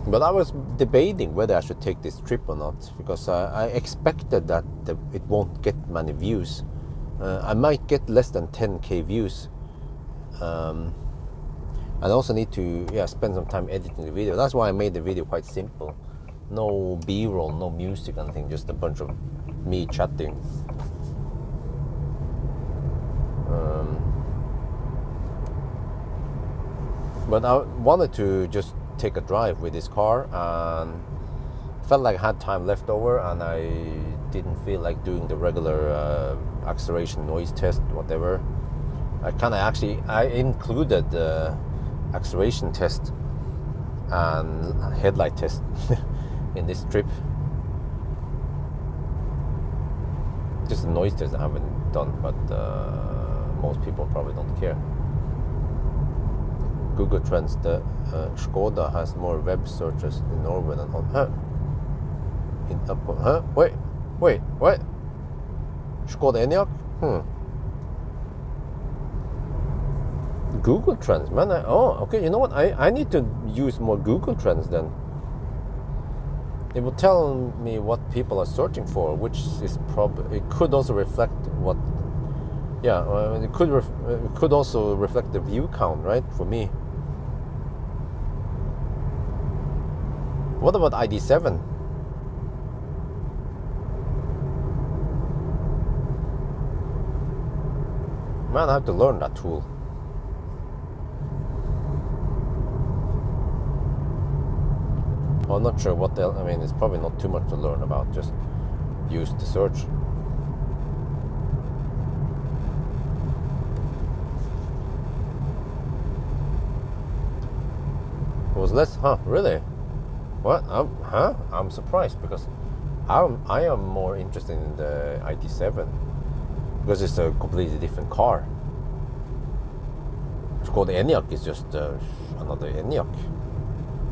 But I was debating whether I should take this trip or not, because I expected that it won't get many views. I might get less than 10k views. I also need to spend some time editing the video. That's why I made the video quite simple. No B-roll, no music, anything, just a bunch of me chatting. But I wanted to just take a drive with this car, and felt like I had time left over, and I didn't feel like doing the regular acceleration noise test, whatever. I included the acceleration test and headlight test in this trip. Just a noise test I haven't done, but most people probably don't care. Google Trends, the Skoda has more web searches in Norway than Wait, what? Skoda Enyaq? Google Trends, man. Okay, you know what? I need to use more Google Trends then. It will tell me what people are searching for, which is probably, it could also reflect what, it could also reflect the view count, right, for me. What about ID7? Man, I have to learn that tool. I'm not sure what else. I mean, it's probably not too much to learn about. Just use the search. It was less, really? What? I'm surprised, because I am more interested in the ID7 because it's a completely different car. It's called Enyaq. Is just another Enyaq,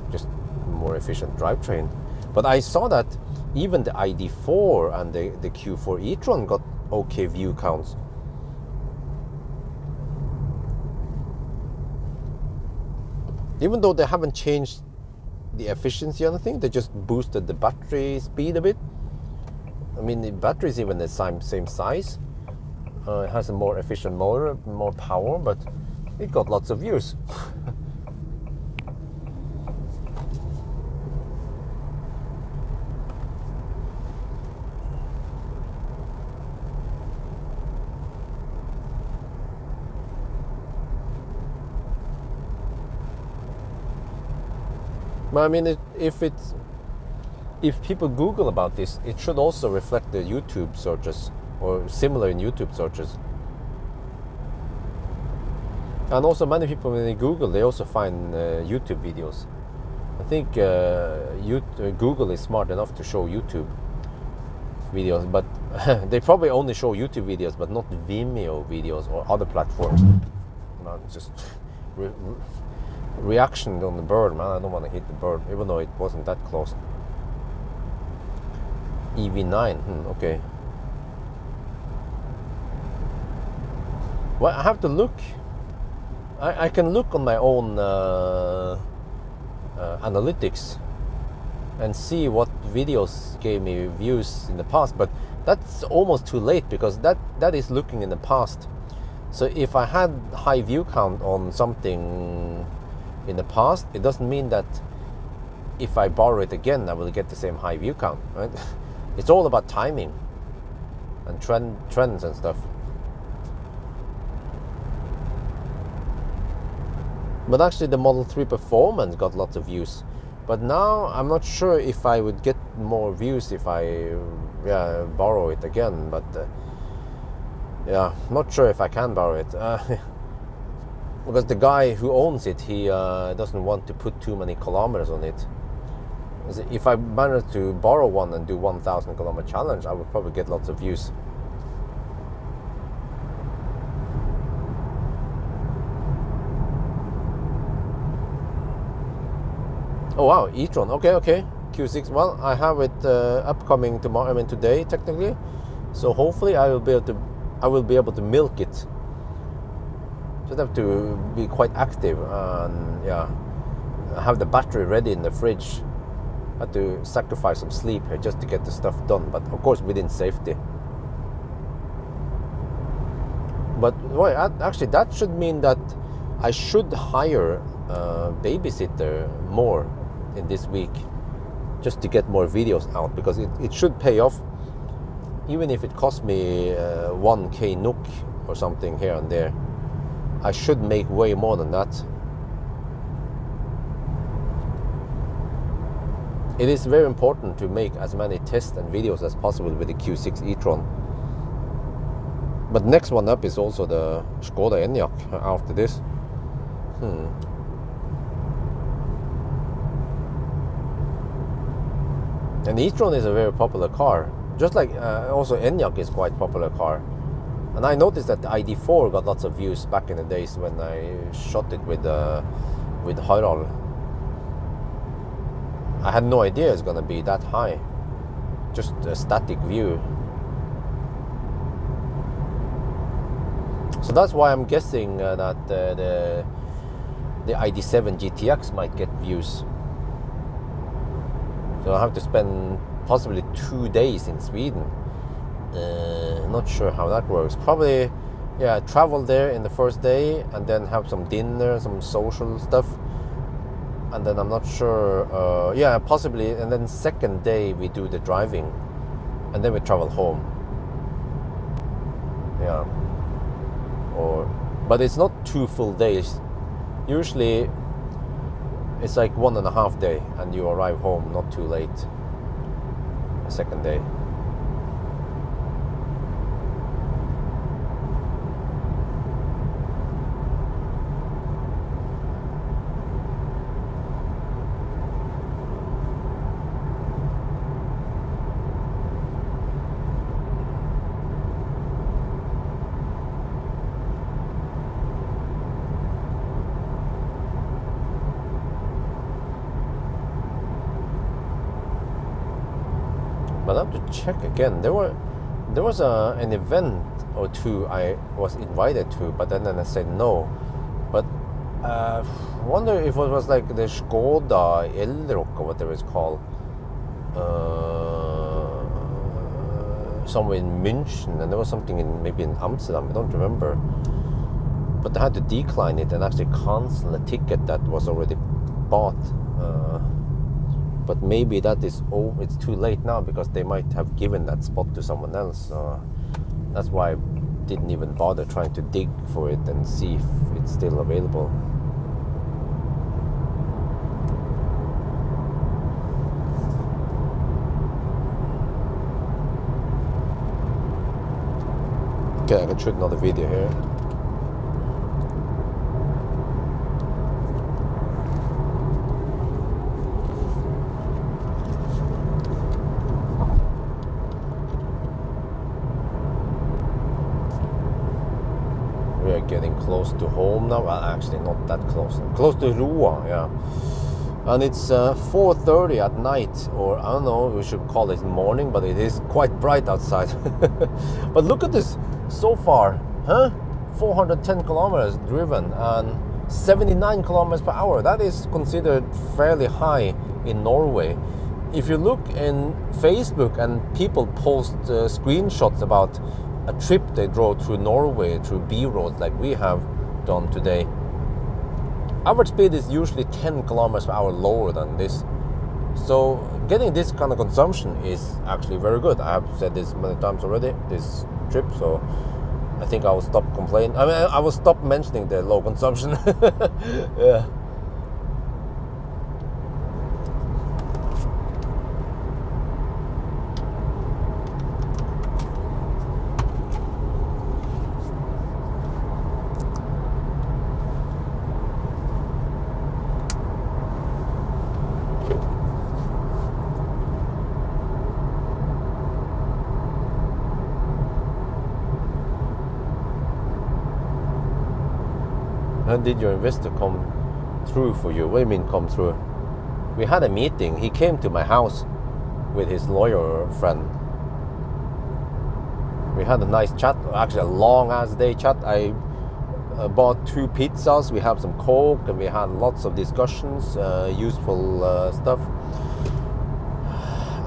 just more efficient drivetrain. But I saw that even the ID4 and the Q4 e-tron got okay view counts. Even though they haven't changed the efficiency or anything, they just boosted the battery speed a bit. I mean, the battery is even the same size. It has a more efficient motor, more power, but it got lots of views. But I mean, if people Google about this, it should also reflect the YouTube searches, or similar in YouTube searches. And also, many people, when they Google, they also find YouTube videos. I think Google is smart enough to show YouTube. videos, but they probably only show YouTube videos, but not Vimeo videos or other platforms. No, just reaction on the bird, man. I don't want to hit the bird, even though it wasn't that close. EV9, okay. Well, I have to look. I can look on my own analytics and see what videos gave me views in the past, but that's almost too late because that is looking in the past. So if I had high view count on something in the past, it doesn't mean that if I borrow it again I will get the same high view count, right? It's all about timing and trends and stuff. But actually the Model 3 Performance got lots of views. But now I'm not sure if I would get more views if I borrow it again. But not sure if I can borrow it. Because the guy who owns it, he doesn't want to put too many kilometers on it. If I managed to borrow one and do 1,000 kilometer challenge, I would probably get lots of views. Oh wow, e-tron. Okay. Q6. Well, I have it upcoming tomorrow. I mean today, technically. So hopefully I will be able to milk it. Just have to be quite active and have the battery ready in the fridge. I have to sacrifice some sleep here just to get the stuff done, but of course within safety. But well, actually that should mean that I should hire a babysitter more in this week just to get more videos out, because it should pay off, even if it costs me 1k NOK or something here and there. I should make way more than that. It is very important to make as many tests and videos as possible with the Q6 e-tron. But next one up is also the Skoda Enyaq after this. And e-tron is a very popular car, just like also Enyaq is quite popular car. And I noticed that the ID4 got lots of views back in the days when I shot it with Harald. I had no idea it's gonna be that high, just a static view. So that's why I'm guessing that the ID7 GTX might get views. So I have to spend possibly 2 days in Sweden. Not sure how that works. Probably, travel there in the first day and then have some dinner, some social stuff. And then I'm not sure, possibly, and then second day we do the driving. And then we travel home. Yeah. But it's not 2 full days. Usually it's like 1.5 day and you arrive home not too late. The second day. But I have to check again. There was an event or two I was invited to, but then I said no. But I wonder if it was like the Skoda Elrock or whatever it's called, somewhere in München, and there was something maybe in Amsterdam. I don't remember. But I had to decline it and actually cancel a ticket that was already bought. But maybe that is it's too late now, because they might have given that spot to someone else. That's why I didn't even bother trying to dig for it and see if it's still available. Okay, I can shoot another video here. close to home now. Well, actually not that close. Close to Roa, yeah. And it's 4:30 at night, or I don't know, we should call it morning, but it is quite bright outside. But look at this so far, huh? 410 kilometers driven and 79 kilometers per hour. That is considered fairly high in Norway. If you look in Facebook and people post screenshots about a trip they drove through Norway, through B roads like we have done today, average speed is usually 10 kilometers per hour lower than this. So getting this kind of consumption is actually very good. I have said this many times already, this trip, so I think I will stop complaining. I mean, I will stop mentioning the low consumption. Yeah. And did your investor come through for you? What do you mean come through? We had a meeting. He came to my house with his lawyer friend. We had a nice chat, actually a long ass day chat. I bought 2 pizzas, we had some coke, and we had lots of discussions, useful stuff.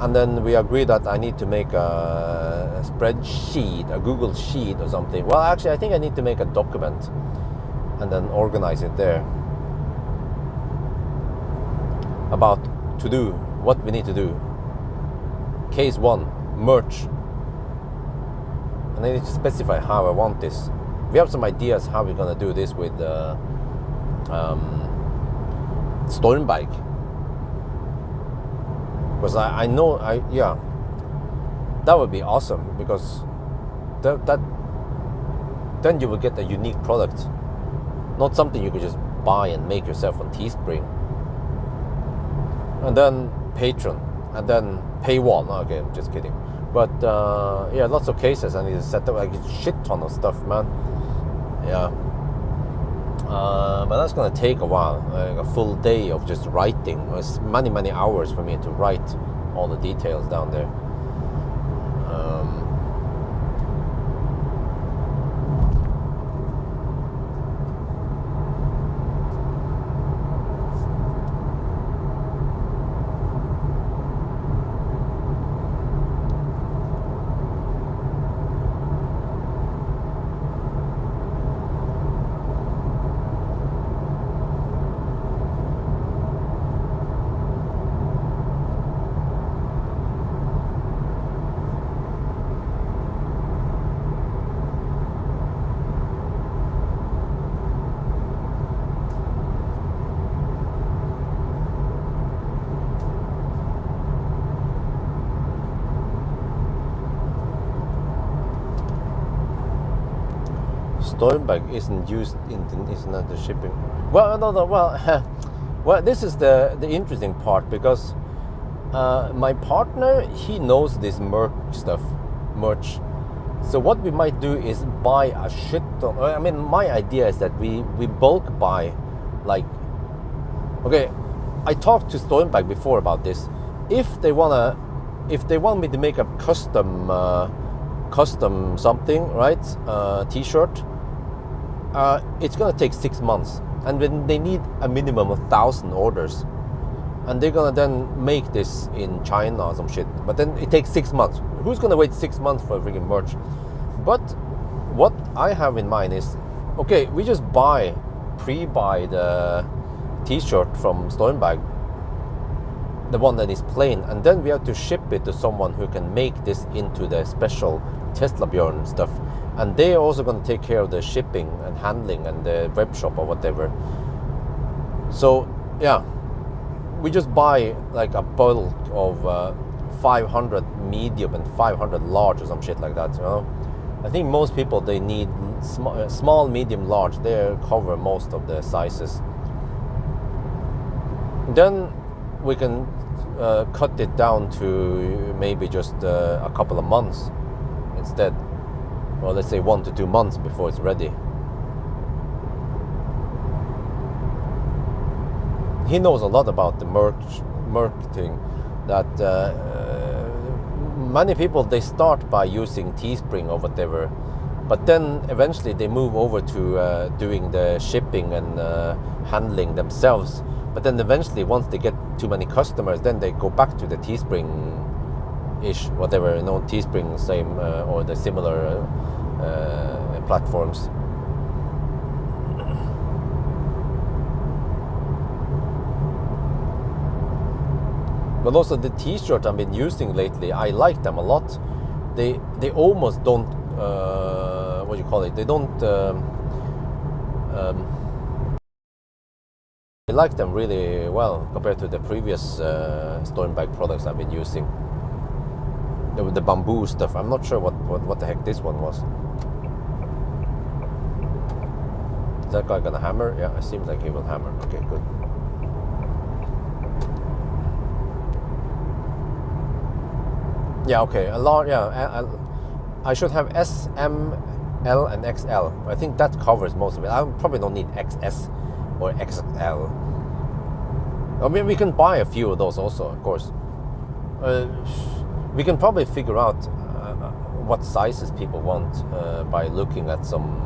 And then we agreed that I need to make a spreadsheet, a Google sheet or something. Well, actually, I think I need to make a document and then organize it there about to do, what we need to do. Case 1, merch. And I need to specify how I want this. We have some ideas how we're gonna do this with Stormbike. Because I know, yeah, that would be awesome, because that then you will get a unique product. Not something you could just buy and make yourself on Teespring. And then Patreon. And then paywall. No, okay, I'm just kidding. But yeah, lots of cases. I need to set up like a shit ton of stuff, man. Yeah. But that's gonna take a while. Like a full day of just writing. It's many hours for me to write all the details down there. Stormbike isn't used isn't the shipping. Well, no. Well, this is the interesting part, because my partner, he knows this merch stuff. So what we might do is buy a shit ton. I mean, my idea is that we bulk buy, like, okay, I talked to Stormbike before about this. If they want me to make a custom something, right? T-shirt. It's gonna take 6 months, and then they need a minimum of 1,000 orders, and they're gonna then make this in China or some shit. But then it takes 6 months. Who's gonna wait 6 months for a freaking merch? But what I have in mind is, okay, we just pre-buy the T-shirt from Stormbike, the one that is plain, and then we have to ship it to someone who can make this into the special Tesla Björn stuff. And they're also going to take care of the shipping and handling and the web shop or whatever. So yeah, we just buy like a bulk of 500 medium and 500 large or some shit like that, you know. I think most people, they need small, medium, large. They cover most of the sizes. Then we can cut it down to maybe just a couple of months instead. Well, let's say 1 to 2 months before it's ready. he knows a lot about the marketing. That many people, they start by using Teespring or whatever, but then eventually they move over to doing the shipping and handling themselves. But then eventually, once they get too many customers, then they go back to the Teespring-ish, whatever, Teespring, same or the similar platforms. But also the T-shirt I've been using lately, I like them a lot. They almost don't what do you call it? They don't. I like them really well compared to the previous Stormbag products I've been using. The bamboo stuff. I'm not sure what the heck this one was. Is that guy gonna hammer? Yeah, it seems like he will hammer. Okay, good. Yeah, okay. A lot. Yeah, I should have S, M, L, and XL. I think that covers most of it. I probably don't need XS or XL. I mean, we can buy a few of those also, of course. We can probably figure out what sizes people want by looking at some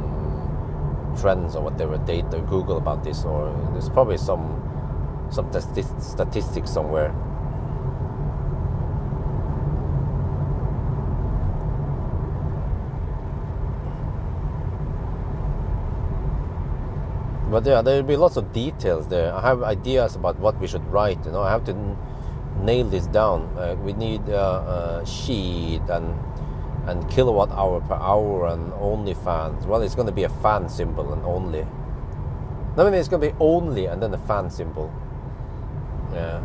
trends or whatever data, Google about this, or there's probably some statistics somewhere. But yeah, there'll be lots of details there. I have ideas about what we should write. I have to nail this down. We need sheet and kilowatt hour per hour and only fans. Well, it's going to be a fan symbol and only. I mean, it's going to be only and then a fan symbol. Yeah.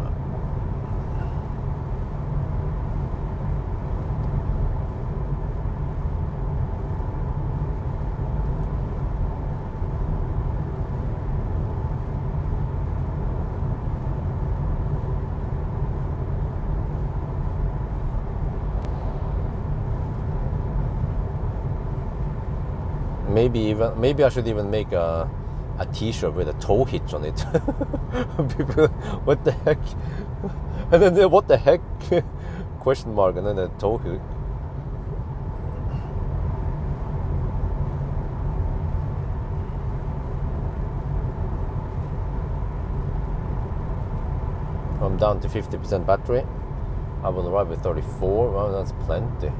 Maybe I should even make a T-shirt with a tow hitch on it. People, what the heck? And then what the heck? Question mark and then a tow hitch. I'm down to 50% battery. I will arrive with 34. Well, that's plenty.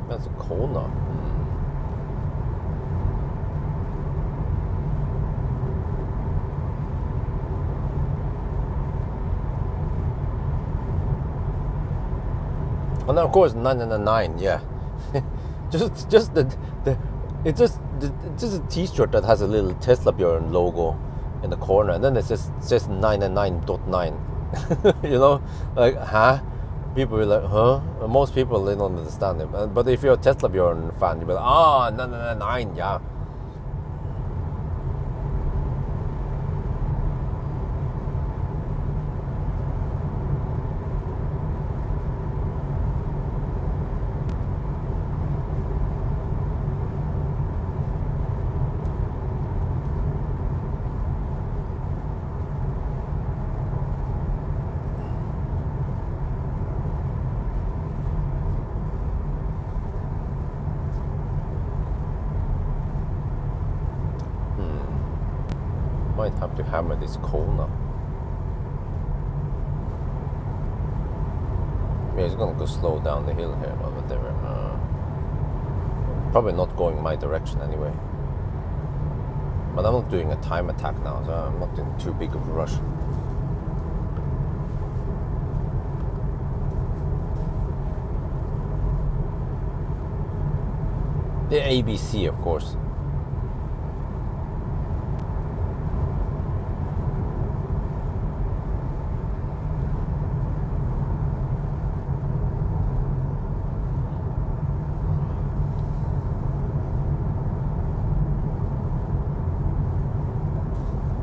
That's a Kona. And then of course 999, yeah. just it's just a T-shirt that has a little Tesla Björn logo in the corner, and then it says 999.9. Like, huh? People will like, huh? And most people, they don't understand it. But if you're a Tesla Björn fan, you'll be like, 999, yeah. Might have to hammer this Kona. Yeah, it's gonna go slow down the hill here, but whatever. Probably not going my direction anyway. But I'm not doing a time attack now, so I'm not in too big of a rush. The ABC, of course.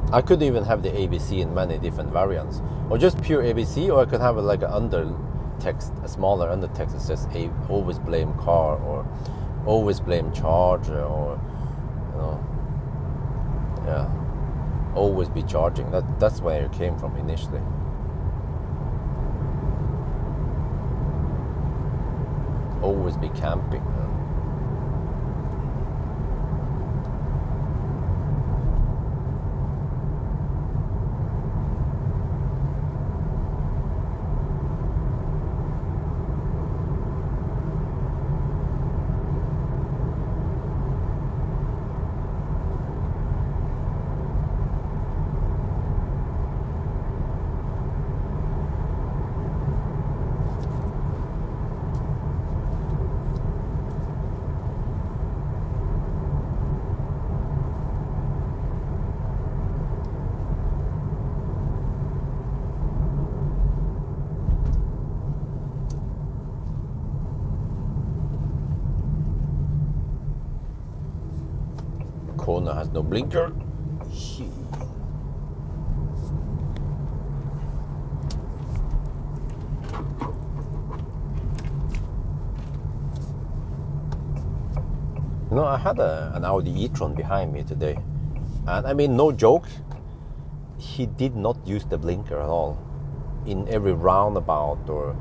I could even have the ABC in many different variants, or just pure ABC, or I could have like an undertext, a smaller undertext that says always blame car, or always blame charger, or yeah, always be charging. That's where it came from initially. Always be camping. Corner has no blinker. I had an Audi e-tron behind me today, and I mean, no joke, he did not use the blinker at all in every roundabout or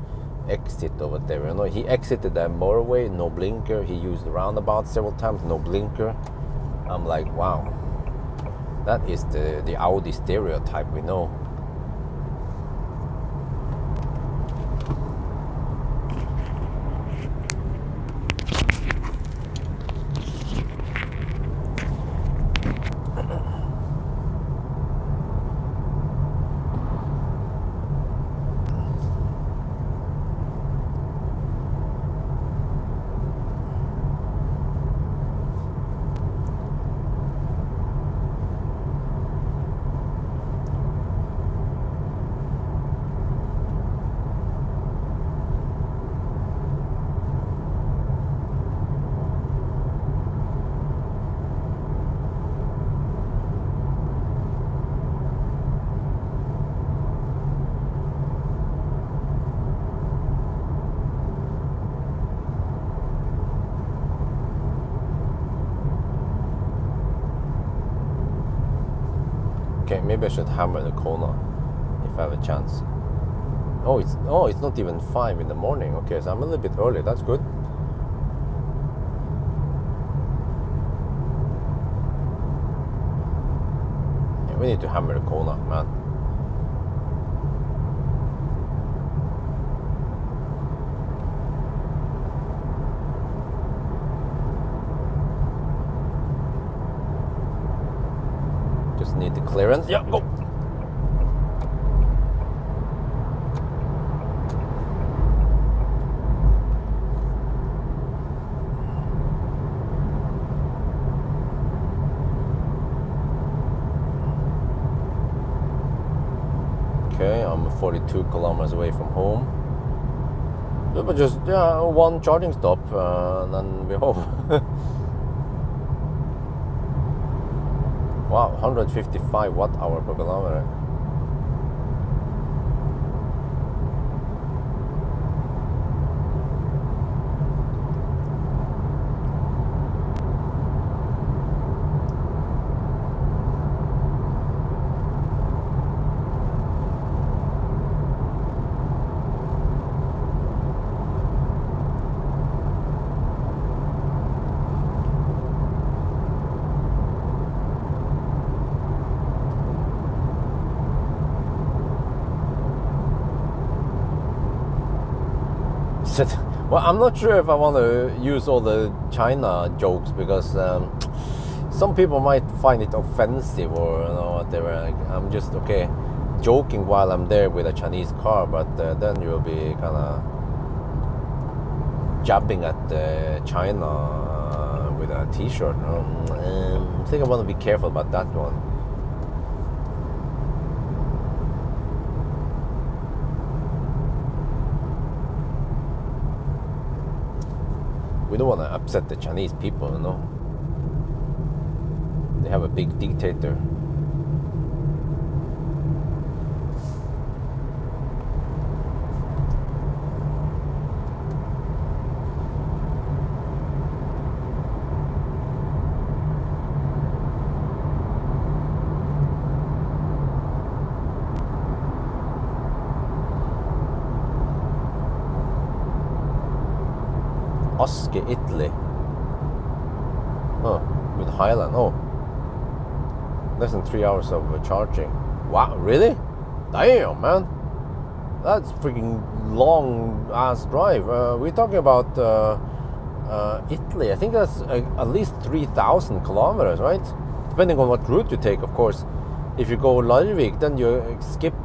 exit or whatever. He exited the motorway, no blinker. He used the roundabout several times, no blinker. I'm like, wow, that is the Audi stereotype we know. Okay, maybe I should hammer the corner if I have a chance. Oh, it's not even 5 in the morning. Okay, so I'm a little bit early. That's good. Yeah, we need to hammer the corner, man. Just need the clearance. Yeah, go. Okay, I'm 42 kilometers away from home. But just one charging stop, and then we're home. Wow, 155 watt-hour per kilometer. Well, I'm not sure if I want to use all the China jokes, because some people might find it offensive, or whatever. I'm just joking while I'm there with a Chinese car, but then you'll be kind of jabbing at China with a t-shirt. I think I want to be careful about that one. We don't want to upset the Chinese people, They have a big dictator. Aske, Italy. Oh, with Highland. Oh, less than 3 hours of charging. Wow, really? Damn, man. That's freaking long ass drive. We're talking about Italy. I think that's at least 3,000 kilometers, right? Depending on what route you take, of course. If you go Larvik, then you skip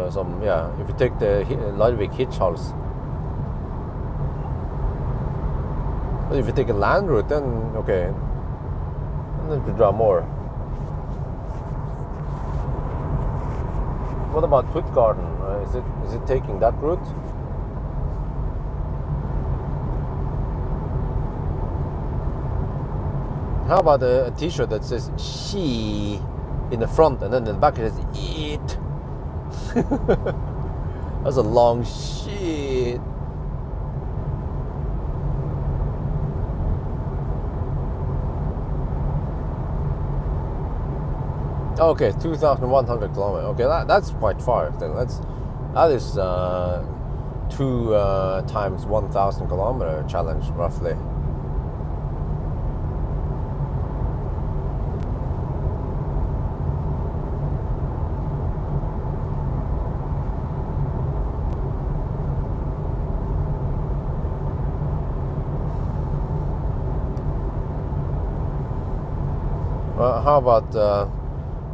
some. Yeah, if you take the Larvik Hitch House. But if you take a land route, then okay, then you draw more. What about Puttgarden? Is it taking that route? How about a T-shirt that says "she" in the front and then in the back it says "it"? That's a long shit. Okay, 2,100 kilometers. Okay, that's quite far. Then that is 2 times 1,000 kilometer challenge roughly.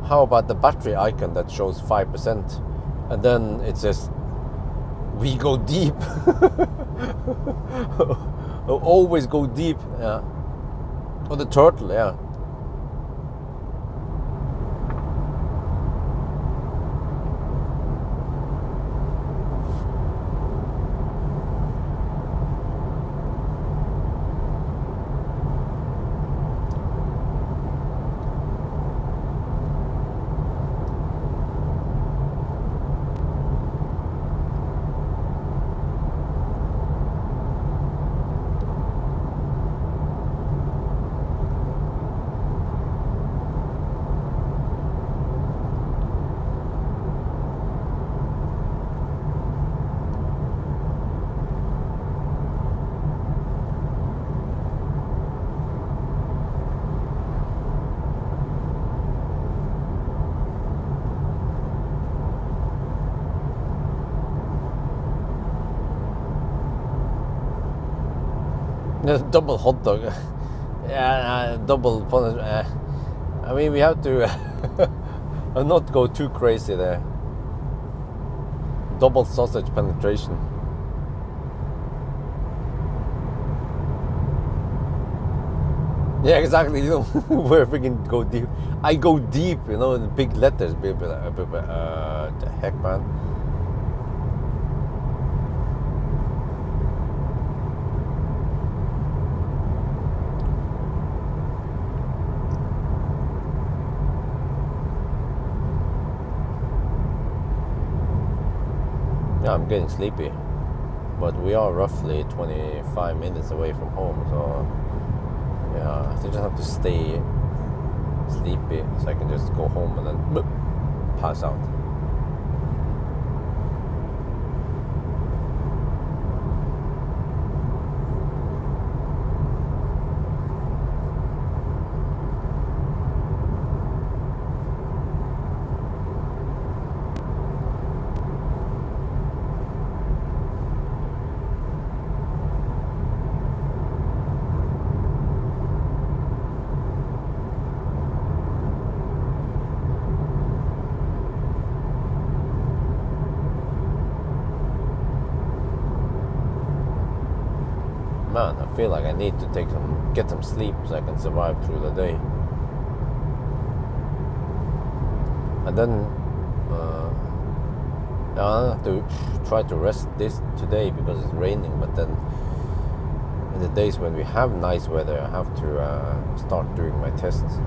How about the battery icon that shows 5%, and then it says, "We go deep." Always go deep. Yeah. Or the turtle. Yeah. Double hot dog. Yeah, double punish. I mean, we have to not go too crazy there. Double sausage penetration. Yeah, exactly. You know, where freaking go deep. I go deep. You know, in big letters. The heck, man. Yeah, I'm getting sleepy, but we are roughly 25 minutes away from home, so yeah, I just have to stay sleepy so I can just go home and then pass out. Man, I feel like I need to get some sleep so I can survive through the day. And then I have to try to rest this today because it's raining, but then in the days when we have nice weather, I have to start doing my tests.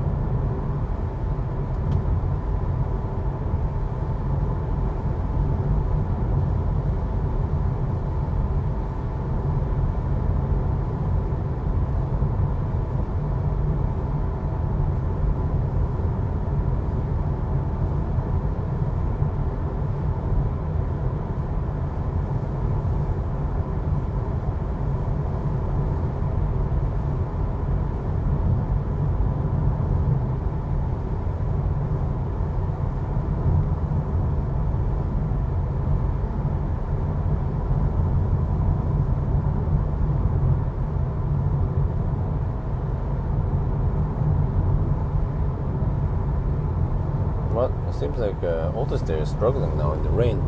Well, it seems like Autosteer is struggling now in the rain.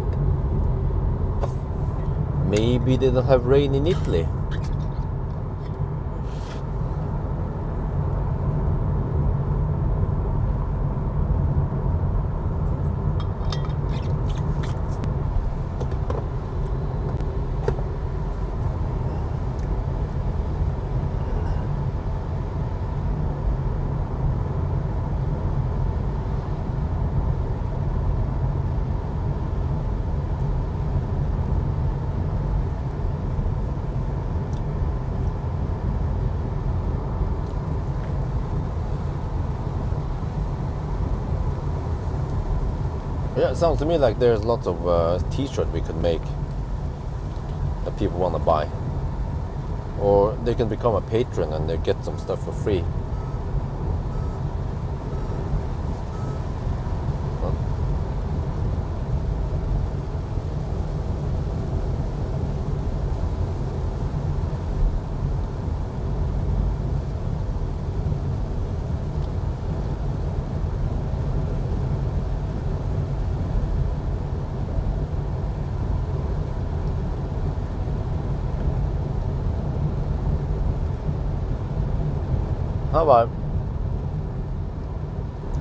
Maybe they don't have rain in Italy. Yeah, it sounds to me like there's lots of t-shirts we could make that people want to buy. Or they can become a patron and they get some stuff for free. Huh? How about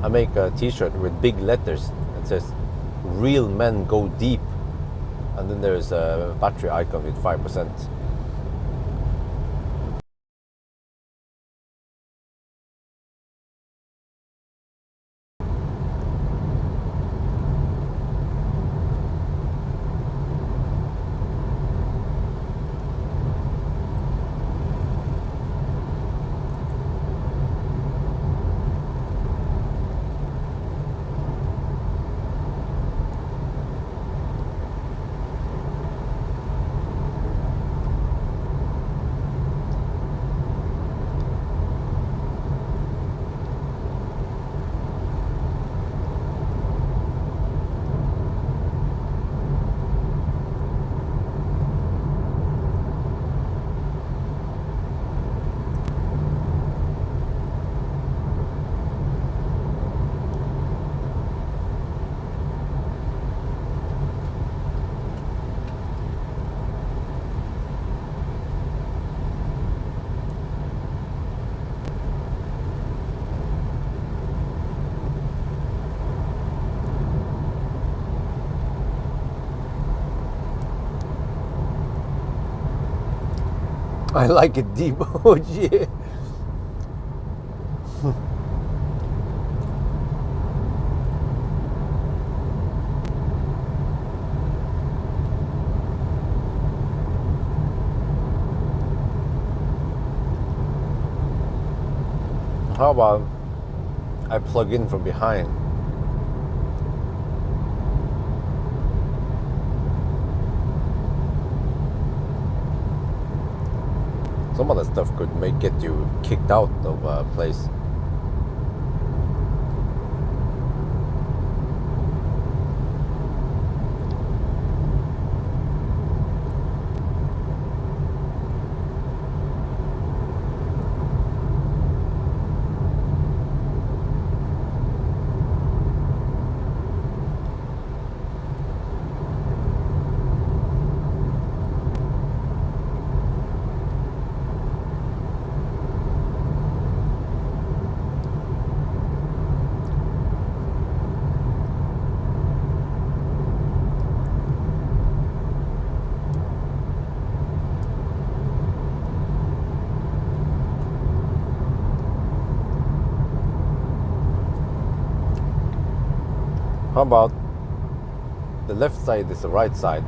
I make a t-shirt with big letters that says "Real men go deep," and then there's a battery icon with 5%. I like it deep. Oh yeah. How about I plug in from behind? Some of that stuff could get you kicked out of a place. How about the left side is the right side?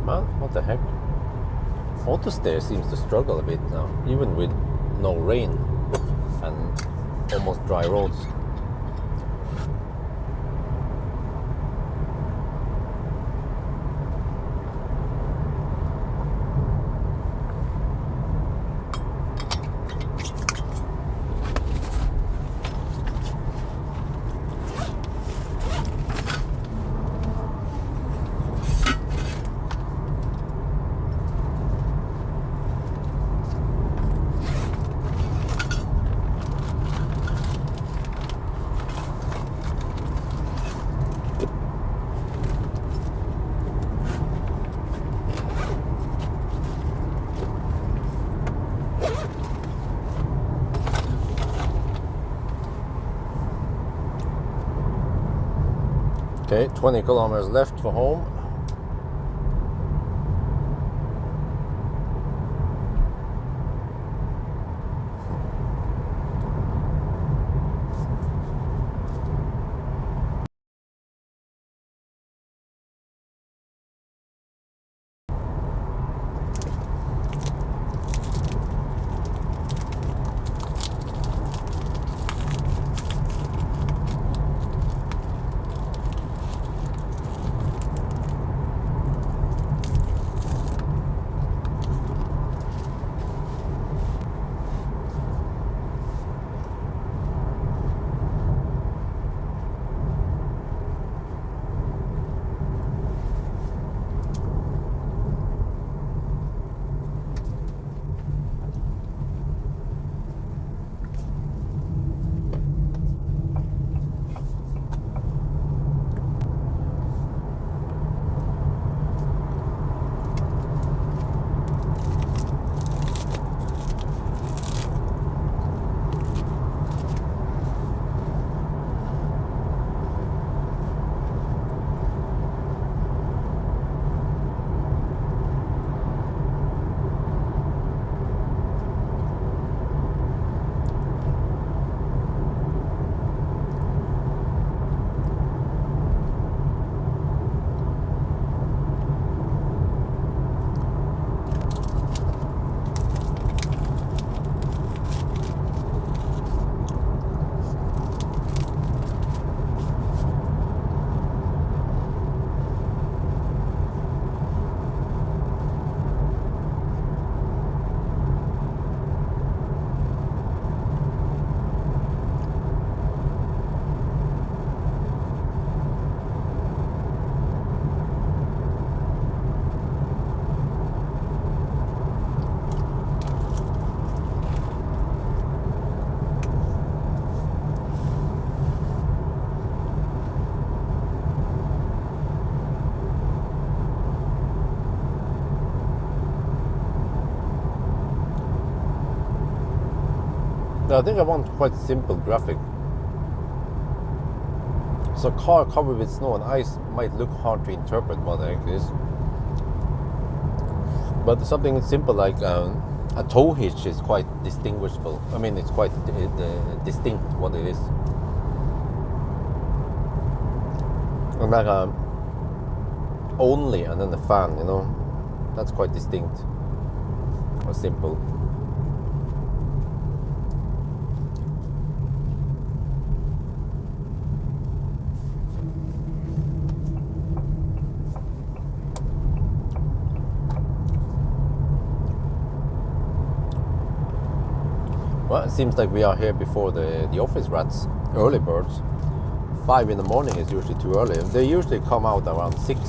Man, what the heck? Autosteer seems to struggle a bit now, even with no rain and almost dry roads. Okay, 20 kilometers left for home. I think I want quite simple graphic. So car covered with snow and ice might look hard to interpret what the heck it is. But something simple like a tow hitch is quite distinguishable. I mean, it's quite distinct what it is. And like only and then the fan, you know, that's quite distinct or simple. Well, it seems like we are here before the office rats, early birds. 5 in the morning is usually too early. They usually come out around 6.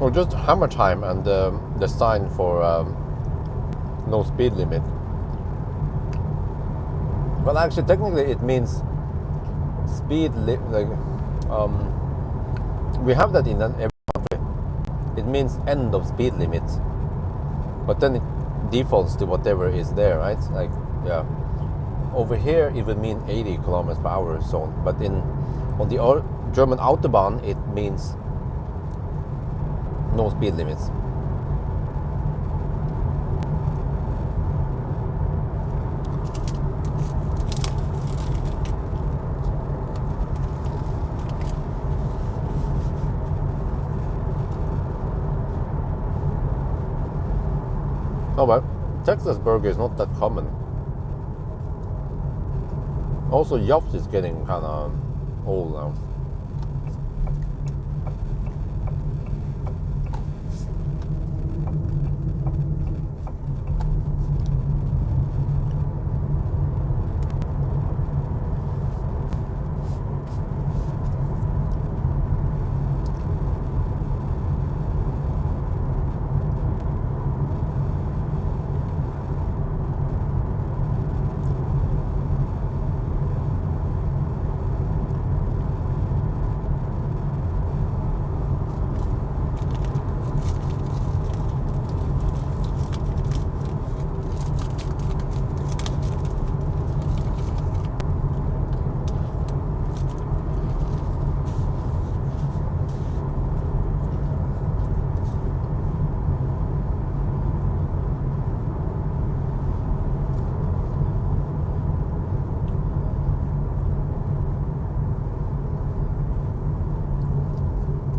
Or just hammer time and the sign for no speed limit. Well, actually, technically, it means speed limit. We have that in every country. It means end of speed limit, but then it defaults to whatever is there, right? Like, yeah. Over here, it would mean 80 kilometers per hour zone, but on the German Autobahn, it means no speed limits. Oh well, Texas burger is not that common. Also, Yops is getting kind of old now.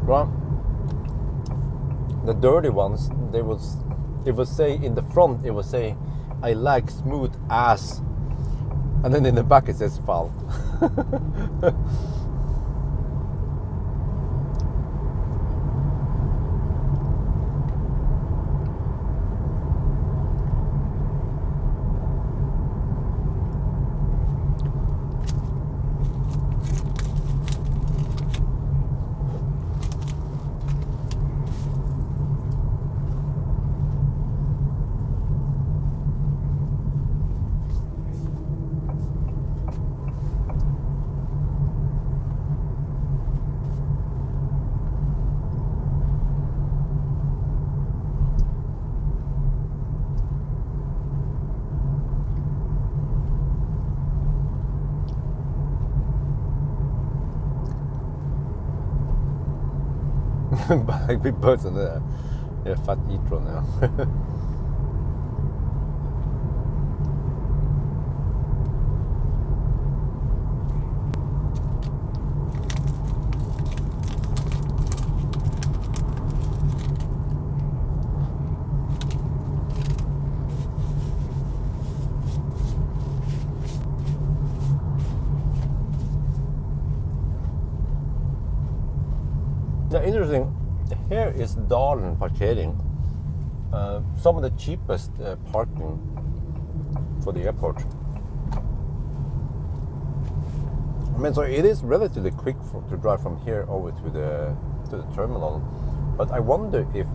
Well, the dirty ones, it would say in the front, it would say, "I like smooth ass," and then in the back it says "foul." Like big person there. Yeah, fat e-tron now. Yeah, interesting. Here is Dalen parkering. Some of the cheapest parking for the airport. I mean, so it is relatively quick to drive from here over to the terminal, but I wonder if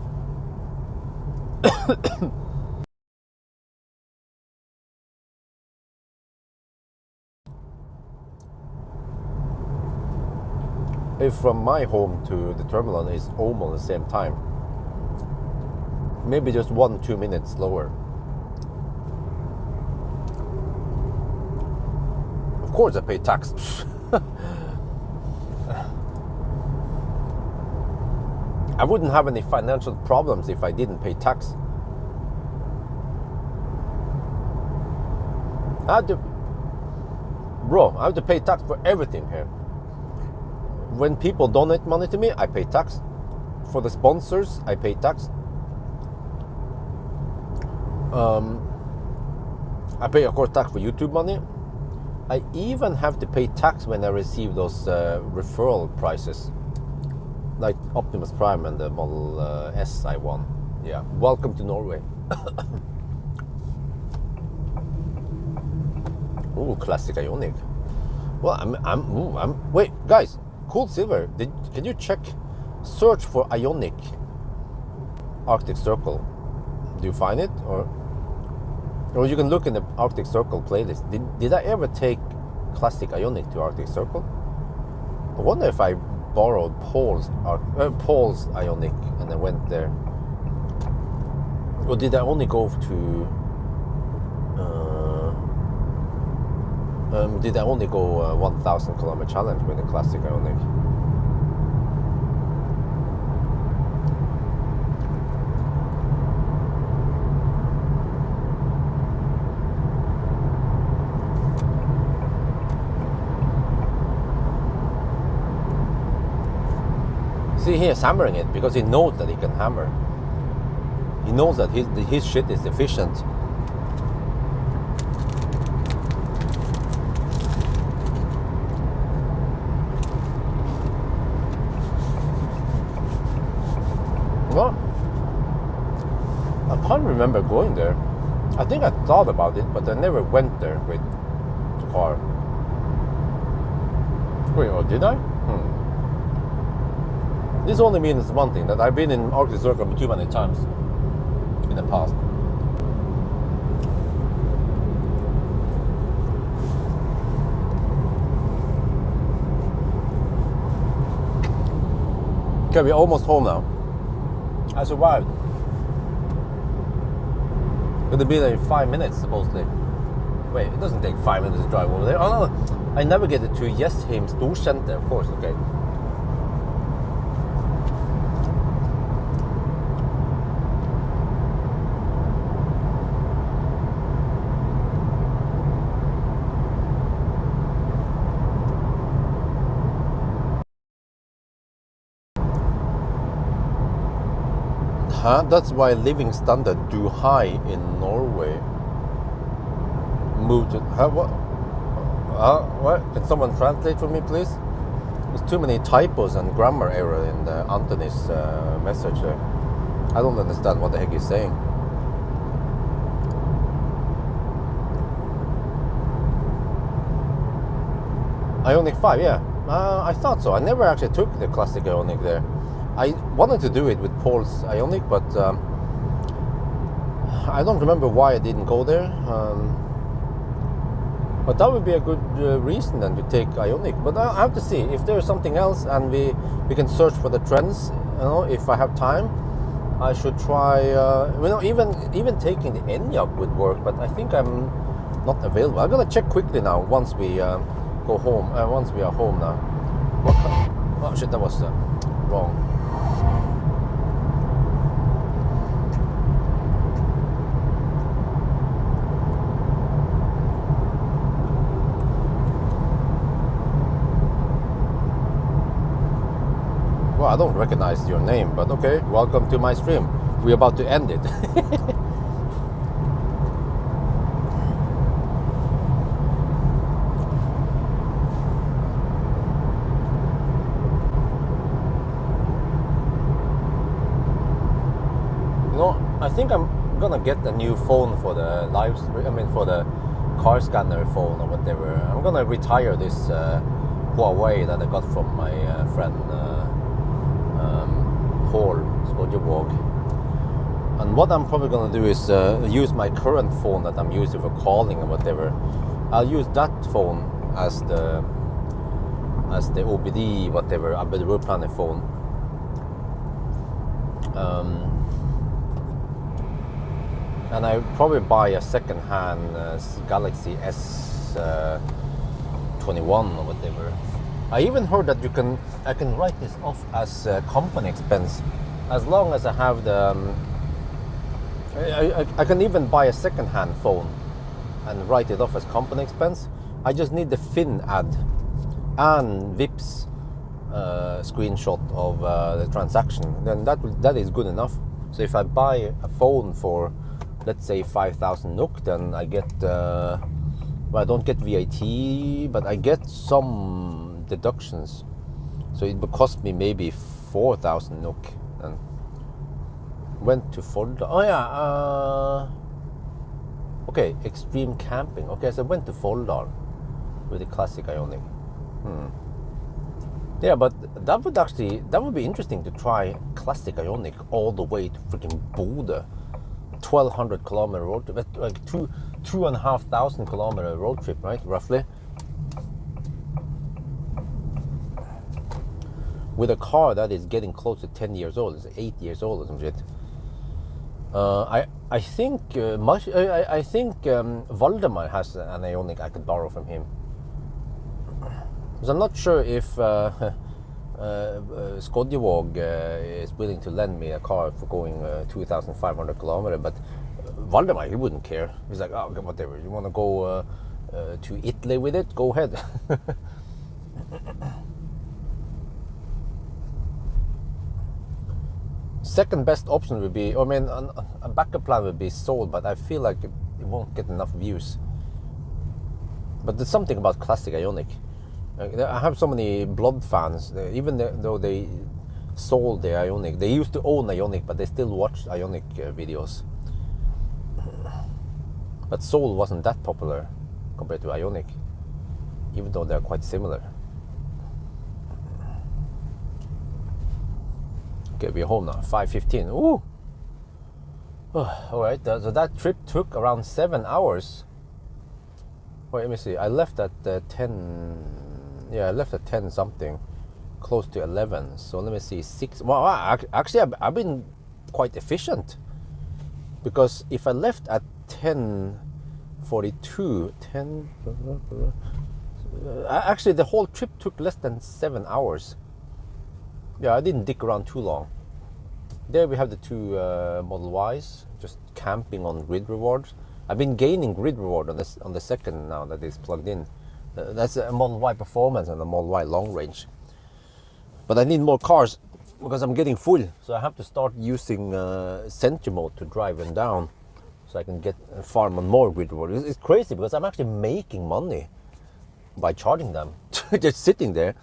if from my home to the terminal is almost the same time. Maybe just 1-2 minutes slower. Of course I pay tax. I wouldn't have any financial problems if I didn't pay tax. I have to pay tax for everything here. When people donate money to me, I pay tax. For the sponsors, I pay tax. I pay, of course, tax for YouTube money. I even have to pay tax when I receive those referral prices, like Optimus Prime and the Model S I won. Yeah, welcome to Norway. Ooh, classic Ioniq. Well, wait, guys. Cool silver. Can you search for Ioniq Arctic Circle? Do you find it, or you can look in the Arctic Circle playlist. Did I ever take classic Ioniq to Arctic Circle? I wonder if I borrowed Paul's Ioniq and I went there, or did I only go to? Did I only go 1,000 kilometer challenge with the classic Ioniq? See, he is hammering it because he knows that he can hammer. He knows that his shit is efficient. Well, I can't remember going there. I think I thought about it, but I never went there with the car. Wait, oh, did I? This only means one thing, that I've been in Arctic Circle too many times in the past. Okay, we're almost home now. I survived. It'll be like 5 minutes supposedly. Wait, it doesn't take 5 minutes to drive over there. Oh no, I navigated to Jessheim Storsenter, of course, okay. That's why living standard do high in Norway. Move to what? Can someone translate for me, please? There's too many typos and grammar error in Anthony's message there. I don't understand what the heck he's saying. Ioniq 5, yeah. I thought so. I never actually took the classic Ioniq there. I wanted to do it with Paul's Ioniq, but I don't remember why I didn't go there. But that would be a good reason then to take Ioniq. But I have to see if there's something else, and we can search for the trends. You know, if I have time, I should try. You know, even taking the Enyaq would work, but I think I'm not available. I'm gonna check quickly now once we go home. Once we are home now. Oh shit, that was wrong. Well, I don't recognize your name, but okay, welcome to my stream. We're about to end it. I think I'm gonna get a new phone for the live stream. I mean, for the car scanner phone or whatever. I'm gonna retire this Pawel that I got from my friend Paul Skodjevåg. And what I'm probably gonna do is use my current phone that I'm using for calling or whatever. I'll use that phone as the OBD whatever ABRP phone. And I probably buy a second-hand Galaxy S21 or whatever. I even heard that I can write this off as company expense, as long as I have the. I can even buy a second-hand phone and write it off as company expense. I just need the Finn ad and Vip's screenshot of the transaction. Then that is good enough. So if I buy a phone for, let's say 5,000 NOK, then I get, well, I don't get VAT, but I get some deductions. So it would cost me maybe 4,000 NOK. And went to Folldal. Oh yeah, okay, extreme camping. Okay, so I went to Folldal with the classic Ioniq. Yeah, but that would be interesting to try classic Ioniq all the way to freaking Bodø. 1,200 kilometer road trip, like 2,500 kilometer road trip, right? Roughly. With a car that is getting close to 10 years old, it's 8 years old or some shit. I think Valdemar has an Ioniq I could borrow from him. Because I'm not sure if Skodjevåg is willing to lend me a car for going 2,500 kilometers, but Valdemar, he wouldn't care. He's like, oh, whatever, you want to go to Italy with it? Go ahead. second best option would be, I mean, a backup plan would be Soul, but I feel like it won't get enough views. But there's something about classic Ioniq. I have so many Blood fans, even though they sold the Ioniq. They used to own Ioniq, but they still watch Ioniq videos. But Soul wasn't that popular compared to Ioniq, even though they're quite similar. Okay, we're home now, 5:15. Ooh! Oh, alright, so that trip took around 7 hours. Wait, let me see. I left at 10. Yeah, I left at 10 something, close to 11. So let me see, 6. Well, actually, I've been quite efficient, because if I left at 10:42, actually the whole trip took less than 7 hours. Yeah, I didn't dick around too long. There we have the two Model Ys, just camping on grid rewards. I've been gaining grid reward on the second now that it's plugged in. That's a Model Y Performance and a Model Y Long Range. But I need more cars because I'm getting full, so I have to start using Sentry mode to drive them down, so I can get farm on more grid reward. It's crazy because I'm actually making money by charging them, just sitting there.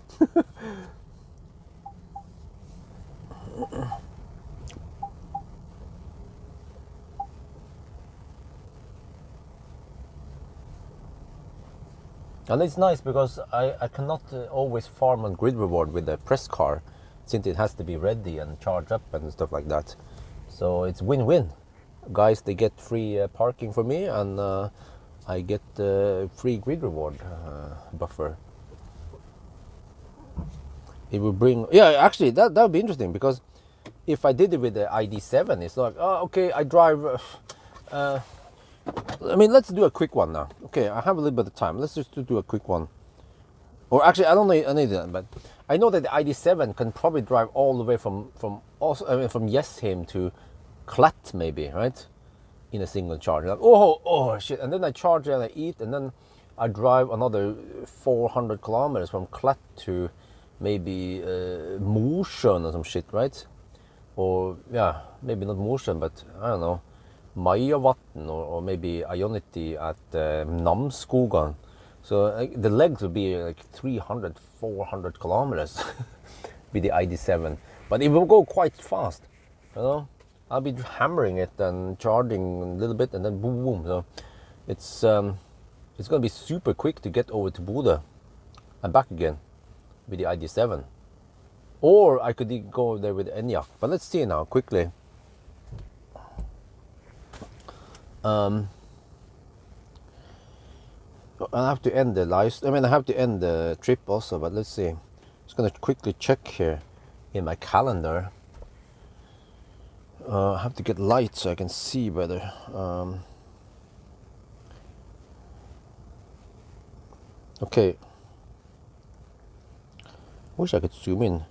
And it's nice because I cannot always farm on grid reward with a press car, since it has to be ready and charge up and stuff like that. So it's win-win. Guys, they get free parking for me, and I get free grid reward buffer. It will bring, yeah, actually that would be interesting, because if I did it with the ID7, it's like, oh, okay, I drive. I mean, let's do a quick one now. Okay, I have a little bit of time. Let's just do a quick one. Or actually, I don't need that, but I know that the ID7 can probably drive all the way from Jessheim to Klatt, maybe, right? In a single charge. Like, oh shit! And then I charge and I eat, and then I drive another 400 kilometers from Klatt to maybe Mosjøen or some shit, right? Or yeah, maybe not Mosjøen, but I don't know. Majavatn or maybe Ionity at Namsskogan. So the legs would be like 300, 400 kilometers with the ID7. But it will go quite fast, you know. I'll be hammering it and charging a little bit, and then boom, boom. So it's going to be super quick to get over to Bodø and back again with the ID7. Or I could go there with Enyaq. But let's see now, quickly. I have to end the live. I mean, I have to end the trip also. But let's see. Just gonna quickly check here in my calendar. I have to get light so I can see better. Okay. Wish I could zoom in.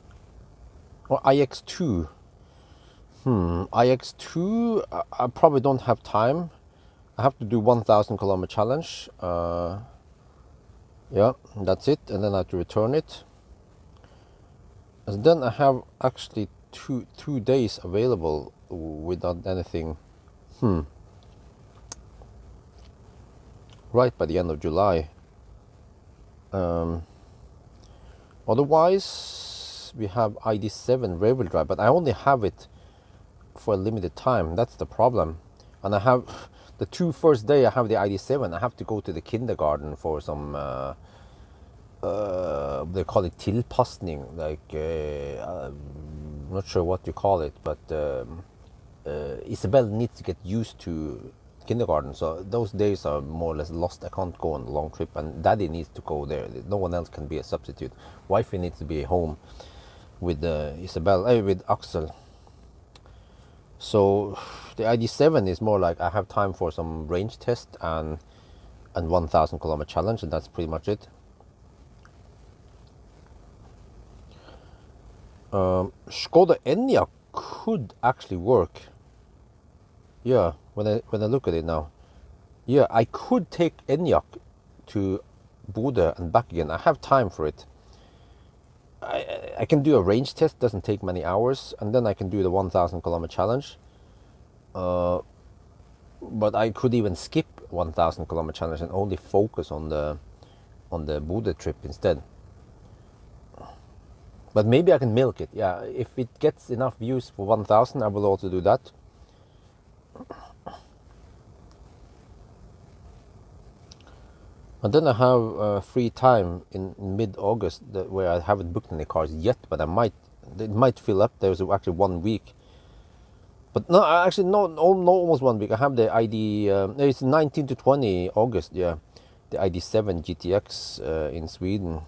Or IX2. IX2. I probably don't have time. I have to do 1,000 kilometer challenge. Yeah, that's it, and then I have to return it. And then I have actually two days available without anything. Right by the end of July. Otherwise, we have ID7 rear-wheel drive, but I only have it for a limited time. That's the problem. And I have the two first day I have the ID7. I have to go to the kindergarten for some they call it tilpasning, like I'm not sure what you call it, but Isabel needs to get used to kindergarten, so those days are more or less lost. I can't go on a long trip, and daddy needs to go there. No one else can be a substitute. Wifey needs to be home with Isabel, with Axel. So the ID7 is more like I have time for some range test and 1,000 kilometer challenge, and that's pretty much it. Skoda Enyaq could actually work. Yeah, when I look at it now, yeah, I could take Enyaq to Bodø and back again. I have time for it. I I can do a range test, doesn't take many hours, and then I can do the 1,000 kilometer challenge. But I could even skip 1,000 kilometer challenge and only focus on the Bodø trip instead. But maybe I can milk it. Yeah, if it gets enough views for 1,000, I will also do that. And then I have free time in mid-August where I haven't booked any cars yet, but it might fill up. There's actually 1 week. But no, actually no, almost 1 week. I have the ID, it's 19 to 20 August, yeah. The ID7 GTX in Sweden.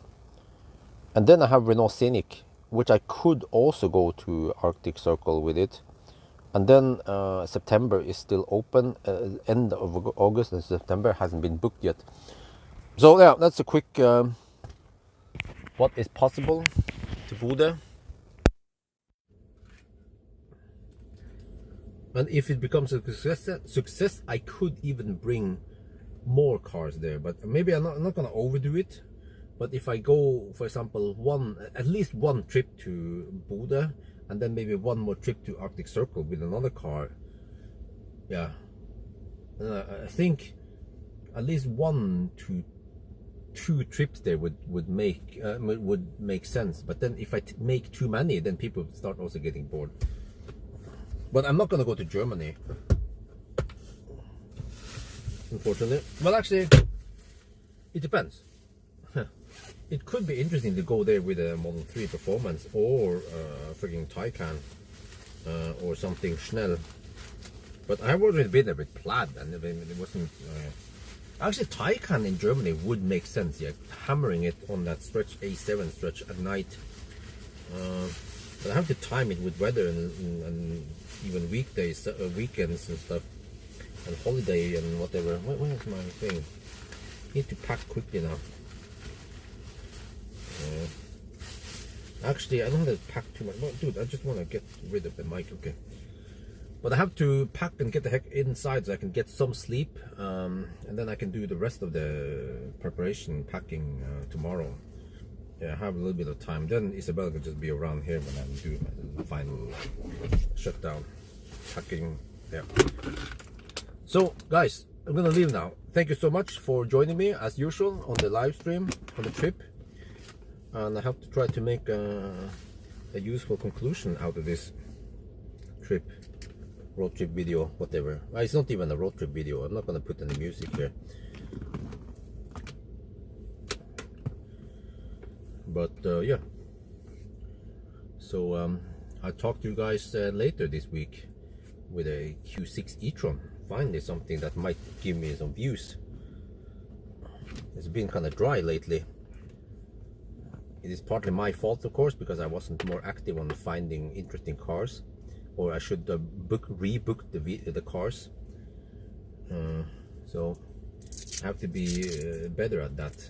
And then I have Renault Scenic, which I could also go to Arctic Circle with it. And then September is still open. End of August and September hasn't been booked yet. So yeah, that's a quick what is possible to Bodø. And if it becomes a success, I could even bring more cars there. But maybe I'm not gonna overdo it. But if I go, for example, at least one trip to Bodø, and then maybe one more trip to Arctic Circle with another car, yeah, I think at least 1 to 2 trips there would make sense. But then if I make too many, then people start also getting bored. But I'm not gonna go to Germany, unfortunately. Well, actually, it depends. It could be interesting to go there with a Model 3 Performance or freaking Taycan or something Schnell. But I've already been there with Plaid, and it wasn't. Actually, Taycan in Germany would make sense. Yeah, hammering it on that stretch, A7 stretch at night. But I have to time it with weather and even weekdays, weekends and stuff, and holiday and whatever. Where's my thing? Need to pack quickly now. Actually, I don't have to pack too much. Well, dude, I just want to get rid of the mic, okay? But I have to pack and get the heck inside so I can get some sleep, and then I can do the rest of the preparation, packing tomorrow. Yeah, I have a little bit of time. Then Isabella can just be around here when I do my final shutdown, packing. Yeah. So, guys, I'm gonna leave now. Thank you so much for joining me as usual on the live stream on the trip. And I have to try to make a useful conclusion out of this trip, road trip video, whatever. It's not even a road trip video. I'm not gonna put any music here. But yeah. So I'll talk to you guys later this week with a Q6 e-tron. Finally something that might give me some views. It's been kind of dry lately. It is partly my fault, of course, because I wasn't more active on finding interesting cars, or I should rebook the cars. So I have to be better at that.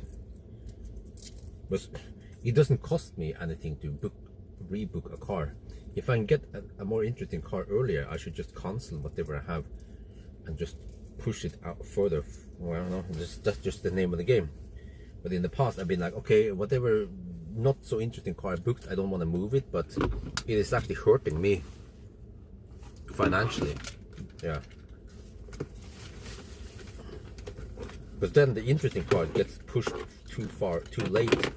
But it doesn't cost me anything to rebook a car. If I can get a more interesting car earlier, I should just cancel whatever I have and just push it out further. Well, I don't know. That's just the name of the game. But in the past, I've been like, okay, whatever not so interesting car I booked, I don't want to move it, but it is actually hurting me financially. Yeah. Because then the interesting car gets pushed too far, too late,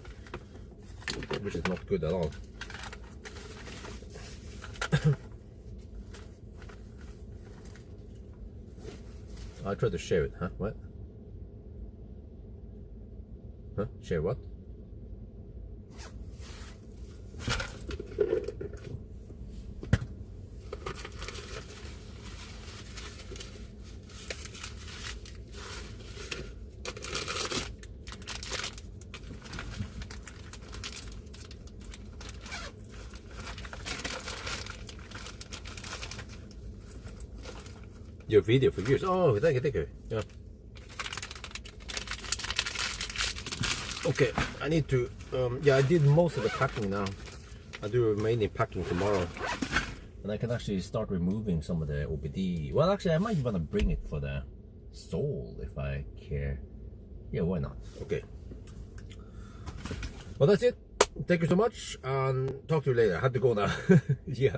which is not good at all. I try to share it, huh? What? Huh? Share what? Your video for years. Oh, thank you. Yeah. Okay, I need to. Yeah, I did most of the packing now. I do remaining packing tomorrow, and I can actually start removing some of the OBD. Well, actually, I might want to bring it for the Soul if I care. Yeah, why not? Okay. Well, that's it. thank you so much, and talk to you later. I have to go now. Yeah.